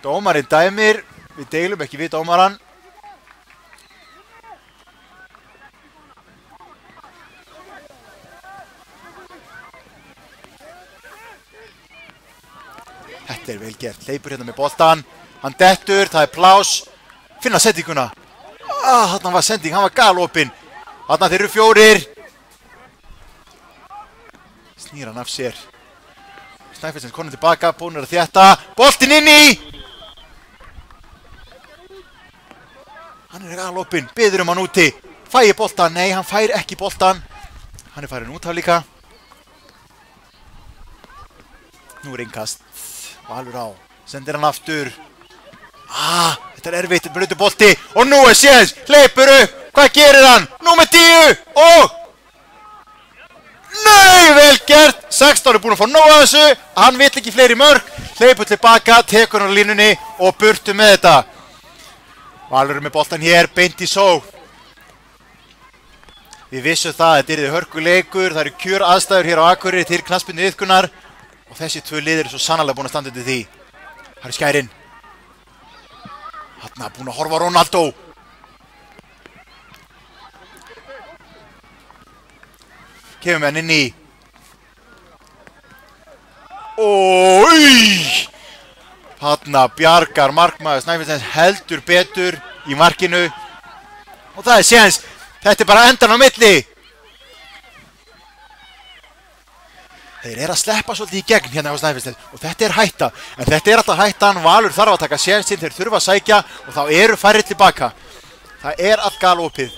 Dómarinn dæmir, við deilum ekki við dómarann. Þetta vel gert, hleypur hérna með boltan. Hann dettur, það plás. Finna sendinguna. Þarna var sending, hann var galopinn. Þarna þeir eru 4. Snýr hann af sér. Snæfellsnes konum tilbaka, búinn að þétta. Boltinn inn í! Hann galopinn, biður hann úti. Fæ ég boltan? Nei, hann fær ekki boltan. Hann farin út af líka. Nú innkast. Valur á, sendir hann aftur. Þetta erfitt, blötu bolti. Og nú séns, hleypur upp. Hvað gerir hann? Númer 10 og... Nei, vel gert. 16 búinn að fá nóg af þessu. Hann vill ekki fleiri mörk. Hleypur tilbaka, tekur hann á línunni og burtu með þetta. Valur með boltan hér, beint í sókn. Við vissum það, þetta yrði hörkuleikur. Það eru kjör aðstæður hér á Akureyri til knattspyrnuiðkunar. Og þessi 2 liðir svo sannarlega búin að standa undir því. Það er skærinn. Þarna búin að horfa Ronaldo. Kemur með hann inn í. Þarna bjargar markmaður Snæfellsnes heldur betur í markinu. Og það er séns. Þetta bara endan á milli. Þeir eru að sleppa svolítið í gegn hérna á Snæfellsnes og þetta er hætta. En þetta er alltaf hættan, Valur þarf að taka sénsinn, þeir þurfa að sækja og þá eru færri tilbaka. Það er allt galopið.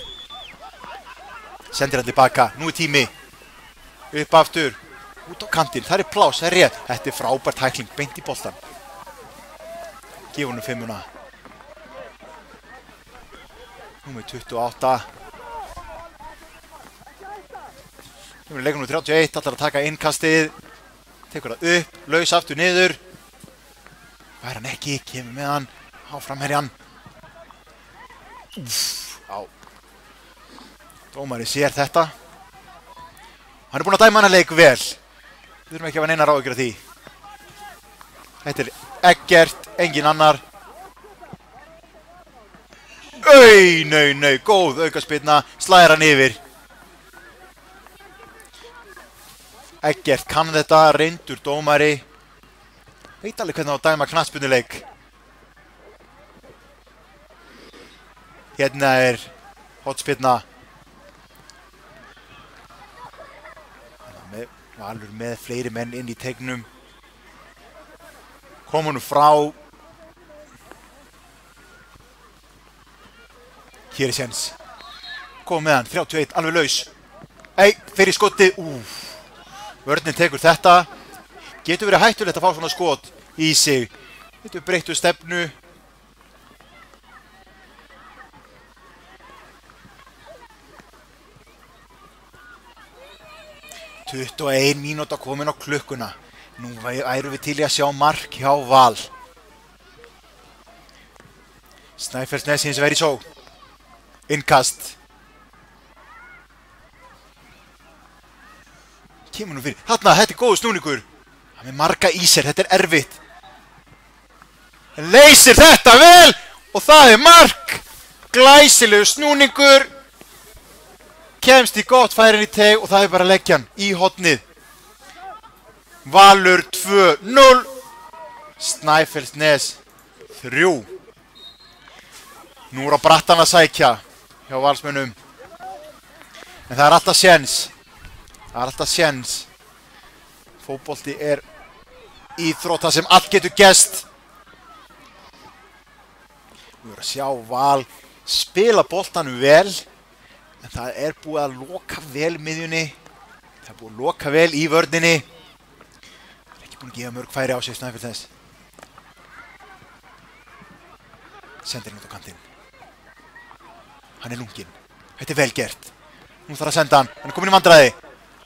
Sendir hann tilbaka, nú er tími. Upp aftur, út á kantinn, það er pláss, það er rétt. Þetta er frábær tækling, beint í boltan. Gef honum 5. Númer 28. Númer leikur nú 31, allar að taka innkastið. Tekur það upp, laus aftur niður. Væri hann ekki, kemur með hann. Á framherjan. Á. Dómari sér þetta. Hann er búinn að dæma hana leik vel. Við þurfum ekki að hafa neinar áhyggjur af því. Þetta er Eggert, engin annar. Nei, góð aukaspyrna, slæðir hann yfir. Eggert kann þetta, reyndur dómari. Veit alveg hvernig á að dæma knattspyrnuleik. Hérna er hornspyrna. Valur með fleiri menn inn í teignum. Kom honum frá. Hér er séns. Kom með hann, 31, alveg laus. Fyrir skotið. Vörnin tekur þetta. Getur verið hættulegt að fá svona skot í sig. Getur breyttu stefnu. og 21 mínúta komin á klukkuna. Nú erum við til í að sjá mark hjá Val. Snæfellsnes hins vegar í sókn. Innkast. Kemur nú fyrir. Þarna, þetta er góð snúningur. Það með marga í sér, þetta er erfitt. Leysir þetta vel og það er mark. Glæsilegu snúningur. Kemst í gott færin í teg og það er bara að leggja hann í hornið. Valur 2-0. Snæfellsnes 3. Nú er á brattan að sækja hjá Valsmönnum. En það er alltaf séns. Það er alltaf séns. Fótbolti er íþrótta sem allt getur gerst. Við erum að sjá Val spila boltanum vel. En það er búið að loka vel miðjunni. Það er búið að loka vel í vörninni. Það er ekki búin að gefa mörg færi á sig Snæfellsnes. Sendir hann út á kantinn. Hann er lunginn. Þetta er vel gert. Nú þarf að senda hann. Hann er komin í vandræði.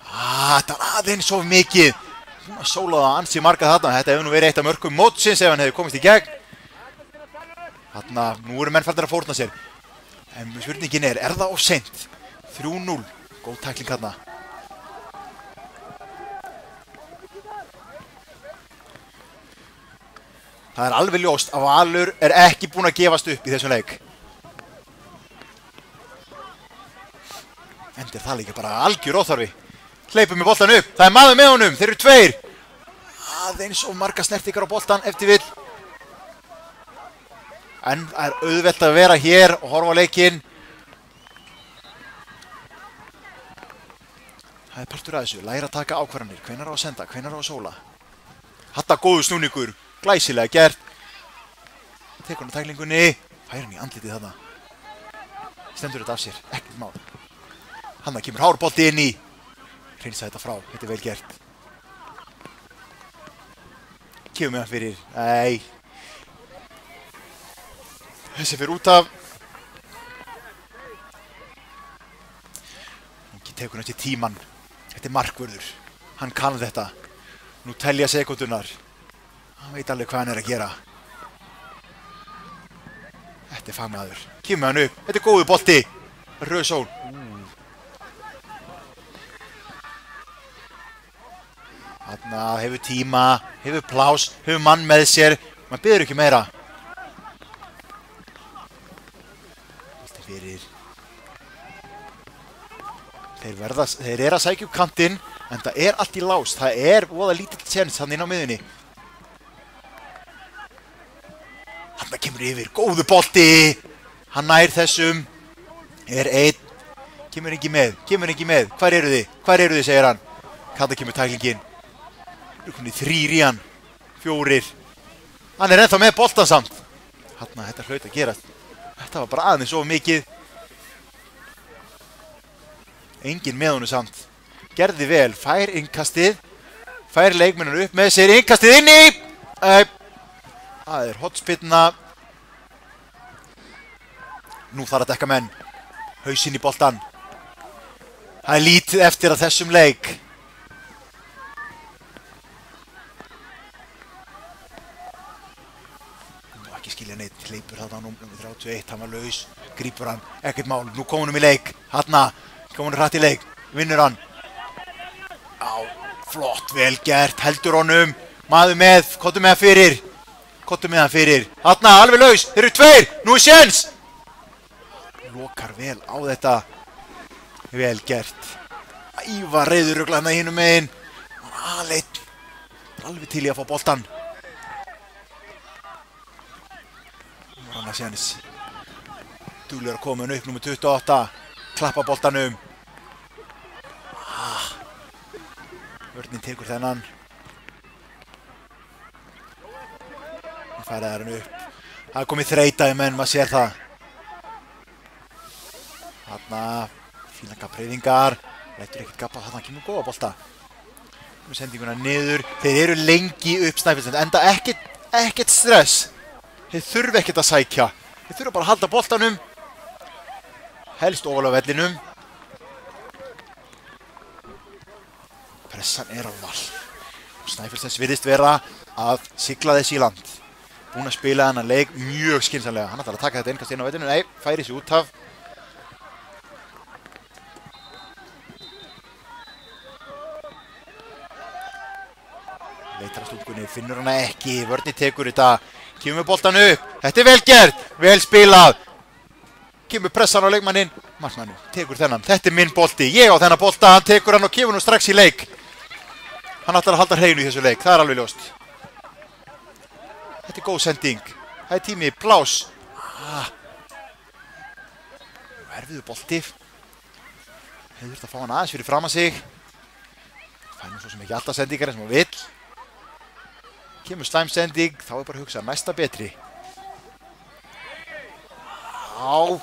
Þetta var aðeins of mikið. Hún að sóla það ansi marga þarna. Þetta hefur nú verið eitt af mörgum mótsins ef hann hefði komist í gegn. Þarna, nú eru menn farnir að fórna sér. En spurningin er það of seint? 3-0, góð tækling hérna. Það er alveg ljóst að Valur er ekki búinn að gefast upp í þessum leik. Endur það líka bara algjör óþarfi. Hleypum með boltan upp, það er maður með honum, þeir eru 2. Aðeins of marga snertingar á boltan eftir vill. En það er auðvelt að vera hér og horfa á leikinn. Það er partur að þessu, læra að taka ákvarðanir. Hvenær á að senda, hvenær á að sóla. Hatta góðu snúningur, glæsilega gert. Tekur hann á tæklingunni. Fær hann í andlitið þarna. Stendur þetta af sér, ekkert mál. Hanna kemur hárbolti inn í. Hreinsa þetta frá, þetta er vel gert. Kemur með hann fyrir, nei. Þessi fyrir út af. Nú tekur hann eftir tíman. Þetta er markvörður. Hann kann þetta. Nú telja sekundunar. Hann veit alveg hvað hann er að gera. Þetta er fagmaður. Kemur hann upp. Þetta er góðu bolti. Rauð sól. Þarna hefur tíma, hefur plás, hefur mann með sér. Man biður ekki meira. Fyrir. Þeir eru að sækja upp kantinn, en það er allt í lás. Það er voða lítill séns hann inn á miðunni. Hann kemur yfir, góðu bolti. Hann nær þessum. Er 1. Kemur ekki með. Hvar eru þið, segir hann. Kanta kemur tæklingin. Rukkunni 3 í hann. 4. Hann er ennþá með boltan samt. Þarna, þetta hlaut að gerast. Þetta var bara aðeins of mikið. Enginn með honum samt. Gerði vel, fær innkastið. Fær leikmennur upp með sér, innkastið inni! Það er hotspinna. Nú þarf að dekka menn. Hausinn í boltan. Það er lítið eftir að þessum leik. Nú ekki skilja neitt, hleypur þarna á númer 31, hann var laus, grípur hann, ekkert mál, nú kom hann í leik, hanna, kom hann hratt í leik, vinnur hann. Á, flott, vel gert, heldur honum, maður með, kottu með hann fyrir, hanna, alveg laus, þeir eru 2, nú er séns! Lokar vel á þetta. Vel gert. Ívar reyðurugla hérna hinum megin. Aleitt. Alveg til í að fá boltan. Nú var hann að séns. Duglegur að koma hann upp, númer 28. Klappa boltanum. Vörnin tekur þennan. Hann færaði hann upp. Það er komið þreytaði menn, maður sér það. Þarna, fína gapreiðingar, lætur ekkert gapa, þarna kemur góða bolta. Með sendinguna niður, þeir eru lengi upp Snæfellsnes, enda ekkert stress. Þeir þurfa ekkert að sækja, þeir þurfa bara að halda boltanum, helst ofalega á vellinum. Pressan er á vall. Snæfellsnes virðist vera að sigla þess í land. Búinn að spila þennan leik mjög skynsamlega, hann ætlar að taka þetta innkast inn á vellinu, nei, færi sig út af. Leitar að stúlkunni, finnur hana ekki, vörni tekur þetta, kemur með boltan upp, þetta er vel gert, vel spilað, kemur pressan á leikmanninn, markmanninn, tekur þennan, þetta er minn bolti, ég á þennan bolta, hann tekur hann og kemur nú strax í leik, hann ætlar að halda hreinu í þessu leik, það er alveg ljóst, þetta er góð sending, það er tími, plás, erfiður bolti, hefur þurft að fá hann aðeins fyrir fram að sig, fær nú svo sem ekki alltaf sendingar eins og maður vill. Kemur slæmsending, þá er bara að hugsa næsta betri. Á,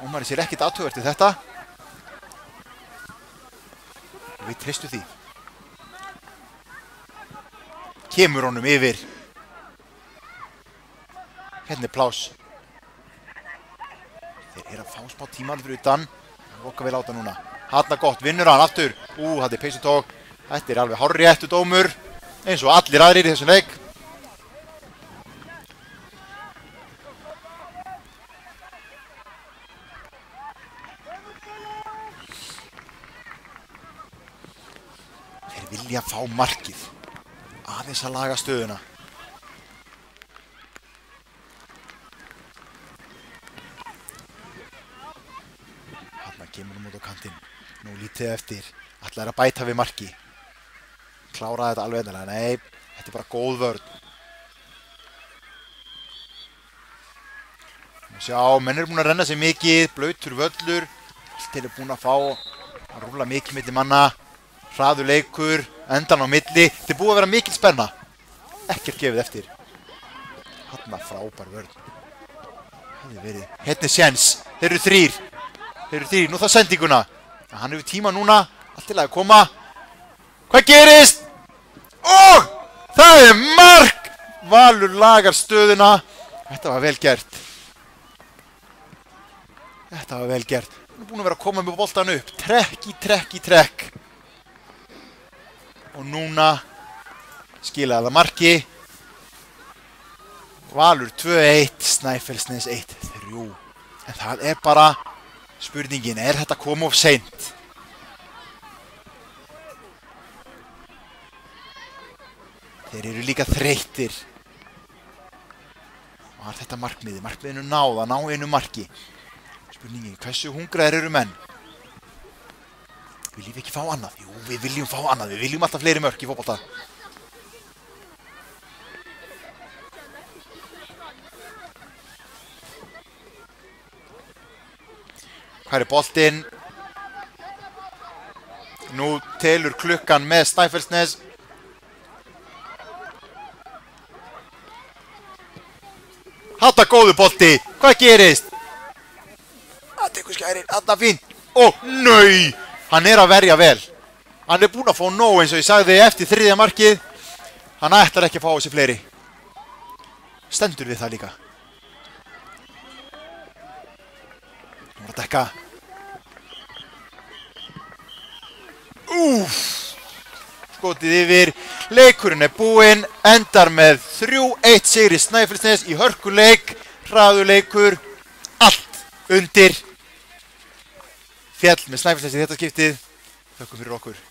Ómari sér ekkert aðtugavert við þetta. Og við treystum því. Kemur honum yfir. Hérna er plás. Þeir eru að fá smá tíma fyrir utan. Það voka vel á þetta núna. Hanna gott, vinnur hann aftur. Þetta er peysutók. Þetta er alveg hárréttur dómur. Eins og allir aðrir í þessum leik. Þeir vilja fá markið. Aðeins að laga stöðuna. Þarna kemur hann út á kantinn. Nú lítið eftir. Ætlar að bæta við marki. Kláraði þetta alveg ennilega, nei, þetta er bara góð vörn. Sjá, menn eru búin að renna sig mikið, blautur völlur, allt eru búin að fá að rúlla mikið milli manna, hraður leikur, endan á milli, þetta er búið að vera mikil spenna, ekkert gefið eftir. Þarna frábær vörn. Það hefði verið, hérna er séns, þeir eru 3, nú það sendinguna, hann hefur tíma núna, allt til að koma. Hvað gerist? Það er mark! Valur lagar stöðuna. Þetta var vel gert. Hann er búinn að vera að koma með boltan upp. Trekk í trekk. Og núna skilaði það marki. Valur 2-1, Snæfellsnes 1-3. En það er bara spurningin, er þetta koma of seint? Þeir eru líka þreyttir. Var þetta markmiði? Markmiðinu náða, ná einu marki. Spurningin, hversu hungraðir eru menn? Viljum við ekki fá annað? Jú, við viljum fá annað. Við viljum alltaf fleiri mörk í fótbolta. Hvað er boltinn? Nú telur klukkan með Snæfellsnes. góðu bolti. Hvað gerist? Það tekur skærin, alltaf fínt. Ó, nei! Hann að verja vel. Hann búinn að fá nóg eins og ég sagði eftir þriðja markið. Hann ætlar ekki að fá á sig fleiri. Stendur við það líka. Nú að dekka. Úff! Skotið yfir. Leikurinn búinn. Endar með 3-1 sigri Snæfellsnes í hörkuleik. Hraðuleikur. Allt undir. Fjall með Snæfellsnes í þetta skiptið. Þökkum fyrir okkur.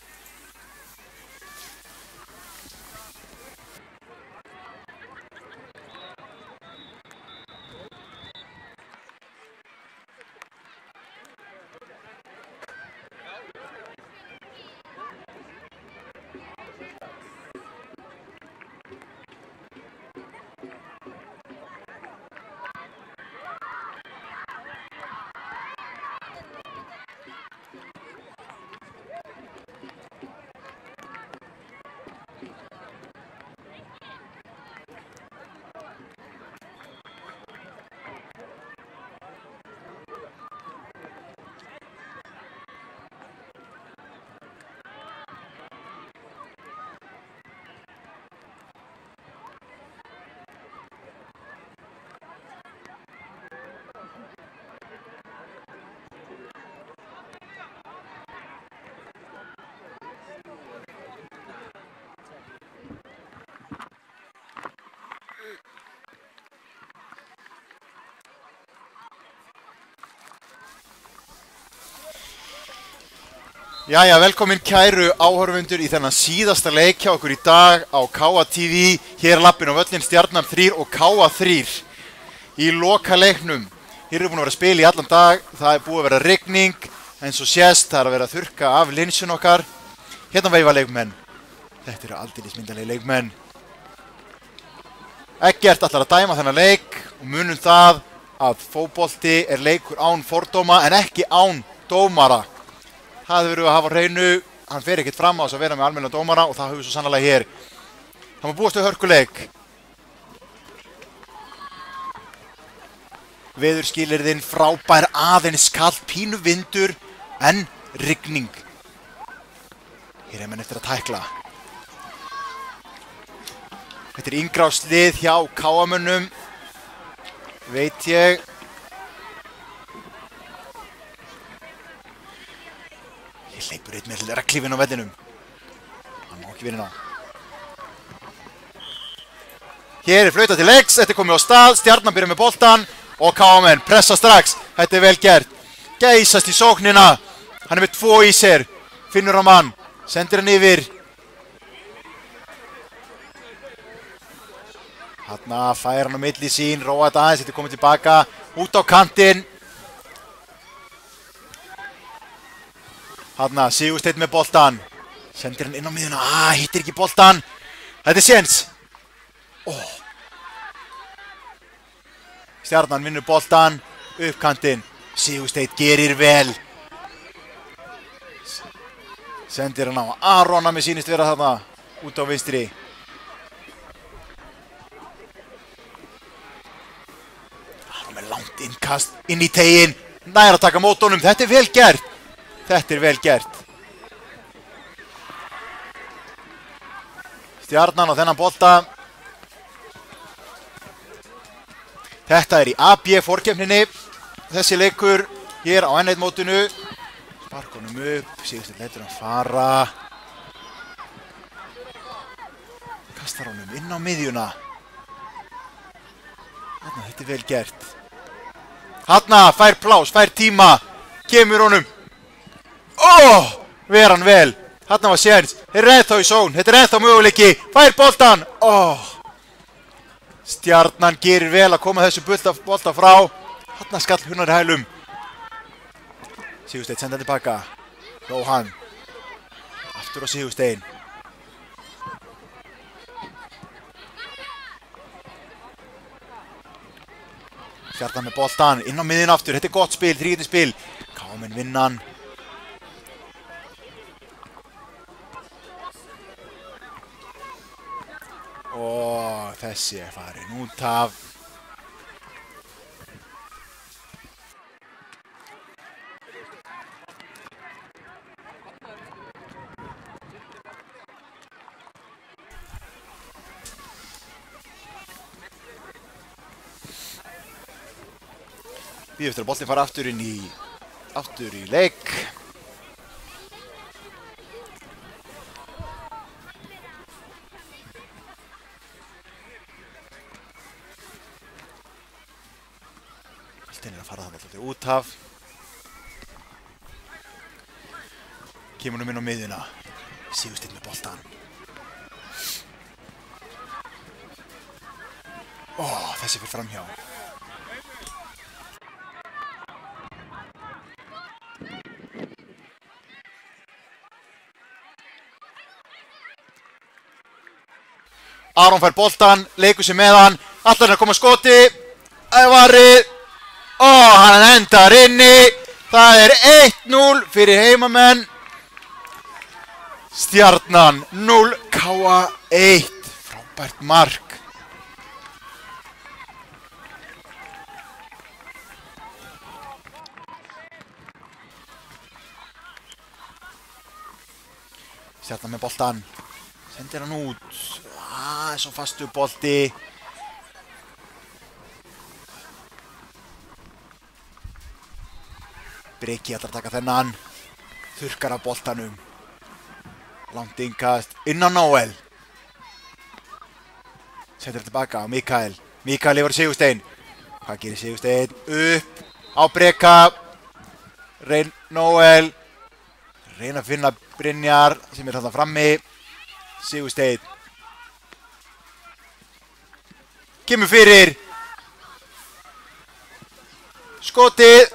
Jæja, velkomin kæru áhorfundur í þennan síðasta leik hjá okkur í dag á KA TV. Hér lappin á völlin Stjarnan 3 og KA 3 í loka leiknum. Hér búin að vera spil í allan dag, það búið að vera rigning, eins og sést, það að vera að þurrka af linsun okkar. Hérna veifa leikmenn. Þetta eru aldeilis myndarlegi leikmenn. Eggert ætlar að dæma þennan leik og munum það að fótbolti leikur án fordóma en ekki án dómara. Það verður að hafa hreinu, hann fer ekkert fram á þess að vera með almennilega dómara og það höfum við svo sannlega hér. Það má búast við hörkuleik. Veðurskilyrðin frábær, aðeins kalt, pínu vindur en rigning. Hér menn eftir að tækla. Þetta inngrafslið hjá KA-mönnum, veit ég. Ég hleypur eitt með reglífinn á vellinum. Hann má ekki vinna á. Hér flautað til leiks, þetta komið á stað, Stjarnan byrjar með boltan og KA-menn pressa strax. Þetta vel gert. Geysast í sóknina. Hann með 2 í sér. Finnur á mann. Sendir hann yfir. Hanna fær hann á milli sín, róa þetta aðeins, þetta komið tilbaka. Út á kantinn. Hanna, Sigursteinn með boltan. Sendir hann inn á miðuna. Hittir ekki boltan. Þetta séns. Stjarnan vinnur boltan. Uppkantinn. Sigursteinn gerir vel. Sendir hann á Arona með sýnist vera þarna. Út á vinstri. Hann með langt innkast. Inn í teginn. Nær að taka mótónum. Þetta vel gert. Þetta vel gert. Stjarnan á þennan bolta. Þetta í AB fórkeppninni. Þessi leikur hér á N1 mótinu. Spark honum upp. Sigursteinn lætur hann fara. Kastar honum inn á miðjuna. Hanna, þetta vel gert. Hanna, fær plás, fær tíma. Kemur honum. Ver hann vel. Hanna var séns. Þetta ennþá í són. Þetta ennþá möguleiki. Fær boltan. Stjarnan gerir vel að koma þessu bolta frá. Hanna skall hunnar í hælum. Sigursteinn senda tilbaka. Jóhann. Aftur á Sigursteinn. Stjarnan með boltan. Inn á miðin aftur. Þetta gott spil. Þrígindi spil. KA-menn vinnan. Þessi farin út af. Bíðum eftir að boltinn fara aftur í leik. Boltinn að fara þarna alltaf út af. Kemur inn á miðjuna. Sigursteinn með boltan. Þessi fyrir framhjá. Aron fær boltan, leikur sér með hann, allar að koma skoti, Ævari, hann endar inni, það er 1-0 fyrir heimamenn, Stjarnan 0, K.A. 1, frábært mark. Stjarnan með boltan, sendir hann út, svo fastu bolti. Breki ætlar að taka þennan, þurrkar af boltanum. Langt innkast, inn á Nóel. Sendir tilbaka á Mikael. Mikael yfir Sigursteinn. Hvað gerir Sigursteinn? Upp á Breka. Nóel. Reyna að finna Brynjar sem þarna frammi. Sigursteinn. Kemur fyrir. Skotið.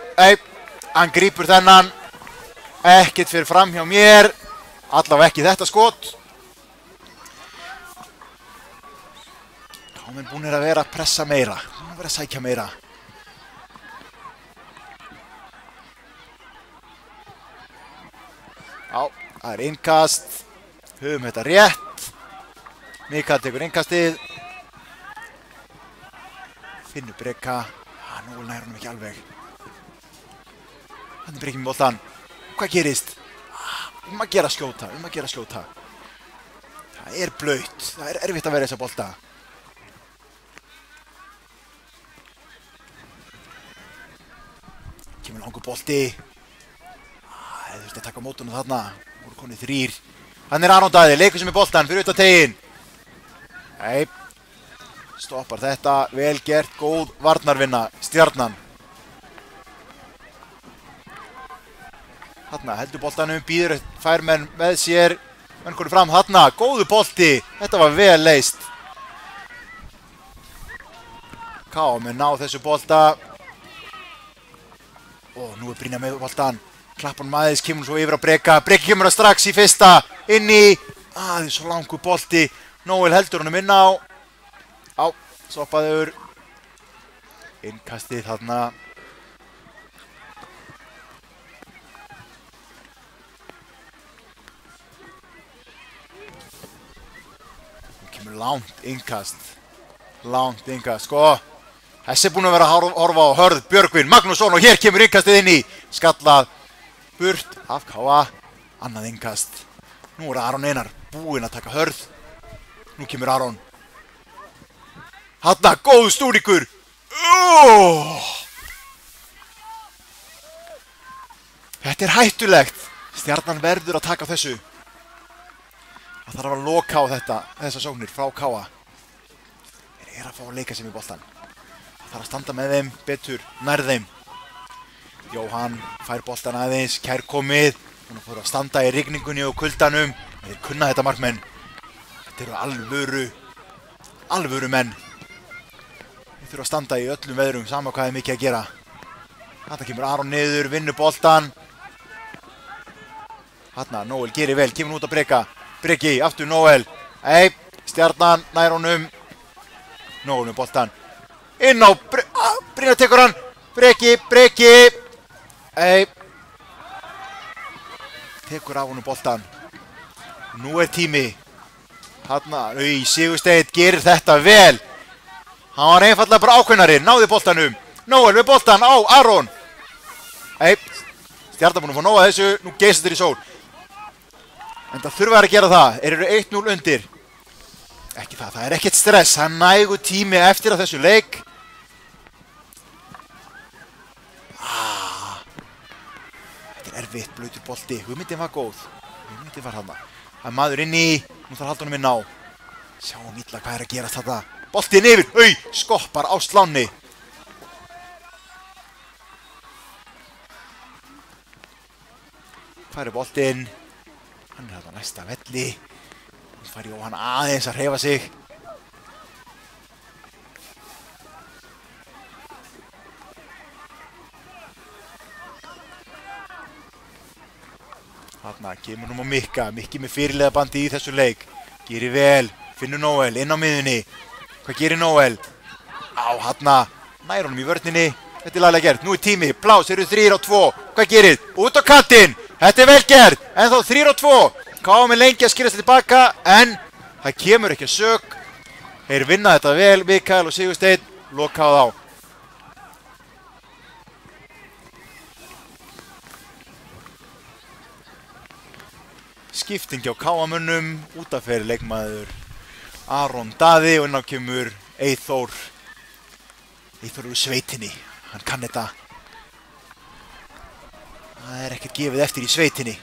Hann grípur þennan. Ekkert fyrir fram hjá mér. Allavega ekki þetta skot. Menn búinir að vera að pressa meira. Búinir að vera að sækja meira. Það er innkast. Höfum þetta rétt. Mikael tekur innkastið. Finnur Breka. Nú nær hann ekki alveg. Hann er Breki með boltan. Hvað gerist? Að gera skjóta. Það er blautt. Það er erfitt að vera þessa bolta. Kemur langur bolti. Það þurfti að taka mótunum þarna. Voru konið 3. Hann er Aron Daði, leikur sem er boltan fyrir utan tegin. Nei. Stoppar þetta. Vel gert, góð varnarvinna. Stjarnan. Þarna heldur boltanum, býður fær menn með sér. Menn konið fram þarna. Góðu bolti. Þetta var vel leyst. Menn ná þessu bolta. Nú er Brynjar með boltan. Klappar hann aðeins, kemur svo yfir á Breka. Breki kemur það strax í fyrsta. Inni. Það er svo langur bolti. Nóel heldur honum inn á. Stoppaður. Innkastið þarna. Nú kemur langt innkast. Sko. Þessi er búinn að vera að horfa á Hörð Björgvin Magnússon og hér kemur innkastið inn í. Skallað burt af K.A. Annað innkast. Nú er Aron Einar búinn að taka Hörð. Nú kemur Aron. Þarna, góð stúningur. Þetta er hættulegt. Stjarnan verður að taka þessu. Það þarf að loka á þessa sóknir frá K.A. Þeir að fá að leika sem í boltan. Það þarf að standa með þeim betur, nær þeim. Jóhann fær boltan aðeins, kærkomið. Hún fór að standa í rigningunni og kuldanum. Þeir kunna þetta markmenn. Þetta eru alvöru menn. Þeir þurfa að standa í öllum veðrum, sama hvað er mikið að gera. Þarna kemur Aron niður, vinnur boltan. Þarna, Nóel gerir vel, kemur út að Breka. Breki, aftur Nóel. Stjarnan nær honum. Nóel með boltan. Inn á Brynjar tekur hann. Breki. Tekur af honum boltan. Nú er tími. Þarna, Sigursteinn gerir þetta vel. Hann var einfallega bara ákveðnari. Náði boltanum. Nóel með boltan á Aron. Stjarnan búinn að fá nóg að þessu. Nú geysast þeir í sól. En það þurfa að gera það. Þeir eru 1-0 undir. Ekki það er ekkert stress. Það er nægur tími eftir að þessu leik. Þetta er erfitt, blautur bolti. Hugmyndin var góð. Hugmyndin var þarna. Það er maður inni. Nú þarf að halda honum inn á. Sjáum illa hvað er að gerast þarna. Boltinn yfir. Au! Skoppar á slánni. Hvað er boltinn? Hann er þarna næsta velli. Nú fær Jóhann aðeins að hreyfa sig. Þarna kemur nú á Mikka. Mikki með fyrirliðabandi í þessu leik. Gerir vel. Finnur Nóel inn á miðunni. Hvað gerir Nóel? Á, þarna. Nær honum í vörninni. Þetta er laglega gert. Nú er tími. Plás, eru 3 á 2. Hvað gerir? Út á kantinn. Þetta er vel gert. En þá 3 á 2. Káum er lengi að skýrast tilbaka. En það kemur ekki að sök. Þeir vinna þetta vel. Mikael og Sigursteinn. Loka á þá. Skipting hjá Káamönnum, útaferi leikmaður Aron Daði og inn á kemur Eyþór. Eyþór úr sveitinni, hann kann þetta. Það er ekkert gefið eftir í sveitinni.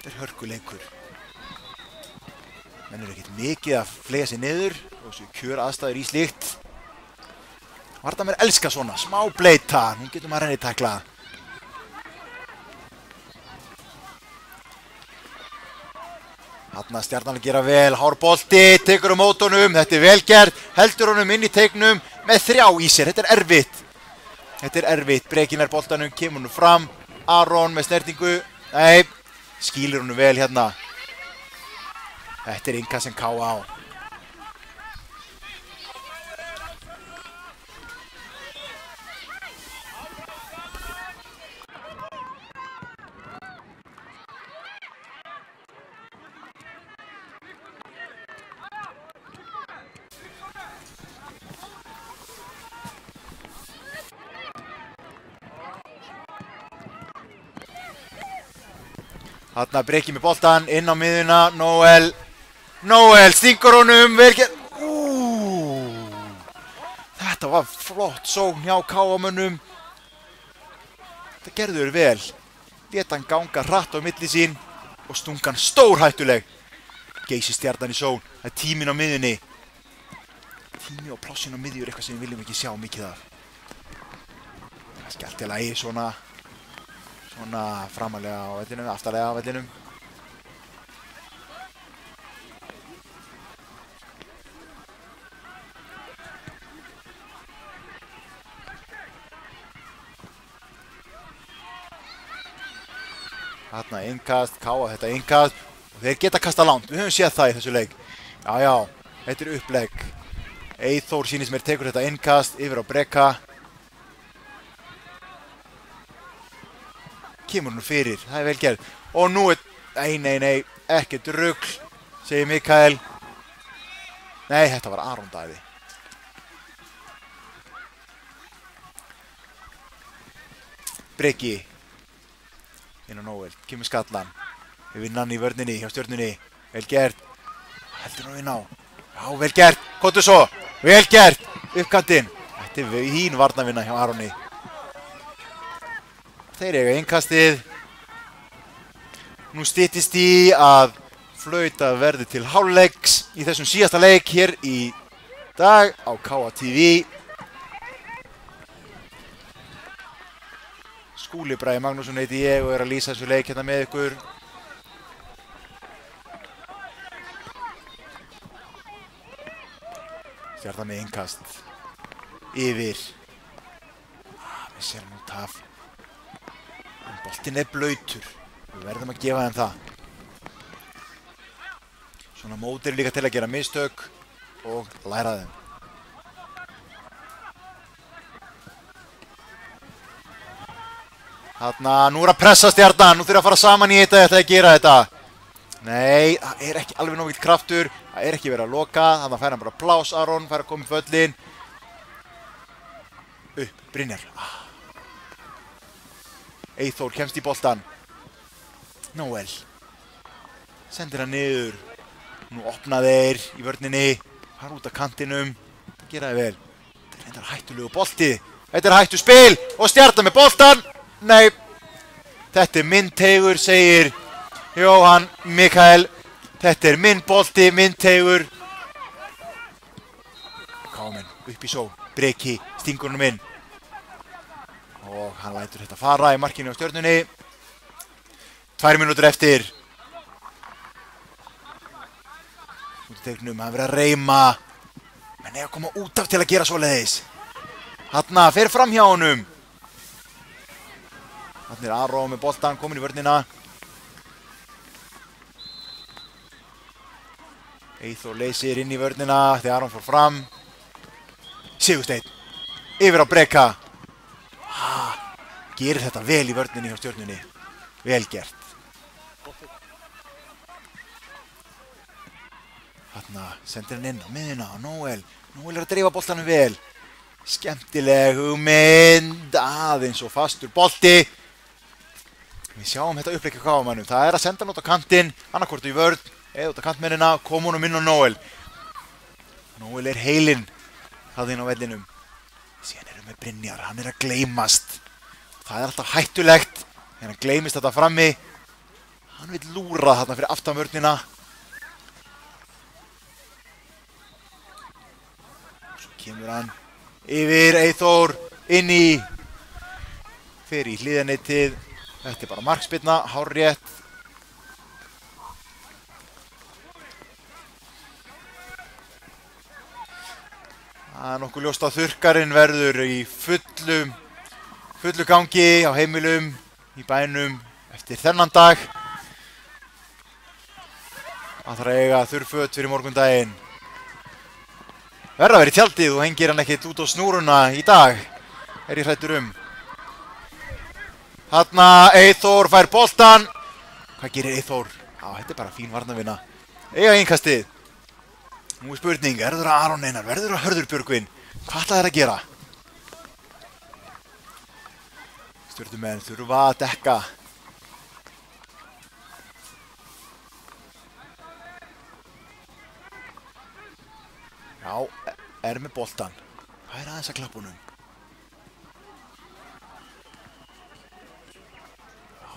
Þetta er hörkuleikur. Menn eru ekkert mikið að flega sig niður og svo kjör aðstæður í slíkt. Vardamenn elska svona, smá bleita, nú getur maður henni taklað. Þarna Stjarnan að gera vel, hár bolti, tekur mót honum, þetta er vel gert, heldur honum inn í teiknum með 3 í sér, þetta er erfitt. Þetta er erfitt, Breki nær boltanum, kemur honum fram, Aron með snertingu, nei. Skýlir honum vel hérna. Þetta er innkast sem K.A. á. Þarna Breki með boltan, inn á miðuna, Nóel stingur honum, vel gert. Þetta var flott sókn hjá Káamönnum. Þetta gerðu þeir vel. Lét hann ganga hratt á milli sín og stungan stórhættuleg. Geysi Stjarnan í sókn, það er tíminn á miðunni. Tími og plássin á miðju er eitthvað sem við viljum ekki sjá mikið af. Skellt í lagi svona framalega á vellinum, aftarlega á vellinum. Þarna innkast, K.A. þetta innkast og þeir geta kasta langt, við höfum séð það í þessu leik. Já, þetta er upplegg. Eyþór sýnist mér tekur þetta innkast yfir á Breka. Kemur hún fyrir, það er vel gerð. Og nú er, nei, ekkert rugl, segir Mikael. Nei, þetta var Aron Daði. Breki. Inn á Nóel, kemur skallan. Við vinna hann í vörninni, hjá Stjörnunni. Vel gert. Heldur hún inn á. Já, vel gert. Kottu svo. Vel gert. Uppkantinn. Þetta er hín varnarvinna hjá Aroni. Þeir eiga innkastið. Nú styttist í að flauta verði til hálfleiks í þessum síðasta leik hér í dag á K.A. TV. Skúli Bragi Magnússon heiti ég og er að lýsa þessu leik hérna með ykkur. Stjarnan með innkast. Yfir. Við séum út af. Boltinn er blautur. Við verðum að gefa þeim það. Svona mót eru líka til að gera mistök og læra þeim. Þarna, nú er að pressa Stjarnan. Nú þurfa að fara saman í þetta eftir að gera þetta. Nei, það er ekki alveg nógill kraftur. Það er ekki verið að loka. Þannig að fær hann bara plás, Aron. Fær að koma í völlin. Upp, Brynjar. Eyþór kemst í boltan. Nóel. Sendir hann niður. Nú opna þeir í vörninni. Fara út af kantinum. Gera það vel. Þetta er reyndar hættulegu bolti. Þetta er hættu spil og Stjarnan með boltan. Nei. Þetta er minn teigur, segir Jóhann Mikael. Þetta er minn bolti, minn teigur. Kámen upp í sól. Breki stingur honum inn. Og hann lætur þetta fara í markinu á Stjörnunni. 2 mínútur eftir. Út í teiknum, hann verið að reyma. Menn eiga að koma út af til að gera svoleiðis. Hanna fer fram hjá honum. Þannig er Aró með boltan, komin í vörnina. Eyþór leysir inn í vörnina þegar Aron fór fram. Sigursteinn, yfir á Breka. Gerir þetta vel í vörninni hjá Stjörnunni. Vel gert. Þarna sendir hann inn á miðjuna á Nóel. Nóel er að dreifa boltanum vel. Skemmtileg hugmynd. Aðeins og fastur bolti. Við sjáum þetta uppleikja káamannum. Það er að senda hann út á kantinn, annarkvort í vörn, eða út á kantmennina, kom honum inn á Nóel. Nóel er heilinn þarna inn á vellinum. Síðan erum við Brynjar, hann er að gleymast. Það er alltaf hættulegt þegar hann gleymist þetta frammi. Hann vil lúra þarna fyrir aftan vörnina. Svo kemur hann yfir Eyþór inn í fyrir í hliðaneitið. Þetta er bara markspyrna, hárrétt. Það er nokkuð ljóst að þurrkarinn verður í fullu gangi á heimilum í bænum eftir þennan dag. Það þarf að eiga þurrföt fyrir morgundaginn. Verða að vera í tjaldið og hengir hann ekkert út á snúruna í dag, er ég hræddur um. Þarna Eyþór fær boltan. Hvað gerir Eyþór? Já, þetta er bara fín varnarvinna. Eiga innkastið. Nú er spurning, verður það Aron Einar, verður það Hörður Björgvin? Hvað ætla þeir að gera? Stjörnumenn þurfa að dekka. Já, er með boltan. Hvað er aðeins að klappa honum?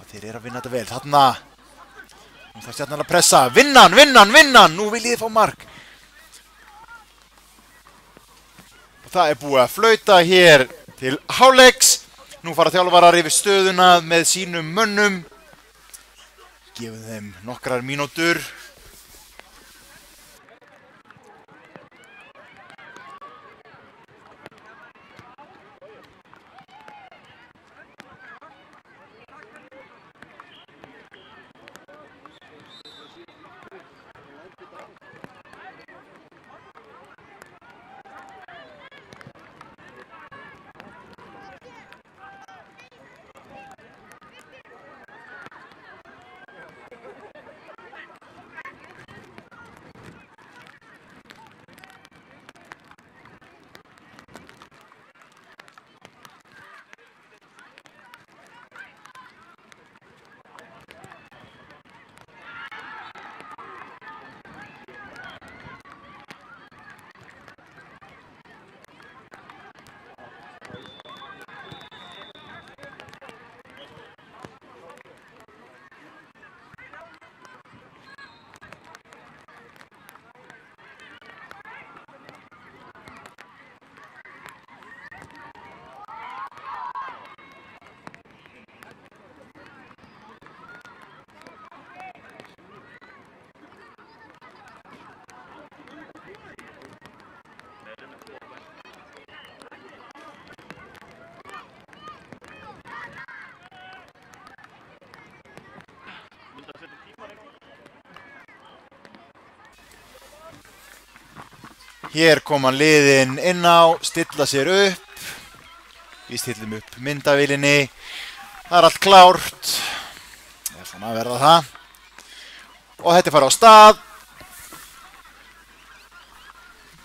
Þeir eru að vinna þetta vel, þarna. Nú þarf Stjarnan að pressa, vinnan, nú viljið þið fá mark. Og það er búið að flauta hér til hálfleiks. Nú fara þjálfarar yfir stöðuna með sínum mönnum. Gefum þeim nokkrar mínútur. Hér koma liðin inn á, stilla sér upp. Við stillum upp myndavílinni. Það er allt klárt. Það er svona að verða það. Og þetta er farið á stað.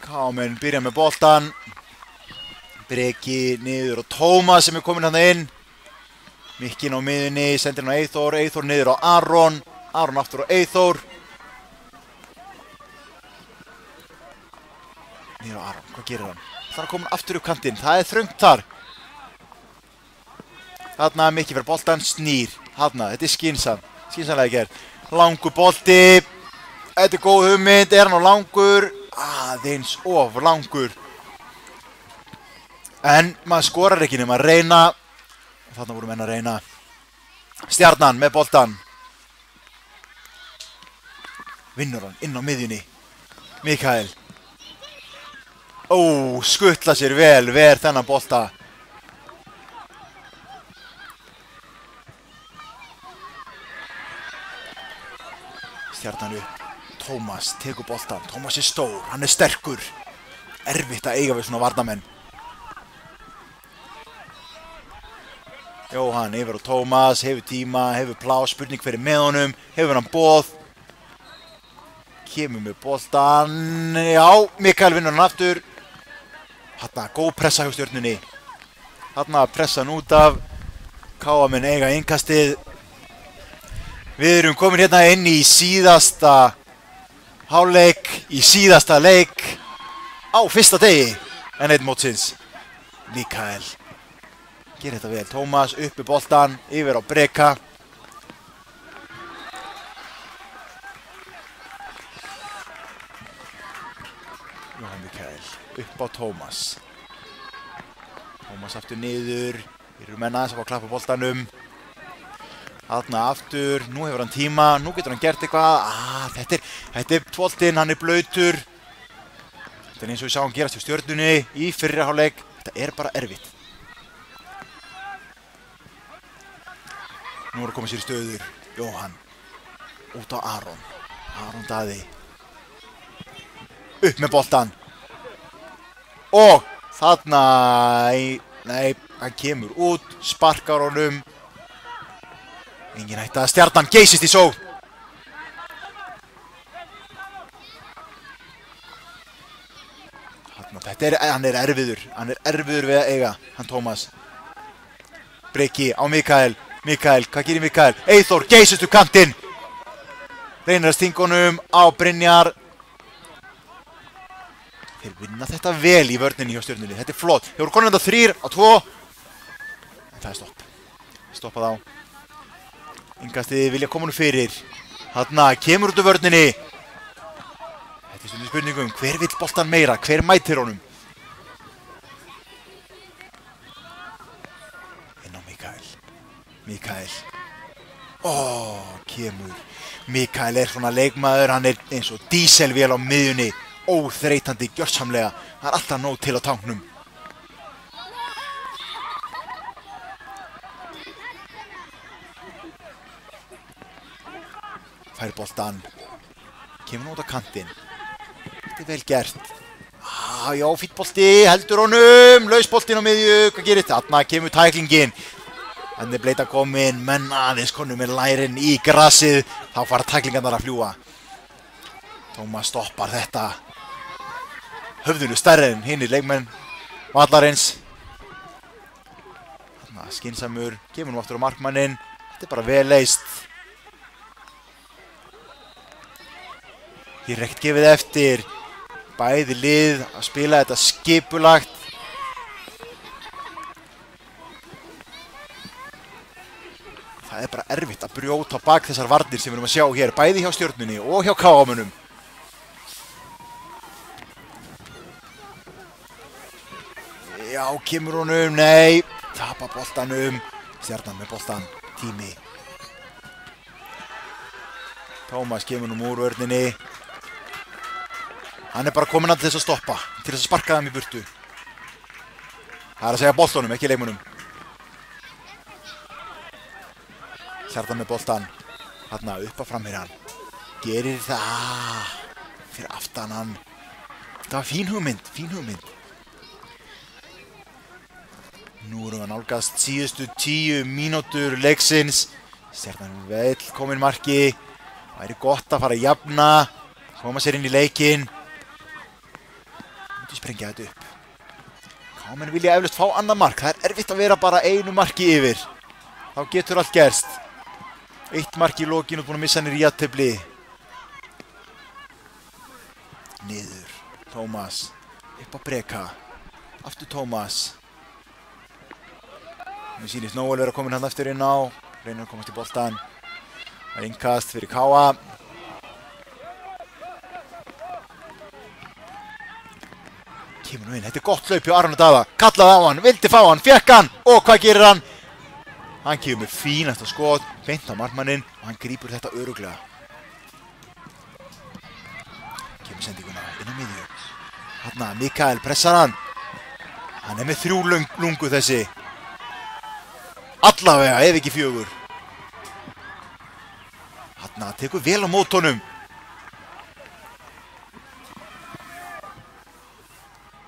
Kámen byrja með boltan. Breki niður og Tómas sem er komin hann inn. Mikkin á miðunni, sendir hann á Eyþór, Eyþór niður á Aron, Aron aftur á Eyþór. Niður á Aron, hvað gerir hann? Það er komin aftur upp kantinn, það er þröngt þar. Þarna Mikki fyrir boltan, snýr, þarna, þetta er skynsamlega gert. Langur bolti, þetta er góð hugmynd, er hann á langur? Aðeins of langur. En maður skorar ekki nema að reyna. Þarna voru menn að reyna. Stjarnan með boltan. Vinnur hann inn á miðjunni. Mikael. Skuttla sér vel, ver þennan bolta. Stjarnan upp. Tómas tekur boltan. Tómas er stór, hann er sterkur. Erfitt að eiga við svona varnamenn. Jóhann yfir á Tómas, hefur tíma, hefur plás, spurning hver er með honum, hefur hann boð. Kemur með boltan, já, Mikael vinnur hann aftur. Þarna, góð pressa hjá Stjörnunni. Þarna pressa hann út af, KA-menn eiga innkastið. Við erum komin hérna inn í síðasta hálfleik, í síðasta leik á fyrsta degi N1 mótsins. Mikael. Gerir þetta vel, Tómas uppi boltan, yfir á Breka. Jóhann Mikael, upp á Tómas. Tómas aftur niður, eru menn aðeins að fá að klappa boltanum. Þarna aftur, nú hefur hann tíma, nú getur hann gert eitthvað. Þetta er boltinn, hann er blautur. Þetta er eins og við sáum gerast hjá Stjörnunni í fyrri hálfleik. Þetta er bara erfitt. Nú er að koma sér í stöður, Jóhann, út á Aron, Aron Daði, upp með boltan og þarna, nei, hann kemur út, sparkar honum, engin hætta, Stjarnan geysist í sókn. Þarna, hann er erfiður við að eiga, hann Tómas. Breki á Mikael. Mikael, hvað gerir Mikael? Eyþór, geysist upp kantinn. Reynir að stinga honum á Brynjar. Þeir vinna þetta vel í vörninni hjá Stjörnunni. Þetta er flott. Þeir voru komin þetta 3 á 2. En það er stopp. Stoppað á. Innkastið vilja koma honum fyrir. Þarna, kemur út úr vörninni. Þetta er stundum spurningum. Hver vill boltan meira? Hver mætir honum? Mikael. Kemur. Mikael er svona leikmaður, hann er eins og díselvél á miðjunni. Óþreytandi, gjörsamlega. Það er alltaf nóg til á tanknum. Fær boltan. Kemur nút á kantinn. Þetta er vel gert. Já, fýtt bolti, heldur honum. Lausboltinn á miðju, hvað gerir þetta? Þarna kemur tæklingin. En þeir bleita komin, menn aðeins konum með lærin í grasið, þá fara tæklingarnar að fljúa. Tómas stoppar þetta. Höfðinu stærri en hinir leikmenn vallarins. Þarna skynsamur, kemur nú aftur á markmanninn. Þetta er bara vel leyst. Hér er ekkert gefið eftir. Bæði lið að spila þetta skipulagt. Það er bara erfitt að brjóta á bak þessar varnir sem við erum að sjá hér, bæði hjá Stjörnunni og hjá KA-mönnum. Já, kemur honum, nei, tapa boltanum. Stjarnan með boltan, tími. Tómas kemur nú úr vörninni. Hann er bara komin að þess að stoppa, til þess að sparka þeim í burtu. Það er að segja boltanum, ekki leikmönnum. Stjarnan með boltan. Þarna upp að framherjan. Gerir það. Fyrir aftan hann. Það var fín hugmynd. Nú erum við að nálgast síðustu 10 mínútur leiksins. Stjarnan vel komin marki. Væri gott að fara að jafna. Koma sér inn í leikinn. Múti sprengja þetta upp. KA-menn vilja eflaust fá annað mark. Það er erfitt að vera bara einu marki yfir. þá getur allt gerst. 1 mark í lokinu og búin að missa hann í jafntefli. Niður, Tómas, upp á Breka, aftur Tómas. Mér sýnist Nóel vera komin hann aftur inn á, reynir að komast í boltan. Það er innkast fyrir Káa. Kemur nú inn, þetta er gott hlaup hjá Aron Daða, kallaði á hann, vildi fá hann, fekk hann og hvað gerir hann? Hann kemur með fínasta skot, beint á markmanninn og hann grípur þetta örugglega. Kemur sendinguna inn á miðju. Þarna, Mikael pressar hann. Hann er með 3 lungu þessi. Allavega, ef ekki 4. Þarna, tekur vel á mót honum.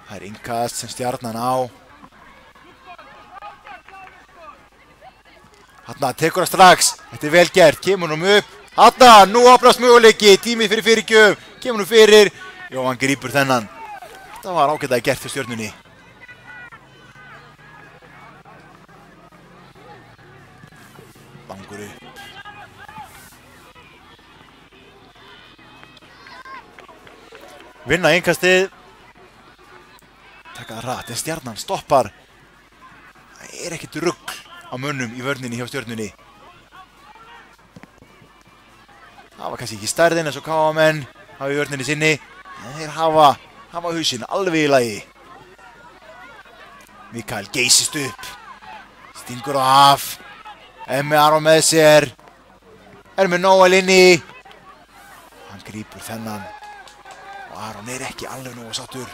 Það er innkast sem Stjarnan á. Þarna, tekur það strax. Þetta er vel gert, kemur honum upp. Þarna, nú opnast möguleiki, tímið fyrir fyrirgjöf. Kemur honum fyrir. Jó, hann grípur þennan. Þetta var ágætlega gert fyrir Stjörnunni. Langur upp. Vinna innkastið. Taka það rætt, en Stjarnan stoppar. Það er ekkert rugl á mönnum í vörninni hjá Stjörnunni. Það var kannski ekki stærðin eins og KM-menn hafa í vörninni sinni. En þeir hafa hausinn alveg í lagi. Mikael geysist upp. Stingur af. Er með Aron með sér. Er með Nóel inni. Hann grípur þennan. Og Aron er ekki alveg nógu sáttur.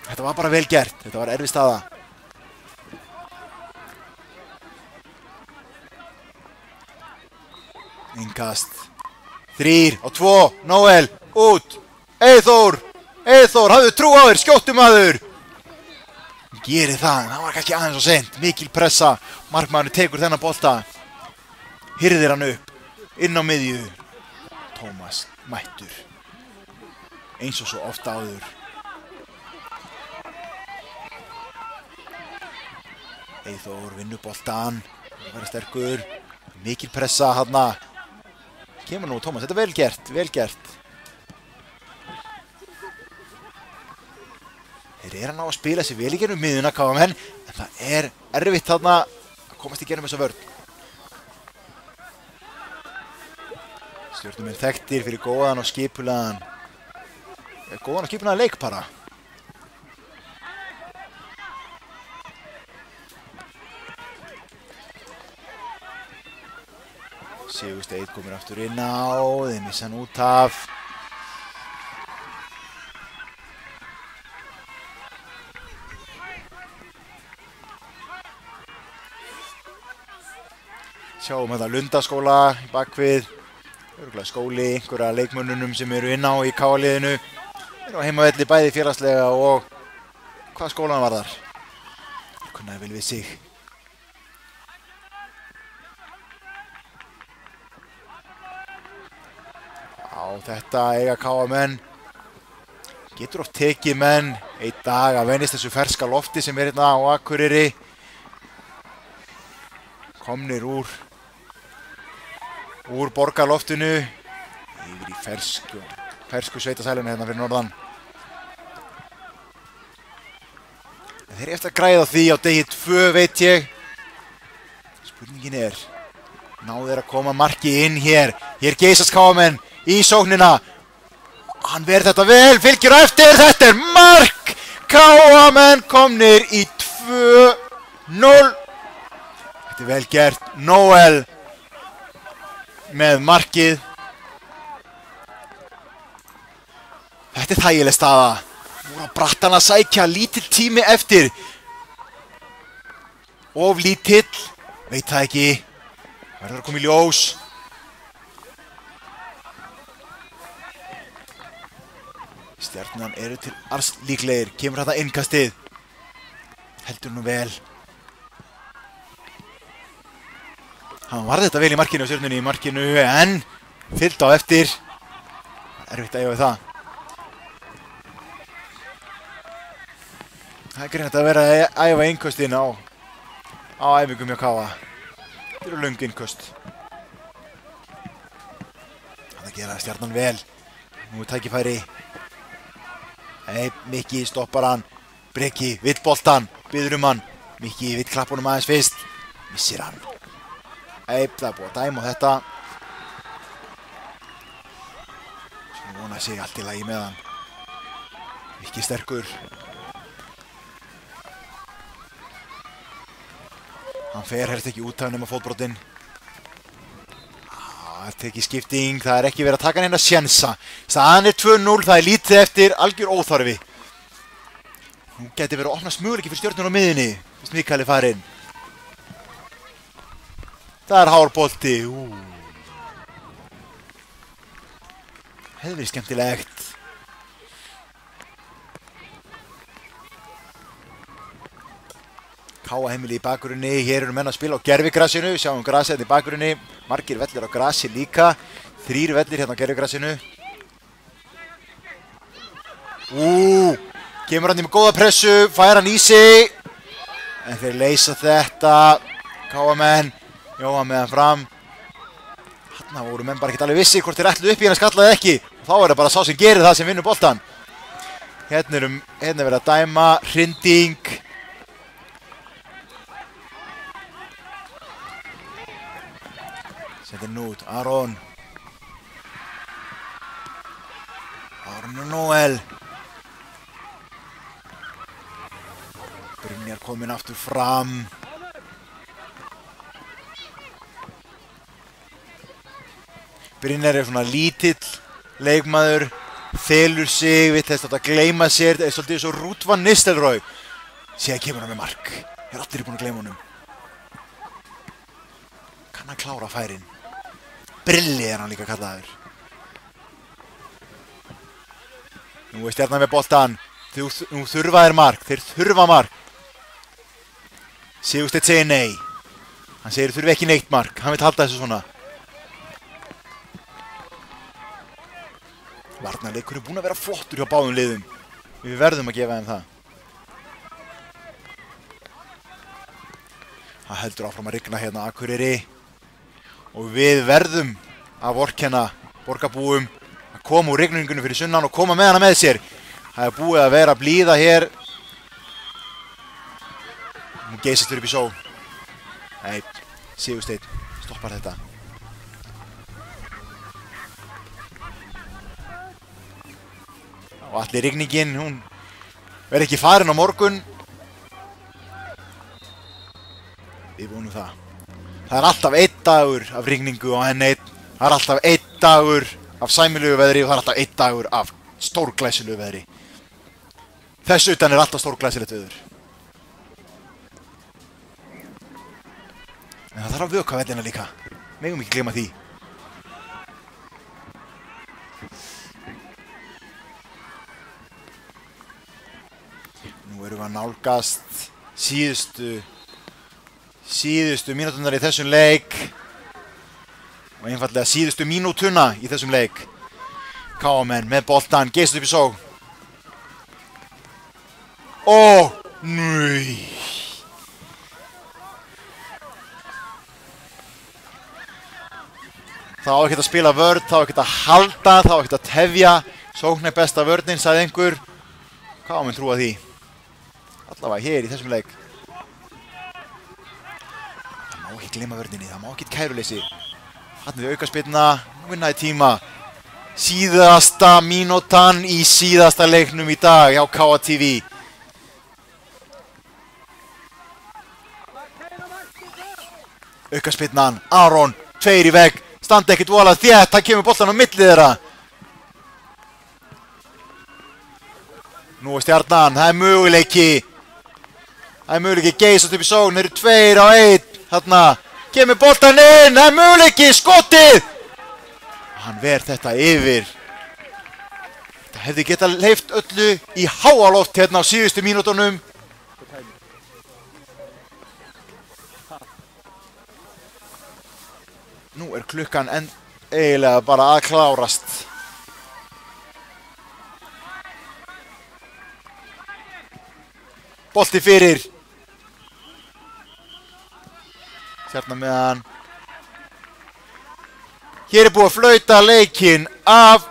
Þetta var bara vel gert. Þetta var erfið staða. Innkast. 3 og 2. Nóel. Út. Eyþór. Eyþór, hafðu trú á þér. Skjóttu maður. Gerið það. En það var kannski aðeins og sent. Mikil pressa. Markmaðurinn tekur þennan bolta. Hirðir hann upp. Inn á miðju. Tómas mættur. Eins og svo ofta áður. Eyþór vinnur boltan. Það verður sterkur. Mikil pressa þarna. Kemur nú Tómas. Þetta er vel gert. Vel gert. Þeir eru að ná að spila sér vel í gegnum miðjuna KM-menn. En það er erfitt þarna að komast í gegnum þessa vörn. Stjörnumenn þekktir fyrir góðan og skipulaðan. Góðan og skipulaðan leik bara. Sigursteinn komur aftur inn á, þeir missa hann út af. Sjáum þetta Lundaskóla í bakvið. Örugglega skóli, einhverja leikmönnunum sem eru inn á í KA-liðinu. Eru á heimavelli bæði félagslega og hvað skólan var þar. Það kunnaði vel við sig. Já, þetta eiga KA-menn. Getur oft tekið menn einn dag að venjast þessu ferska lofti sem er hérna á Akureyri. Komnir úr borgarloftinu yfir í fersku sveitasæluna hérna fyrir norðan. Þeir eru eftir að græða því á degi 2 veit ég. Spurningin er, náðu þeir að koma marki inn hér. Hér geysast KA-menn í sóknina. Hann verður þetta vel, fylgir á eftir, þetta er mark! KA-menn komnir í 2-0. Þetta er vel gert, Nóel með markið. Þetta er þægileg staða. Nú er brattan að sækja, lítill tími eftir. Of lítill, veit það ekki. Verður að koma í ljós. Stjarnan eru til ars líklegir. Kemur þetta innkastið. Heldur nú vel. Hann varði þetta vel í markinu og Stjörnunni í markinu en fyllt á eftir. Erfitt að eiga við það. Það er greinilegt að vera að æfa innkastin á æfingum hjá KA. Þetta eru löng innköst. Það gera Stjarnan vel. Nú er tækifæri. Nei, Mikki stoppar hann. Breki, vill boltan, biður hann. Mikki vill klappa honum aðeins fyrst. Missir hann. Nei, það búið að dæma á þetta. Svo vona sig allt í lagi með hann. Mikki sterkur. Hann fer helst ekki út af nema fótbrotinn. Það er tekið skipting, það er ekki verið að taka neina sjensa. Staðan er 2-0, það er lítið eftir, algjör óþarfi. Nú geti verið að opna möguleiki fyrir Stjörnuna á miðjunni, fyrst Mikael er farinn. Það er hár bolti. Hefði verið skemmtilegt. Káa heimili í bakgrunni, hér eru menn að spila á gervigrassinu, sjáum grasið hérna í bakgrunni, margir vellir á grasi líka, 3 vellir hérna á gervigrassinu. Kemur hann í með góða pressu, fær hann í sig, en þeir leysa þetta, Káa menn, Jóa með hann fram. Þarna voru menn bara ekkert alveg vissi hvort þeir ætluðu upp í hann að skalla eða ekki, þá er það bara sá sem gerir það sem vinnur boltan. Hérna er verið að dæma, hrinding. Settir nú út, Aron og Noel. Brynjar kominn aftur fram. Brynjar er svona lítill leikmaður, felur sig, vill þess að gleyma sér, er svolítið svo Ruud van Nistelrooy. Síðan kemur hann með mark, er allir búin að gleyma honum. Kann hann klára færin. Brilli er hann líka kallaður. Nú er Stjarnan með boltan. Nú þurfa þeir mark. Þeir þurfa mark. Sigursteinn segir nei. Hann segir þurfi ekki neitt mark. Hann vill halda þessu svona. Varnarleikur er búinn að vera flottur hjá báðum liðum. Við verðum að gefa þeim það. Það heldur áfram að rigna hérna Akureyri. Og við verðum að vorkenna borgarbúum að koma úr rigningunum fyrir sunnan og koma með hana með sér. Það er búið að vera blíða hér. Nú geysastur upp í sól. Nei, Sigursteinn stoppar þetta. Og allir rigningin, hún verður ekki farin á morgun. Við vonum það. Það er alltaf 1 dagur af rigningu á N1. Það er alltaf 1 dagur af sæmilegu veðri og það er alltaf 1 dagur af stórglæsilegu veðri. Þess utan er alltaf stórglæsilegt veður. En það þarf að vökva vellina líka. Megum ekki gleyma því. Nú erum við að nálgast síðustu mínúturnar í þessum leik og einfallega síðustu mínútuna í þessum leik. Káamenn með boltan, geysast upp í sókn. Nei. Það á ekkert að spila vörn, það á ekkert að halda, það á ekkert að tefja. Sókn er besta vörnin, sagði einhver. Káamenn trúa því. Allavega hér í þessum leik. Það má ekki gleyma vörninni, það má ekki kæruleysi. Hann við aukaspyrna, vinnaði tíma. Síðasta mínútan í síðasta leiknum í dag hjá KTV. Aukaspyrnan, Aron, 2 í vegg, standa ekkert voðalega þétt, hann kemur boltan á milli þeirra. Nú er Stjarnan, það er möguleiki. Það er möguleiki, geysast upp í sókn, þeir eru 2 á 1. Þarna, kemur boltan inn, það er möguleiki, skotið! Hann ver þetta yfir. Þetta hefði getað hleypt öllu í háaloft hérna á síðustu mínútonum. Nú er klukkan eiginlega bara að klárast. Bolti fyrir. Stjarnan með hann. Hér er búið að flauta leikinn af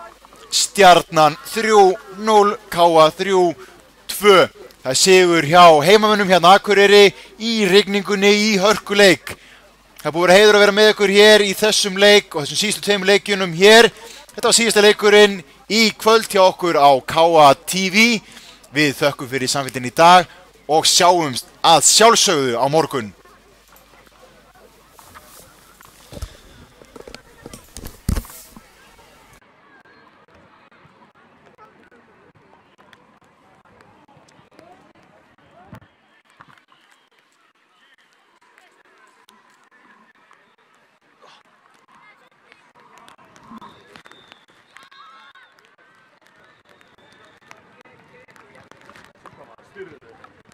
Stjarnan 3-0, KA 3-2. Það er sigur hjá heimamönnum hérna Akureyri í rigningunni í hörkuleik. Það er búið að vera heiður að vera með ykkur hér í þessum leik og þessum síðustu tveimur leikjunum hér. Þetta var síðasta leikurinn í kvöld hjá okkur á KA TV. Við þökkum fyrir samfélgin í dag og sjáumst að sjálfsögðu á morgun. Styrðu.